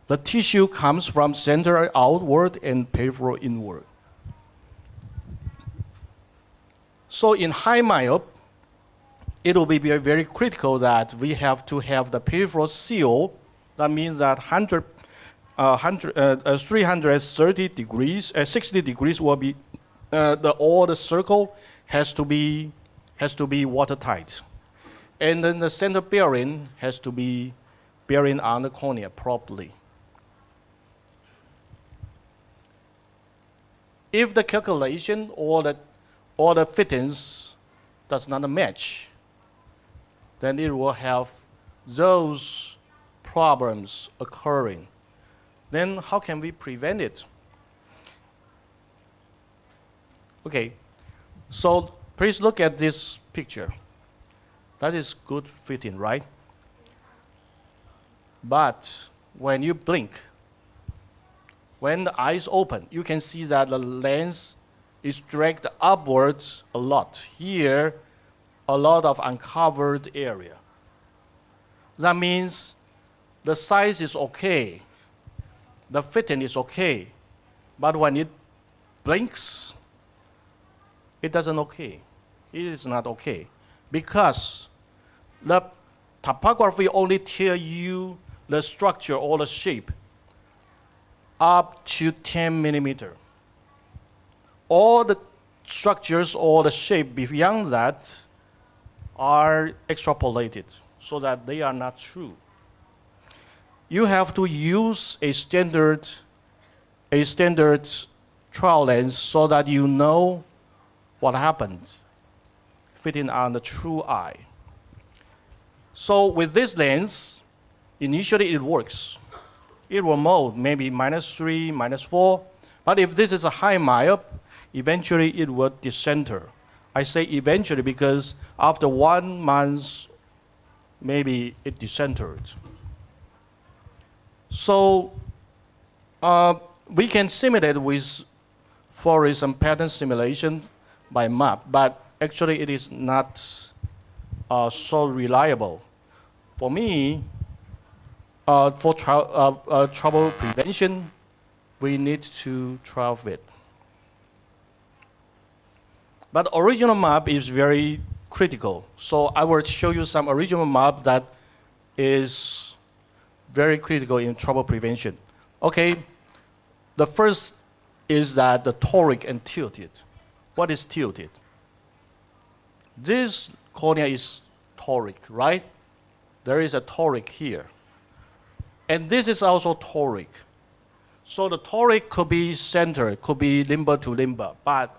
The tissue comes from center outward and peripheral inward. So in high myop, it will be very critical that we have to have the peripheral seal. That means that 330 degrees, 60 degrees will be, all the circle has to be watertight. And then the center bearing has to be bearing on the cornea properly. If the calculation or the fittings does not match, then it will have those problems occurring. Then how can we prevent it? Okay, so please look at this picture. That is good fitting, right? But when you blink, when the eyes open, you can see that the lens is dragged upwards a lot. Here, a lot of uncovered area. That means the size is okay, the fitting is okay, but when it blinks, it doesn't okay. It is not okay, because the topography only tell you the structure or the shape up to 10 millimeter. All the structures or the shape beyond that are extrapolated so that they are not true. You have to use a standard trial lens so that you know what happens fitting on the true eye. So with this lens, initially it works. It will mold maybe -3, -4, but if this is a high myop, eventually it will decenter. I say eventually because after 1 month, maybe it decentered. So we can simulate with fluorescent pattern simulation by map, but actually it is not so reliable. For me, for trouble prevention, we need to trial fit. But original map is very critical. So I will show you some original map that is very critical in trouble prevention. Okay, the first is that the toric and tilted. What is tilted? This cornea is toric, right? There is a toric here. And this is also toric. So the toric could be centered, could be limber to limber, but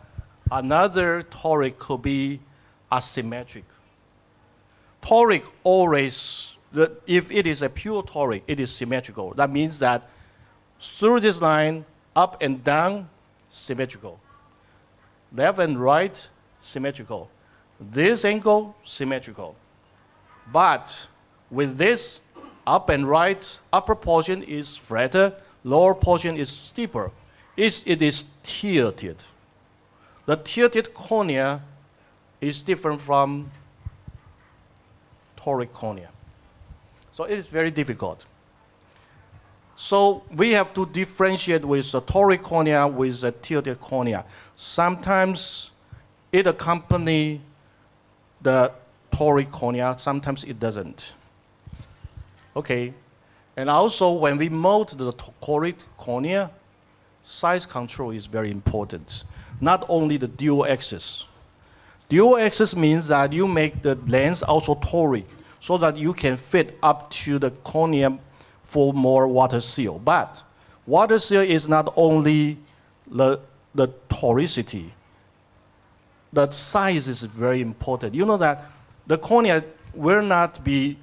another toric could be asymmetric. Toric always, if it is a pure toric, it is symmetrical. That means that through this line, up and down, symmetrical. Left and right, symmetrical. This angle, symmetrical. But with this, up and right, upper portion is flatter, lower portion is steeper. It is tilted. The tilted cornea is different from toric cornea. So it is very difficult. So we have to differentiate with the toric cornea with the tilted cornea. Sometimes it accompanies the toric cornea, sometimes it doesn't. Okay, and also when we mold the toric cornea, size control is very important. Not only the dual axis. Dual axis means that you make the lens also toric so that you can fit up to the cornea for more water seal. But water seal is not only the toricity. The size is very important. You know that the cornea will not be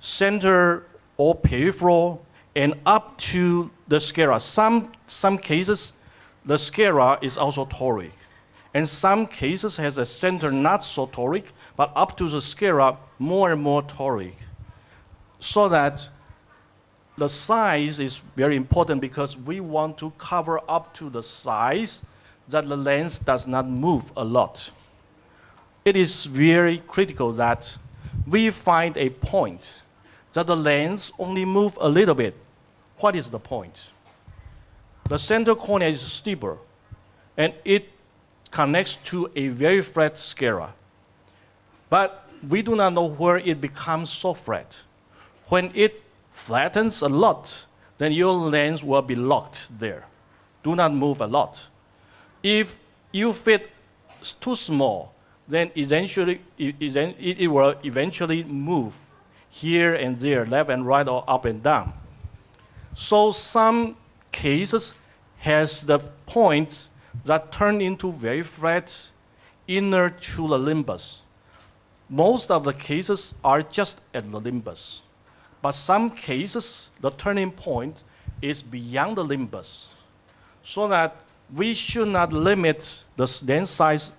center or peripheral and up to the sclera. Some cases, the sclera is also toric. And some cases has a center not so toric, but up to the sclera more and more toric. So that the size is very important because we want to cover up to the size that the lens does not move a lot. It is very critical that we find a point that the lens only move a little bit. What is the point? The center cornea is steeper, and it connects to a very flat sclera. But we do not know where it becomes so flat. When it flattens a lot, then your lens will be locked there. Do not move a lot. If you fit too small, then eventually it will eventually move here and there, left and right or up and down. So some cases has the points that turn into very flat inner to the limbus. Most of the cases are just at the limbus. But some cases, the turning point is beyond the limbus. So that we should not limit the lens size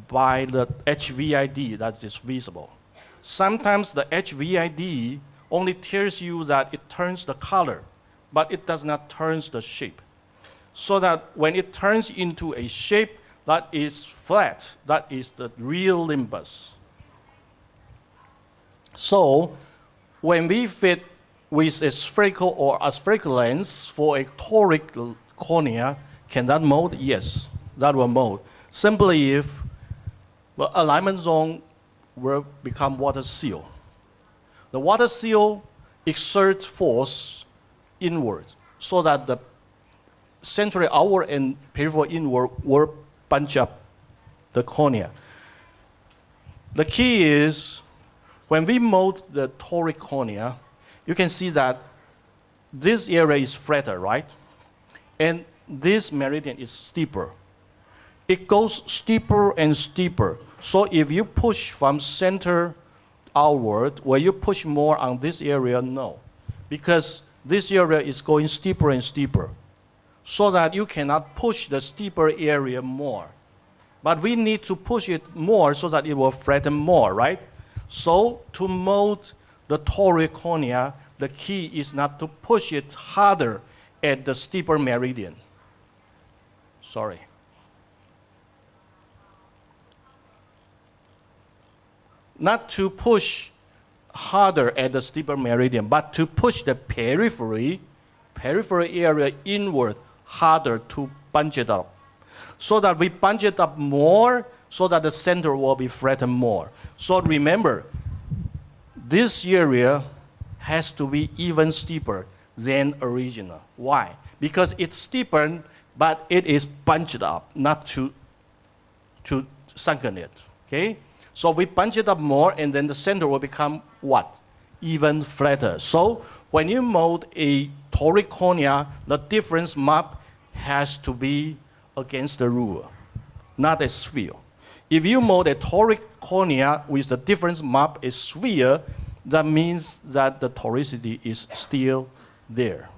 by the HVID that is visible. Sometimes the HVID only tells you that it turns the color, but it does not turn the shape. So that when it turns into a shape that is flat, that is the real limbus. So when we fit with a spherical or aspherical lens for a toric cornea, can that mold? Yes, that will mold. Simply if the alignment zone will become water seal. The water seal exerts force inward so that the central outward and peripheral inward will bunch up the cornea. The key is when we mold the toric cornea, you can see that this area is flatter, right? And this meridian is steeper. It goes steeper and steeper. So if you push from center outward, will you push more on this area? No, because this area is going steeper and steeper, so that you cannot push the steeper area more. But we need to push it more so that it will flatten more, right? So to mold the toric cornea, the key is not to push it harder at the steeper meridian. Sorry. Not to push harder at the steeper meridian, but to push the periphery area inward harder to bunch it up. So that we bunch it up more so that the center will be flattened more. So remember, this area has to be even steeper than original. Why? Because it's steeper, but it is bunched up, not to sunken it, okay? So we bunch it up more, and then the center will become what? Even flatter. So when you mold a toric cornea, the difference map has to be against the rule, not a sphere. If you mold a toric cornea with the difference map a sphere, that means that the toricity is still there.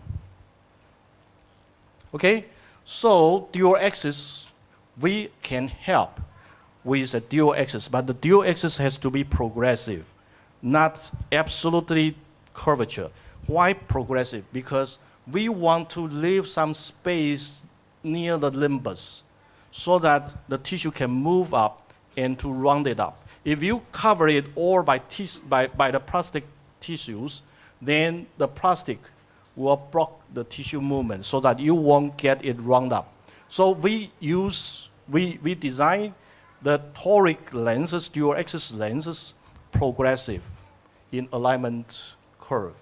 Okay? So dual axis, we can help with a dual axis, but the dual axis has to be progressive, not absolutely curvature. Why progressive? Because we want to leave some space near the limbus so that the tissue can move up and to round it up. If you cover it all by the plastic tissues, then the plastic will block the tissue movement so that you won't get it round up. So we design the toric lenses, dual axis lenses, progressive in alignment curve,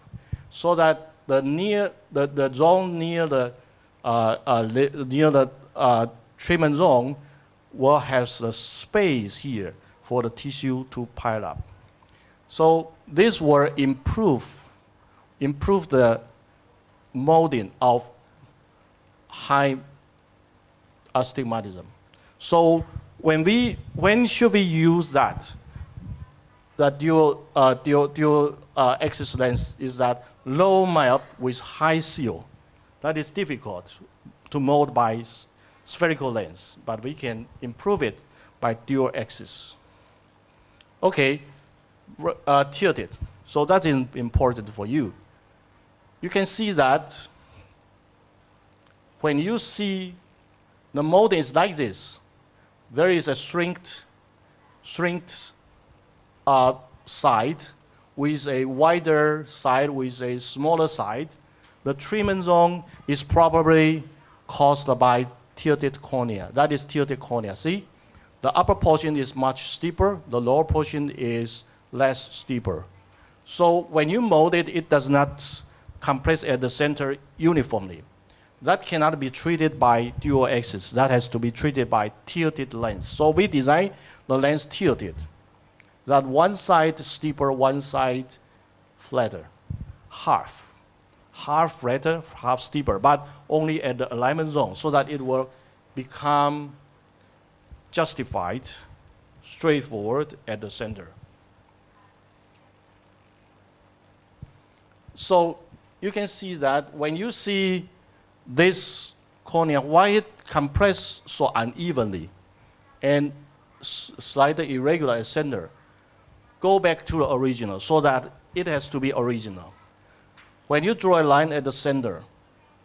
so that the zone near the treatment zone will have the space here for the tissue to pile up. So this will improve the molding of high astigmatism. So when should we use that? That dual axis lens is that low myop with high seal. That is difficult to mold by spherical lens, but we can improve it by dual axis. Okay, tilted. So that's important for you. You can see that when you see the molding is like this, there is a shrinked side with a wider side with a smaller side. The treatment zone is probably caused by tilted cornea. That is tilted cornea. See? The upper portion is much steeper. The lower portion is less steeper. So when you mold it, it does not compress at the center uniformly. That cannot be treated by dual axis. That has to be treated by tilted lens. So we design the lens tilted. That one side steeper, one side flatter. Half flatter, half steeper, but only at the alignment zone so that it will become justified, straightforward at the center. So you can see that when you see this cornea, why it compressed so unevenly and slightly irregular at center, go back to the original so that it has to be original. When you draw a line at the center,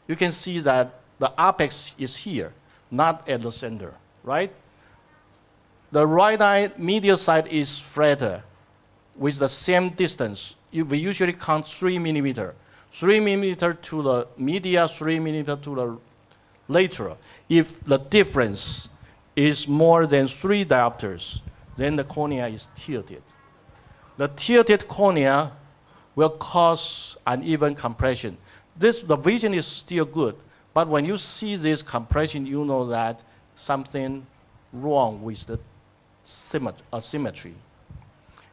you can see that the apex is here, not at the center, right? The right eye medial side is flatter with the same distance. We usually count 3 millimeter. 3 millimeter to the media, 3 millimeter to the lateral. If the difference is more than 3 diopters, then the cornea is tilted. The tilted cornea will cause uneven compression. The vision is still good, but when you see this compression, you know that something wrong with the symmetry.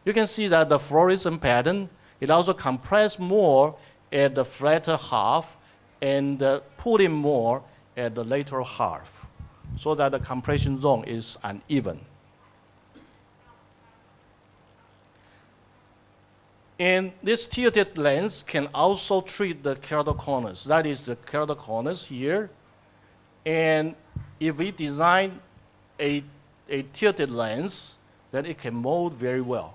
You can see that the fluorescent pattern, it also compressed more at the flatter half and pulling more at the lateral half, so that the compression zone is uneven. And this tilted lens can also treat the keratoconus. That is the keratoconus here. And if we design a tilted lens, then it can mold very well.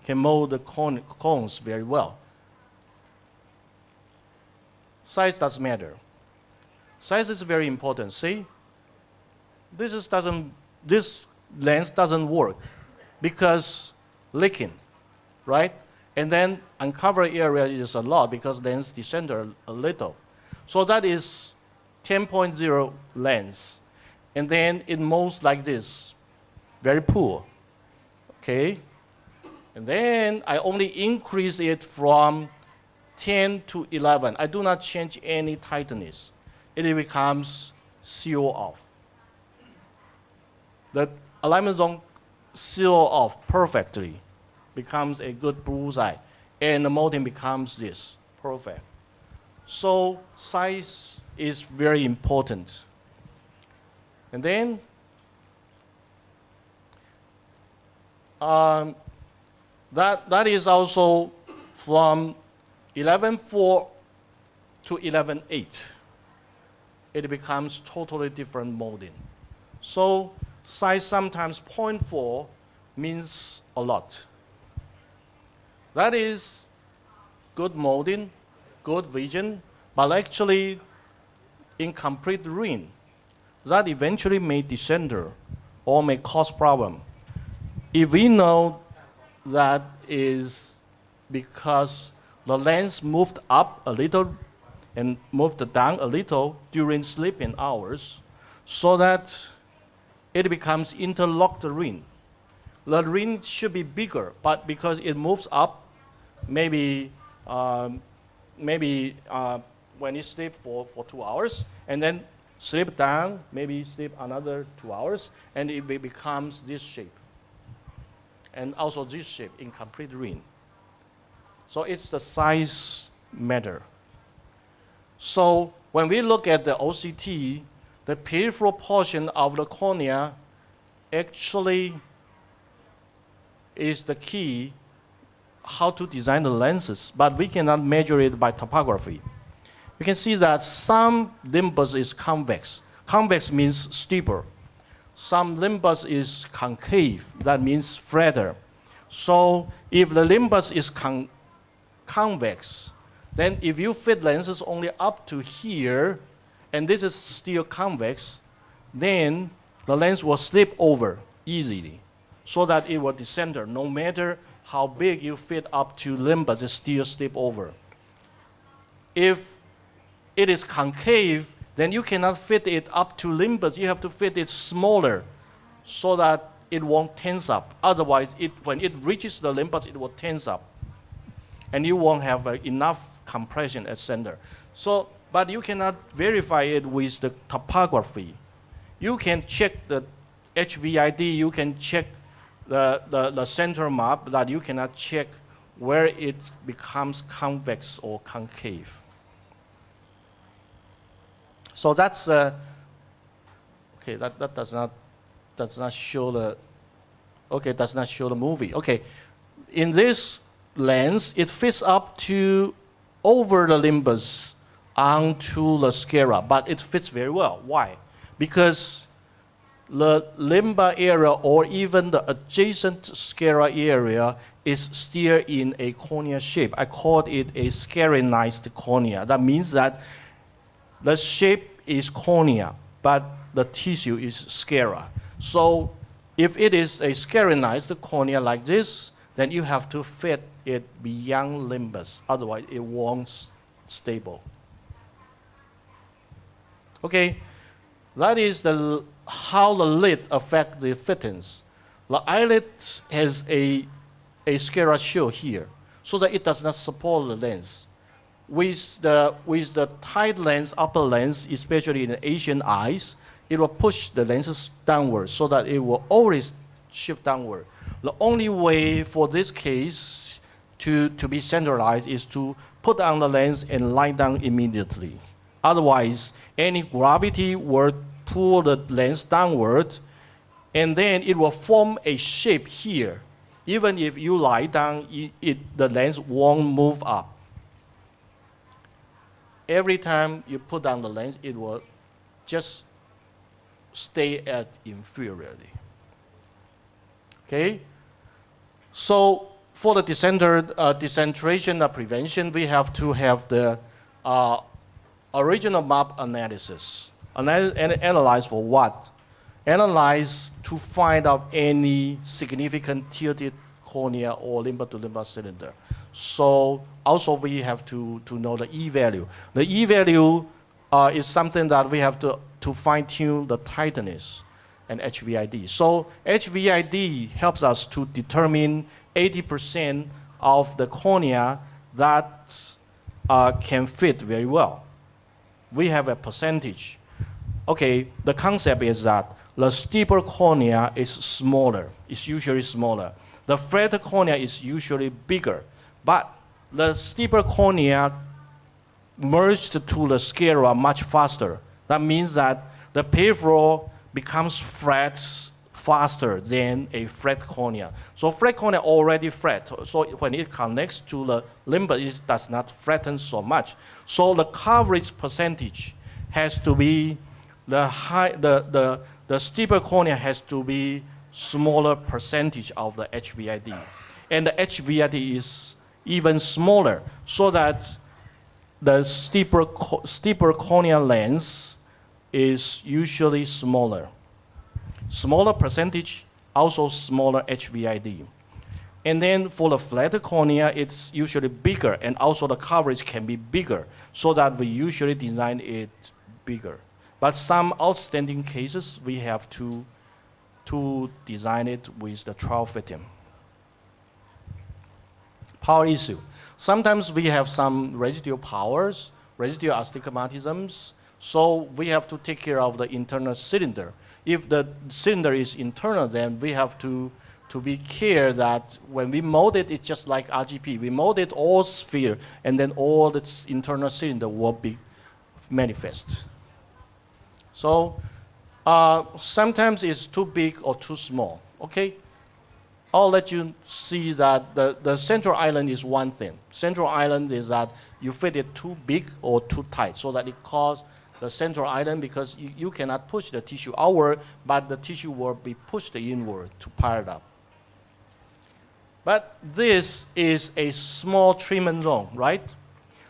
Can mold the cones very well. Size does matter. Size is very important. See, this lens doesn't work because leaking, right? And then uncovered area is a lot because lens descended a little. So that is 10.0 lens. And then it molds like this, very poor, okay? And then I only increase it from 10 to 11. I do not change any tightness. It becomes seal off. The alignment zone seal off perfectly, becomes a good bullseye, and the molding becomes this, perfect. So size is very important. And then that is also from 11.4 to 11.8. It becomes totally different molding. So size sometimes 0.4 means a lot. That is good molding, good vision, but actually incomplete ring. That eventually may descend or may cause problem. If we know that is because the lens moved up a little and moved down a little during sleeping hours, so that it becomes interlocked ring. The ring should be bigger, but because it moves up, maybe when you sleep for 2 hours, and then sleep down, maybe sleep another 2 hours, and it becomes this shape. And also this shape, incomplete ring. So it's the size matter. So when we look at the OCT, the peripheral portion of the cornea actually is the key how to design the lenses, but we cannot measure it by topography. You can see that some limbus is convex. Convex means steeper. Some limbus is concave, that means flatter. So if the limbus is convex, then if you fit lenses only up to here, and this is still convex, then the lens will slip over easily, so that it will decenter. No matter how big you fit up to limbus, it still slip over. If it is concave, then you cannot fit it up to limbus. You have to fit it smaller so that it won't tense up. Otherwise, when it reaches the limbus, it will tense up. And you won't have enough compression at center. So, but you cannot verify it with the topography. You can check the HVID, you can check the center map, that you cannot check where it becomes convex or concave. So that's okay. That does not show the does not show the movie. Okay, in this lens, it fits up to over the limbus onto the sclera, but it fits very well. Why? Because the limba area or even the adjacent sclera area is still in a cornea shape. I called it a scleronized cornea. That means that the shape is cornea, but the tissue is sclera. So if it is a scleronized cornea like this, then you have to fit it beyond limbus. Otherwise, it won't stable. Okay, that is how the lid affects the fittings. The eyelid has a sclera shield here, so that it does not support the lens. With the tight lens, upper lens, especially in Asian eyes, it will push the lenses downward so that it will always shift downward. The only way for this case to be centralized is to put on the lens and lie down immediately. Otherwise, any gravity will pull the lens downward, and then it will form a shape here. Even if you lie down, the lens won't move up. Every time you put down the lens, it will just stay at inferiorly. Okay? So for the decentration prevention, we have to have the original map analysis. Analyze for what? Analyze to find out any significant tilted cornea or limba to limba cylinder. So also we have to know the E-value. The E-value is something that we have to fine-tune the tightness and HVID. So HVID helps us to determine 80% of the cornea that can fit very well. We have a percentage. Okay, the concept is that the steeper cornea is smaller. It's usually smaller. The flatter cornea is usually bigger. But the steeper cornea merged to the sclera much faster. That means that the peripheral becomes flat faster than a flat cornea. So flat cornea already flat. So when it connects to the limbus, it does not flatten so much. So the coverage percentage has to be the steeper cornea has to be smaller percentage of the HVID. And the HVID is even smaller, so that the steeper corneal lens is usually smaller. Smaller percentage, also smaller HVID. And then for the flatter cornea, it's usually bigger, and also the coverage can be bigger, so that we usually design it bigger. But some outstanding cases, we have to to design it with the trial fitting. Power issue. Sometimes we have some residual powers, residual astigmatisms, so we have to take care of the internal cylinder. If the cylinder is internal, then we have to be clear that when we mold it, it's just like RGP. We mold it all sphere, and then all the internal cylinder will be manifest. So sometimes it's too big or too small, okay? I'll let you see that the central island is one thing. Central island is that you fit it too big or too tight so that it causes the central island because you cannot push the tissue outward, but the tissue will be pushed inward to pile it up. But this is a small treatment zone, right?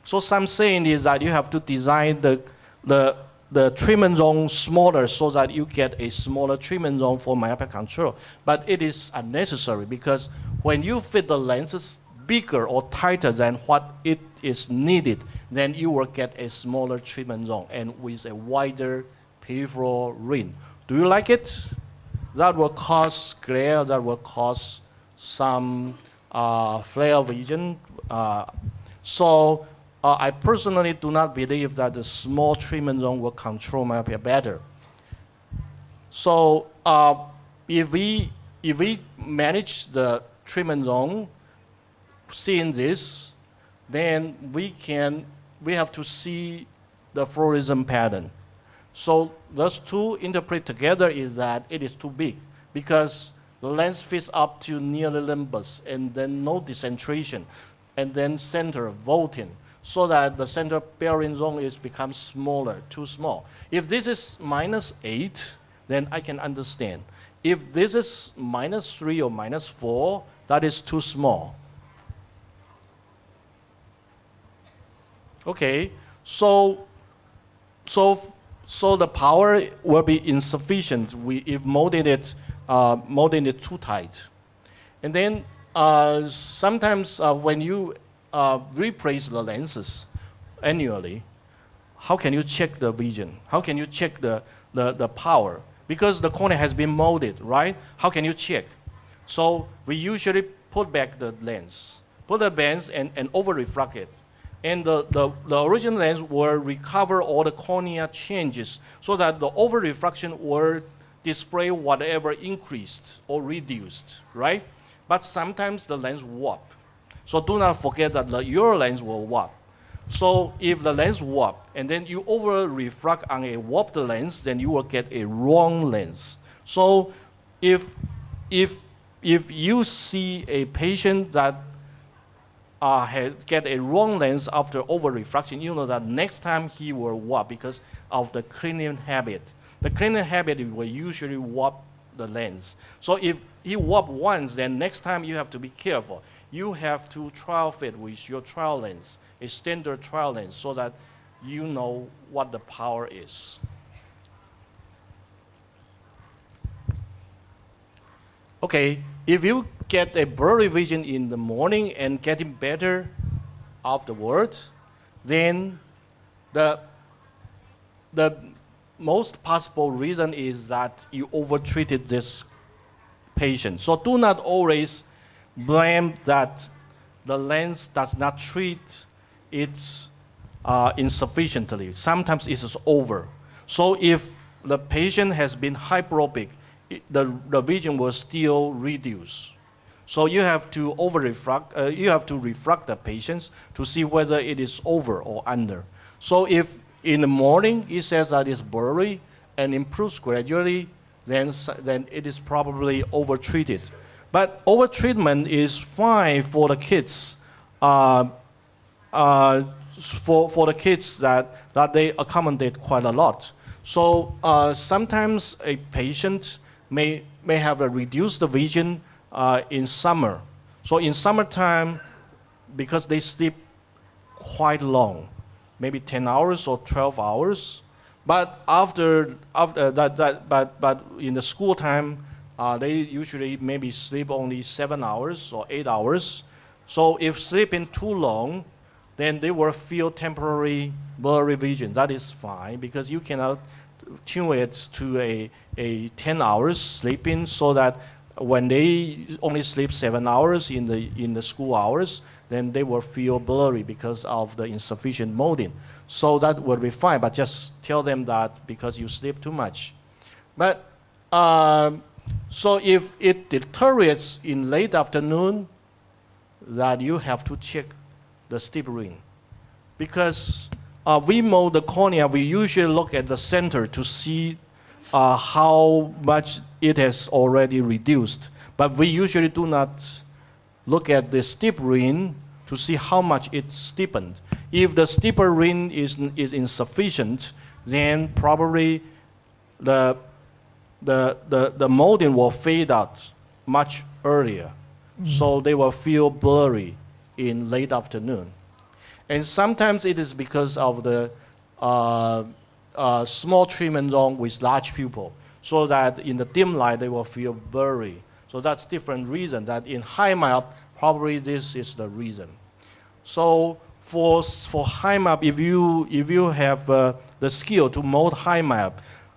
So some saying is that you have to design the treatment zone smaller so that you get a smaller treatment zone for myopia control. But it is unnecessary because when you fit the lenses bigger or tighter than what it is needed, then you will get a smaller treatment zone and with a wider peripheral ring. Do you like it? That will cause glare, that will cause some flare vision. So I personally do not believe that the small treatment zone will control myopia better. So if we manage the treatment zone, seeing this, then we have to see the fluorescent pattern. So those two interpret together is that it is too big because the lens fits up to near the limbus and then no decentration and then center vaulting so that the center bearing zone is becomes smaller, too small. If this is -8, then I can understand. If this is -3 or -4, that is too small. Okay, so the power will be insufficient if molding it too tight. And then sometimes when you replace the lenses annually, how can you check the vision? How can you check the power? Because the cornea has been molded, right? How can you check? So we usually put back the lens, put the lens and over refract it. And the original lens will recover all the cornea changes so that the over refraction will display whatever increased or reduced, right? But sometimes the lens warp. So do not forget that your lens will warp. So if the lens warp and then you over refract on a warped lens, then you will get a wrong lens. So if you see a patient that get a wrong lens after over refraction, you know that next time he will warp because of the cleaning habit. The cleaning habit will usually warp the lens. So if he warp once, then next time you have to be careful. You have to trial fit with your trial lens, a standard trial lens, so that you know what the power is. Okay, if you get a blurry vision in the morning and getting better afterwards, then the most possible reason is that you overtreated this patient. So do not always blame that the lens does not treat it insufficiently. Sometimes it is over. So if the patient has been hyperopic, the vision will still reduce. So you have to refract the patients to see whether it is over or under. So if in the morning it says that it's blurry and improves gradually, then it is probably overtreated. But overtreatment is fine for the kids. For the kids that they accommodate quite a lot. So sometimes a patient may have a reduced vision in summer. So in summertime, because they sleep quite long, maybe 10 hours or 12 hours. But after that, in the school time, they usually maybe sleep only 7 hours or 8 hours. So if sleeping too long, then they will feel temporary blurry vision. That is fine because you cannot tune it to a 10 hours sleeping so that when they only sleep 7 hours in the school hours, then they will feel blurry because of the insufficient molding. So that will be fine, but just tell them that because you sleep too much. But so if it deteriorates in late afternoon, that you have to check the steep ring. Because we mold the cornea, we usually look at the center to see how much it has already reduced. But we usually do not look at the steep ring to see how much it steepened. If the steeper ring is insufficient, then probably the molding will fade out much earlier. So they will feel blurry in late afternoon. And sometimes it is because of the small treatment zone with large pupil, so that in the dim light they will feel blurry. So that's different reason. That in high myop, probably this is the reason. So for high myop, if you have the skill to mold high myop,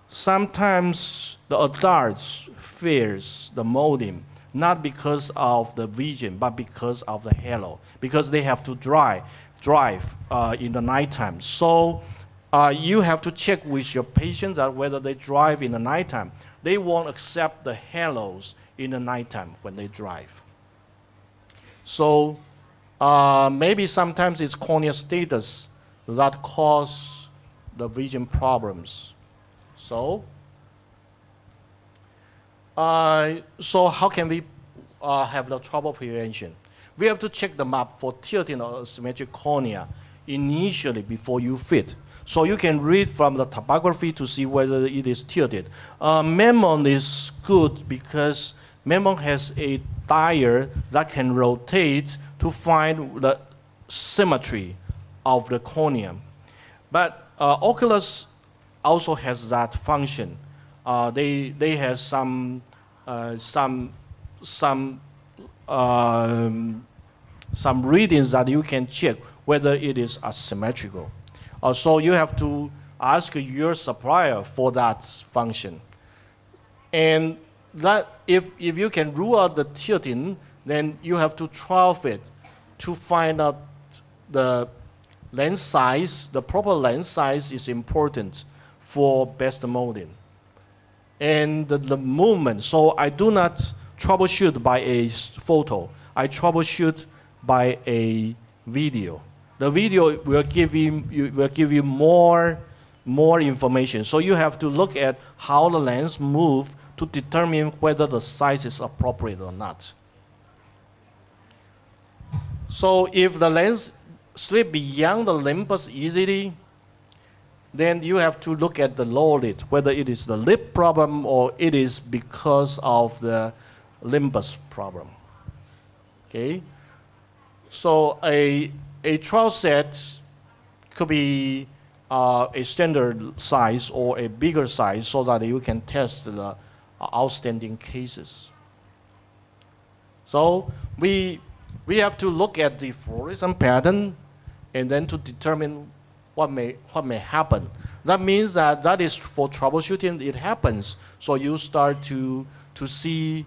sometimes the adults fears the molding, not because of the vision, but because of the halo, because they have to drive in the nighttime. So you have to check with your patients that whether they drive in the nighttime. They won't accept the halos in the nighttime when they drive. So maybe sometimes it's cornea status that cause the vision problems. So how can we have the trouble prevention? We have to check the map for tilting or asymmetric cornea initially before you fit. So you can read from the topography to see whether it is tilted. Memon is good because Memon has a dial that can rotate to find the symmetry of the cornea. But Oculus also has that function. They have some readings that you can check whether it is asymmetrical. So you have to ask your supplier for that function. And that if you can rule out the tilting, then you have to trial fit to find out the lens size. The proper lens size is important for best molding. And the movement, so I do not troubleshoot by a photo. I troubleshoot by a video. The video will give you more information. So you have to look at how the lens move to determine whether the size is appropriate or not. So if the lens slip beyond the limbus easily, then you have to look at the lower lid, whether it is the lip problem or it is because of the limbus problem. Okay? So a trial set could be a standard size or a bigger size so that you can test the outstanding cases. So we have to look at the fluorescent pattern and then to determine what may happen. That means that is for troubleshooting. It happens. So you start to see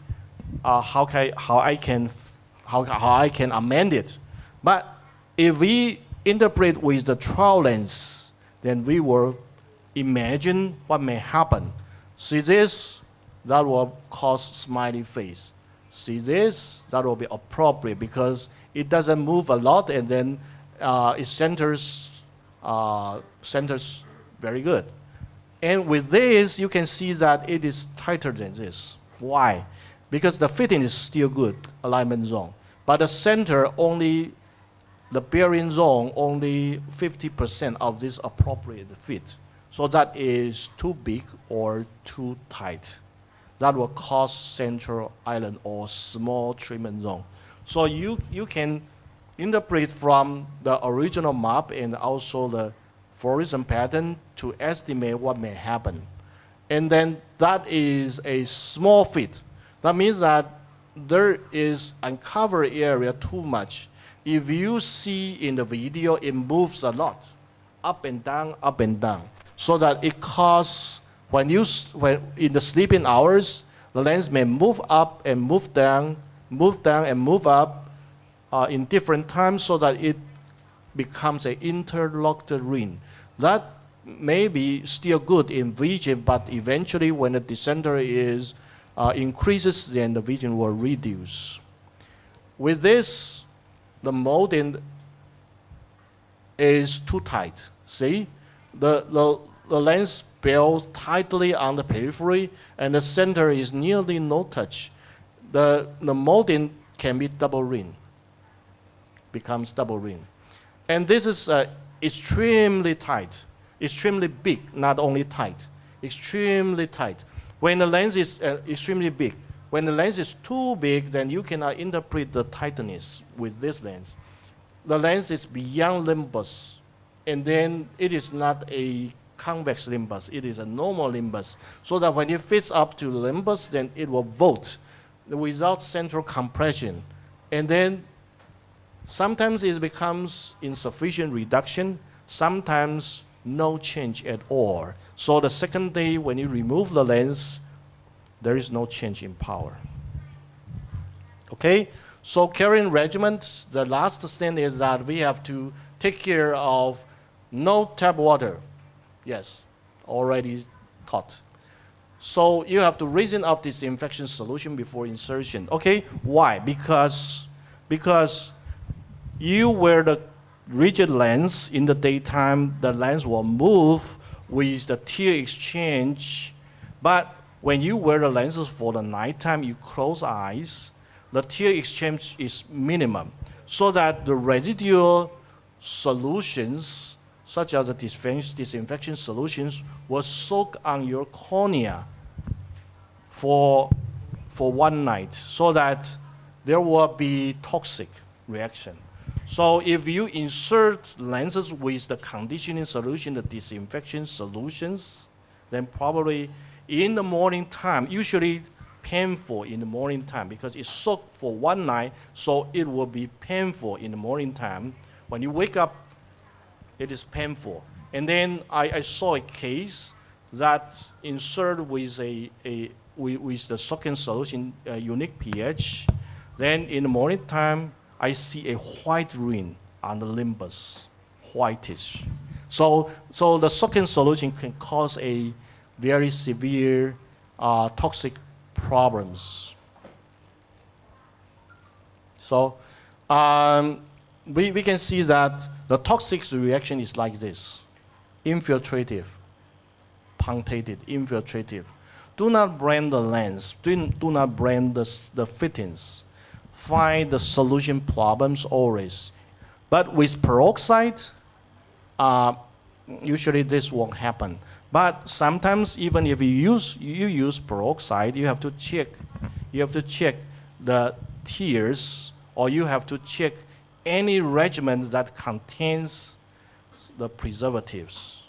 how I can amend it. But if we interpret with the trial lens, then we will imagine what may happen. See this, that will cause smiley face. See this, that will be appropriate because it doesn't move a lot and then it centers very good. And with this, you can see that it is tighter than this. Why? Because the fitting is still good, alignment zone. But the center only, the bearing zone, only 50% of this appropriate fit. So that is too big or too tight. That will cause central island or small treatment zone. So you can interpret from the original map and also the fluorescent pattern to estimate what may happen. And then that is a small fit. That means that there is uncovered area too much. If you see in the video, it moves a lot, up and down, so that it causes When in the sleeping hours, the lens may move up and move down and move up in different times so that it becomes an interlocked ring. That may be still good in vision, but eventually when the decenter is increases, then the vision will reduce. With this, the molding is too tight. See, the lens builds tightly on the periphery, and the center is nearly no touch. The molding can be double ring, becomes double ring. And this is extremely tight, extremely big, not only tight, extremely tight. When the lens is extremely big, when the lens is too big, then you cannot interpret the tightness with this lens. The lens is beyond limbus, and then it is not a convex limbus, it is a normal limbus. So that when it fits up to the limbus, then it will vote without central compression. And then sometimes it becomes insufficient reduction, sometimes no change at all. So the second day when you remove the lens, there is no change in power. Okay, so carrying regimen, the last thing is that we have to take care of no tap water. Yes, already taught. So you have to reason of disinfection solution before insertion. Okay, why? Because you wear the rigid lens in the daytime, the lens will move with the tear exchange. But when you wear the lenses for the nighttime, you close eyes, the tear exchange is minimum, so that the residual solutions, such as the disinfection solutions, will soak on your cornea for one night, so that there will be toxic reaction. So if you insert lenses with the conditioning solution, the disinfection solutions, then probably in the morning time, usually painful in the morning time because it's soaked for one night, so it will be painful in the morning time. When you wake up, it is painful. And then I saw a case that inserted with with the soaking solution, unique pH. Then in the morning time, I see a white ring on the limbus, whitish. So the soaking solution can cause a very severe toxic problems. So we can see that the toxic reaction is like this: infiltrative, punctated, infiltrative. Do not brand the lens, do not brand the fittings. Find the solution problems always. But with peroxide, usually this won't happen. But sometimes even if you use peroxide, you have to check the tears, or you have to check any regimen that contains the preservatives.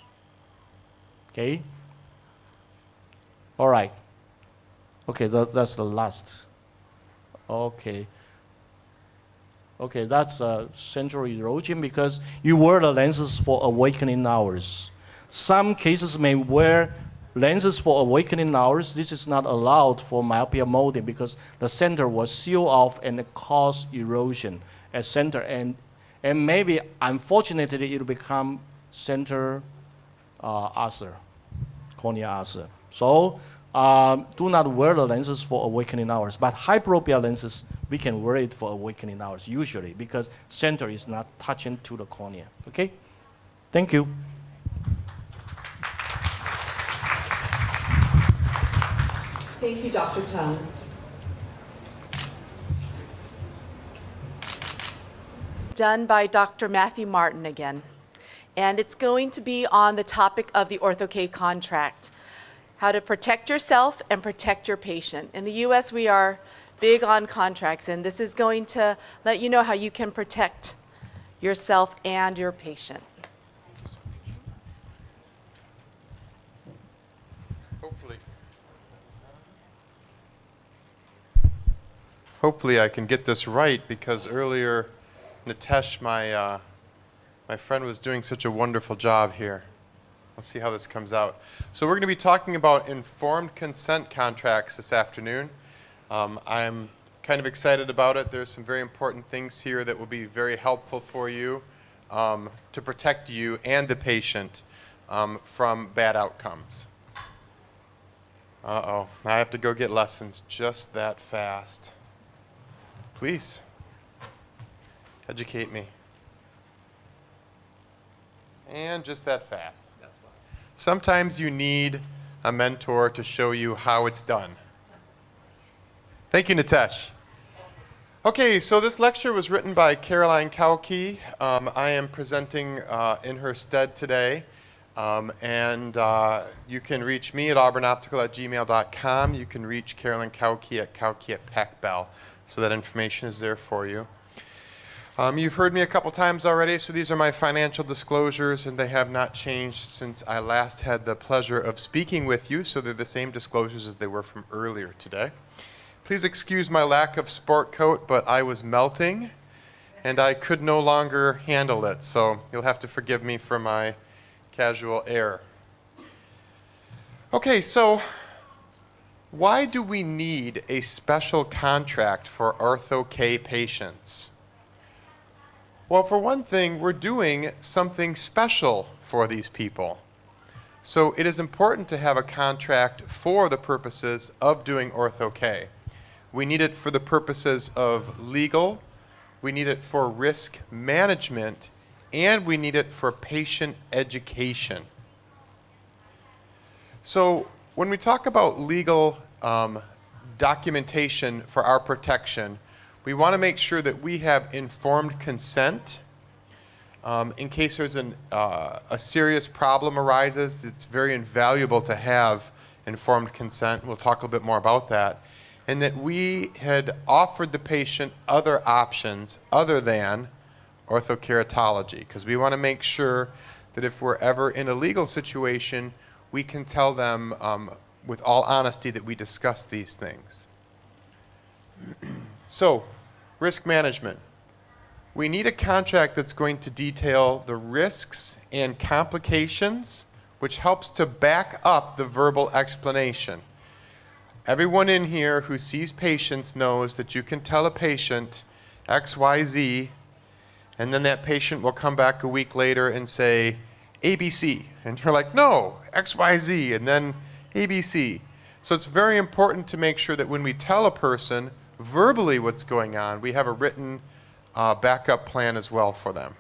Okay? All right. Okay, that's the last. Okay. Okay, that's central erosion because you wear the lenses for awakening hours. Some cases may wear lenses for awakening hours. This is not allowed for myopia molding because the center will seal off and cause erosion at center, and maybe unfortunately it will become center ulcer, cornea ulcer. So do not wear the lenses for awakening hours. But hyperopia lenses, we can wear it for awakening hours usually because center is not touching to the cornea. Okay? Thank you. Thank you, Dr. Tong. Done by Dr. Matthew Martin again. And it's going to be on the topic of the OrthoK contract, how to protect yourself and protect your patient. In the US, we are big on contracts, and this is going to let you know how you can protect yourself and your patient. Hopefully I can get this right because earlier Nitesh, my friend, was doing such a wonderful job here. We'll see how this comes out. So we're going to be talking about informed consent contracts this afternoon. I'm kind of excited about it. There's some very important things here that will be very helpful for you to protect you and the patient from bad outcomes. Uh-oh, I have to go get lessons just that fast. Please, educate me. And just that fast. Sometimes you need a mentor to show you how it's done. Thank you, Nitesh. Okay, so this lecture was written by Caroline Kauke. I am presenting in her stead today. And you can reach me at auburnoptical@gmail.com. You can reach Caroline Kauke at Kauke@PacBell. So that information is there for you. You've heard me a couple times already, so these are my financial disclosures, and they have not changed since I last had the pleasure of speaking with you, so they're the same disclosures as they were from earlier today. Please excuse my lack of sport coat, but I was melting, and I could no longer handle it, so you'll have to forgive me for my casual air. Okay, so why do we need a special contract for Ortho-K patients? Well, for one thing, we're doing something special for these people. So it is important to have a contract for the purposes of doing Ortho-K. We need it for the purposes of legal, we need it for risk management, and we need it for patient education. So when we talk about legal documentation for our protection, we want to make sure that we have informed consent. In case there's a serious problem arises, it's very invaluable to have informed consent. We'll talk a little bit more about that. And that we had offered the patient other options other than orthokeratology, because we want to make sure that if we're ever in a legal situation, we can tell them with all honesty that we discussed these things. So, risk management. We need a contract that's going to detail the risks and complications, which helps to back up the verbal explanation. Everyone in here who sees patients knows that you can tell a patient X, Y, Z, and then that patient will come back a week later and say ABC. And you're like, no, X, Y, Z, and then ABC. So it's very important to make sure that when we tell a person verbally what's going on, we have a written backup plan as well for them.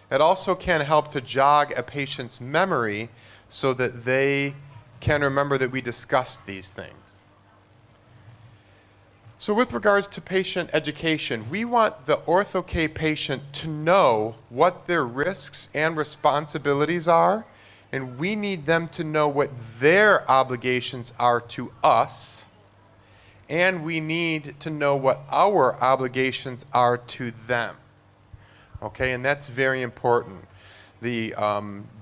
It also can help to jog a patient's memory so that they can remember that we discussed these things. So with regards to patient education, we want the Ortho-K patient to know what their risks and responsibilities are, and we need them to know what their obligations are to us, and we need to know what our obligations are to them. Okay, and that's very important. The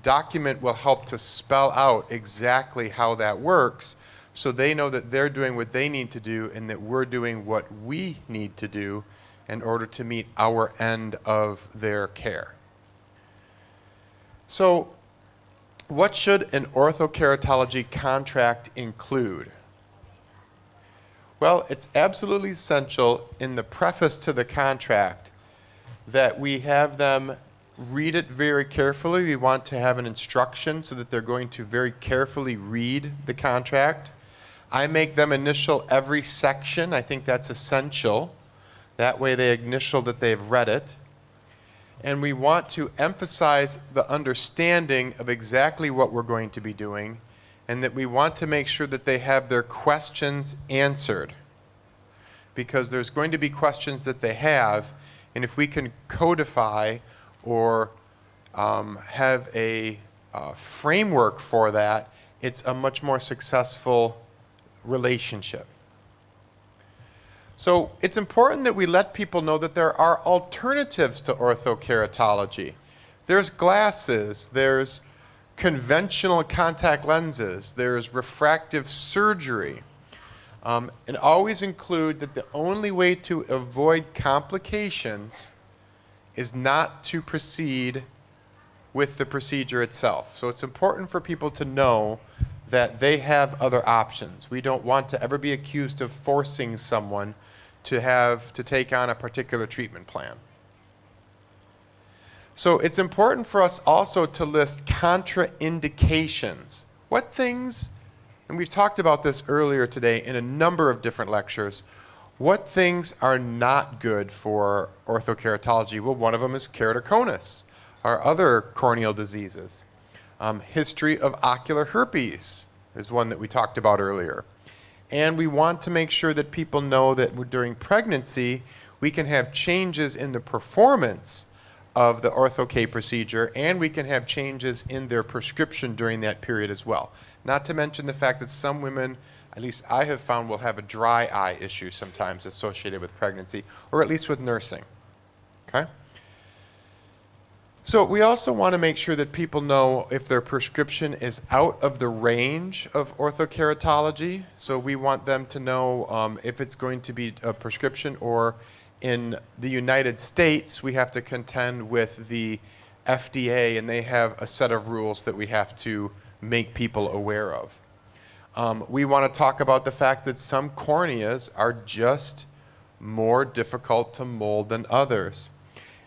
document will help to spell out exactly how that works, so they know that they're doing what they need to do and that we're doing what we need to do in order to meet our end of their care. So, what should an orthokeratology contract include? Well, it's absolutely essential in the preface to the contract that we have them read it very carefully. We want to have an instruction so that they're going to very carefully read the contract. I make them initial every section. I think that's essential. That way they initial that they've read it. And we want to emphasize the understanding of exactly what we're going to be doing, and that we want to make sure that they have their questions answered. Because there's going to be questions that they have, and if we can codify or have a framework for that, it's a much more successful relationship. So it's important that we let people know that there are alternatives to orthokeratology. There's glasses, there's conventional contact lenses, there's refractive surgery. And always include that the only way to avoid complications is not to proceed with the procedure itself. So it's important for people to know that they have other options. We don't want to ever be accused of forcing someone to take on a particular treatment plan. So it's important for us also to list contraindications. What things, and we've talked about this earlier today in a number of different lectures, what things are not good for orthokeratology? Well, one of them is keratoconus, or other corneal diseases. History of ocular herpes is one that we talked about earlier. And we want to make sure that people know that during pregnancy, we can have changes in the performance of the Ortho-K procedure, and we can have changes in their prescription during that period as well. Not to mention the fact that some women, at least I have found, will have a dry eye issue sometimes associated with pregnancy, or at least with nursing. Okay? So we also want to make sure that people know if their prescription is out of the range of orthokeratology. So we want them to know if it's going to be a prescription, or in the United States, we have to contend with the FDA, and they have a set of rules that we have to make people aware of. We want to talk about the fact that some corneas are just more difficult to mold than others.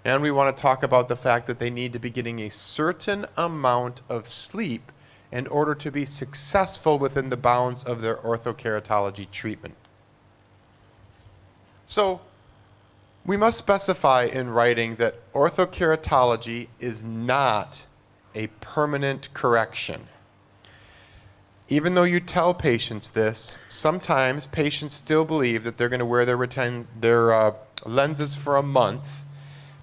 And we want to talk about the fact that they need to be getting a certain amount of sleep in order to be successful within the bounds of their orthokeratology treatment. So we must specify in writing that orthokeratology is not a permanent correction. Even though you tell patients this, sometimes patients still believe that they're going to wear their lenses for a month,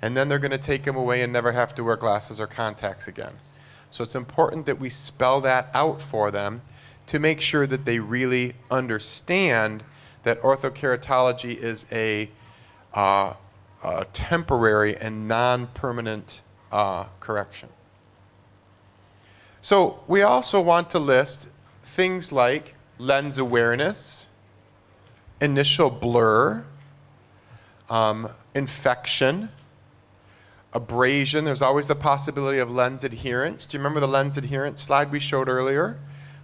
and then they're going to take them away and never have to wear glasses or contacts again. So it's important that we spell that out for them to make sure that they really understand that orthokeratology is a temporary and non-permanent correction. So we also want to list things like lens awareness, initial blur, infection, abrasion. There's always the possibility of lens adherence. Do you remember the lens adherence slide we showed earlier?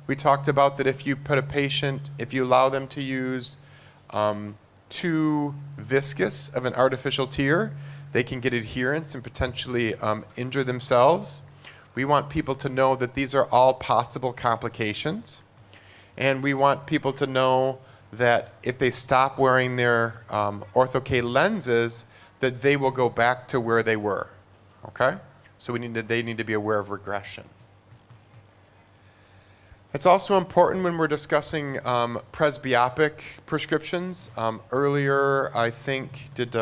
We talked about that if you put a patient, if you allow them to use too viscous of an artificial tear, they can get adherence and potentially injure themselves. We want people to know that these are all possible complications. And we want people to know that if they stop wearing their Ortho-K lenses, that they will go back to where they were. Okay? So they need to be aware of regression. It's also important when we're discussing presbyopic prescriptions. Earlier, I think, did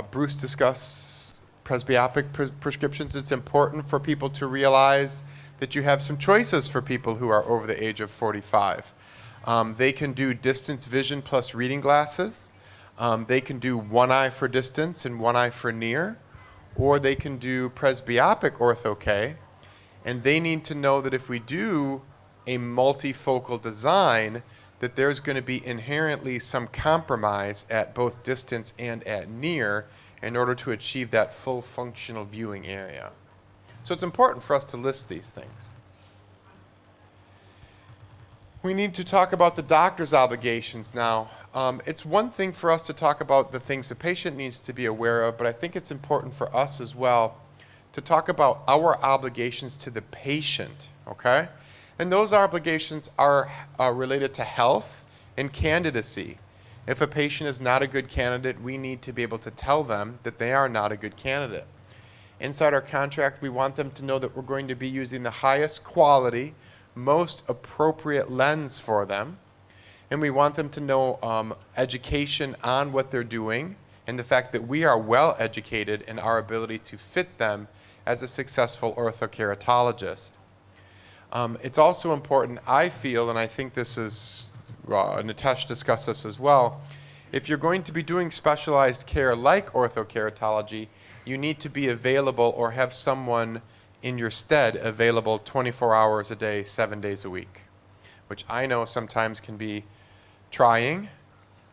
Bruce discuss presbyopic prescriptions? It's important for people to realize that you have some choices for people who are over the age of 45. They can do distance vision plus reading glasses. They can do one eye for distance and one eye for near, or they can do presbyopic Ortho-K, and they need to know that if we do a multifocal design, that there's going to be inherently some compromise at both distance and at near in order to achieve that full functional viewing area. So it's important for us to list these things. We need to talk about the doctor's obligations now. It's one thing for us to talk about the things the patient needs to be aware of, but I think it's important for us as well to talk about our obligations to the patient, okay? And those obligations are related to health and candidacy. If a patient is not a good candidate, we need to be able to tell them that they are not a good candidate. Inside our contract, we want them to know that we're going to be using the highest quality, most appropriate lens for them. And we want them to know education on what they're doing and the fact that we are well educated in our ability to fit them as a successful orthokeratologist. It's also important, I feel, and I think this is, Nitesh discussed this as well, if you're going to be doing specialized care like orthokeratology, you need to be available or have someone in your stead available 24 hours a day, 7 days a week, which I know sometimes can be trying,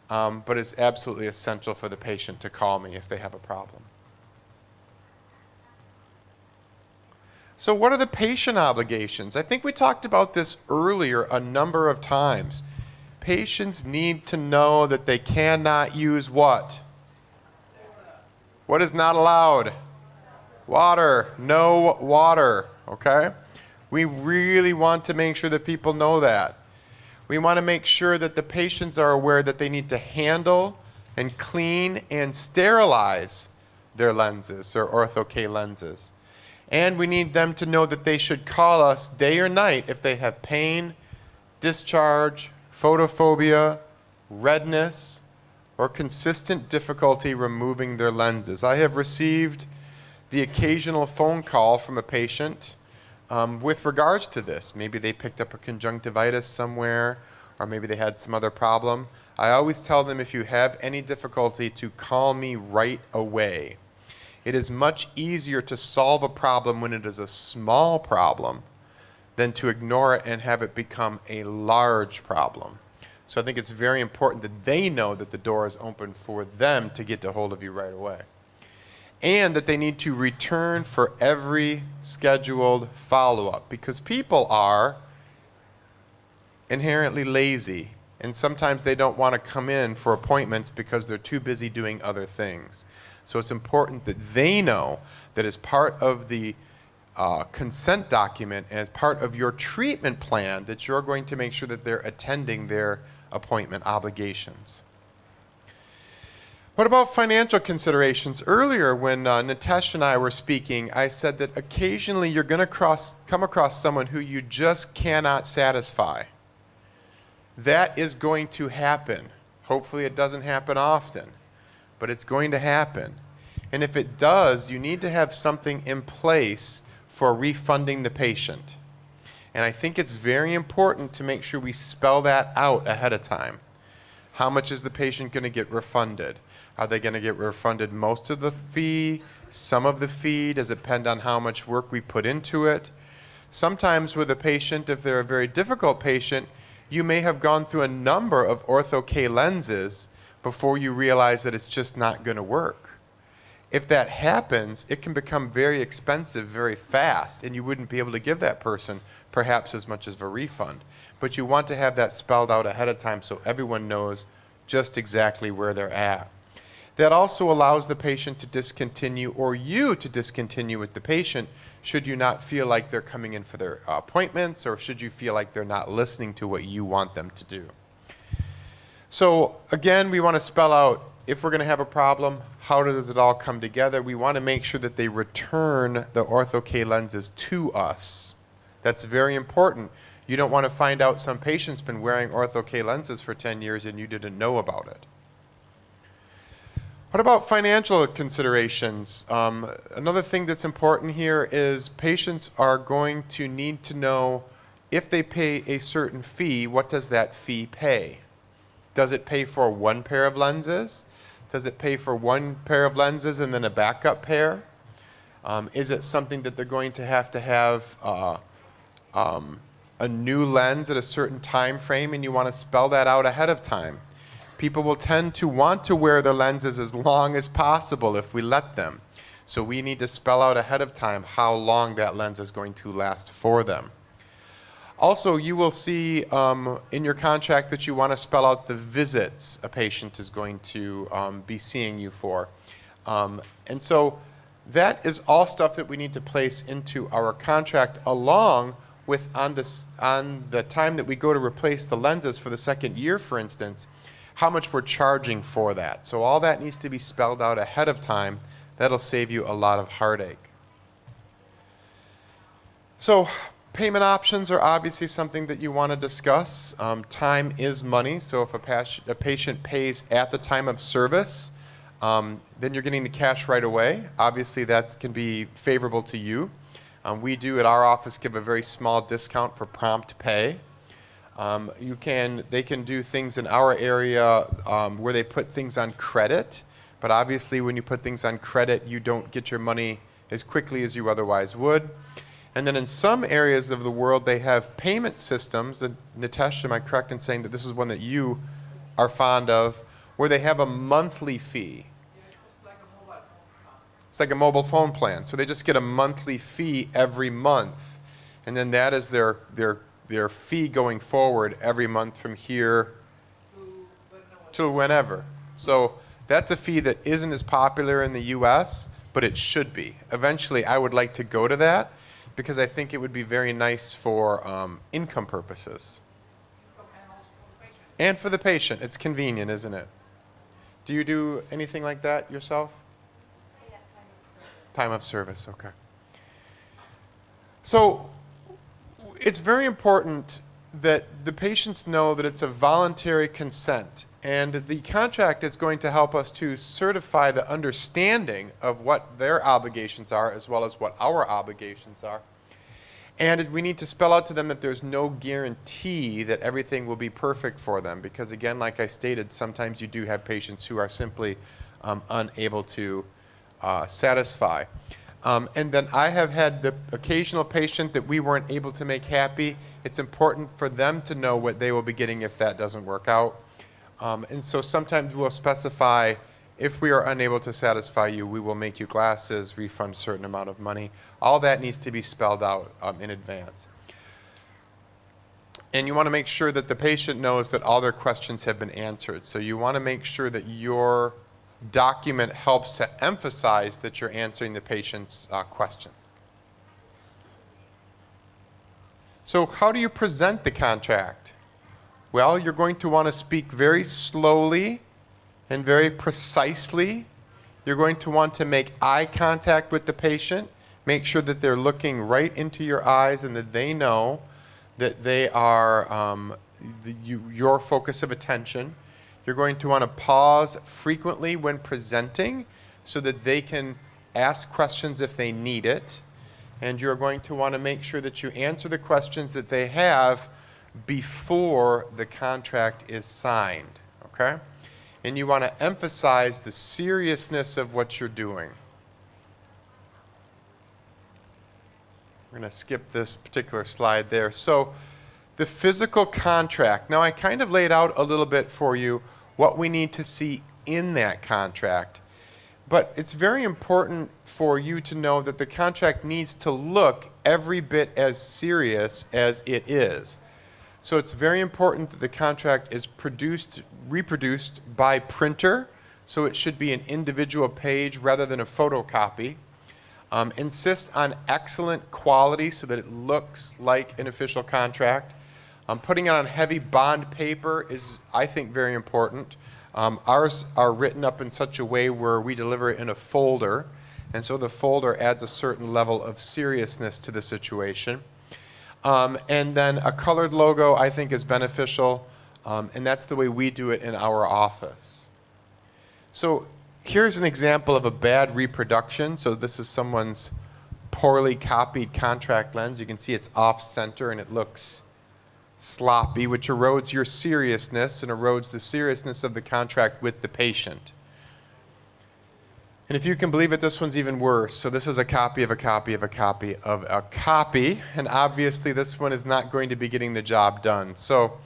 but it's absolutely essential for the patient to call me if they have a problem. So what are the patient obligations? I think we talked about this earlier a number of times. Patients need to know that they cannot use what? What is not allowed? Water. No water, okay? We really want to make sure that people know that. We want to make sure that the patients are aware that they need to handle and clean and sterilize their lenses, their Ortho-K lenses. And we need them to know that they should call us day or night if they have pain, discharge, photophobia, redness, or consistent difficulty removing their lenses. I have received the occasional phone call from a patient with regards to this. Maybe they picked up a conjunctivitis somewhere, or maybe they had some other problem. I always tell them, if you have any difficulty, to call me right away. It is much easier to solve a problem when it is a small problem than to ignore it and have it become a large problem. So I think it's very important that they know that the door is open for them to get a hold of you right away. And that they need to return for every scheduled follow-up, because people are inherently lazy, and sometimes they don't want to come in for appointments because they're too busy doing other things. So it's important that they know that as part of the consent document, as part of your treatment plan, that you're going to make sure that they're attending their appointment obligations. What about financial considerations? Earlier, when Nitesh and I were speaking, I said that occasionally you're going to come across someone who you just cannot satisfy. That is going to happen. Hopefully it doesn't happen often, but it's going to happen. And if it does, you need to have something in place for refunding the patient. And I think it's very important to make sure we spell that out ahead of time. How much is the patient going to get refunded? Are they going to get refunded most of the fee, some of the fee? Does it depend on how much work we put into it? Sometimes with a patient, if they're a very difficult patient, you may have gone through a number of Ortho-K lenses before you realize that it's just not going to work. If that happens, it can become very expensive very fast, and you wouldn't be able to give that person perhaps as much as a refund. But you want to have that spelled out ahead of time so everyone knows just exactly where they're at. That also allows the patient to discontinue, or you to discontinue with the patient, should you not feel like they're coming in for their appointments, or should you feel like they're not listening to what you want them to do. So again, we want to spell out, if we're going to have a problem, how does it all come together? We want to make sure that they return the Ortho-K lenses to us. That's very important. You don't want to find out some patient's been wearing Ortho-K lenses for 10 years and you didn't know about it. What about financial considerations? Another thing that's important here is patients are going to need to know, if they pay a certain fee, what does that fee pay? Does it pay for one pair of lenses? Does it pay for one pair of lenses and then a backup pair? Is it something that they're going to have a new lens at a certain time frame, and you want to spell that out ahead of time? People will tend to want to wear their lenses as long as possible if we let them. So we need to spell out ahead of time how long that lens is going to last for them. Also, you will see in your contract that you want to spell out the visits a patient is going to be seeing you for. And so that is all stuff that we need to place into our contract, along with on the time that we go to replace the lenses for the second year, for instance, how much we're charging for that. So all that needs to be spelled out ahead of time. That'll save you a lot of heartache. So payment options are obviously something that you want to discuss. Time is money, so if a patient pays at the time of service, then you're getting the cash right away. Obviously that can be favorable to you. We do at our office give a very small discount for prompt pay. They can do things in our area where they put things on credit, but obviously when you put things on credit, you don't get your money as quickly as you otherwise would. And then in some areas of the world, they have payment systems, and Nitesh, am I correct in saying that this is one that you are fond of, where they have a monthly fee? It's like a mobile phone plan. So they just get a monthly fee every month. And then that is their fee going forward every month from here to whenever. So that's a fee that isn't as popular in the US, but it should be. Eventually, I would like to go to that because I think it would be very nice for income purposes. And for the patient. It's convenient, isn't it? Do you do anything like that yourself? Time of service, okay. So it's very important that the patients know that it's a voluntary consent, and the contract is going to help us to certify the understanding of what their obligations are as well as what our obligations are. And we need to spell out to them that there's no guarantee that everything will be perfect for them, because again, like I stated, sometimes you do have patients who are simply unable to satisfy. And then I have had the occasional patient that we weren't able to make happy. It's important for them to know what they will be getting if that doesn't work out. And so sometimes we'll specify, if we are unable to satisfy you, we will make you glasses, refund a certain amount of money. All that needs to be spelled out in advance. And you want to make sure that the patient knows that all their questions have been answered. So you want to make sure that your document helps to emphasize that you're answering the patient's questions. So how do you present the contract? Well, you're going to want to speak very slowly and very precisely. You're going to want to make eye contact with the patient. Make sure that they're looking right into your eyes and that they know that they are your focus of attention. You're going to want to pause frequently when presenting so that they can ask questions if they need it. And you're going to want to make sure that you answer the questions that they have before the contract is signed, okay? And you want to emphasize the seriousness of what you're doing. We're going to skip this particular slide there. So the physical contract. Now I kind of laid out a little bit for you what we need to see in that contract. But it's very important for you to know that the contract needs to look every bit as serious as it is. So it's very important that the contract is reproduced by printer. So it should be an individual page rather than a photocopy. Insist on excellent quality so that it looks like an official contract. Putting it on heavy bond paper is, I think, very important. Ours are written up in such a way where we deliver it in a folder, and so the folder adds a certain level of seriousness to the situation. And then a colored logo, I think, is beneficial, and that's the way we do it in our office. So here's an example of a bad reproduction. So this is someone's poorly copied contract lens. You can see it's off-center and it looks sloppy, which erodes your seriousness and erodes the seriousness of the contract with the patient. And if you can believe it, this one's even worse. So this is a copy of a copy of a copy of a copy, and obviously this one is not going to be getting the job done. So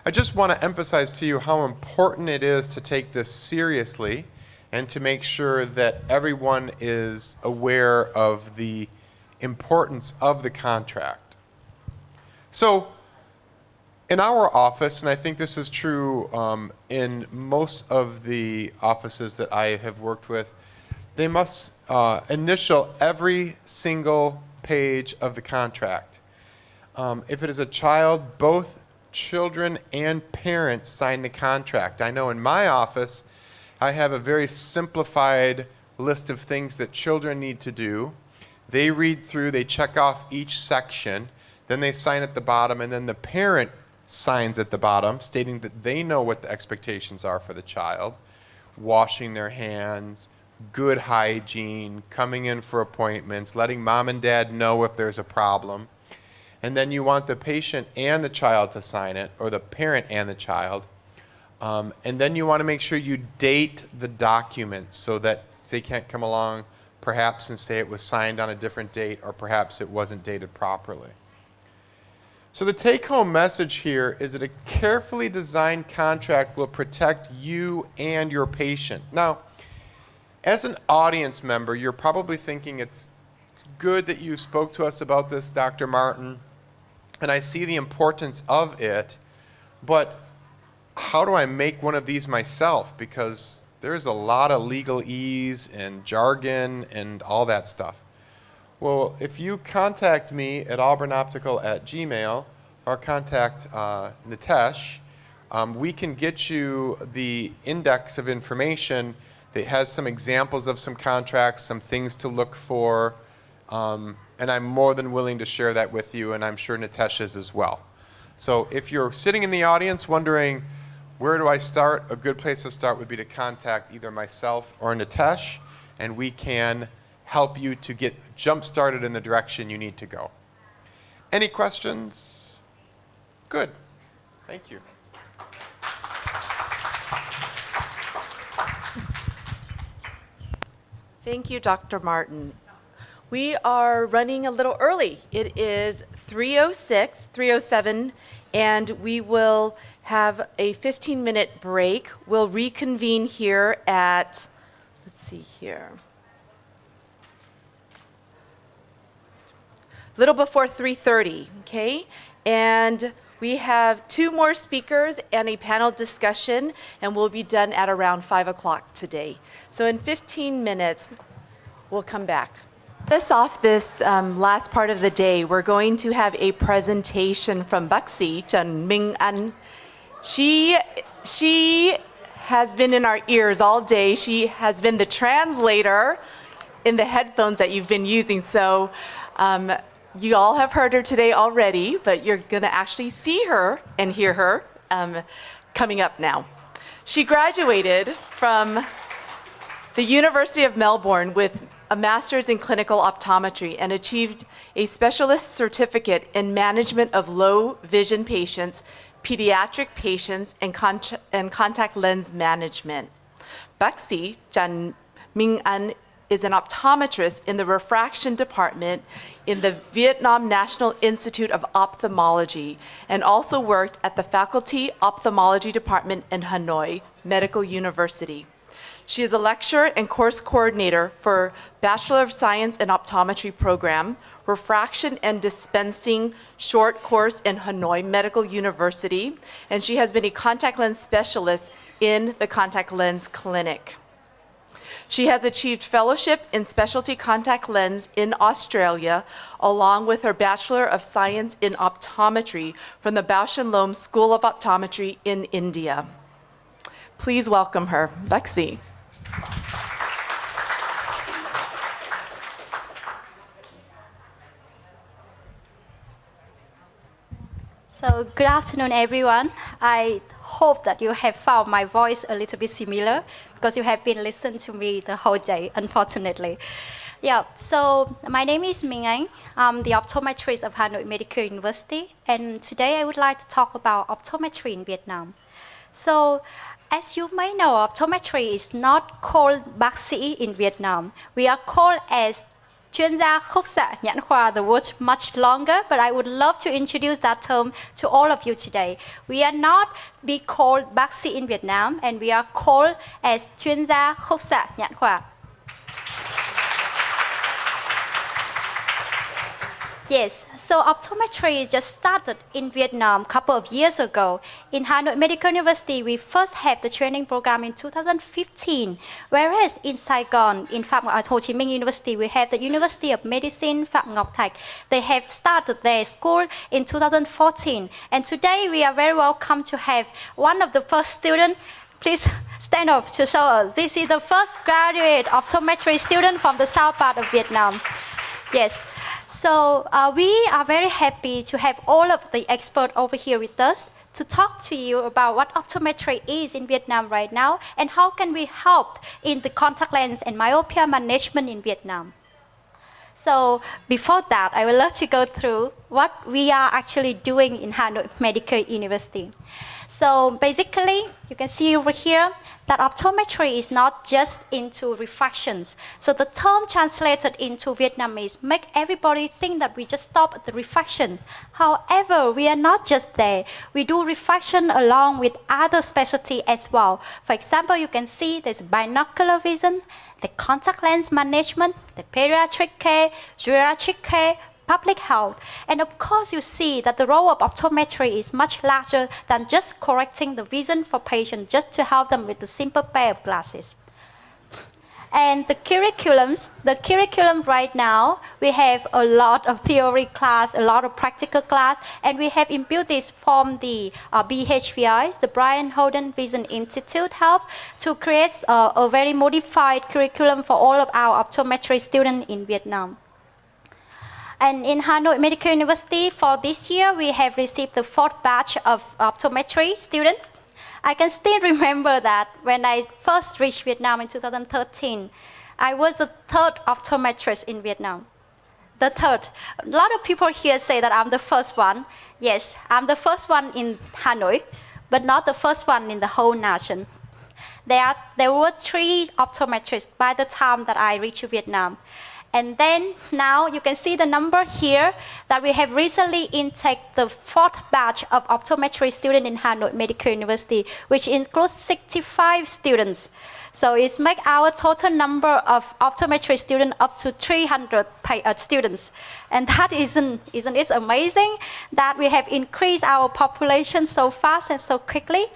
I just want to emphasize to you how important it is to take this seriously and to make sure that everyone is aware of the importance of the contract. So in our office, and I think this is true in most of the offices that I have worked with, they must initial every single page of the contract. If it is a child, both children and parents sign the contract. I know in my office, I have a very simplified list of things that children need to do. They read through, they check off each section, then they sign at the bottom, and then the parent signs at the bottom stating that they know what the expectations are for the child. Washing their hands, good hygiene, coming in for appointments, letting mom and dad know if there's a problem. And then you want the patient and the child to sign it, or the parent and the child. And then you want to make sure you date the document so that they can't come along perhaps and say it was signed on a different date, or perhaps it wasn't dated properly. So the take-home message here is that a carefully designed contract will protect you and your patient. Now, As an audience member, you're probably thinking it's good that you spoke to us about this, Dr. Martin, and I see the importance of it, but how do I make one of these myself? Because there's a lot of legalese and jargon and all that stuff. Well, if you contact me at auburnoptical@gmail or contact Nitesh, we can get you the index of information that has some examples of some contracts, some things to look for, and I'm more than willing to share that with you, and I'm sure Nitesh is as well. So if you're sitting in the audience wondering, where do I start? A good place to start would be to contact either myself or Nitesh, and we can help you to get jump-started in the direction you need to go. Any questions? Good. Thank you. Thank you, Dr. Martin. We are running a little early. It is 3:06, 3:07, and we will have a 15-minute break. We'll reconvene here at, let's see here, a little before 3:30, okay? And we have 2 more speakers and a panel discussion, and we'll be done at around 5 o'clock today. So in 15 minutes, we'll come back. Us off this last part of the day, we're going to have a presentation from Buxi Trần Minh Anh. She has been in our ears all day. She has been the translator in the headphones that you've been using. So you all have heard her today already, but you're going to actually see her and hear her coming up now. She graduated from the University of Melbourne with a master's in clinical optometry and achieved a specialist certificate in management of low vision patients, pediatric patients, and contact lens management. Buxi Trần Minh Anh is an optometrist in the refraction department in the Vietnam National Institute of Ophthalmology and also worked at the Faculty Ophthalmology Department in Hanoi Medical University. She is a lecturer and course coordinator for Bachelor of Science in Optometry program, Refraction and Dispensing short course in Hanoi Medical University, and she has been a contact lens specialist in the contact lens clinic. She has achieved fellowship in specialty contact lens in Australia, along with her Bachelor of Science in Optometry from the Bausch & Lomb School of Optometry in India. Please welcome her, Buxi. So good afternoon, everyone. I hope that you have found my voice a little bit similar because you have been listening to me the whole day, unfortunately. Yeah, so my name is Minh Anh. I'm the optometrist of Hanoi Medical University, and today I would like to talk about optometry in Vietnam. So, as you may know, optometry is not called bác sĩ in Vietnam. We are called as chuyên gia khúc xạ nhãn khoa, the word much longer, but I would love to introduce that term to all of you today. We are not be called bác sĩ in Vietnam, and we are called as chuyên gia khúc xạ nhãn khoa. Yes, so optometry just started in Vietnam a couple of years ago. In Hanoi Medical University, we first had the training program in 2015, whereas in Saigon, in Ho Chi Minh University, we have the University of Medicine, Phạm Ngọc Thạch. They have started their school in 2014, and today we are very welcome to have one of the first students. Please stand up to show us. This is the first graduate optometry student from the south part of Vietnam. Yes. So we are very happy to have all of the experts over here with us to talk to you about what optometry is in Vietnam right now and how can we help in the contact lens and myopia management in Vietnam. So before that, I would love to go through what we are actually doing in Hanoi Medical University. So basically, you can see over here that optometry is not just into refractions. So the term translated into Vietnamese make everybody think that we just stop at the refraction. However, we are not just there. We do refraction along with other specialty as well. For example, you can see there's binocular vision, the contact lens management, the pediatric care, geriatric care, public health. And of course, you see that the role of optometry is much larger than just correcting the vision for patients, just to help them with a simple pair of glasses. And the curriculum right now, we have a lot of theory class, a lot of practical class, and we have inbuilt this from the BHVIs, the Brian Holden Vision Institute, help to create a very modified curriculum for all of our optometry students in Vietnam. And in Hanoi Medical University for this year, we have received the 4th batch of optometry students. I can still remember that when I first reached Vietnam in 2013, I was the 3rd optometrist in Vietnam. The 3rd. A lot of people here say that I'm the first one. Yes, I'm the first one in Hanoi, but not the first one in the whole nation. There were 3 optometrists by the time that I reached Vietnam. And then now you can see the number here that we have recently intake the 4th batch of optometry students in Hanoi Medical University, which includes 65 students. So it makes our total number of optometry students up to 300 students. And that isn't it amazing that we have increased our population so fast and so quickly?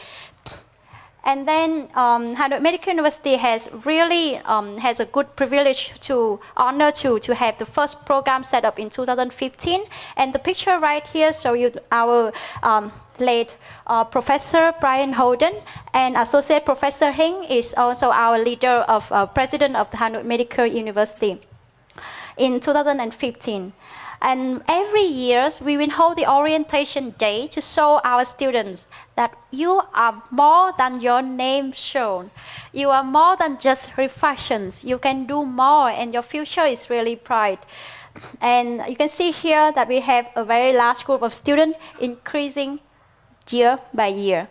And then Hanoi Medical University has really has a good privilege to honor to have the first program set up in 2015. And the picture right here shows you our late Professor Brian Holden, and Associate Professor Hing is also our leader of President of the Hanoi Medical University in 2015. And every year, we will hold the orientation day to show our students that you are more than your name shown. You are more than just refractions. You can do more, and your future is really bright. And you can see here that we have a very large group of students increasing year by year.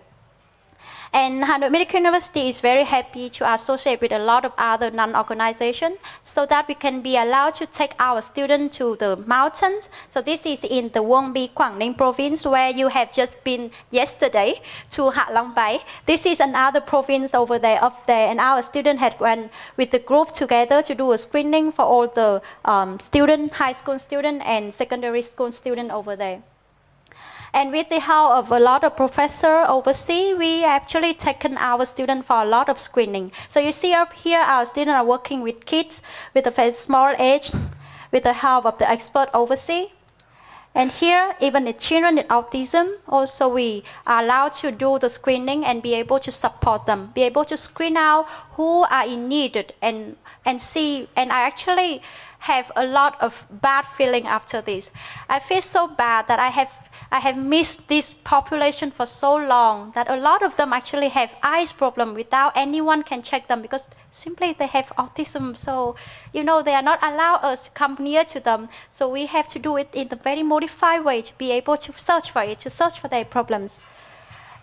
And Hanoi Medical University is very happy to associate with a lot of other non-organizations so that we can be allowed to take our students to the mountains. So this is in the Quang Bi, Quảng Ninh province, where you have just been yesterday to Hạ Long Bay. This is another province over there, up there, and our students had went with the group together to do a screening for all the students, high school students and secondary school students over there. And with the help of a lot of professors overseas, we actually taken our students for a lot of screening. So you see up here, our students are working with kids with a very small age, with the help of the expert overseas. And here, even the children with autism, also we are allowed to do the screening and be able to support them, be able to screen out who are in need and see. And I actually have a lot of bad feeling after this. I feel so bad that I have missed this population for so long that a lot of them actually have eyes problem without anyone can check them because simply they have autism. So, you know, they are not allowed us to come near to them. So we have to do it in a very modified way to be able to search for it, to search for their problems.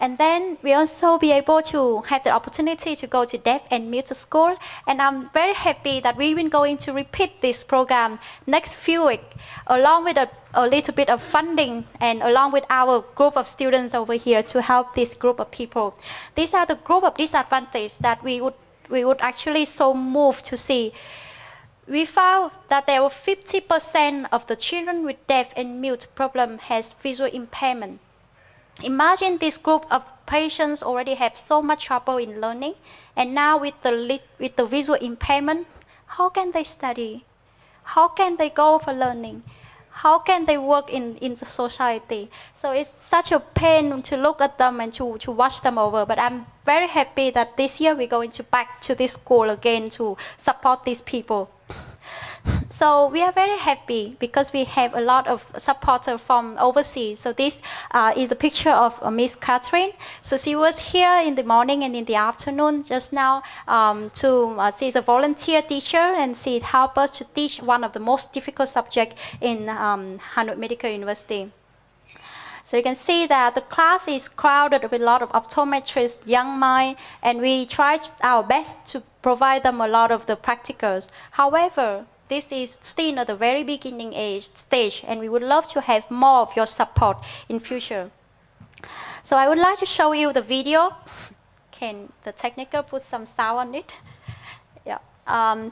And then we also be able to have the opportunity to go to deaf and mute school. And I'm very happy that we will going to repeat this program next few weeks, along with a little bit of funding and along with our group of students over here to help this group of people. These are the group of disadvantages that we would actually so moved to see. We found that there were 50% of the children with deaf and mute problem has visual impairment. Imagine this group of patients already have so much trouble in learning, and now with the visual impairment, how can they study? How can they go for learning? How can they work in the society? So it's such a pain to look at them and to watch them over. But I'm very happy that this year we're going to back to this school again to support these people. So we are very happy because we have a lot of supporters from overseas. So this is a picture of Miss Catherine. So she was here in the morning and in the afternoon just now she's a volunteer teacher, and she helped us to teach one of the most difficult subjects in Hanoi Medical University. So you can see that the class is crowded with a lot of optometrists, young mind, and we try our best to provide them a lot of the practicals. However, this is still at the very beginning stage, and we would love to have more of your support in future. So I would like to show you the video. Can the technical put some sound on it? Yeah.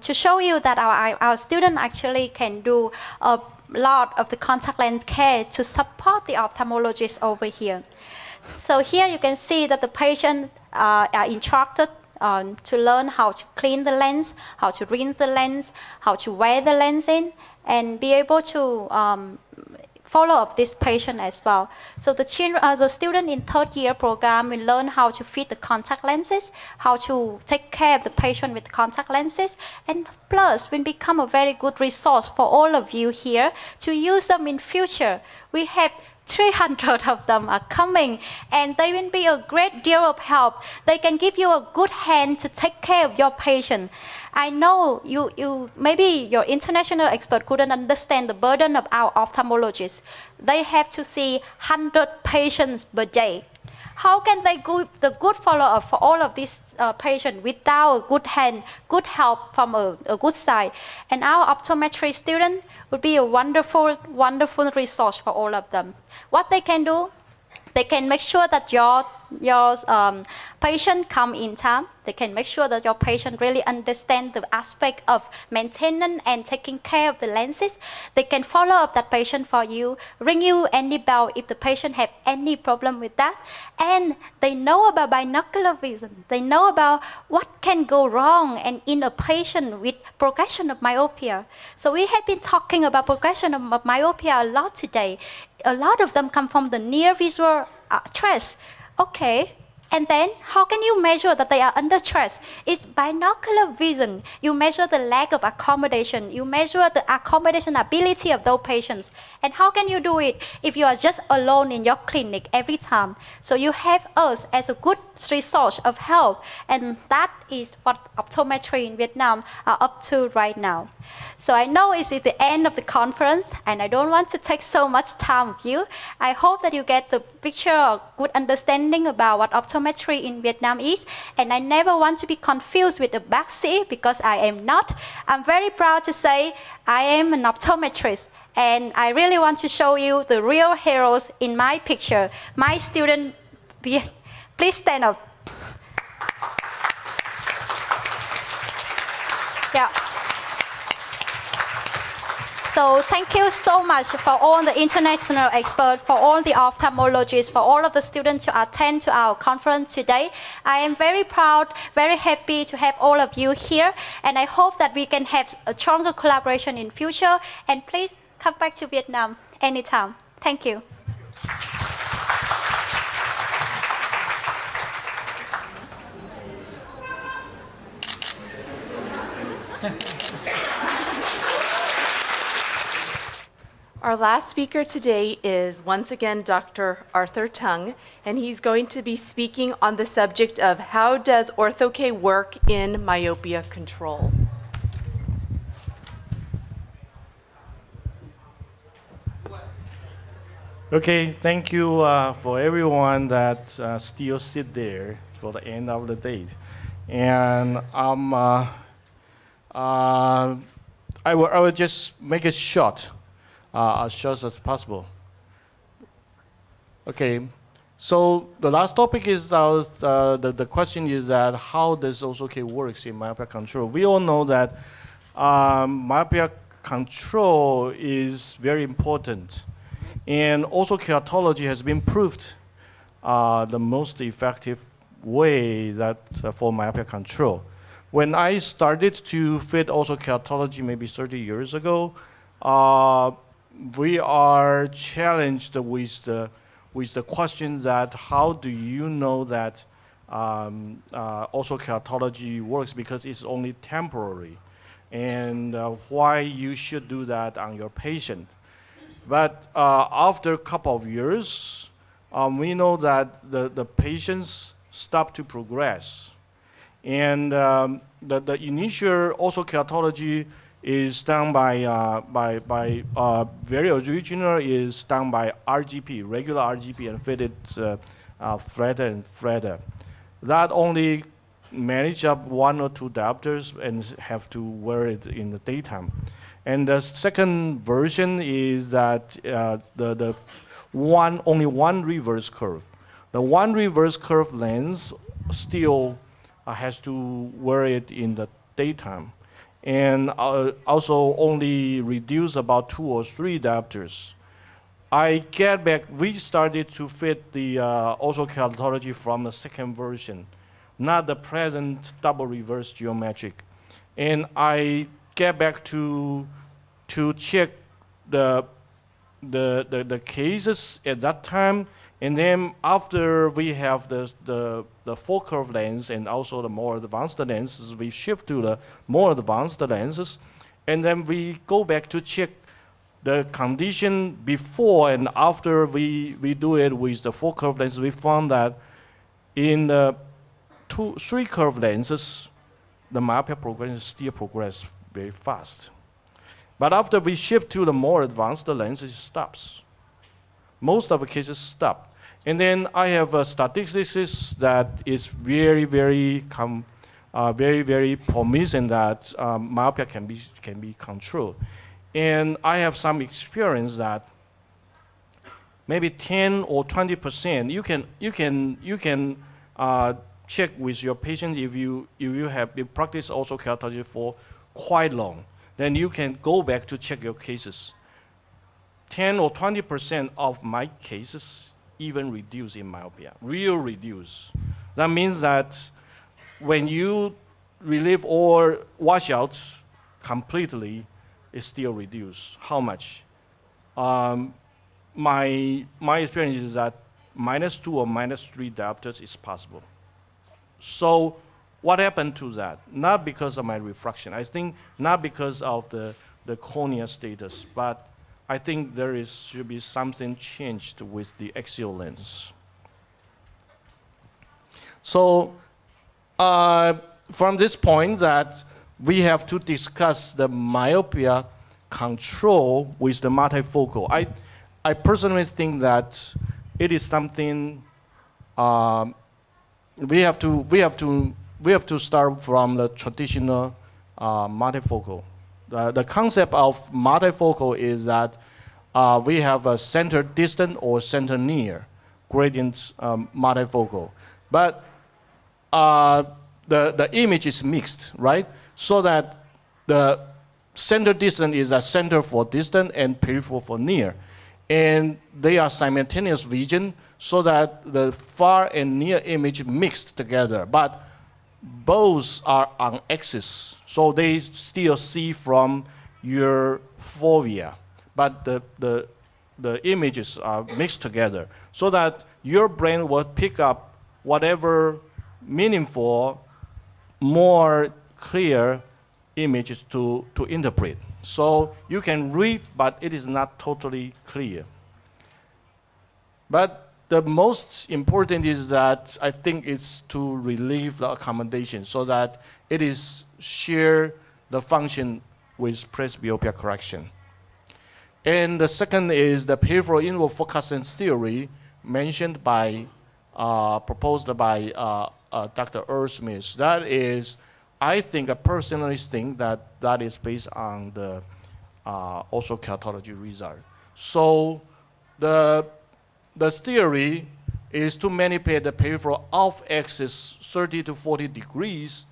To show you that our student actually can do a lot of the contact lens care to support the ophthalmologist over here. So here you can see that the patient are instructed to learn how to clean the lens, how to rinse the lens, how to wear the lens in, and be able to follow up this patient as well. So the student in third year program will learn how to fit the contact lenses, how to take care of the patient with contact lenses, and plus will become a very good resource for all of you here to use them in future. We have 300 of them are coming, and they will be a great deal of help. They can give you a good hand to take care of your patient. I know you maybe your international expert couldn't understand the burden of our ophthalmologists. They have to see 100 patients per day. How can they do the good follow-up for all of these patients without a good hand, good help from a good side? And our optometry student would be a wonderful, wonderful resource for all of them. What they can do, they can make sure that your patient come in time. They can make sure that your patient really understand the aspect of maintenance and taking care of the lenses. They can follow up that patient for you, ring you any bell if the patient have any problem with that. And they know about binocular vision. They know about what can go wrong and in a patient with progression of myopia. So we have been talking about progression of myopia a lot today. A lot of them come from the near visual stress. Okay, and then how can you measure that they are under stress? It's binocular vision. You measure the lack of accommodation. You measure the accommodation ability of those patients. And how can you do it if you are just alone in your clinic every time? So you have us as a good resource of help, and that is what optometry in Vietnam are up to right now. So I know it's at the end of the conference, and I don't want to take so much time with you. I hope that you get the picture or good understanding about what optometry in Vietnam is. And I never want to be confused with the backseat, because I am not. I'm very proud to say I am an optometrist. And I really want to show you the real heroes in my picture. My student, please stand up. Yeah. So thank you so much for all the international experts, for all the ophthalmologists, for all of the students to attend to our conference today. I am very proud, very happy to have all of you here, and I hope that we can have a stronger collaboration in future. And please come back to Vietnam anytime. Thank you. Our last speaker today is once again Dr. Arthur Tung, and he's going to be speaking on the subject of how does Ortho-K work in myopia control. Okay, thank you for everyone that still sit there for the end of the day. And I will just make it short. As short as possible. Okay, so the last topic is the question is that how does Ortho-K works in myopia control? We all know that myopia control is very important, and also keratology has been proved the most effective way that for myopia control. When I started to fit also keratology maybe 30 years ago, we are challenged with the question that how do you know that also keratology works, because it's only temporary, and why you should do that on your patient. But after a couple of years, we know that the patients stop to progress, and the initial also keratology is done very original is done by RGP, regular RGP, and fitted flatter and flatter. That only manage up 1 or 2 diopters and have to wear it in the daytime. And the second version is that only one reverse curve. The one reverse curve lens still has to wear it in the daytime, and also only reduce about 2 or 3 diopters. We started to fit the orthokeratology from the second version, not the present double reverse geometric. And I get back to check the cases at that time, and then after we have the full curve lens and also the more advanced lenses, we shift to the more advanced lenses, and then we go back to check the condition before and after we do it with the full curve lens. We found that in the 3 curve lenses, the myopia progression still progress very fast. But after we shift to the more advanced lens, it stops. Most of the cases stop. And then I have statistics that is very, very promising that myopia can be controlled. And I have some experience that maybe 10 or 20%. You can check with your patient if you practice orthokeratology for quite long. Then you can go back to check your cases. 10 or 20% of my cases even reduce in myopia, real reduce. That means that when you relieve or wash out completely, it still reduce. How much? My experience is that -2 or -3 diopters is possible. So what happened to that? Not because of my refraction. I think not because of the cornea status, but I think should be something changed with the axial lens. So from this point that we have to discuss the myopia control with the multifocal. I personally think that it is something we have to start from the traditional multifocal. The concept of multifocal is that we have a center distant or center near gradient multifocal. But the image is mixed, right? So that the center distant is a center for distant and peripheral for near. And they are simultaneous vision so that the far and near image mixed together. But both are on axis, so they still see from your fovea, but the images are mixed together, so that your brain will pick up whatever meaningful, more clear images to interpret. So you can read, but it is not totally clear. But the most important is that I think it's to relieve the accommodation so that it is share the function with presbyopia correction. And the second is the peripheral inward focusing theory mentioned by, proposed by Dr. Earl Smith. That is, I personally think that is based on the orthokeratology result. So the theory is to manipulate the peripheral off-axis 30 to 40 degrees.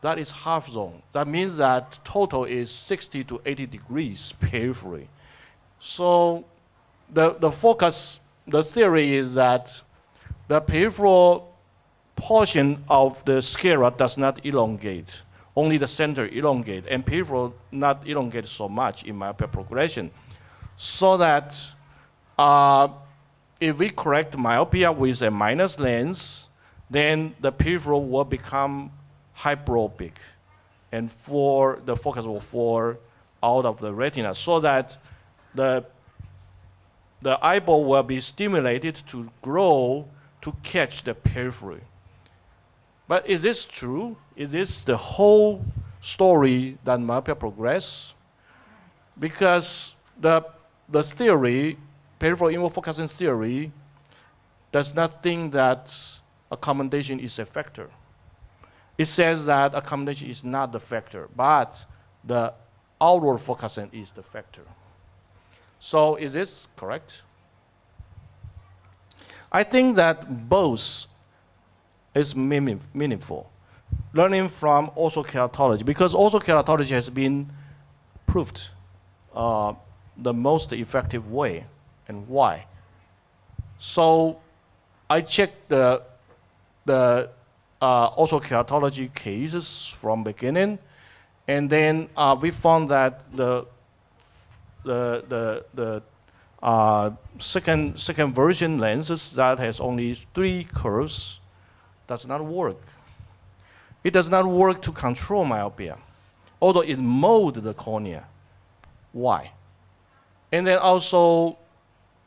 That is half zone. That means that total is 60 to 80 degrees peripherally. So the theory is that the peripheral portion of the sclera does not elongate. Only the center elongate, and peripheral not elongate so much in myopia progression. So that if we correct myopia with a minus lens, then the peripheral will become hyperopic, and the focus will fall out of the retina, so that the eyeball will be stimulated to grow to catch the periphery. But is this true? Is this the whole story that myopia progress, because the theory, peripheral inward focusing theory, does not think that accommodation is a factor. It says that accommodation is not the factor, but the outward focusing is the factor. So is this correct? I think that both is meaningful. Learning from orthokeratology, because orthokeratology has been proved the most effective way, and why. So I checked the orthokeratology cases from beginning, and then we found that the second version lenses that has only 3 curves does not work. It does not work to control myopia, although it molds the cornea. Why? And then also,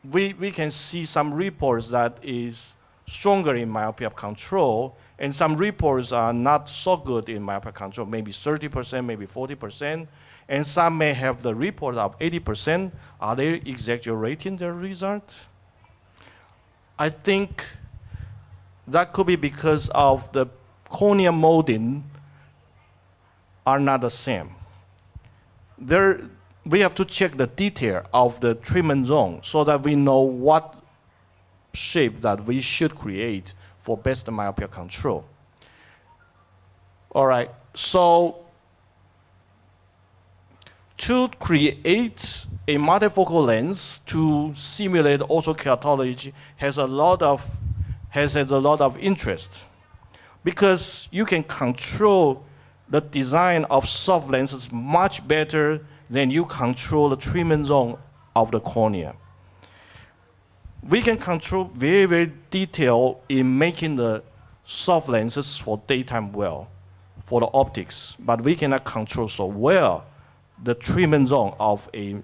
we can see some reports that is stronger in myopia control, and some reports are not so good in myopia control, maybe 30%, maybe 40%, and some may have the report of 80%. Are they exaggerating their result? I think that could be because of the cornea molding are not the same. We have to check the detail of the treatment zone so that we know what shape that we should create for best myopia control. All right, so to create a multifocal lens to simulate orthokeratology has a lot of interest, because you can control the design of soft lenses much better than you control the treatment zone of the cornea. We can control very, very detailed in making the soft lenses for daytime well, for the optics, but we cannot control so well the treatment zone of a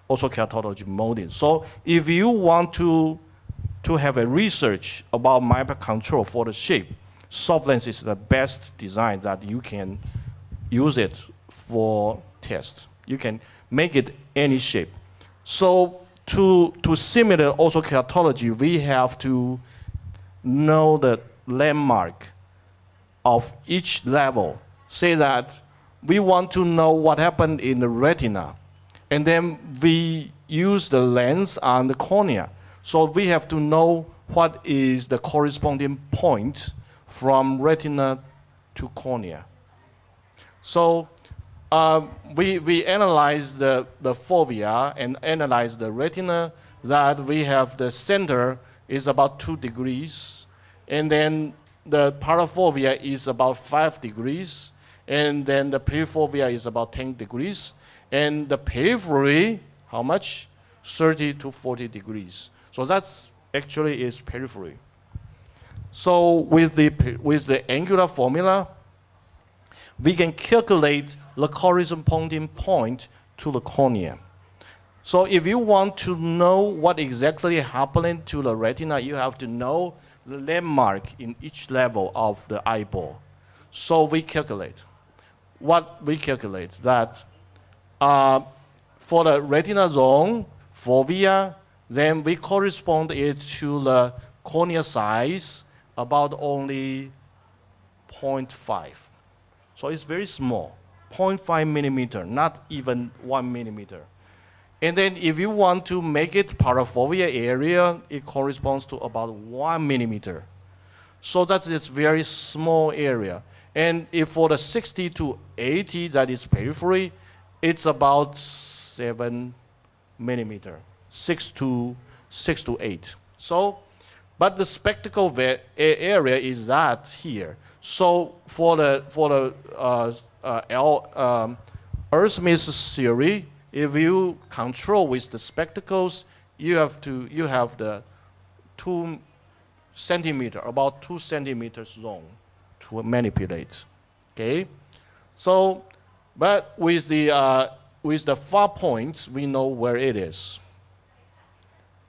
orthokeratology molding. So if you want to have a research about myopia control for the shape, soft lens is the best design that you can use it for test. You can make it any shape. So to simulate orthokeratology, we have to know the landmark of each level. Say that we want to know what happened in the retina, and then we use the lens on the cornea. So we have to know what is the corresponding point from retina to cornea. So we analyze the fovea and analyze the retina, that we have the center is about 2 degrees, and then the parafovea is about 5 degrees, and then the perifovea is about 10 degrees, and the periphery, how much? 30 to 40 degrees. So that's actually is periphery. So with the angular formula, we can calculate the corresponding point to the cornea. So if you want to know what exactly happened to the retina, you have to know the landmark in each level of the eyeball. So we calculate. What we calculate that for the retina zone, fovea, then we correspond it to the cornea size about only 0.5. So it's very small, 0.5 millimeter, not even 1 millimeter. And then if you want to make it parafovea area, it corresponds to about 1 millimeter. So that's this very small area. And if for the 60 to 80, that is periphery, it's about 7 millimeter, 6 to 8. So, but the spectacle area is that here. So for the Earth-Smith theory, if you control with the spectacles, you have the 2 centimeter, about 2 centimeters zone to manipulate. Okay, so but with the far points, we know where it is,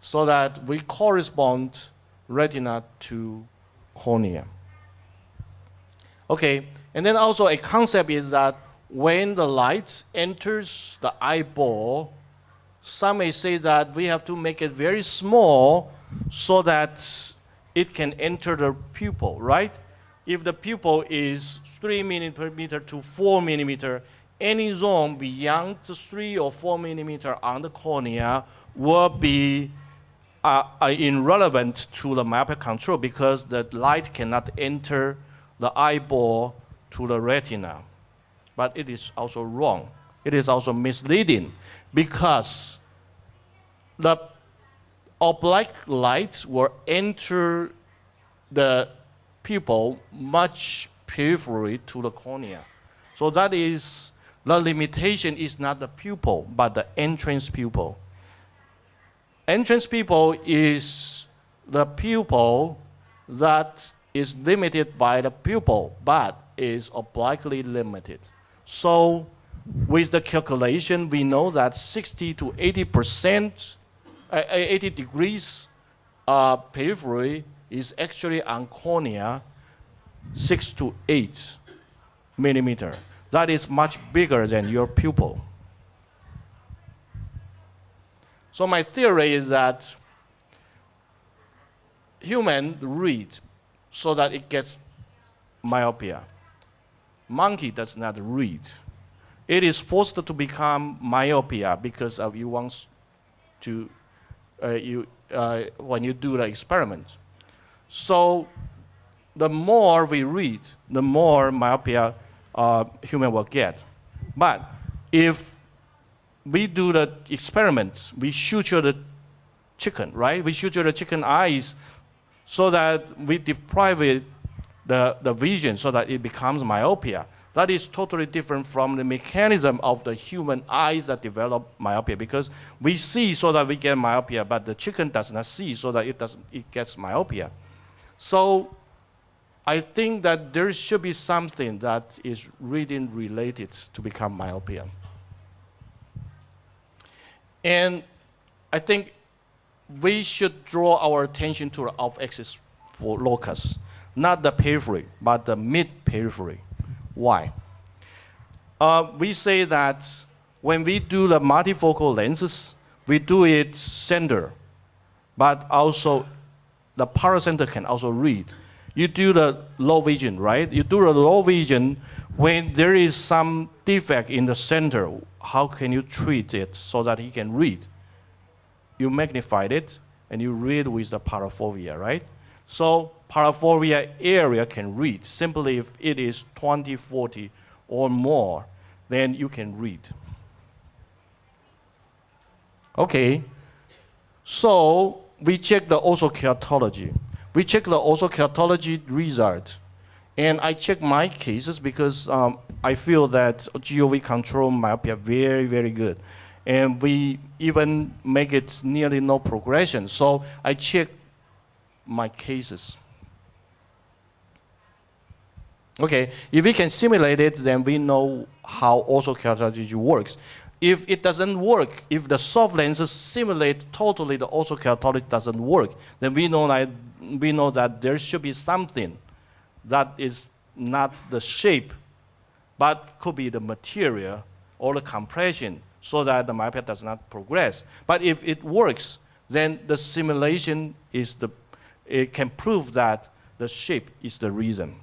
so that we correspond retina to cornea. Okay, And then also a concept is that when the light enters the eyeball, some may say that we have to make it very small so that it can enter the pupil, right? If the pupil is 3 millimeter to 4 millimeter, any zone beyond the 3 or 4 millimeter on the cornea will be irrelevant to the myopia control because the light cannot enter the eyeball to the retina. But it is also wrong. It is also misleading because the oblique light will enter the pupil much peripherally to the cornea. So that is, the limitation is not the pupil, but the entrance pupil. Entrance pupil is the pupil that is limited by the pupil, but is obliquely limited. So with the calculation, we know that 60 to 80%, 80 degrees periphery is actually on cornea 6 to 8 millimeter. That is much bigger than your pupil. So my theory is that human read so that it gets myopia. Monkey does not read. It is forced to become myopia because of you want to when you do the experiment. So the more we read, the more myopia human will get. But if we do the experiment, we suture the chicken, right? We suture the chicken eyes so that we deprive it the vision so that it becomes myopia. That is totally different from the mechanism of the human eyes that develop myopia because we see so that we get myopia, but the chicken does not see so that it gets myopia. So I think that there should be something that is reading related to become myopia. And I think we should draw our attention to the off-axis for locus, not the periphery, but the mid-periphery. Why? We say that when we do the multifocal lenses, we do it center, but also the paracenter can also read. You do the low vision, right? You do the low vision when there is some defect in the center. How can you treat it so that he can read? You magnify it and you read with the parafovea, right? So parafovea area can read. Simply if it is 20, 40 or more, then you can read. Okay, so we check the osteokeratology. We check the osteokeratology result. And I check my cases because I feel that GOV control myopia very, very good. And we even make it nearly no progression. So I check my cases. Okay, if we can simulate it, then we know how osteokeratology works. If it doesn't work, if the soft lenses simulate totally the osteokeratology doesn't work, then we know that there should be something that is not the shape, but could be the material or the compression so that the myopia does not progress. But if it works, then the simulation it can prove that the shape is the reason.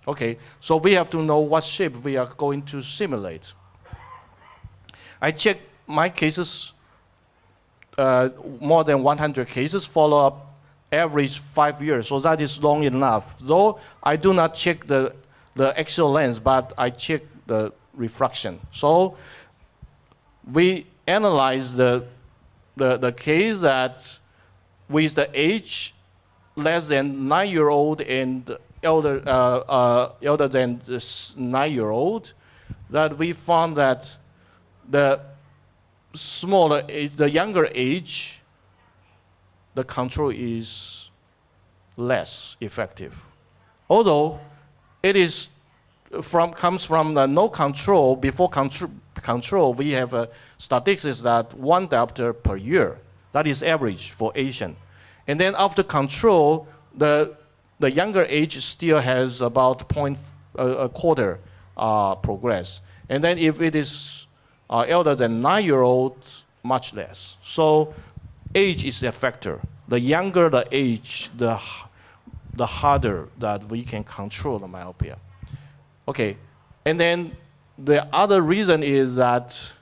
Okay, so we have to know what shape we are going to simulate. I check my cases, more than 100 cases, follow up average 5 years, so that is long enough. Though I do not check the axial lens, but I check the refraction. So we analyze the case that with the age less than 9-year-old and elder than this 9-year-old, that we found that the smaller age, the younger age, the control is less effective. Although it is comes from the no control. Before control, we have statistics that 1 diopter per year. That is average for Asian. And then after control, the younger age still has about a quarter progress. And then if it is elder than 9-year-olds, much less. So age is a factor. The younger the age, the harder that we can control the myopia. Okay, and then the other reason is that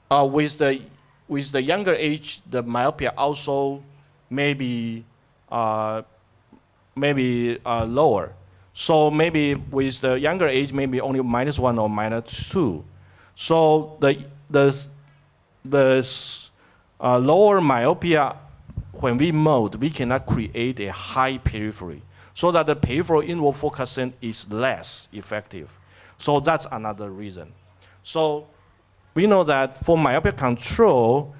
with the younger age, the myopia also may be lower. So maybe with the younger age, maybe only -1 or -2. So the lower myopia, when we mold, we cannot create a high periphery, so that the peripheral inward focusing is less effective. So that's another reason. So we know that for myopia control,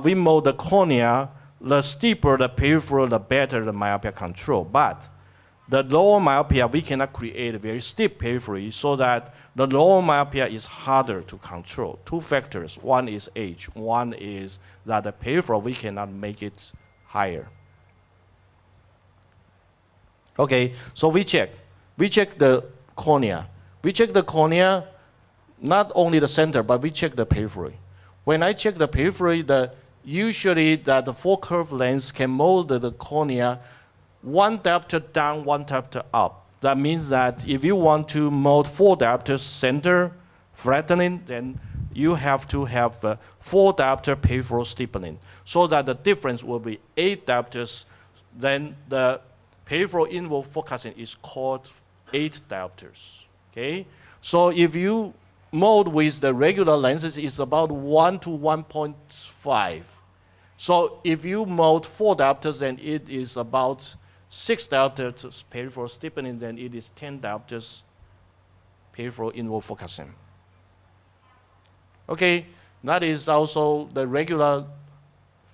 we mold the cornea, the steeper the peripheral, the better the myopia control. But the lower myopia, we cannot create a very steep periphery, so that the lower myopia is harder to control. Two factors. One is age. One is that the peripheral, we cannot make it higher. Okay, so we check the cornea. We check the cornea, not only the center, but we check the periphery. When I check the periphery, usually the full curved lens can mold the cornea 1 diopter down, 1 diopter up. That means that if you want to mold 4 diopters center flattening, then you have to have 4 diopter peripheral steepening, so that the difference will be 8 diopters. Then the peripheral inward focusing is called 8 diopters. Okay, so if you mold with the regular lenses, it's about 1 to 1.5. So if you mold 4 diopters, then it is about 6 diopters peripheral steepening, then it is 10 diopters peripheral inward focusing. Okay, that is also the regular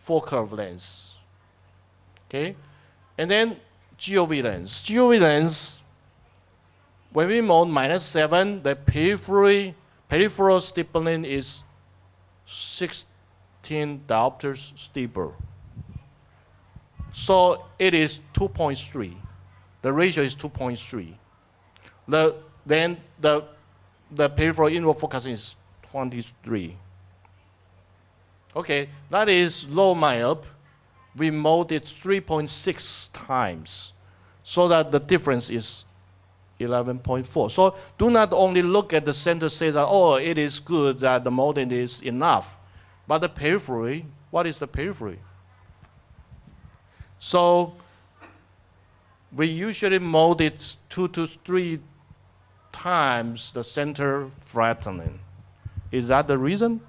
full curve lens. Okay, and then GOV lens. GOV lens, when we mold -7, the peripheral steepening is 16 diopters steeper. So it is 2.3. The ratio is 2.3. Then the peripheral inward focusing is 23. Okay, that is low myop. We mold it 3.6 times, so that the difference is 11.4. So do not only look at the center, say that, oh, it is good that the molding is enough. But the periphery, what is the periphery? So we usually mold it 2 to 3 times the center flattening. Is that the reason?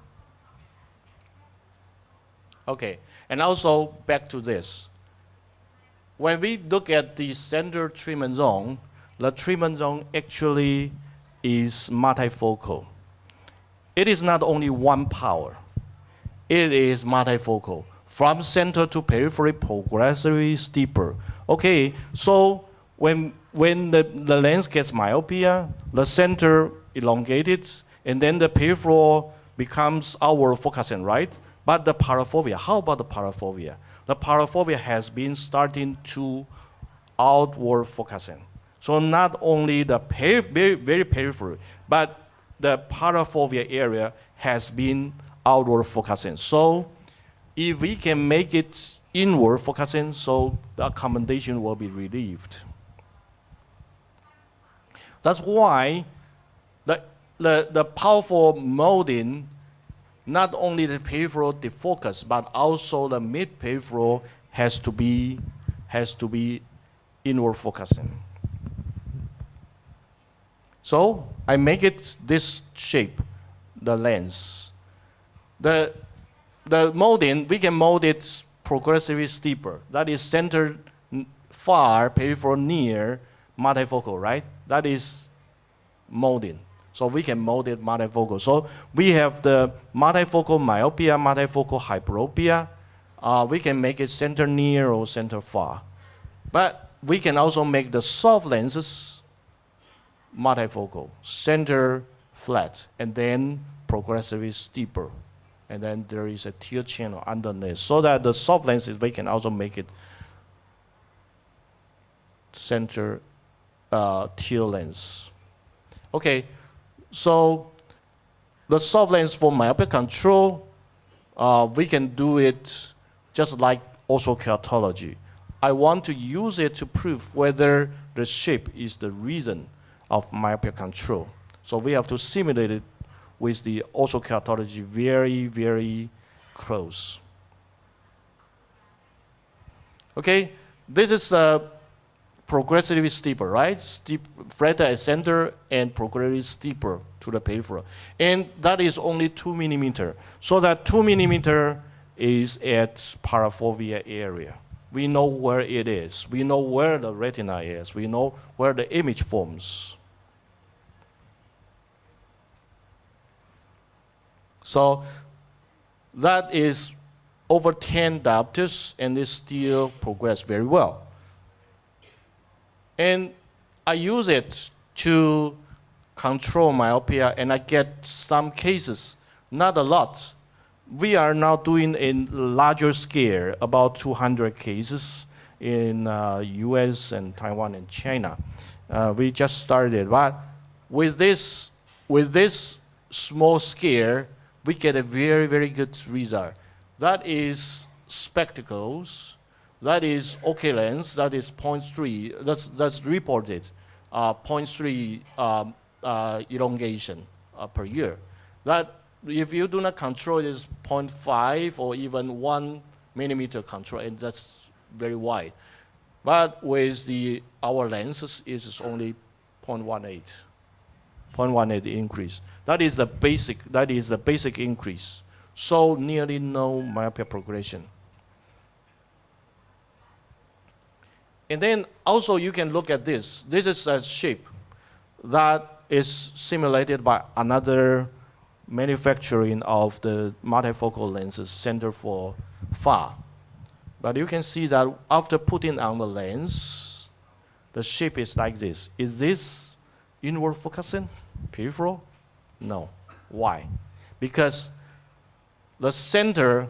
Okay, and also back to this. When we look at the center treatment zone, the treatment zone actually is multifocal. It is not only one power. It is multifocal. From center to periphery, progressively steeper. Okay, so when the lens gets myopia, the center elongated, and then the peripheral becomes outward focusing, right? But the paraphobia, how about the paraphobia? The paraphobia has been starting to outward focusing. So not only the very periphery, but the paraphobia area has been outward focusing. So if we can make it inward focusing, so the accommodation will be relieved. That's why the powerful molding, not only the peripheral defocus, but also the mid-peripheral has to be inward focusing. So I make it this shape, the lens. The molding, we can mold it progressively steeper. That is center far, peripheral near, multifocal, right? That is molding. So we can mold it multifocal. So we have the multifocal myopia, multifocal hyperopia. We can make it center near or center far. But we can also make the soft lenses multifocal, center flat, and then progressively steeper. and then there is a tear channel underneath, so that the soft lenses, we can also make it center tear lens. Okay, so the soft lens for myopia control, we can do it just like orthokeratology. I want to use it to prove whether the shape is the reason of myopia control. So we have to simulate it with the orthokeratology very, very close. Okay, this is progressively steeper, right? Flatter at center and progressively steeper to the peripheral. And that is only 2 millimeter. So that 2 millimeter is at parafovea area. We know where it is. We know where the retina is. We know where the image forms. So that is over 10 diopters, and it still progress very well. And I use it to control myopia, and I get some cases, not a lot. We are now doing a larger scale, about 200 cases in US and Taiwan and China. We just started, but with this small scale, we get a very, very good result. That is spectacles, that is okay lens, that is 0.3, that's reported, 0.3 elongation per year. That if you do not control it is 0.5 or even 1 millimeter control, and that's very wide. But with our lenses, it is only 0.18 increase. That is the basic increase. So nearly no myopia progression. And then also you can look at this. This is a shape that is simulated by another manufacturing of the multifocal lenses, Center for thao. But you can see that after putting on the lens, the shape is like this. Is this inward focusing, peripheral? No. Why? Because the center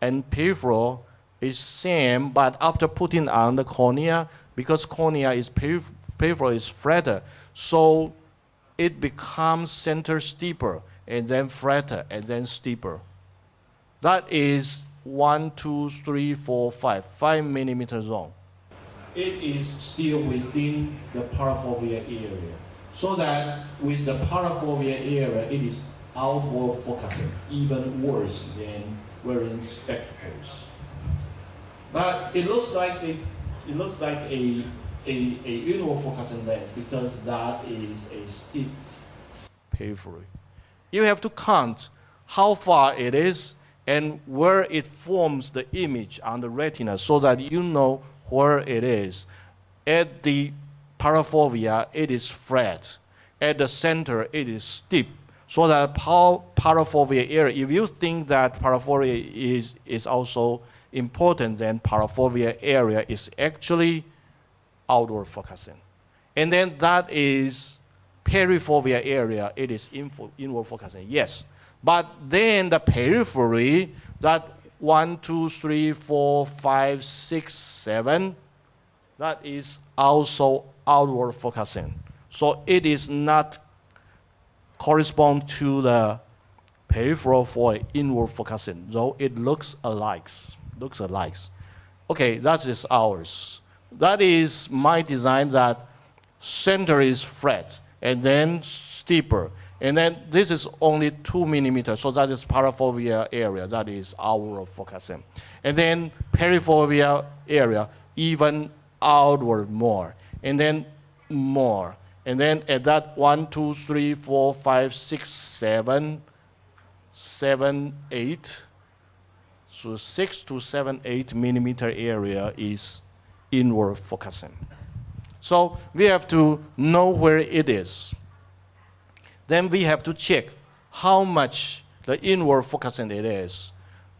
and peripheral is same, but after putting on the cornea, because cornea is peripheral is flatter, so it becomes center steeper, and then flatter, and then steeper. That is 1, 2, 3, 4, 5 millimeter zone. It is still within the parafovea area. So that with the parafovea area, it is outward focusing, even worse than wearing spectacles. But it looks like a inward focusing lens because that is a steep periphery. You have to count how far it is and where it forms the image on the retina so that you know where it is. At the parafovea, it is flat. At the center, it is steep. So that parafovea area, if you think that parafovea is also important, then parafovea area is actually outward focusing. And then that is periphovea area, it is inward focusing, yes. But then the periphery, that 1, 2, 3, 4, 5, 6, 7, that is also outward focusing. So it is not correspond to the peripheral for inward focusing, though it looks alike. Okay, that is ours. That is my design, that center is flat and then steeper. And then this is only 2 millimeters, so that is parafovea area, that is outward focusing. And then periphovea area, even outward more, and then more. And then at that 1, 2, 3, 4, 5, 6, 7, 8, so 6 to 7, 8 millimeter area is inward focusing. So we have to know where it is. Then we have to check how much the inward focusing it is.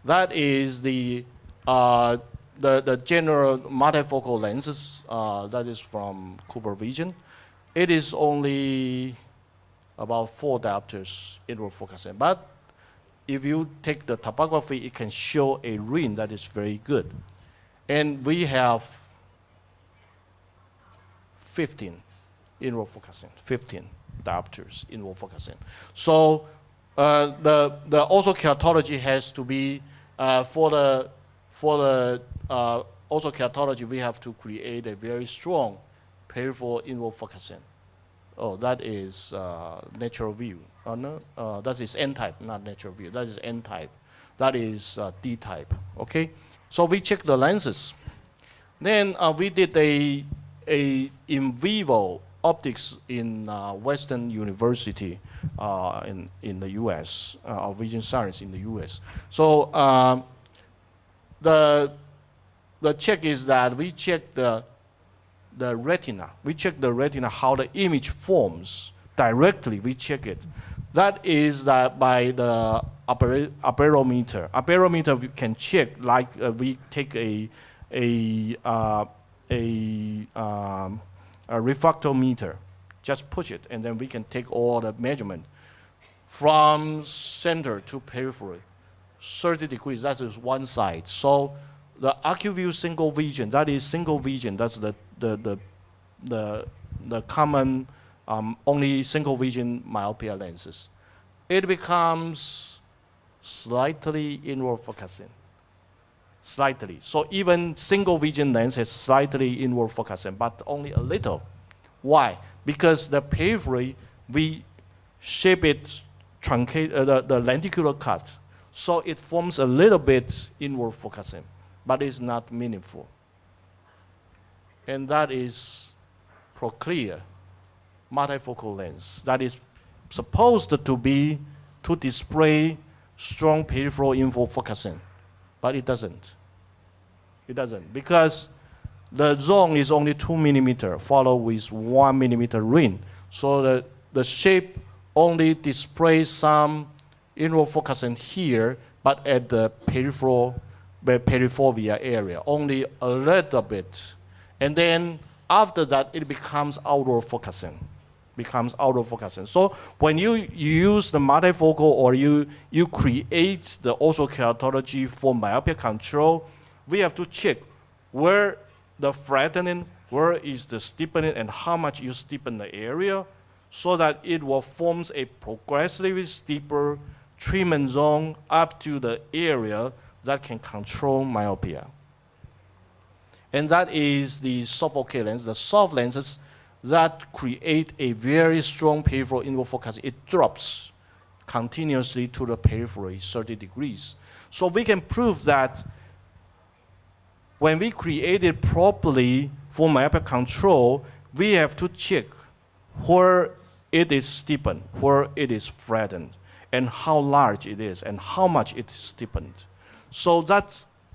That is the general multifocal lenses, that is from Cooper Vision. It is only about 4 diopters inward focusing. But if you take the topography, it can show a rim that is very good. And we have 15 inward focusing, 15 diopters inward focusing. So the orthokeratology has to be, for the orthokeratology, we have to create a very strong peripheral inward focusing. Oh, that is natural view. No, that is N-type, not natural view. That is N-type. That is D-type. Okay, so we check the lenses. Then we did a in vivo optics in Western University in the U.S. Of Vision Science in the U.S. So the check is that we check the retina. We check the retina, how the image forms directly. We check it. That is that by the aberrometer. Aberrometer we can check, like we take a refractometer, just push it, and then we can take all the measurement from center to periphery. 30 degrees, that is one side. So the AccuView single vision, that is single vision, that's the common only single vision myopia lenses. It becomes slightly inward focusing. Slightly. So even single vision lens has slightly inward focusing, but only a little. Why? Because the periphery, we shape it, truncate the lenticular cut, so it forms a little bit inward focusing, but it's not meaningful. And that is Proclear multifocal lens. That is supposed to be to display strong peripheral inward focusing, but it doesn't. It doesn't, because the zone is only 2 millimeter, followed with 1 millimeter ring. So the shape only displays some inward focusing here, but at the peripheral area, only a little bit. And then after that, it becomes outward focusing. So when you use the multifocal, or you create the orthokeratology for myopia control, we have to check where the flattening, where is the steepening, and how much you steepen the area, so that it will form a progressively steeper treatment zone up to the area that can control myopia. And that is the soft-focal lens, the soft lenses that create a very strong peripheral inward focus. It drops continuously to the periphery 30 degrees. So we can prove that when we create it properly for myopia control, we have to check where it is steepened, where it is flattened, and how large it is, and how much it is steepened. So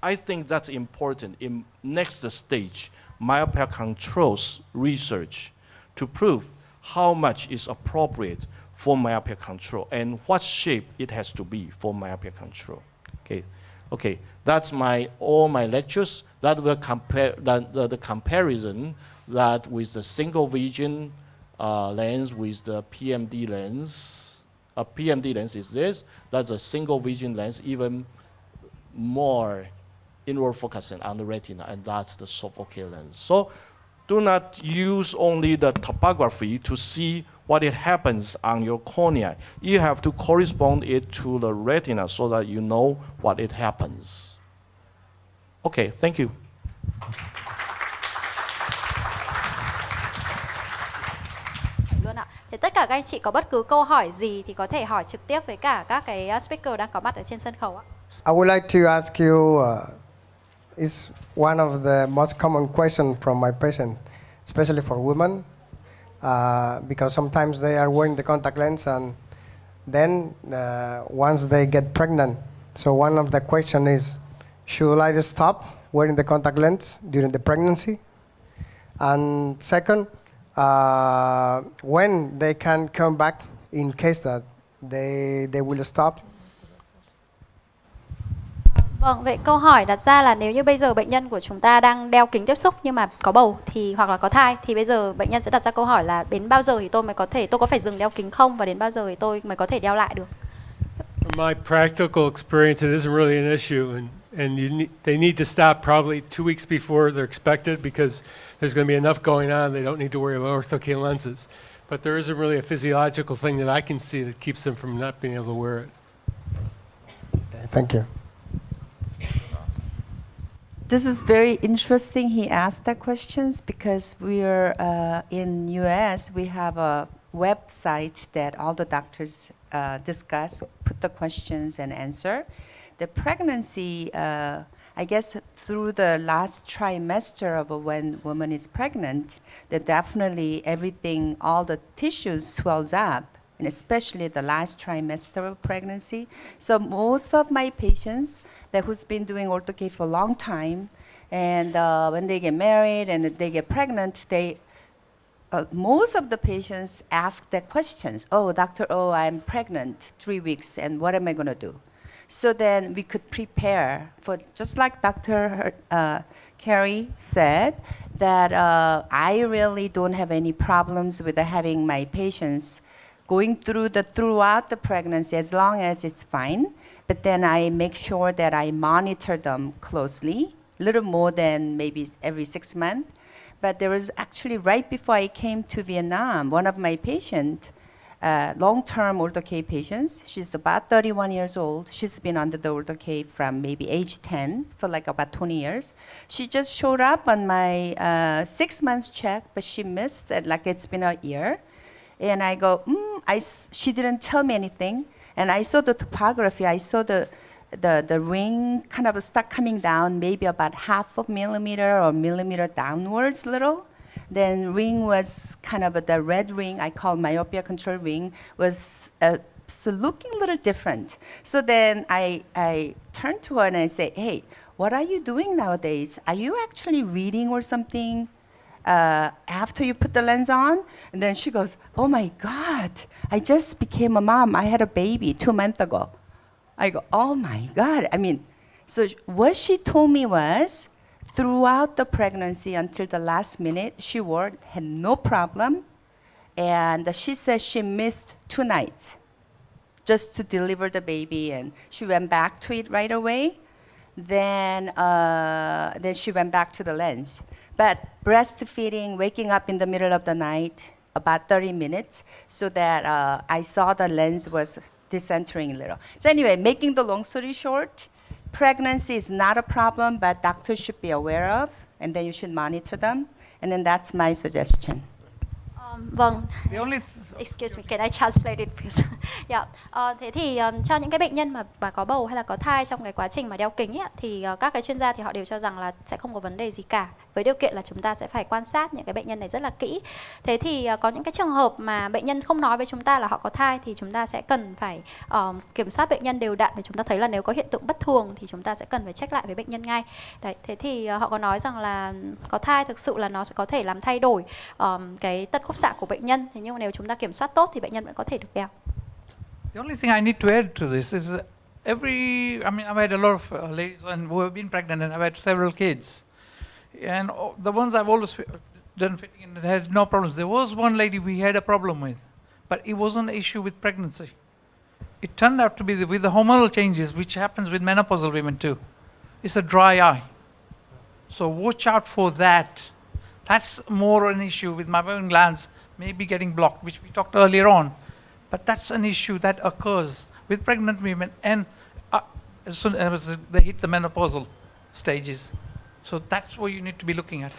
I think that's important in next stage, myopia controls research, to prove how much is appropriate for myopia control and what shape it has to be for myopia control. Okay. That's all my lectures. That will compare the comparison that with the single vision lens with the PMD lens. A PMD lens is this. That's a single vision lens, even more inward focusing on the retina, and that's the soft-focal lens. So do not use only the topography to see what it happens on your cornea. You have to correspond it to the retina so that you know what it happens. Okay, thank you. Luôn ạ. Thì tất cả các anh chị có bất cứ câu hỏi gì thì có thể hỏi trực tiếp với cả các cái speaker đang có mặt ở trên sân khấu ạ. I would like to ask you, is one of the most common questions from my patient, especially for women, because sometimes they are wearing the contact lens and then once they get pregnant, so one of the questions is, should I stop wearing the contact lens during the pregnancy? And second, when they can come back in case that they will stop? Vâng, vậy câu hỏi đặt ra là nếu như bây giờ bệnh nhân của chúng ta đang đeo kính tiếp xúc nhưng mà có bầu thì hoặc là có thai, thì bây giờ bệnh nhân sẽ đặt ra câu hỏi là đến bao giờ thì tôi có phải dừng đeo kính không, và đến bao giờ thì tôi mới có thể đeo lại được? From my practical experience, it isn't really an issue, and they need to stop probably 2 weeks before they're expected because there's going to be enough going on. They don't need to worry about ortho-K lenses. But there isn't really a physiological thing that I can see that keeps them from not being able to wear it. Okay, thank you. This is very interesting. He asked that questions because we're in US. We have a website that all the doctors discuss, put the questions and answer. The pregnancy, I guess, through the last trimester of when woman is pregnant, that definitely everything, all the tissues swells up, and especially the last trimester of pregnancy. So most of my patients that who's been doing ortho-K for a long time, and when they get married and they get pregnant, they most of the patients ask that questions. Oh, Dr. O, I'm pregnant 3 weeks, and what am I going to do? So then we could prepare for, just like Dr. Carey said, that I really don't have any problems with having my patients going throughout the pregnancy as long as it's fine. But then I make sure that I monitor them closely, a little more than maybe every 6 months. But there was actually, right before I came to Vietnam, one of my patients, long-term ortho-K patients, she's about 31 years old. She's been under the ortho-K from maybe age 10 for like about 20 years. She just showed up on my 6 months check, but she missed it, like it's been a year. And I go, she didn't tell me anything. And I saw the topography, I saw the ring kind of start coming down, maybe about half a millimeter or millimeter downwards little. Then ring was kind of the red ring, I call myopia control ring, was so looking a little different. So then I turned to her and I say, hey, what are you doing nowadays? Are you actually reading or something after you put the lens on? And then she goes, oh my God, I just became a mom. I had a baby 2 months ago. I go, oh my God. I mean, so what she told me was, throughout the pregnancy until the last minute, she had no problem. And she said she missed 2 nights just to deliver the baby. And she went back to it right away. Then she went back to the lens. But breastfeeding, waking up in the middle of the night, about 30 minutes, so that I saw the lens was decentering a little. So anyway, making the long story short, pregnancy is not a problem, but doctors should be aware of, and then you should monitor them. And then that's my suggestion. Vâng. The only Excuse me, can I translate it please? Yeah. Thế thì cho những cái bệnh nhân mà có bầu hay là có thai trong cái quá trình mà đeo kính ấy, thì các cái chuyên gia thì họ đều cho rằng là sẽ không có vấn đề gì cả, với điều kiện là chúng ta sẽ phải quan sát những cái bệnh nhân này rất là kỹ. Thế thì có những cái trường hợp mà bệnh nhân không nói với chúng ta là họ có thai thì chúng ta sẽ cần phải kiểm soát bệnh nhân đều đặn để chúng ta thấy là nếu có hiện tượng bất thường thì chúng ta sẽ cần phải check lại với bệnh nhân ngay. Đấy, thế thì họ có nói rằng là có thai thực sự là nó sẽ có thể làm thay đổi cái tật khúc xạ của bệnh nhân. Thế nhưng mà nếu chúng ta kiểm soát tốt thì bệnh nhân vẫn có thể được đeo. The only thing I need to add to this is I've had a lot of ladies who have been pregnant, and I've had several kids. And the ones I've always done fitting in had no problems. There was one lady we had a problem with, but it wasn't an issue with pregnancy. It turned out to be with the hormonal changes, which happens with menopausal women too. It's a dry eye. So watch out for that. That's more an issue with meibomian glands maybe getting blocked, which we talked earlier on. But that's an issue that occurs with pregnant women and as soon as they hit the menopausal stages. So that's what you need to be looking at.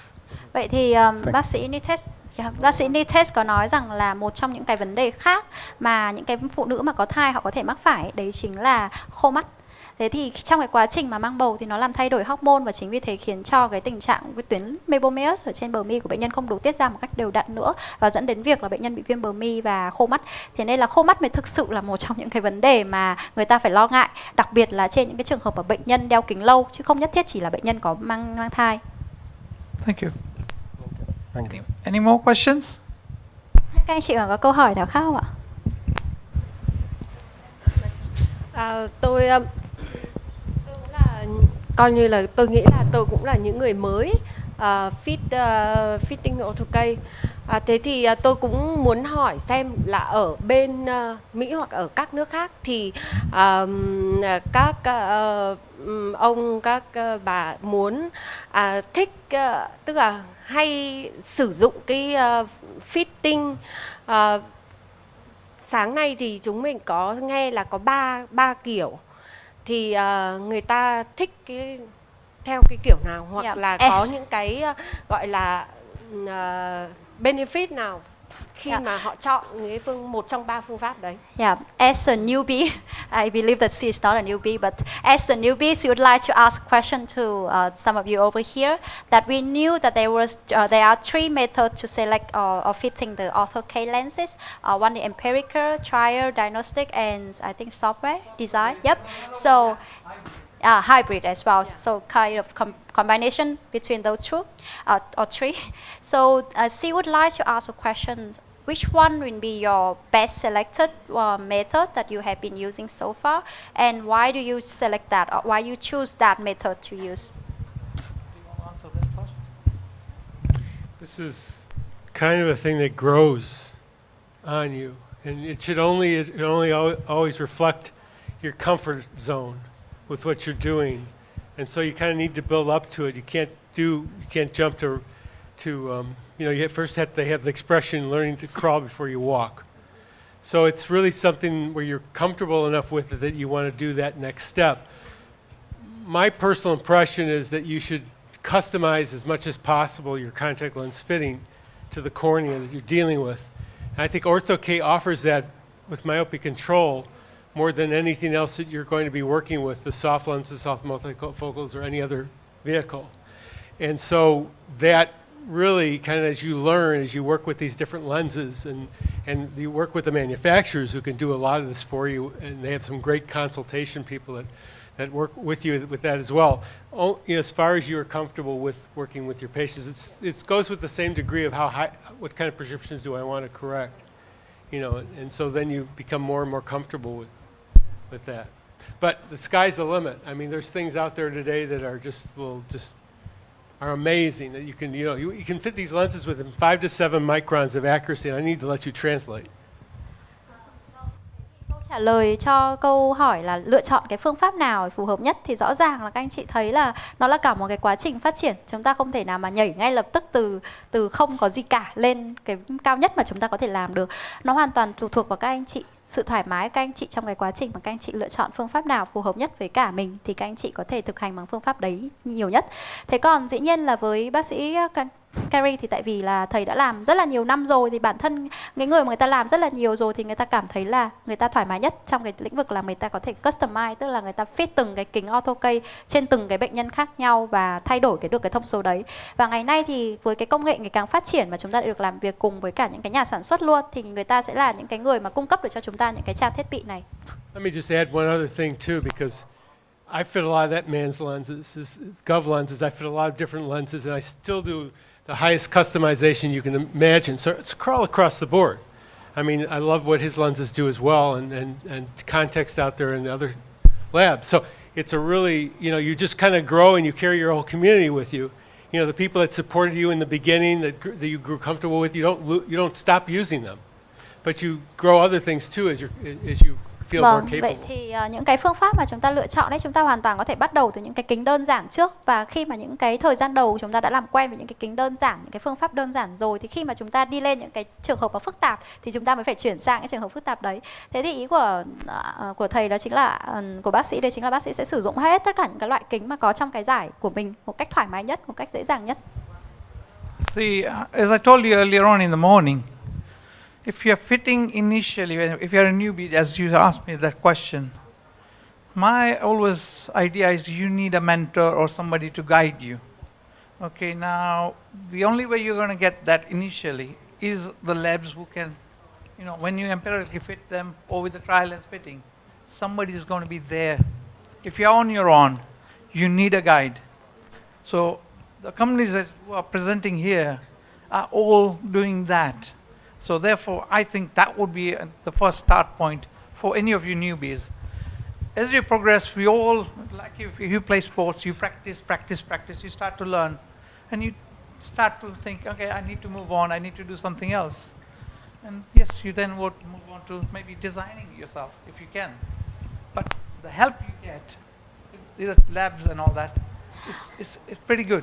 Vậy thì bác sĩ Nites có nói rằng là một trong những cái vấn đề khác mà những cái phụ nữ mà có thai họ có thể mắc phải đấy chính là khô mắt. Thế thì trong cái quá trình mà mang bầu thì nó làm thay đổi hormone và chính vì thế khiến cho cái tình trạng cái tuyến meibomius ở trên bờ mi của bệnh nhân không được tiết ra một cách đều đặn nữa và dẫn đến việc là bệnh nhân bị viêm bờ mi và khô mắt. Thế nên là khô mắt mới thực sự là một trong những cái vấn đề mà người ta phải lo ngại, đặc biệt là trên những cái trường hợp mà bệnh nhân đeo kính lâu chứ không nhất thiết chỉ là bệnh nhân có mang thai. Thank you. Thank you. Any more questions? Các anh chị còn có câu hỏi nào khác không ạ? Tôi cũng là coi như là tôi nghĩ là tôi cũng là những người mới fitting ortho-K. Thế thì tôi cũng muốn hỏi xem là ở bên Mỹ hoặc ở các nước khác thì các ông, các bà muốn thích tức là hay sử dụng cái fitting. Sáng nay thì chúng mình có nghe là có ba kiểu, thì người ta thích theo cái kiểu nào, hoặc Yeah. là có những cái gọi là benefit nào khi mà họ chọn một trong ba phương pháp đấy. Yeah, as a newbie, I believe that she is not a newbie, but as a newbie, she would like to ask a question to some of you over here. That we knew that there are three methods to select or fitting the ortho K lenses. One is empirical, trial, diagnostic, and I think software design. Yep. So hybrid as well. So kind of combination between those two or three. So she would like to ask a question. Which one will be your best selected method that you have been using so far, and why do you select that, or why you choose that method to use? This is kind of a thing that grows on you, and it should only always reflect your comfort zone with what you're doing, and so you kind of need to build up to it. You can't jump to you first have to have the expression learning to crawl before you walk. So it's really something where you're comfortable enough with it that you want to do that next step. My personal impression is that you should customize as much as possible your contact lens fitting to the cornea that you're dealing with. And I think Ortho-K offers that with myopia control more than anything else that you're going to be working with, the soft lenses, soft multifocals, or any other vehicle. And so that really kind of, as you learn, as you work with these different lenses, and you work with the manufacturers who can do a lot of this for you, and they have some great consultation people that work with you with that as well. As far as you are comfortable with working with your patients, it goes with the same degree of what kind of prescriptions do I want to correct, and so then you become more and more comfortable with that. But the sky's the limit. I mean, there's things out there today that are are amazing, that you can fit these lenses within 5 to 7 microns of accuracy, and I need to let you translate. Câu trả lời cho câu hỏi là lựa chọn cái phương pháp nào phù hợp nhất thì rõ ràng là các anh chị thấy là nó là cả một cái quá trình phát triển. Chúng ta không thể nào mà nhảy ngay lập tức từ không có gì cả lên cái cao nhất mà chúng ta có thể làm được. Nó hoàn toàn phụ thuộc vào các anh chị, sự thoải mái các anh chị trong cái quá trình mà các anh chị lựa chọn phương pháp nào phù hợp nhất với cả mình thì các anh chị có thể thực hành bằng phương pháp đấy nhiều nhất. Thế còn dĩ nhiên là với bác sĩ Carrie thì tại vì là thầy đã làm rất là nhiều năm rồi, thì bản thân cái người mà người ta làm rất là nhiều rồi thì người ta cảm thấy là người ta thoải mái nhất trong cái lĩnh vực là người ta có thể customize, tức là người ta fit từng cái kính ortho-K trên từng cái bệnh nhân khác nhau và thay đổi được cái thông số đấy. Và ngày nay thì với cái công nghệ ngày càng phát triển mà chúng ta đã được làm việc cùng với cả những cái nhà sản xuất luôn, thì người ta sẽ là những cái người mà cung cấp được cho chúng ta những cái trang thiết bị này. Let me just add one other thing too, because I fit a lot of that man's lenses, his Gov lenses. I fit a lot of different lenses, and I still do the highest customization you can imagine. So it's crawl across the board. I mean, I love what his lenses do as well, and context out there in the other labs. So it's a really, you just kind of grow and you carry your whole community with you. The people that supported you in the beginning, that you grew comfortable with, you don't stop using them, but you grow other things too as you feel more capable. Vậy thì những cái phương pháp mà chúng ta lựa chọn đấy, chúng ta hoàn toàn có thể bắt đầu từ những cái kính đơn giản trước, và khi mà những cái thời gian đầu chúng ta đã làm quen với những cái kính đơn giản, những cái phương pháp đơn giản rồi, thì khi mà chúng ta đi lên những cái trường hợp mà phức tạp thì chúng ta mới phải chuyển sang cái trường hợp phức tạp đấy. Thế thì ý của thầy đó chính là của bác sĩ đây chính là bác sĩ sẽ sử dụng hết tất cả những cái loại kính mà có trong cái giải của mình một cách thoải mái nhất, một cách dễ dàng nhất. See, as I told you earlier on in the morning, if you're fitting initially, if you're a newbie, as you asked me that question, my always idea is you need a mentor or somebody to guide you. Okay, now the only way you're going to get that initially is the labs who can, when you empirically fit them or with the trial lens fitting, somebody is going to be there. If you're on your own, you need a guide. So the companies that who are presenting here are all doing that. So therefore, I think that would be the first start point for any of you newbies. As you progress, we all, like if you play sports, you practice, you start to learn. And you start to think, okay, I need to move on, I need to do something else. And yes, you then would move on to maybe designing yourself if you can. But the help you get, the labs and all that, is pretty good.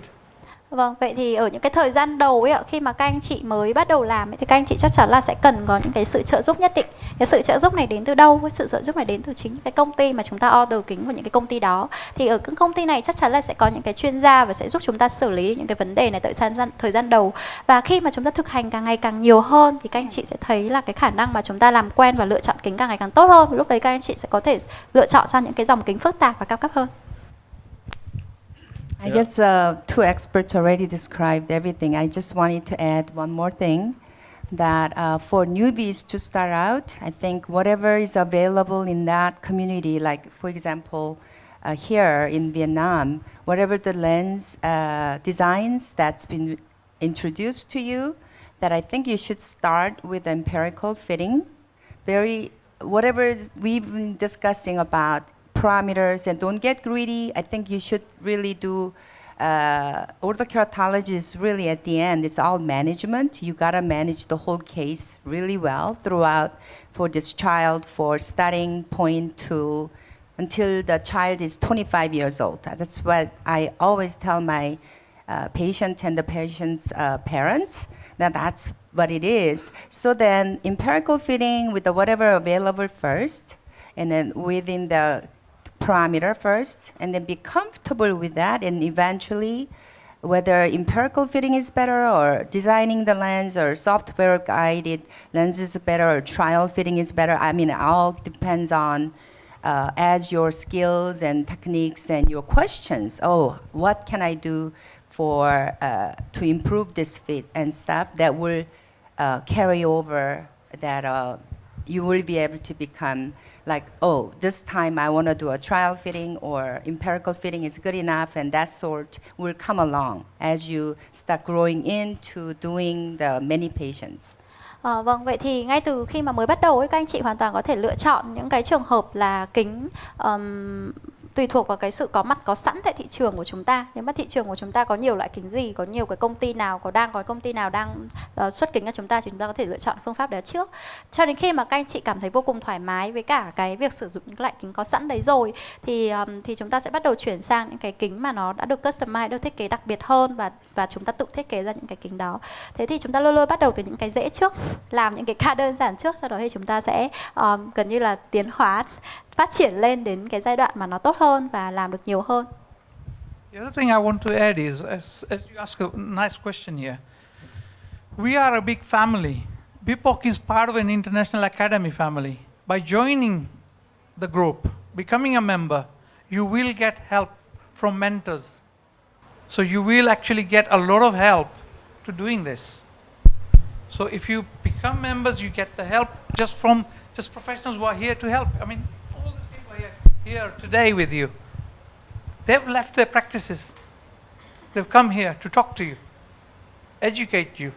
Vâng, vậy thì ở những cái thời gian đầu ấy ạ, khi mà các anh chị mới bắt đầu làm ấy, thì các anh chị chắc chắn là sẽ cần có những cái sự trợ giúp nhất định. Cái sự trợ giúp này đến từ đâu? Cái sự trợ giúp này đến từ chính cái công ty mà chúng ta order kính của những cái công ty đó. Thì ở các công ty này chắc chắn là sẽ có những cái chuyên gia và sẽ giúp chúng ta xử lý những cái vấn đề này tại thời gian đầu. Và khi mà chúng ta thực hành càng ngày càng nhiều hơn thì các anh chị sẽ thấy là cái khả năng mà chúng ta làm quen và lựa chọn kính càng ngày càng tốt hơn. Và lúc đấy các anh chị sẽ có thể lựa chọn ra những cái dòng kính phức tạp và cao cấp hơn. I guess two experts already described everything. I just wanted to add one more thing, that for newbies to start out, I think whatever is available in that community, like for example, here in Vietnam, whatever the lens designs that's been introduced to you, that I think you should start with empirical fitting. Whatever we've been discussing about parameters, and don't get greedy. I think you should really do orthokeratology is really at the end, it's all management. You gotta manage the whole case really well throughout for this child, for starting point to until the child is 25 years old. That's what I always tell my patient and the patient's parents, that's what it is. So then empirical fitting with the whatever available first, and then within the parameter first, and then be comfortable with that, and eventually whether empirical fitting is better or designing the lens or software guided lens is better or trial fitting is better. I mean, it all depends on as your skills and techniques and your questions. Oh, what can I do for to improve this fit and stuff that will carry over, that you will be able to become like, oh, this time I want to do a trial fitting or empirical fitting is good enough, and that sort will come along as you start growing into doing the many patients. Vâng, vậy thì ngay từ khi mà mới bắt đầu ấy, các anh chị hoàn toàn có thể lựa chọn những cái trường hợp là kính tùy thuộc vào cái sự có mặt có sẵn tại thị trường của chúng ta. Nếu mà thị trường của chúng ta có nhiều loại kính gì, có nhiều cái công ty nào, có công ty nào đang xuất kính cho chúng ta thì chúng ta có thể lựa chọn phương pháp đó trước. Cho đến khi mà các anh chị cảm thấy vô cùng thoải mái với cả cái việc sử dụng những loại kính có sẵn đấy rồi thì chúng ta sẽ bắt đầu chuyển sang những cái kính mà nó đã được customize, được thiết kế đặc biệt hơn, và chúng ta tự thiết kế ra những cái kính đó. Thế thì chúng ta luôn luôn bắt đầu từ những cái dễ trước, làm những cái ca đơn giản trước, sau đó thì chúng ta sẽ gần như là tiến hóa, phát triển lên đến cái giai đoạn mà nó tốt hơn và làm được nhiều hơn. The other thing I want to add is, as you ask a nice question here, we are a big family. BIPOC is part of an international academy family. By joining the group, becoming a member, you will get help from mentors. So you will actually get a lot of help to doing this. So if you become members, you get the help just from professionals who are here to help. I mean, all these people here today with you, they've left their practices. They've come here to talk to you, educate you.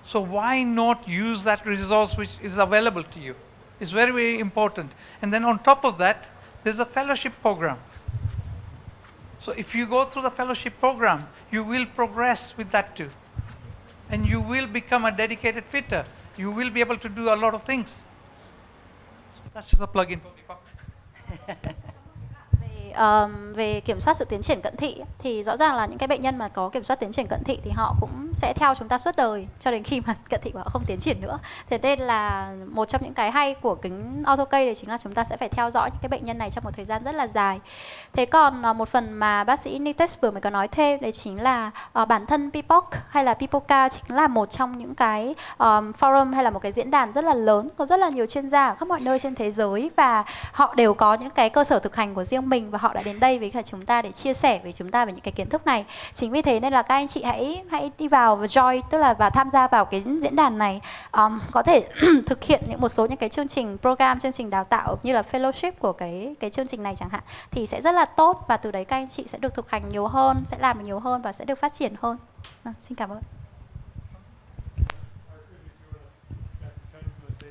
So why not use that resource which is available to you? It's very, very important. And then on top of that, there's a fellowship program. So if you go through the fellowship program, you will progress with that too. And you will become a dedicated fitter. You will be able to do a lot of things. So that's just a plug-in for BIPOC. Về kiểm soát sự tiến triển cận thị thì rõ ràng là những cái bệnh nhân mà có kiểm soát tiến triển cận thị thì họ cũng sẽ theo chúng ta suốt đời cho đến khi mà cận thị của họ không tiến triển nữa. Thế nên là một trong những cái hay của kính AutoK thì chính là chúng ta sẽ phải theo dõi những cái bệnh nhân này trong một thời gian rất là dài. Thế còn một phần mà bác sĩ Nitesh vừa mới có nói thêm đấy chính là bản thân BIPOC hay là BIPOCA chính là một trong những cái forum hay là một cái diễn đàn rất là lớn, có rất là nhiều chuyên gia ở khắp mọi nơi trên thế giới, và họ đều có những cái cơ sở thực hành của riêng mình, và họ đã đến đây với cả chúng ta để chia sẻ với chúng ta về những cái kiến thức này. Chính vì thế nên là các anh chị hãy đi vào và join, tức là và tham gia vào cái diễn đàn này, có thể thực hiện một số những cái chương trình program, chương trình đào tạo như là fellowship của cái chương trình này chẳng hạn, thì sẽ rất là tốt, và từ đấy các anh chị sẽ được thực hành nhiều hơn, sẽ làm được nhiều hơn và sẽ được phát triển hơn. Xin cảm ơn.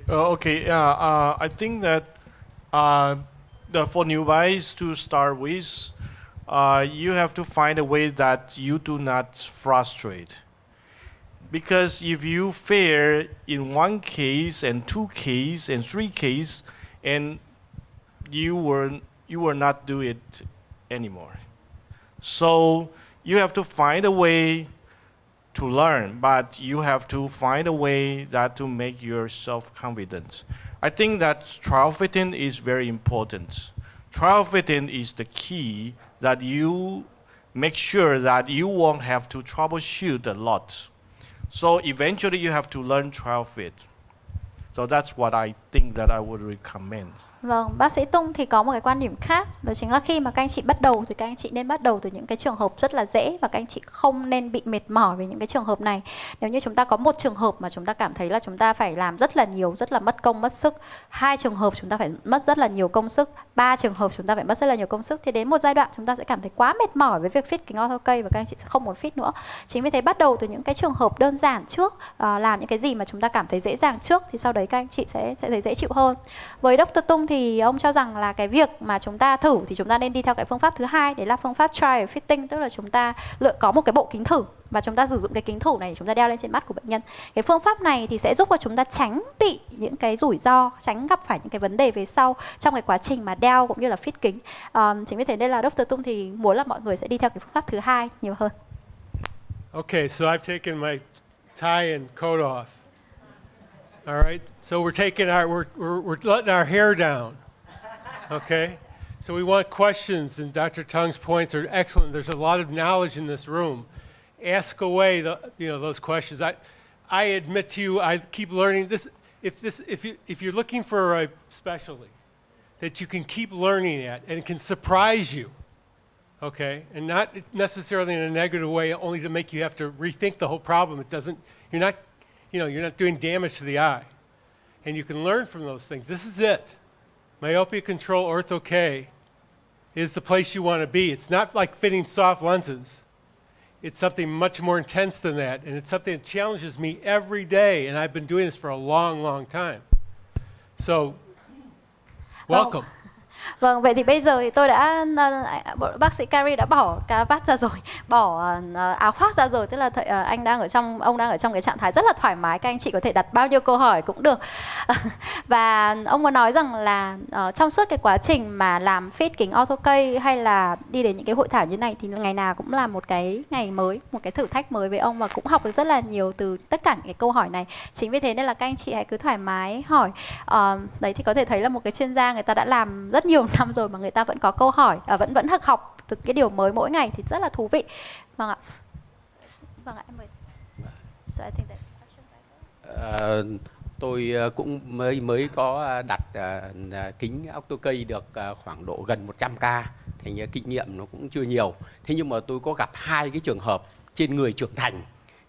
Okay, I think that for newbies to start with, you have to find a way that you do not frustrate. Because if you fail in one case and two case and three case, and you will not do it anymore. So you have to find a way to learn, but you have to find a way that to make yourself confident. I think that trial fitting is very important. Trial fitting is the key that you make sure that you won't have to troubleshoot a lot. So eventually you have to learn trial fit. So that's what I think that I would recommend. Vâng, bác sĩ Tung thì có một cái quan điểm khác, đó chính là khi mà các anh chị bắt đầu thì các anh chị nên bắt đầu từ những cái trường hợp rất là dễ và các anh chị không nên bị mệt mỏi về những cái trường hợp này. Nếu như chúng ta có một trường hợp mà chúng ta cảm thấy là chúng ta phải làm rất là nhiều, rất là mất công mất sức, 2 trường hợp chúng ta phải mất rất là nhiều công sức, 3 trường hợp chúng ta phải mất rất là nhiều công sức, thì đến một giai đoạn chúng ta sẽ cảm thấy quá mệt mỏi với việc fit kính ortho-K và các anh chị sẽ không muốn fit nữa. Chính vì thế bắt đầu từ những cái trường hợp đơn giản trước, làm những cái gì mà chúng ta cảm thấy dễ dàng trước thì sau đấy các anh chị sẽ thấy dễ chịu hơn. Với Dr. Tung thì ông cho rằng là cái việc mà chúng ta thử thì chúng ta nên đi theo cái phương pháp thứ hai, đấy là phương pháp trial fitting, tức là chúng ta có một cái bộ kính thử và chúng ta sử dụng cái kính thử này để chúng ta đeo lên trên mắt của bệnh nhân. Cái phương pháp này thì sẽ giúp cho chúng ta tránh bị những cái rủi ro, tránh gặp phải những cái vấn đề về sau trong cái quá trình mà đeo cũng như là fit kính. Chính vì thế nên là Dr. Tung thì muốn là mọi người sẽ đi theo cái phương pháp thứ hai nhiều hơn. Okay, so I've taken my tie and coat off. All right, so we're letting our hair down. Okay, so we want questions, and Dr. Tung's points are excellent. There's a lot of knowledge in this room. Ask away those questions. I admit to you, I keep learning this. If you're looking for a specialty that you can keep learning at and it can surprise you, okay, and not necessarily in a negative way, only to make you have to rethink the whole problem. It doesn't. You're not doing damage to the eye, and you can learn from those things. This is it. Myopia Control Ortho-K is the place you want to be. It's not like fitting soft lenses. It's something much more intense than that, and it's something that challenges me every day, and I've been doing this for a long, long time. So, welcome. Vâng, vậy thì bây giờ thì tôi đã, bác sĩ Carrie đã bỏ cà vạt ra rồi, bỏ áo khoác ra rồi, tức là ông đang ở trong cái trạng thái rất là thoải mái, các anh chị có thể đặt bao nhiêu câu hỏi cũng được. Và ông muốn nói rằng là trong suốt cái quá trình mà làm fit kính ortho-K hay là đi đến những cái hội thảo như này thì ngày nào cũng là một cái ngày mới, một cái thử thách mới với ông và cũng học được rất là nhiều từ tất cả những cái câu hỏi này. Chính vì thế nên là các anh chị hãy cứ thoải mái hỏi. Đấy thì có thể thấy là một cái chuyên gia người ta đã làm rất nhiều năm rồi mà người ta vẫn có câu hỏi, vẫn học được cái điều mới mỗi ngày thì rất là thú vị. Vâng ạ. Vâng ạ, em mời. So I think that's a question. Tôi cũng mới có đặt kính ortho-K được khoảng độ gần 100 ca, thành kinh nghiệm nó cũng chưa nhiều. Thế nhưng mà tôi có gặp 2 cái trường hợp trên người trưởng thành.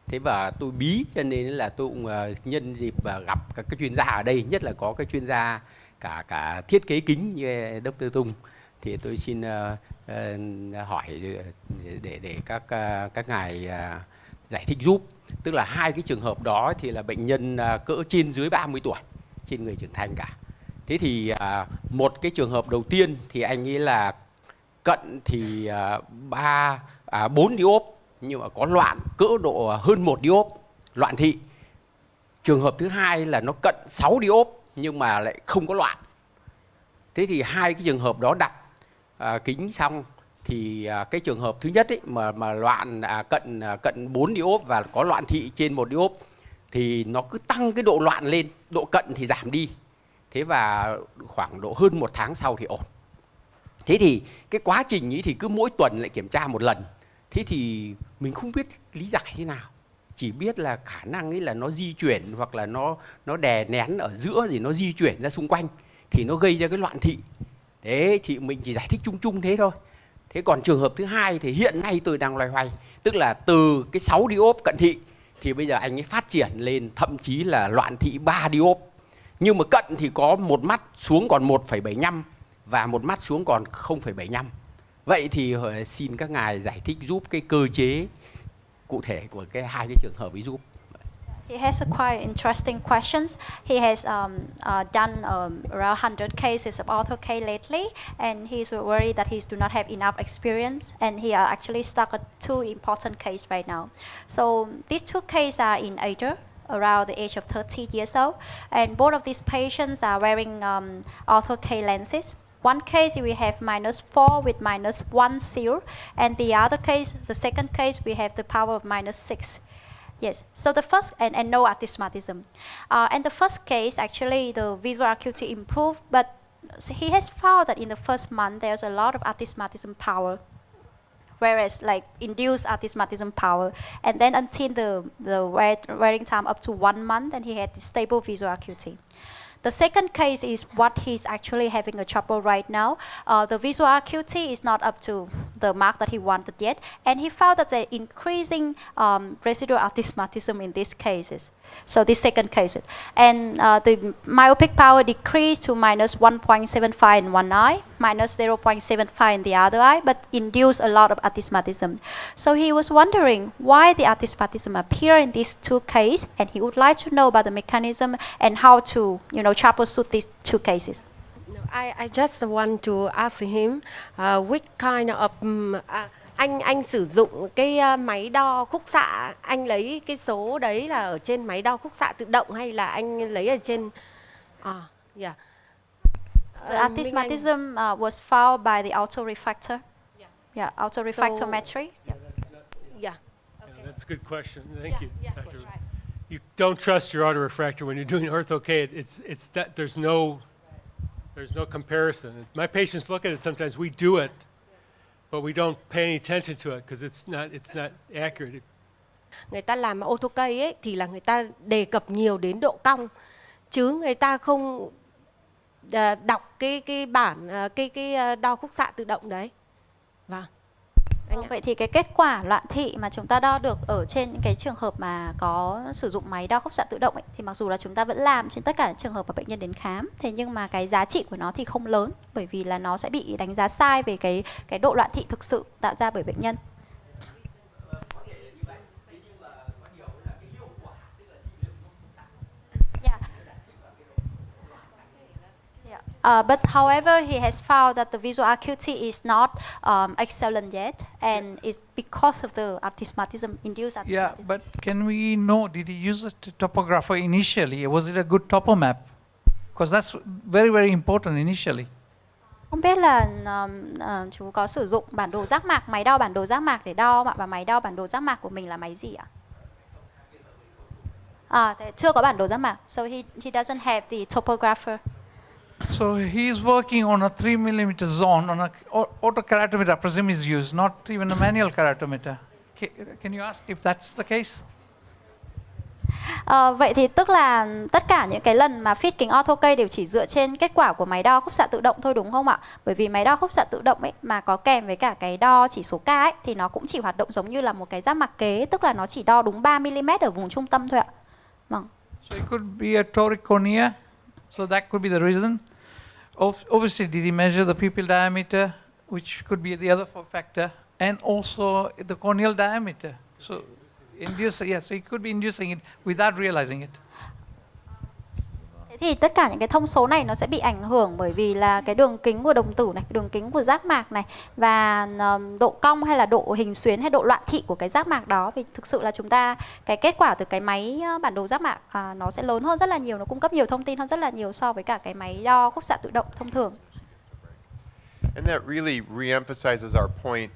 Thế và tôi bí cho nên là tôi cũng nhân dịp và gặp các cái chuyên gia ở đây, nhất là có cái chuyên gia cả thiết kế kính như Dr. Tung, thì tôi xin hỏi để các ngài giải thích giúp. Tức là 2 cái trường hợp đó thì là bệnh nhân cỡ trên dưới 30 tuổi, trên người trưởng thành cả. Thế thì một cái trường hợp đầu tiên thì anh ấy là cận thì 4 diop nhưng mà có loạn cỡ độ hơn 1 diop, loạn thị. Trường hợp thứ hai là nó cận 6 diop nhưng mà lại không có loạn. Thế thì 2 cái trường hợp đó đặt kính xong thì cái trường hợp thứ nhất ấy, mà loạn cận 4 diop và có loạn thị trên 1 diop thì nó cứ tăng cái độ loạn lên, độ cận thì giảm đi. Thế và khoảng độ hơn 1 tháng sau thì ổn. Thế thì cái quá trình ấy thì cứ mỗi tuần lại kiểm tra một lần. Thế thì mình không biết lý giải thế nào. Chỉ biết là khả năng ấy là nó di chuyển hoặc là nó đè nén ở giữa thì nó di chuyển ra xung quanh thì nó gây ra cái loạn thị. Thế thì mình chỉ giải thích chung chung thế thôi. Thế còn trường hợp thứ hai thì hiện nay tôi đang loay hoay, tức là từ cái 6 diop cận thị thì bây giờ anh ấy phát triển lên thậm chí là loạn thị 3 diop. Nhưng mà cận thì có một mắt xuống còn 1,75 và một mắt xuống còn 0,75. Vậy thì xin các ngài giải thích giúp cái cơ chế cụ thể của 2 cái trường hợp ấy giúp. He has a quite interesting questions. He has done around 100 cases of ortho K lately, and he's worried that he do not have enough experience, and he are actually stuck at 2 important cases right now. So these 2 cases are in ager, around the age of 30 years old, and both of these patients are wearing ortho K lenses. One case we have -4 with -1 seal, and the other case, the second case, we have the power of -6. Yes, so the first, and no astigmatism. And the first case, actually, the visual acuity improved, but he has found that in the first month, there's a lot of astigmatism power, whereas like induced astigmatism power. And then until the wearing time up to 1 month, and he had stable visual acuity. The second case is what he's actually having a trouble right now. The visual acuity is not up to the mark that he wanted yet, and he found that the increasing residual astigmatism in these cases. So this second case, and the myopic power decreased to -1.75 in one eye, -0.75 in the other eye, but induced a lot of astigmatism. So he was wondering why the astigmatism appear in these 2 cases, and he would like to know about the mechanism and how to, troubleshoot these 2 cases. I just want to ask him which kind of anh sử dụng cái máy đo khúc xạ, anh lấy cái số đấy là ở trên máy đo khúc xạ tự động hay là anh lấy ở trên The astigmatism was found by the autorefractor. Yeah, autorefractometry. Yeah. That's a good question. Thank you, Dr. You don't trust your autorefractor when you're doing ortho K. It's that there's no comparison. My patients look at it sometimes. We do it, but we don't pay any attention to it because it's not accurate. Người ta làm ortho K ấy thì là người ta đề cập nhiều đến độ cong, chứ người ta không đọc cái bản cái đo khúc xạ tự động đấy. Vâng. Vậy thì cái kết quả loạn thị mà chúng ta đo được ở trên những cái trường hợp mà có sử dụng máy đo khúc xạ tự động ấy, thì mặc dù là chúng ta vẫn làm trên tất cả trường hợp mà bệnh nhân đến khám, thế nhưng mà cái giá trị của nó thì không lớn, bởi vì là nó sẽ bị đánh giá sai về cái độ loạn thị thực sự tạo ra bởi bệnh nhân. But however, he has found that the visual acuity is not excellent yet, and it's because of the induced astigmatism. Yeah, but can we know, did he use a topographer initially? Was it a good topo map? Because that's very, very important initially. Không biết là chú có sử dụng bản đồ giác mạc, máy đo bản đồ giác mạc để đo và máy đo bản đồ giác mạc của mình là máy gì ạ? Chưa có bản đồ giác mạc, so he doesn't have the topographer. So he's working on a 3mm zone on a autokeratometer, I presume is used, not even a manual keratometer. Can you ask if that's the case? Vậy thì tức là tất cả những cái lần mà fit kính ortho K đều chỉ dựa trên kết quả của máy đo khúc xạ tự động thôi đúng không ạ? Bởi vì máy đo khúc xạ tự động ấy mà có kèm với cả cái đo chỉ số K ấy, thì nó cũng chỉ hoạt động giống như là một cái giác mạc kế, tức là nó chỉ đo đúng 3mm ở vùng trung tâm thôi ạ. Vâng. So it could be a toric cornea, so that could be the reason. Obviously, did he measure the pupil diameter, which could be the other factor, and also the corneal diameter? So so he could be inducing it without realizing it. Thế thì tất cả những cái thông số này nó sẽ bị ảnh hưởng bởi vì là cái đường kính của đồng tử này, đường kính của giác mạc này, và độ cong hay là độ hình xuyến hay độ loạn thị của cái giác mạc đó. Vì thực sự là chúng ta, cái kết quả từ cái máy bản đồ giác mạc nó sẽ lớn hơn rất là nhiều, nó cung cấp nhiều thông tin hơn rất là nhiều so với cả cái máy đo khúc xạ tự động thông thường. And that really re-emphasizes our point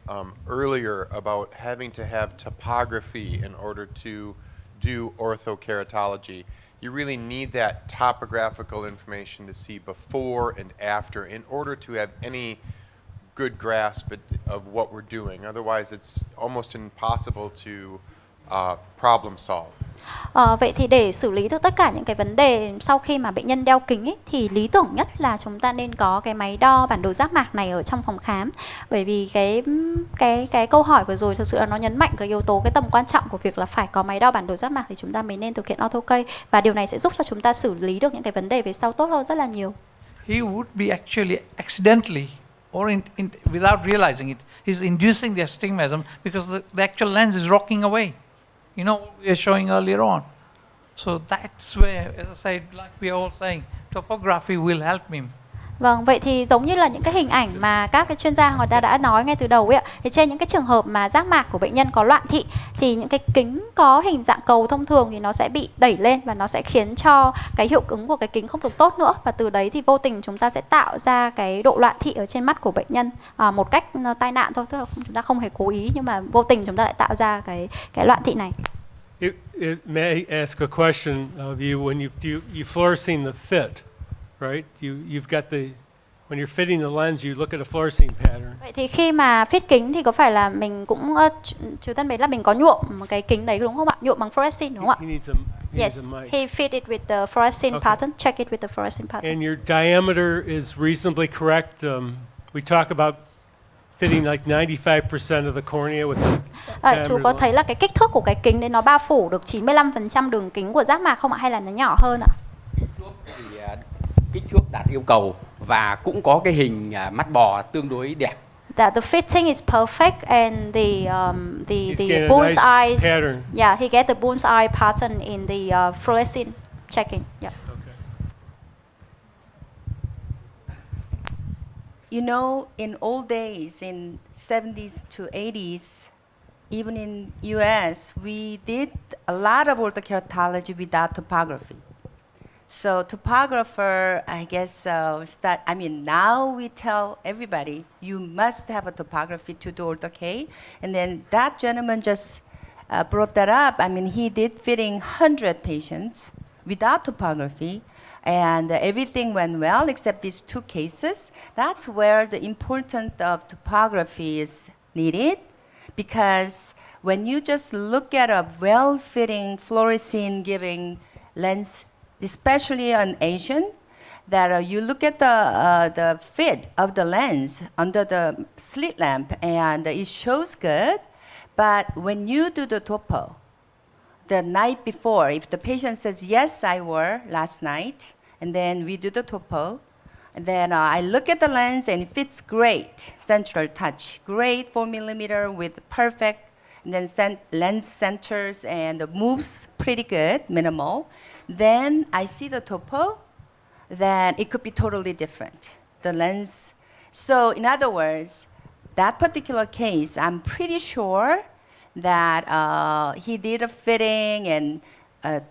earlier about having to have topography in order to do orthokeratology. You really need that topographical information to see before and after in order to have any good grasp of what we're doing. Otherwise, it's almost impossible to problem solve. Vậy thì để xử lý được tất cả những cái vấn đề sau khi mà bệnh nhân đeo kính ấy, thì lý tưởng nhất là chúng ta nên có cái máy đo bản đồ giác mạc này ở trong phòng khám. Bởi vì cái câu hỏi vừa rồi thực sự là nó nhấn mạnh cái yếu tố, cái tầm quan trọng của việc là phải có máy đo bản đồ giác mạc thì chúng ta mới nên thực hiện ortho K, và điều này sẽ giúp cho chúng ta xử lý được những cái vấn đề về sau tốt hơn rất là nhiều. He would be actually accidentally or without realizing it, he's inducing the astigmatism because the actual lens is rocking away. You know what we were showing earlier on. So that's where, as I said, like we are all saying, topography will help me. Vâng, vậy thì giống như là những cái hình ảnh mà các cái chuyên gia họ đã nói ngay từ đầu ấy ạ, thì trên những cái trường hợp mà giác mạc của bệnh nhân có loạn thị thì những cái kính có hình dạng cầu thông thường thì nó sẽ bị đẩy lên và nó sẽ khiến cho cái hiệu ứng của cái kính không được tốt nữa, và từ đấy thì vô tình chúng ta sẽ tạo ra cái độ loạn thị ở trên mắt của bệnh nhân một cách tai nạn thôi, tức là chúng ta không hề cố ý nhưng mà vô tình chúng ta lại tạo ra cái loạn thị này. May I ask a question of you? When you fluorescein the fit, right? You've got when you're fitting the lens, you look at a fluorescein pattern. Vậy thì khi mà fit kính thì có phải là mình cũng chú thân biết là mình có nhuộm cái kính đấy đúng không ạ? Nhuộm bằng fluorescein đúng không He ạ? needs Yes, a mic. he fit it with the fluorescent Okay. pattern. Check it with the fluorescent pattern. And your diameter is reasonably correct. We talk about fitting like 95% of the cornea with the Chú có thấy là cái kích thước của cái kính đấy nó bao phủ được 95% đường kính của giác mạc không ạ, hay là nó nhỏ hơn ạ? Thì kích thước đạt yêu cầu và cũng có cái hình mắt bò tương đối đẹp. That the fitting is perfect and He's the getting a bull's nice eyes. pattern. Yeah, he get the bull's eye pattern in the fluorescent checking. Yeah. Okay. You know, in old days, in 70s to 80s, even in US, we did a lot of orthokeratology without topography. So topographer, I guess, now we tell everybody, you must have a topography to do ortho-K. And then that gentleman just brought that up. I mean, he did fitting 100 patients without topography, and everything went well except these 2 cases. That's where the importance of topography is needed, because when you just look at a well-fitting fluorescein giving lens, especially an Asian, that you look at the fit of the lens under the slit lamp and it shows good, but when you do the topo, the night before, if the patient says, yes, I wore last night, and then we do the topo, and then I look at the lens and it fits great, central touch, great 4 millimeter with perfect, and then lens centers and moves pretty good, minimal. Then I see the topo, then it could be totally different, the lens. So in other words, that particular case, I'm pretty sure that he did a fitting and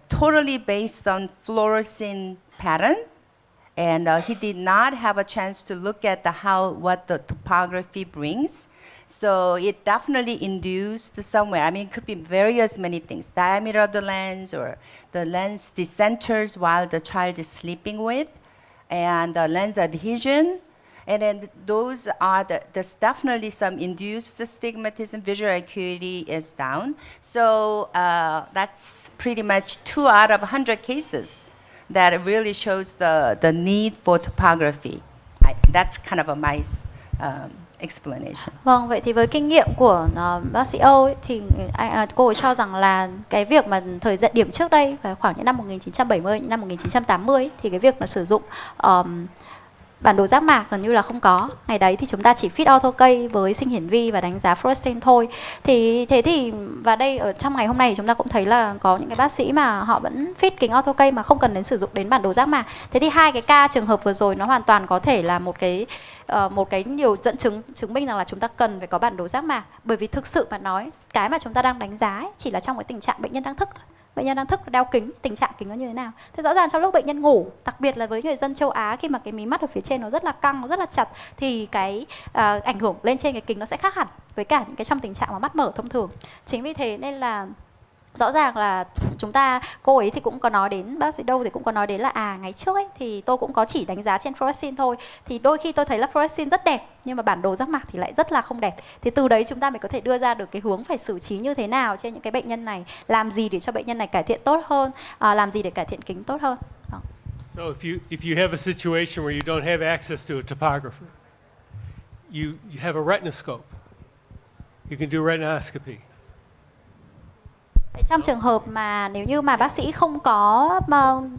totally based on fluorescent pattern, and he did not have a chance to look at what the topography brings. So it definitely induced somewhere. I mean, it could be many things. Diameter of the lens, or the lens decenters while the child is sleeping with, and lens adhesion. And then those are there's definitely some induced astigmatism, visual acuity is down. So that's pretty much 2 out of 100 cases that really shows the need for topography. That's kind of my explanation. Vâng, vậy thì với kinh nghiệm của bác sĩ Âu ấy, thì cô ấy cho rằng là cái việc mà thời gian điểm trước đây vào khoảng những năm 1970, những năm 1980 ấy, thì cái việc mà sử dụng bản đồ giác mạc gần như là không có. Ngày đấy thì chúng ta chỉ fit ortho-K với sinh hiển vi và đánh giá fluorescent thôi. Và đây ở trong ngày hôm nay chúng ta cũng thấy là có những cái bác sĩ mà họ vẫn fit kính ortho-K mà không cần đến sử dụng đến bản đồ giác mạc. Thế thì hai cái ca trường hợp vừa rồi nó hoàn toàn có thể là một cái điều dẫn chứng minh rằng là chúng ta cần phải có bản đồ giác mạc, bởi vì thực sự mà nói cái mà chúng ta đang đánh giá ấy, chỉ là trong cái tình trạng bệnh nhân đang thức. Bệnh nhân đang thức đeo kính, tình trạng kính nó như thế nào. Thế rõ ràng trong lúc bệnh nhân ngủ, đặc biệt là với người dân châu Á, khi mà cái mí mắt ở phía trên nó rất là căng, nó rất là chặt, thì cái ảnh hưởng lên trên cái kính nó sẽ khác hẳn với cả những cái trong tình trạng mà mắt mở thông thường. Chính vì thế nên là rõ ràng là cô ấy thì cũng có nói đến, bác sĩ Đâu thì cũng có nói đến là ngày trước ấy thì tôi cũng có chỉ đánh giá trên fluorescent thôi, thì đôi khi tôi thấy là fluorescent rất đẹp nhưng mà bản đồ giác mạc thì lại rất là không đẹp. Thì từ đấy chúng ta mới có thể đưa ra được cái hướng phải xử trí như thế nào trên những cái bệnh nhân này, làm gì để cho bệnh nhân này cải thiện tốt hơn, làm gì để cải thiện kính tốt hơn. So if you have a situation where you don't have access to a topographer, you have a retinoscope. You can do retinoscopy. Trong trường hợp mà nếu như mà bác sĩ không có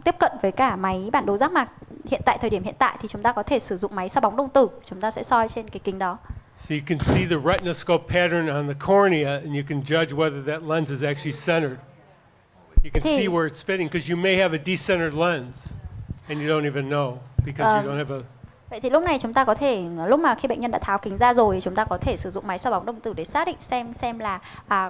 tiếp cận với cả máy bản đồ giác mạc thời điểm hiện tại thì chúng ta có thể sử dụng máy soi bóng đồng tử, chúng ta sẽ soi trên cái kính đó. So you can see the retinoscope pattern on the cornea and you can judge whether that lens is actually centered. You can Thì- see where it's fitting because you may have a decentered lens and you don't even know because you don't have a. Vậy thì lúc này chúng ta có thể, lúc mà khi bệnh nhân đã tháo kính ra rồi thì chúng ta có thể sử dụng máy soi bóng đồng tử để xác định xem là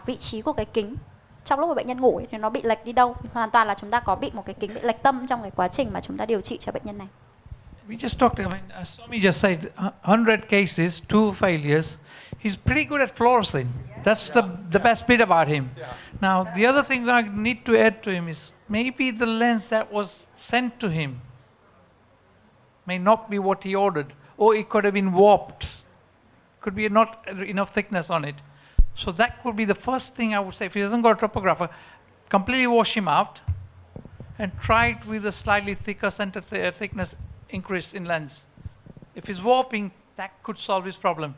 vị trí của cái kính trong lúc mà bệnh nhân ngủ ấy, thì nó bị lệch đi đâu. Hoàn toàn là chúng ta có bị một cái kính bị lệch tâm trong cái quá trình mà chúng ta điều trị cho bệnh nhân này. We just talked, I mean, Swami just said 100 cases, 2 failures. He's pretty good at fluorescein. That's the best bit about him. Now, the other thing I need to add to him is maybe the lens that was sent to him may not be what he ordered, or it could have been warped. Could be not enough thickness on it. So that could be the first thing I would say. If he hasn't got a topographer, completely wash him out and try it with a slightly thicker center thickness increase in lens. If it's warping, that could solve his problem.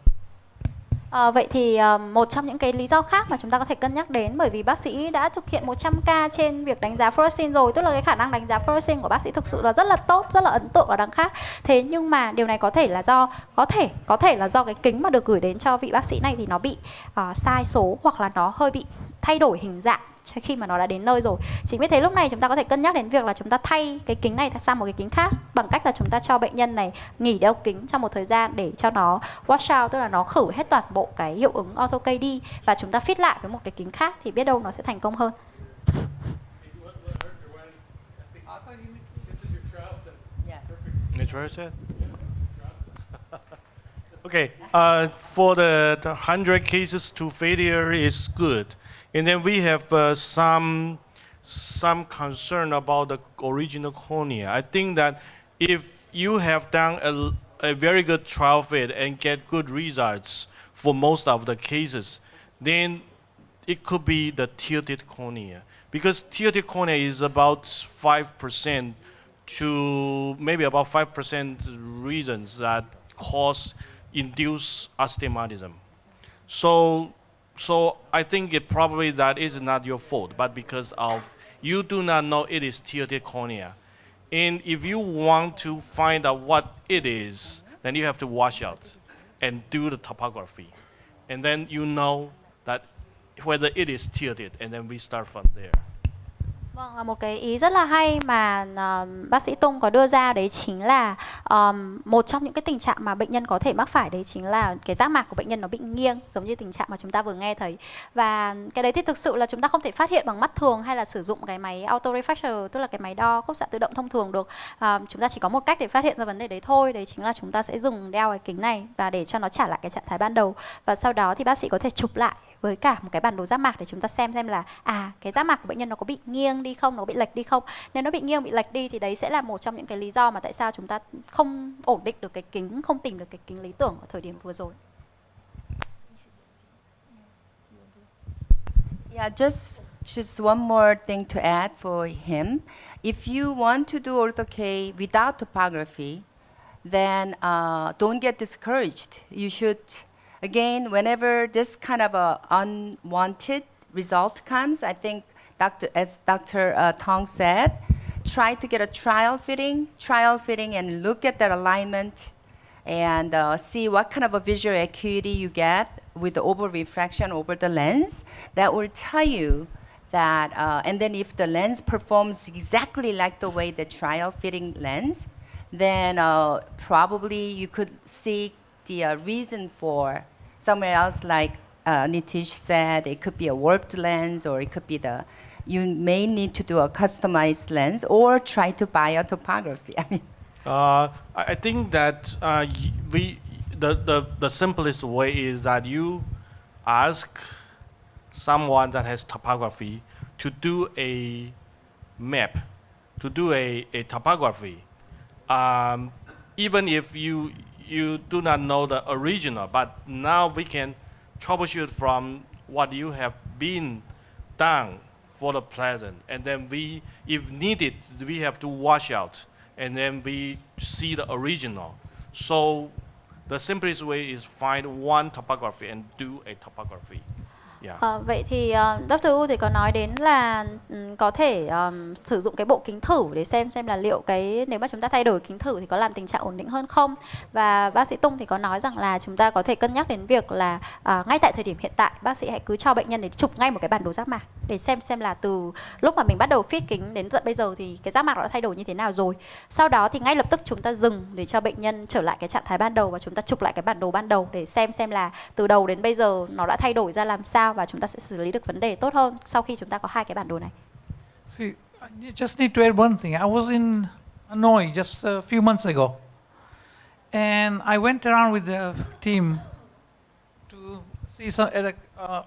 Vậy thì một trong những cái lý do khác mà chúng ta có thể cân nhắc đến, bởi vì bác sĩ đã thực hiện 100 ca trên việc đánh giá fluorescein rồi, tức là cái khả năng đánh giá fluorescein của bác sĩ thực sự là rất là tốt, rất là ấn tượng ở đằng khác. Thế nhưng mà điều này có thể là do cái kính mà được gửi đến cho vị bác sĩ này thì nó bị sai số, hoặc là nó hơi bị thay đổi hình dạng khi mà nó đã đến nơi rồi. Chính vì thế lúc này chúng ta có thể cân nhắc đến việc là chúng ta thay cái kính này sang một cái kính khác, bằng cách là chúng ta cho bệnh nhân này nghỉ đeo kính trong một thời gian để cho nó wash out, tức là nó khử hết toàn bộ cái hiệu ứng ortho-K đi, và chúng ta fit lại với một cái kính khác thì biết đâu nó sẽ thành công hơn. Trial set? Okay, for the 100 cases to failure is good. And then we have some concern about the original cornea. I think that if you have done a very good trial fit and get good results for most of the cases, then it could be the tilted cornea. Because tilted cornea is about 5% to maybe about 5% reasons that induce astigmatism. So I think it probably that is not your fault, but because of you do not know it is tilted cornea. And if you want to find out what it is, then you have to wash out and do the topography. And then you know that whether it is tilted, and then we start from there. Vâng, một cái ý rất là hay mà bác sĩ Tung có đưa ra đấy chính là một trong những cái tình trạng mà bệnh nhân có thể mắc phải đấy chính là cái giác mạc của bệnh nhân nó bị nghiêng, giống như tình trạng mà chúng ta vừa nghe thấy. Và cái đấy thì thực sự là chúng ta không thể phát hiện bằng mắt thường hay là sử dụng cái máy auto refractor, tức là cái máy đo khúc xạ tự động thông thường được. Chúng ta chỉ có một cách để phát hiện ra vấn đề đấy thôi, đấy chính là chúng ta sẽ dùng đeo cái kính này và để cho nó trả lại cái trạng thái ban đầu. Và sau đó thì bác sĩ có thể chụp lại với cả một cái bản đồ giác mạc để chúng ta xem là cái giác mạc của bệnh nhân nó có bị nghiêng đi không, nó bị lệch đi không. Nếu nó bị nghiêng, bị lệch đi thì đấy sẽ là một trong những cái lý do mà tại sao chúng ta không ổn định được cái kính, không tìm được cái kính lý tưởng ở thời điểm vừa rồi. Yeah, just one more thing to add for him. If you want to do ortho-K without topography, then don't get discouraged. You should, again, whenever this kind of a unwanted result comes, I think as Dr. Tong said, try to get a trial fitting and look at that alignment and see what kind of a visual acuity you get with the over refraction over the lens. That will tell you that, and then if the lens performs exactly like the way the trial fitting lens, then probably you could see the reason for somewhere else, like Nitish said, it could be a warped lens, or it could be you may need to do a customized lens or try to buy a topography. I mean, I think that the simplest way is that you ask someone that has topography to do a map, to do a topography. Even if you do not know the original, but now we can troubleshoot from what you have been done for the present, and then if needed, we have to wash out, and then we see the original. So the simplest way is find one topography and do a topography. Yeah. Vậy thì Dr. U thì có nói đến là có thể sử dụng cái bộ kính thử để xem là liệu cái nếu mà chúng ta thay đổi kính thử thì có làm tình trạng ổn định hơn không. Và bác sĩ Tung thì có nói rằng là chúng ta có thể cân nhắc đến việc là ngay tại thời điểm hiện tại bác sĩ hãy cứ cho bệnh nhân để chụp ngay một cái bản đồ giác mạc để xem là từ lúc mà mình bắt đầu fit kính đến tận bây giờ thì cái giác mạc nó đã thay đổi như thế nào rồi. Sau đó thì ngay lập tức chúng ta dừng để cho bệnh nhân trở lại cái trạng thái ban đầu và chúng ta chụp lại cái bản đồ ban đầu để xem là từ đầu đến bây giờ nó đã thay đổi ra làm sao và chúng ta sẽ xử lý được vấn đề tốt hơn sau khi chúng ta có hai cái bản đồ này. See, I just need to add one thing. I was in Hanoi just a few months ago, and I went around with the team to see some.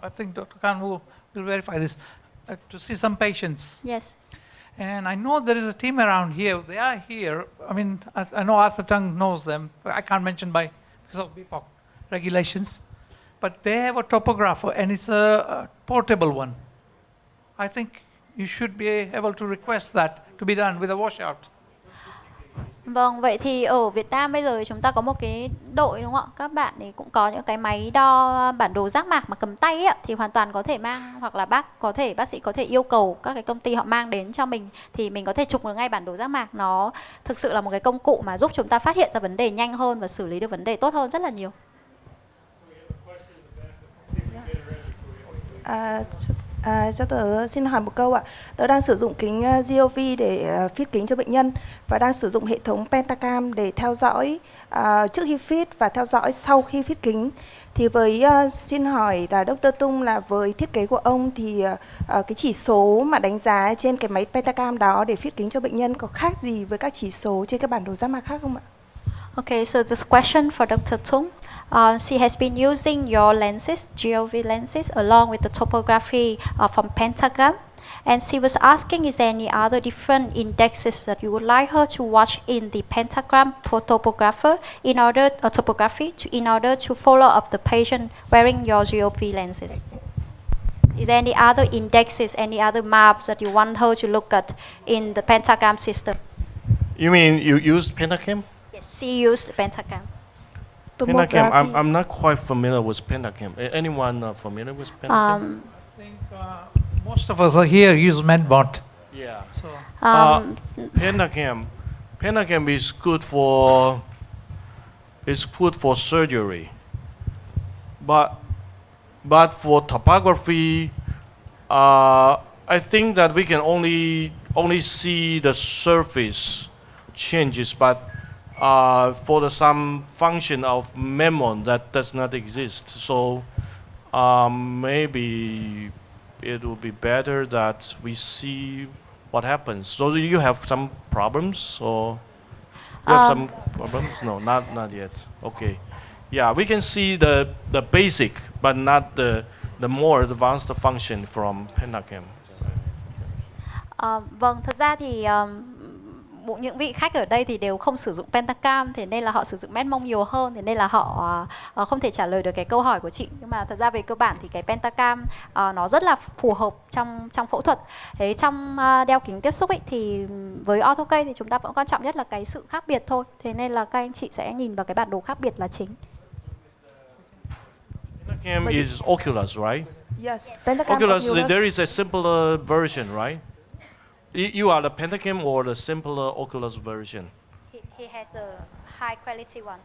I think Dr. Khan will verify this. To see some patients. Yes. And I know there is a team around here. They are here. I mean, I know Arthur Tung knows them. But I can't mention because of BPOC regulations. But they have a topographer, and it's a portable one. I think you should be able to request that to be done with a washout. Vâng, vậy thì ở Việt Nam bây giờ chúng ta có một cái đội đúng không ạ? Các bạn ấy cũng có những cái máy đo bản đồ giác mạc mà cầm tay ấy, thì hoàn toàn có thể mang hoặc là bác sĩ có thể yêu cầu các cái công ty họ mang đến cho mình thì mình có thể chụp được ngay bản đồ giác mạc. Nó thực sự là một cái công cụ mà giúp chúng ta phát hiện ra vấn đề nhanh hơn và xử lý được vấn đề tốt hơn rất là nhiều. Cho tớ xin hỏi một câu ạ. Tớ đang sử dụng kính GOV để fit kính cho bệnh nhân và đang sử dụng hệ thống Pentacam để theo dõi trước khi fit và theo dõi sau khi fit kính. Thì xin hỏi là Dr. Tung là với thiết kế của ông thì cái chỉ số mà đánh giá trên cái máy Pentacam đó để fit kính cho bệnh nhân có khác gì với các chỉ số trên các bản đồ giác mạc khác không ạ? Okay, so this question for Dr. Tung. She has been using your lenses, GOV lenses, along with the topography from Pentagram. And she was asking, is there any other different indexes that you would like her to watch in the Pentagram topographer in order to follow up the patient wearing your GOV lenses? Is there any other indexes, any other maps that you want her to look at in the Pentagram system? You mean you used Pentacam? Yes, she used Pentagram. Pentacam. I'm not quite familiar with Pentacam. Anyone familiar with Pentacam? I think most of us are here use MedBot. Yeah. So Pentacam is good for surgery, but for topography, I think that we can only see the surface changes, but for some function of memory that does not exist. So maybe it would be better that we see what happens. So do you have some problems or you have some problems? No, not yet. Okay. Yeah, we can see the basic, but not the more advanced function from Pentacam. Vâng, thật ra thì những vị khách ở đây thì đều không sử dụng Pentacam, thế nên là họ sử dụng MedMong nhiều hơn, thế nên là họ không thể trả lời được cái câu hỏi của chị. Nhưng mà thật ra về cơ bản thì cái Pentacam nó rất là phù hợp trong phẫu thuật. Thế trong đeo kính tiếp xúc ấy thì với ortho case thì chúng ta vẫn quan trọng nhất là cái sự khác biệt thôi. Thế nên là các anh chị sẽ nhìn vào cái bản đồ khác biệt là chính. Pentacam is Oculus, right? Yes, Pentacam Oculus. There is a simpler version, right? You are the Pentacam or the simpler Oculus version? He has a high quality one.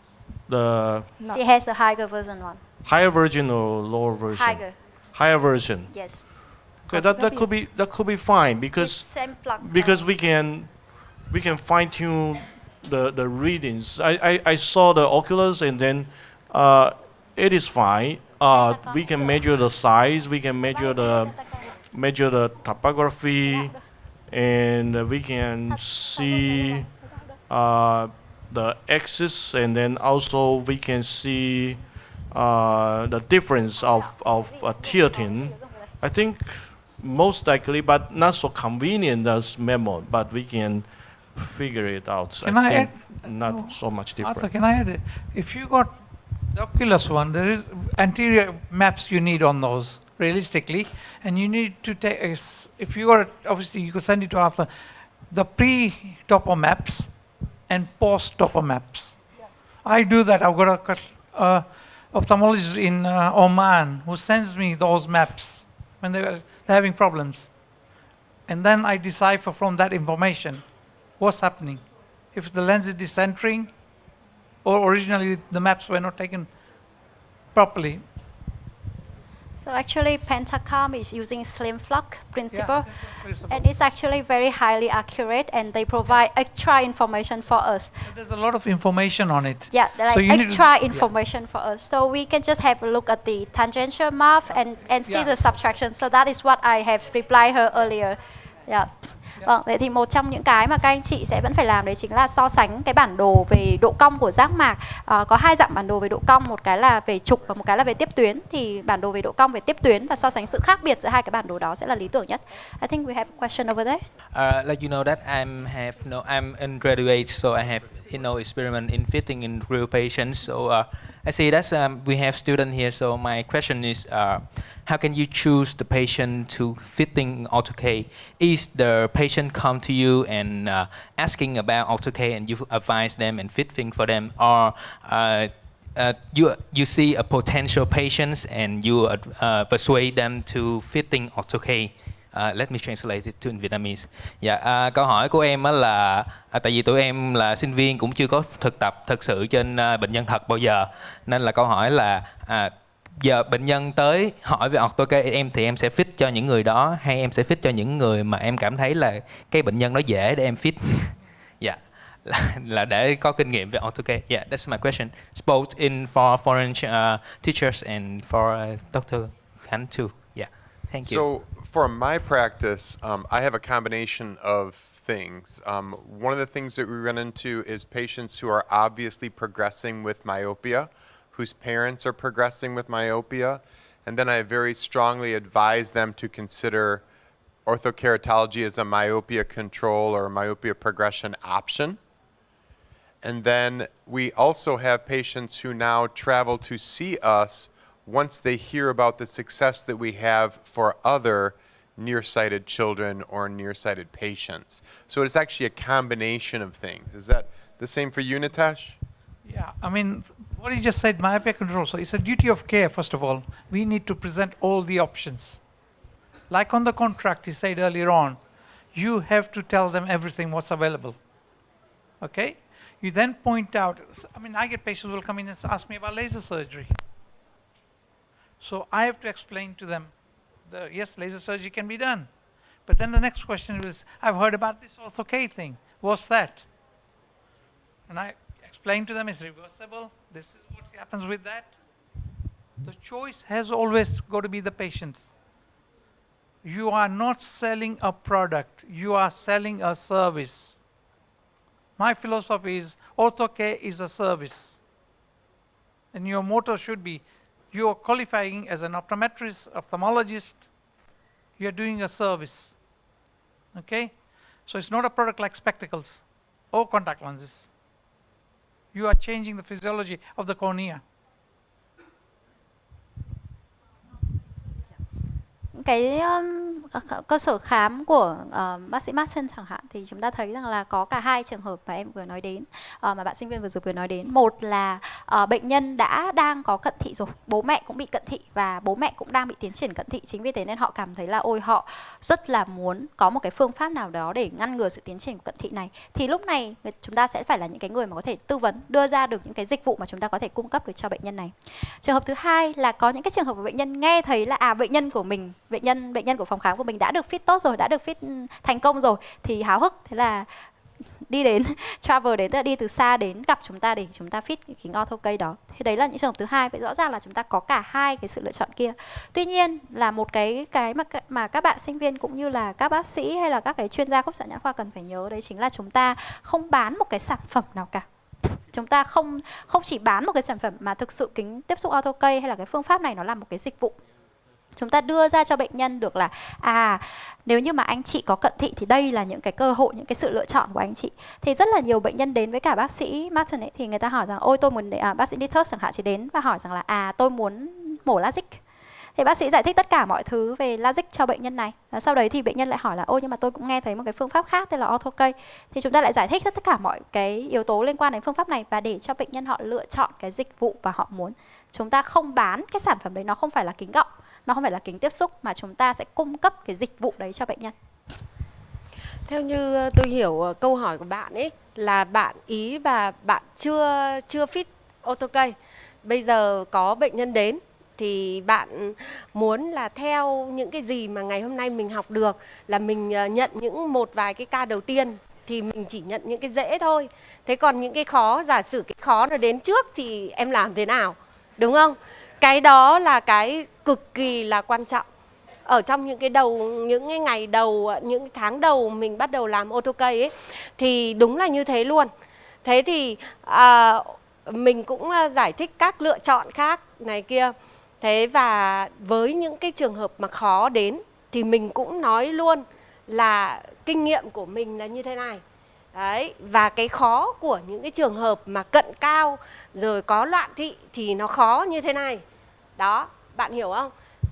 She has a higher version one. Higher version or lower version? Higher version. Yes. Okay, that could be fine because we can fine tune the readings. I saw the Oculus and then it is fine. We can measure the size. We can measure the topography. And we can see the axis, and then also we can see the difference of tilting. I think most likely, but not so convenient as memo, but we can figure it out. Can I think add? Not so much different. Arthur, can I add? If you got the Oculus one, there is anterior maps you need on those. Realistically, and you need to take, if you are, obviously you could send it to Arthur, the pre-topo maps and post-topo maps. Yeah. I do that. I've got ophthalmologist in Oman who sends me those maps when they're having problems. And then I decipher from that information what's happening. If the lens is decentering, or originally the maps were not taken properly. So actually, Pentacam is using slim flux principle, principle. and it's actually very highly accurate, and they provide extra information for us. But there's a lot of information on it. Yeah, like So you need to- extra information for us. So we can just have a look at the tangential map and see Yeah. the subtraction. So that is what I have replied her earlier. Yeah. Vâng, vậy thì một trong những cái mà các anh chị sẽ vẫn phải làm đấy chính là so sánh cái bản đồ về độ cong của giác mạc. Có hai dạng bản đồ về độ cong, một cái là về trục và một cái là về tiếp tuyến. Thì bản đồ về độ cong về tiếp tuyến và so sánh sự khác biệt giữa hai cái bản đồ đó sẽ là lý tưởng nhất. I think we have a question over there. Like you know that I'm in graduate, so I have experiment in fitting in real patients. So I see that we have student here. So my question is, how can you choose the patient to fitting AutoK? Is the patient come to you and asking about AutoK and you advise them and fitting for them, or you see a potential patients and you persuade them to fitting AutoK? Let me translate it to in Vietnamese. Dạ, câu hỏi của em á là tại vì tụi em là sinh viên cũng chưa có thực tập thực sự trên bệnh nhân thật bao giờ, nên là câu hỏi là giờ bệnh nhân tới hỏi về AutoK em thì em sẽ fit cho những người đó, hay em sẽ fit cho những người mà em cảm thấy là cái bệnh nhân nó dễ để em fit. Dạ, là để có kinh nghiệm về AutoK. Yeah, that's my question. It's both in for foreign teachers and for Dr. Khánh too. Yeah, thank you. So for my practice, I have a combination of things. One of the things that we run into is patients who are obviously progressing with myopia, whose parents are progressing with myopia, and then I very strongly advise them to consider orthokeratology as a myopia control or myopia progression option. And then we also have patients who now travel to see us once they hear about the success that we have for other nearsighted children or nearsighted patients. So it's actually a combination of things. Is that the same for you, Nitesh? Yeah, I mean, what you just said, myopia control. So it's a duty of care, first of all. We need to present all the options. Like on the contract you said earlier on, you have to tell them everything what's available. Okay? You then point out, I mean, I get patients who will come in and ask me about laser surgery. So I have to explain to them, yes, laser surgery can be done. But then the next question is, I've heard about this AutoK thing. What's that? And I explain to them it's reversible. This is what happens with that. The choice has always got to be the patient's. You are not selling a product. You are selling a service. My philosophy is AutoK is a service. And your motto should be, you are qualifying as an optometrist, ophthalmologist. You are doing a service. Okay? So it's not a product like spectacles or contact lenses. You are changing the physiology of the cornea. Cái cơ sở khám của bác sĩ Martin chẳng hạn thì chúng ta thấy rằng là có cả hai trường hợp mà em vừa nói đến, mà bạn sinh viên vừa nói đến. Một là bệnh nhân đang có cận thị rồi, bố mẹ cũng bị cận thị và bố mẹ cũng đang bị tiến triển cận thị, chính vì thế nên họ cảm thấy là ôi họ rất là muốn có một cái phương pháp nào đó để ngăn ngừa sự tiến triển của cận thị này. Thì lúc này chúng ta sẽ phải là những cái người mà có thể tư vấn, đưa ra được những cái dịch vụ mà chúng ta có thể cung cấp được cho bệnh nhân này. Trường hợp thứ hai là có những cái trường hợp của bệnh nhân nghe thấy là bệnh nhân của mình, bệnh nhân của phòng khám của mình đã được fit tốt rồi, đã được fit thành công rồi thì háo hức, thế là đi đến travel đến, tức là đi từ xa đến gặp chúng ta để chúng ta fit cái kính AutoK đó. Thì đấy là những trường hợp thứ hai. Vậy rõ ràng là chúng ta có cả hai cái sự lựa chọn kia. Tuy nhiên là một cái mà các bạn sinh viên cũng như là các bác sĩ hay là các cái chuyên gia khúc xạ nhãn khoa cần phải nhớ, đấy chính là chúng ta không bán một cái sản phẩm nào cả. Chúng ta không chỉ bán một cái sản phẩm mà thực sự kính tiếp xúc AutoK hay là cái phương pháp này nó là một cái dịch vụ. Chúng ta đưa ra cho bệnh nhân được là nếu như mà anh chị có cận thị thì đây là những cái cơ hội, những cái sự lựa chọn của anh chị. Thì rất là nhiều bệnh nhân đến với cả bác sĩ Martin ấy, thì người ta hỏi rằng ôi tôi muốn bác sĩ Detox chẳng hạn chỉ đến và hỏi rằng là tôi muốn mổ LASIK. Thì bác sĩ giải thích tất cả mọi thứ về LASIK cho bệnh nhân này. Và sau đấy thì bệnh nhân lại hỏi là ôi nhưng mà tôi cũng nghe thấy một cái phương pháp khác tên là AutoK. Thì chúng ta lại giải thích tất cả mọi cái yếu tố liên quan đến phương pháp này và để cho bệnh nhân họ lựa chọn cái dịch vụ mà họ muốn. chúng ta không bán cái sản phẩm đấy, nó không phải là kính gọng, nó không phải là kính tiếp xúc, mà chúng ta sẽ cung cấp cái dịch vụ đấy cho bệnh nhân. Theo như tôi hiểu câu hỏi của bạn ấy là bạn ý và bạn chưa fit autocay. Bây giờ có bệnh nhân đến thì bạn muốn là theo những cái gì mà ngày hôm nay mình học được, là mình nhận những một vài cái ca đầu tiên thì mình chỉ nhận những cái dễ thôi. Thế còn những cái khó, giả sử cái khó nó đến trước thì em làm thế nào, đúng không? Cái đó là cái cực kỳ là quan trọng. Ở trong những cái ngày đầu, những tháng đầu mình bắt đầu làm autocay ấy, thì đúng là như thế luôn. Thế thì mình cũng giải thích các lựa chọn khác này kia. Thế và với những cái trường hợp mà khó đến thì mình cũng nói luôn là kinh nghiệm của mình là như thế này. Đấy, và cái khó của những cái trường hợp mà cận cao rồi có loạn thị thì nó khó như thế này. Đó, bạn hiểu không?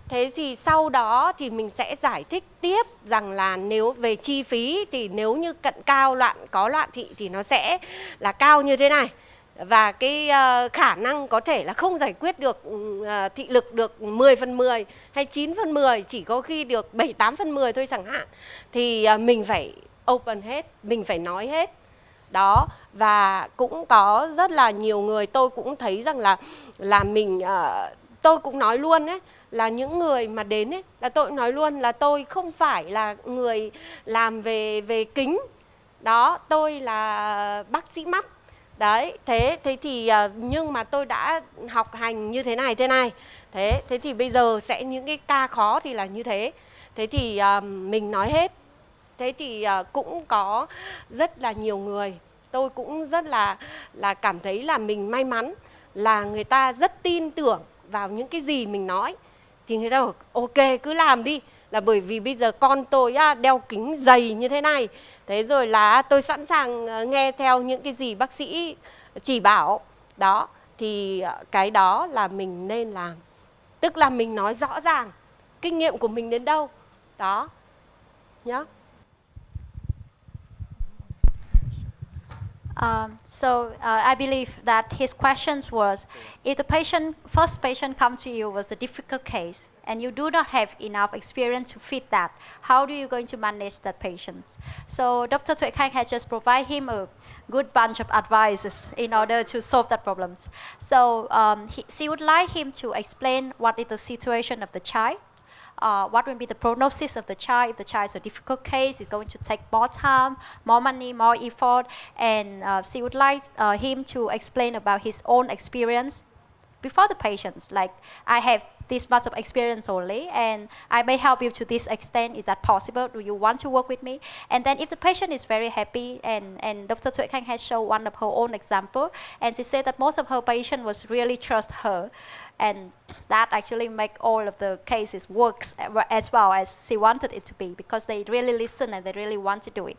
Thế thì sau đó thì mình sẽ giải thích tiếp rằng là nếu về chi phí thì nếu như cận cao có loạn thị thì nó sẽ là cao như thế này. Và cái khả năng có thể là không giải quyết được thị lực được 10/10 hay 9/10, chỉ có khi được 7-8/10 thôi chẳng hạn. Thì mình phải open hết, mình phải nói hết. Đó, và cũng có rất là nhiều người tôi cũng thấy rằng là mình tôi cũng nói luôn ấy, là những người mà đến ấy, là tôi nói luôn là tôi không phải là người làm về kính. Đó, tôi là bác sĩ mắt. Đấy, thế thì nhưng mà tôi đã học hành như thế này. Thế thì bây giờ sẽ những cái ca khó thì là như thế. Thế thì mình nói hết. Thế thì cũng có rất là nhiều người, tôi cũng rất là cảm thấy là mình may mắn là người ta rất tin tưởng vào những cái gì mình nói. Thì người ta bảo ok cứ làm đi, là bởi vì bây giờ con tôi đeo kính dày như thế này, thế rồi là tôi sẵn sàng nghe theo những cái gì bác sĩ chỉ bảo. Đó, thì cái đó là mình nên làm. Tức là mình nói rõ ràng kinh nghiệm của mình đến đâu. Đó, nhá. I believe that his questions was, if the first patient comes to you was a difficult case, and you do not have enough experience to fit that, how do you going to manage that patient? So Dr. Tuệ Khanh has just provided him a good bunch of advices in order to solve that problems. So she would like him to explain what is the situation of the child. What will be the prognosis of the child? If the child is a difficult case, it's going to take more time, more money, more effort, and she would like him to explain about his own experience before the patients. Like, I have this much of experience only, and I may help you to this extent. Is that possible? Do you want to work with me? And then if the patient is very happy, and Dr. Tuệ Khanh has shown one of her own example, and she said that most of her patients was really trust her, and that actually make all of the cases works as well as she wanted it to be, because they really listen and they really want to do it.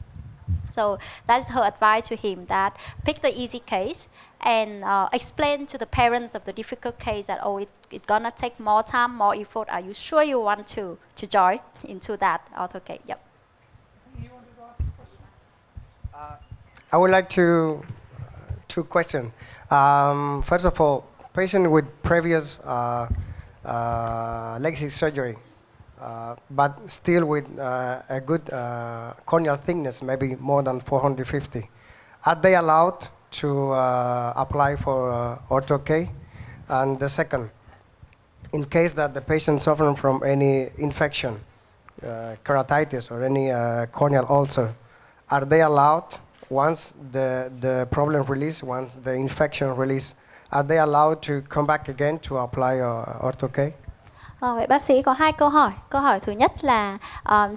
So that's her advice to him, that pick the easy case and explain to the parents of the difficult case that, oh, it's gonna take more time, more effort. Are you sure you want to join into that autocay? Yep. I would like to two questions. First of all, patient with previous LASIK surgery, but still with a good corneal thickness, maybe more than 450. Are they allowed to apply for autocay? And the second, in case that the patient suffering from any infection, keratitis or any corneal ulcer, are they allowed, once the problem release, once the infection release, are they allowed to come back again to apply autocay? Vậy bác sĩ có hai câu hỏi. Câu hỏi thứ nhất là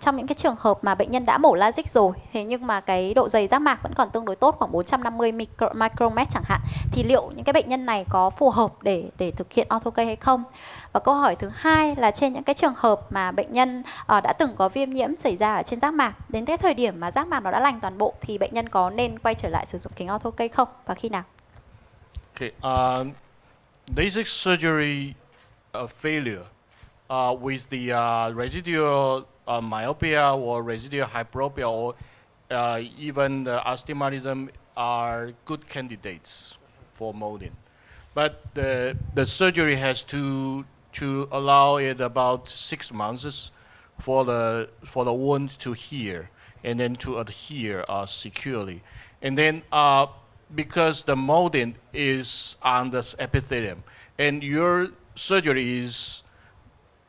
trong những cái trường hợp mà bệnh nhân đã mổ LASIK rồi, thế nhưng mà cái độ dày giác mạc vẫn còn tương đối tốt, khoảng 450 micromet chẳng hạn, thì liệu những cái bệnh nhân này có phù hợp để thực hiện autocay hay không? Và câu hỏi thứ hai là trên những cái trường hợp mà bệnh nhân đã từng có viêm nhiễm xảy ra ở trên giác mạc, đến cái thời điểm mà giác mạc nó đã lành toàn bộ, thì bệnh nhân có nên quay trở lại sử dụng kính autocay không, và khi nào? Okay, LASIK surgery failure with the residual myopia or residual hyperopia or even the astigmatism are good candidates for molding. but the surgery has to allow it about 6 months for the wound to heal and then to adhere securely. And then because the molding is on the epithelium, and your surgery is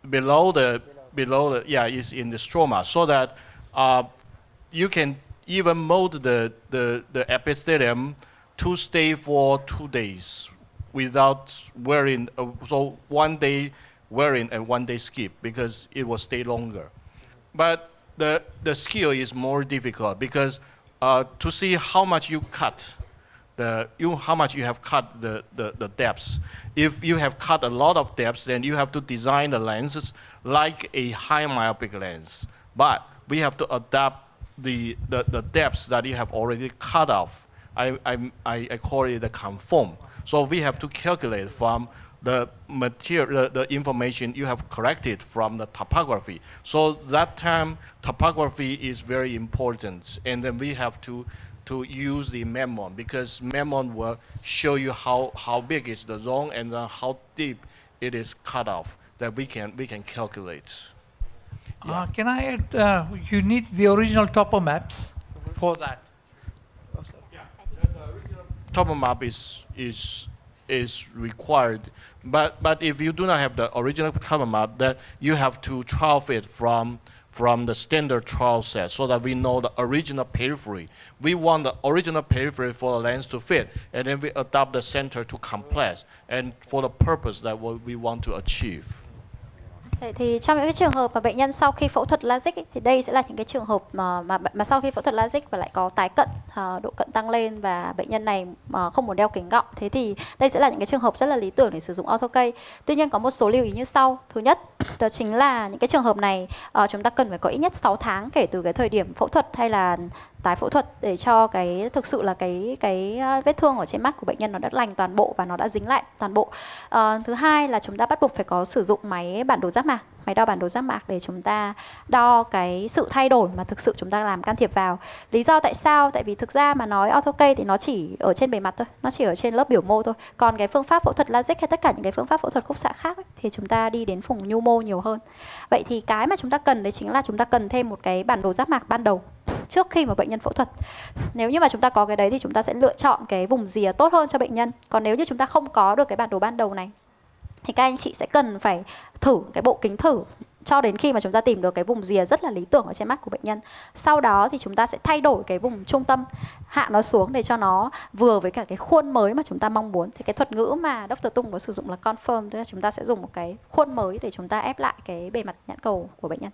below the is in the stroma, so that you can even mold the epithelium to stay for 2 days without wearing, so 1 day wearing and 1 day skip, because it will stay longer. But the skill is more difficult, because to see how much you cut, how much you have cut the depths. If you have cut a lot of depths, then you have to design the lenses like a high myopic lens. But we have to adapt the depths that you have already cut off. I call it the conform. So we have to calculate from the material, the information you have corrected from the topography. So that time, topography is very important, and then we have to use the MEMON, because MEMON will show you how big is the zone and how deep it is cut off, that we can calculate. Yeah. Can I add, you need the original topo maps for that. Topo map is required, but if you do not have the original topo map, then you have to trial fit from the standard trial set, so that we know the original periphery. We want the original periphery for the lens to fit, and then we adapt the center to complex, and for the purpose that we want to achieve. Vậy thì trong những cái trường hợp mà bệnh nhân sau khi phẫu thuật LASIK ấy, thì đây sẽ là những cái trường hợp mà sau khi phẫu thuật LASIK và lại có tái cận, độ cận tăng lên và bệnh nhân này mà không muốn đeo kính gọng, thế thì đây sẽ là những cái trường hợp rất là lý tưởng để sử dụng AutoK. Tuy nhiên có một số lưu ý như sau. Thứ nhất, đó chính là những cái trường hợp này chúng ta cần phải có ít nhất 6 tháng kể từ cái thời điểm phẫu thuật hay là tái phẫu thuật để cho thực sự là cái vết thương ở trên mắt của bệnh nhân nó đã lành toàn bộ và nó đã dính lại toàn bộ. Thứ hai là chúng ta bắt buộc phải có sử dụng máy bản đồ giác mạc, máy đo bản đồ giác mạc để chúng ta đo cái sự thay đổi mà thực sự chúng ta làm can thiệp vào. Lý do tại sao? Tại vì thực ra mà nói AutoK thì nó chỉ ở trên bề mặt thôi, nó chỉ ở trên lớp biểu mô thôi. Còn cái phương pháp phẫu thuật LASIK hay tất cả những cái phương pháp phẫu thuật khúc xạ khác ấy, thì chúng ta đi đến vùng nhu mô nhiều hơn. Vậy thì cái mà chúng ta cần đấy chính là chúng ta cần thêm một cái bản đồ giác mạc ban đầu trước khi mà bệnh nhân phẫu thuật. Nếu như mà chúng ta có cái đấy thì chúng ta sẽ lựa chọn cái vùng rìa tốt hơn cho bệnh nhân. Còn nếu như chúng ta không có được cái bản đồ ban đầu này thì các anh chị sẽ cần phải thử cái bộ kính thử cho đến khi mà chúng ta tìm được cái vùng rìa rất là lý tưởng ở trên mắt của bệnh nhân. Sau đó thì chúng ta sẽ thay đổi cái vùng trung tâm, hạ nó xuống để cho nó vừa với cả cái khuôn mới mà chúng ta mong muốn. Thì cái thuật ngữ mà Dr. Tung có sử dụng là confirm, tức là chúng ta sẽ dùng một cái khuôn mới để chúng ta ép lại cái bề mặt nhãn cầu của bệnh nhân.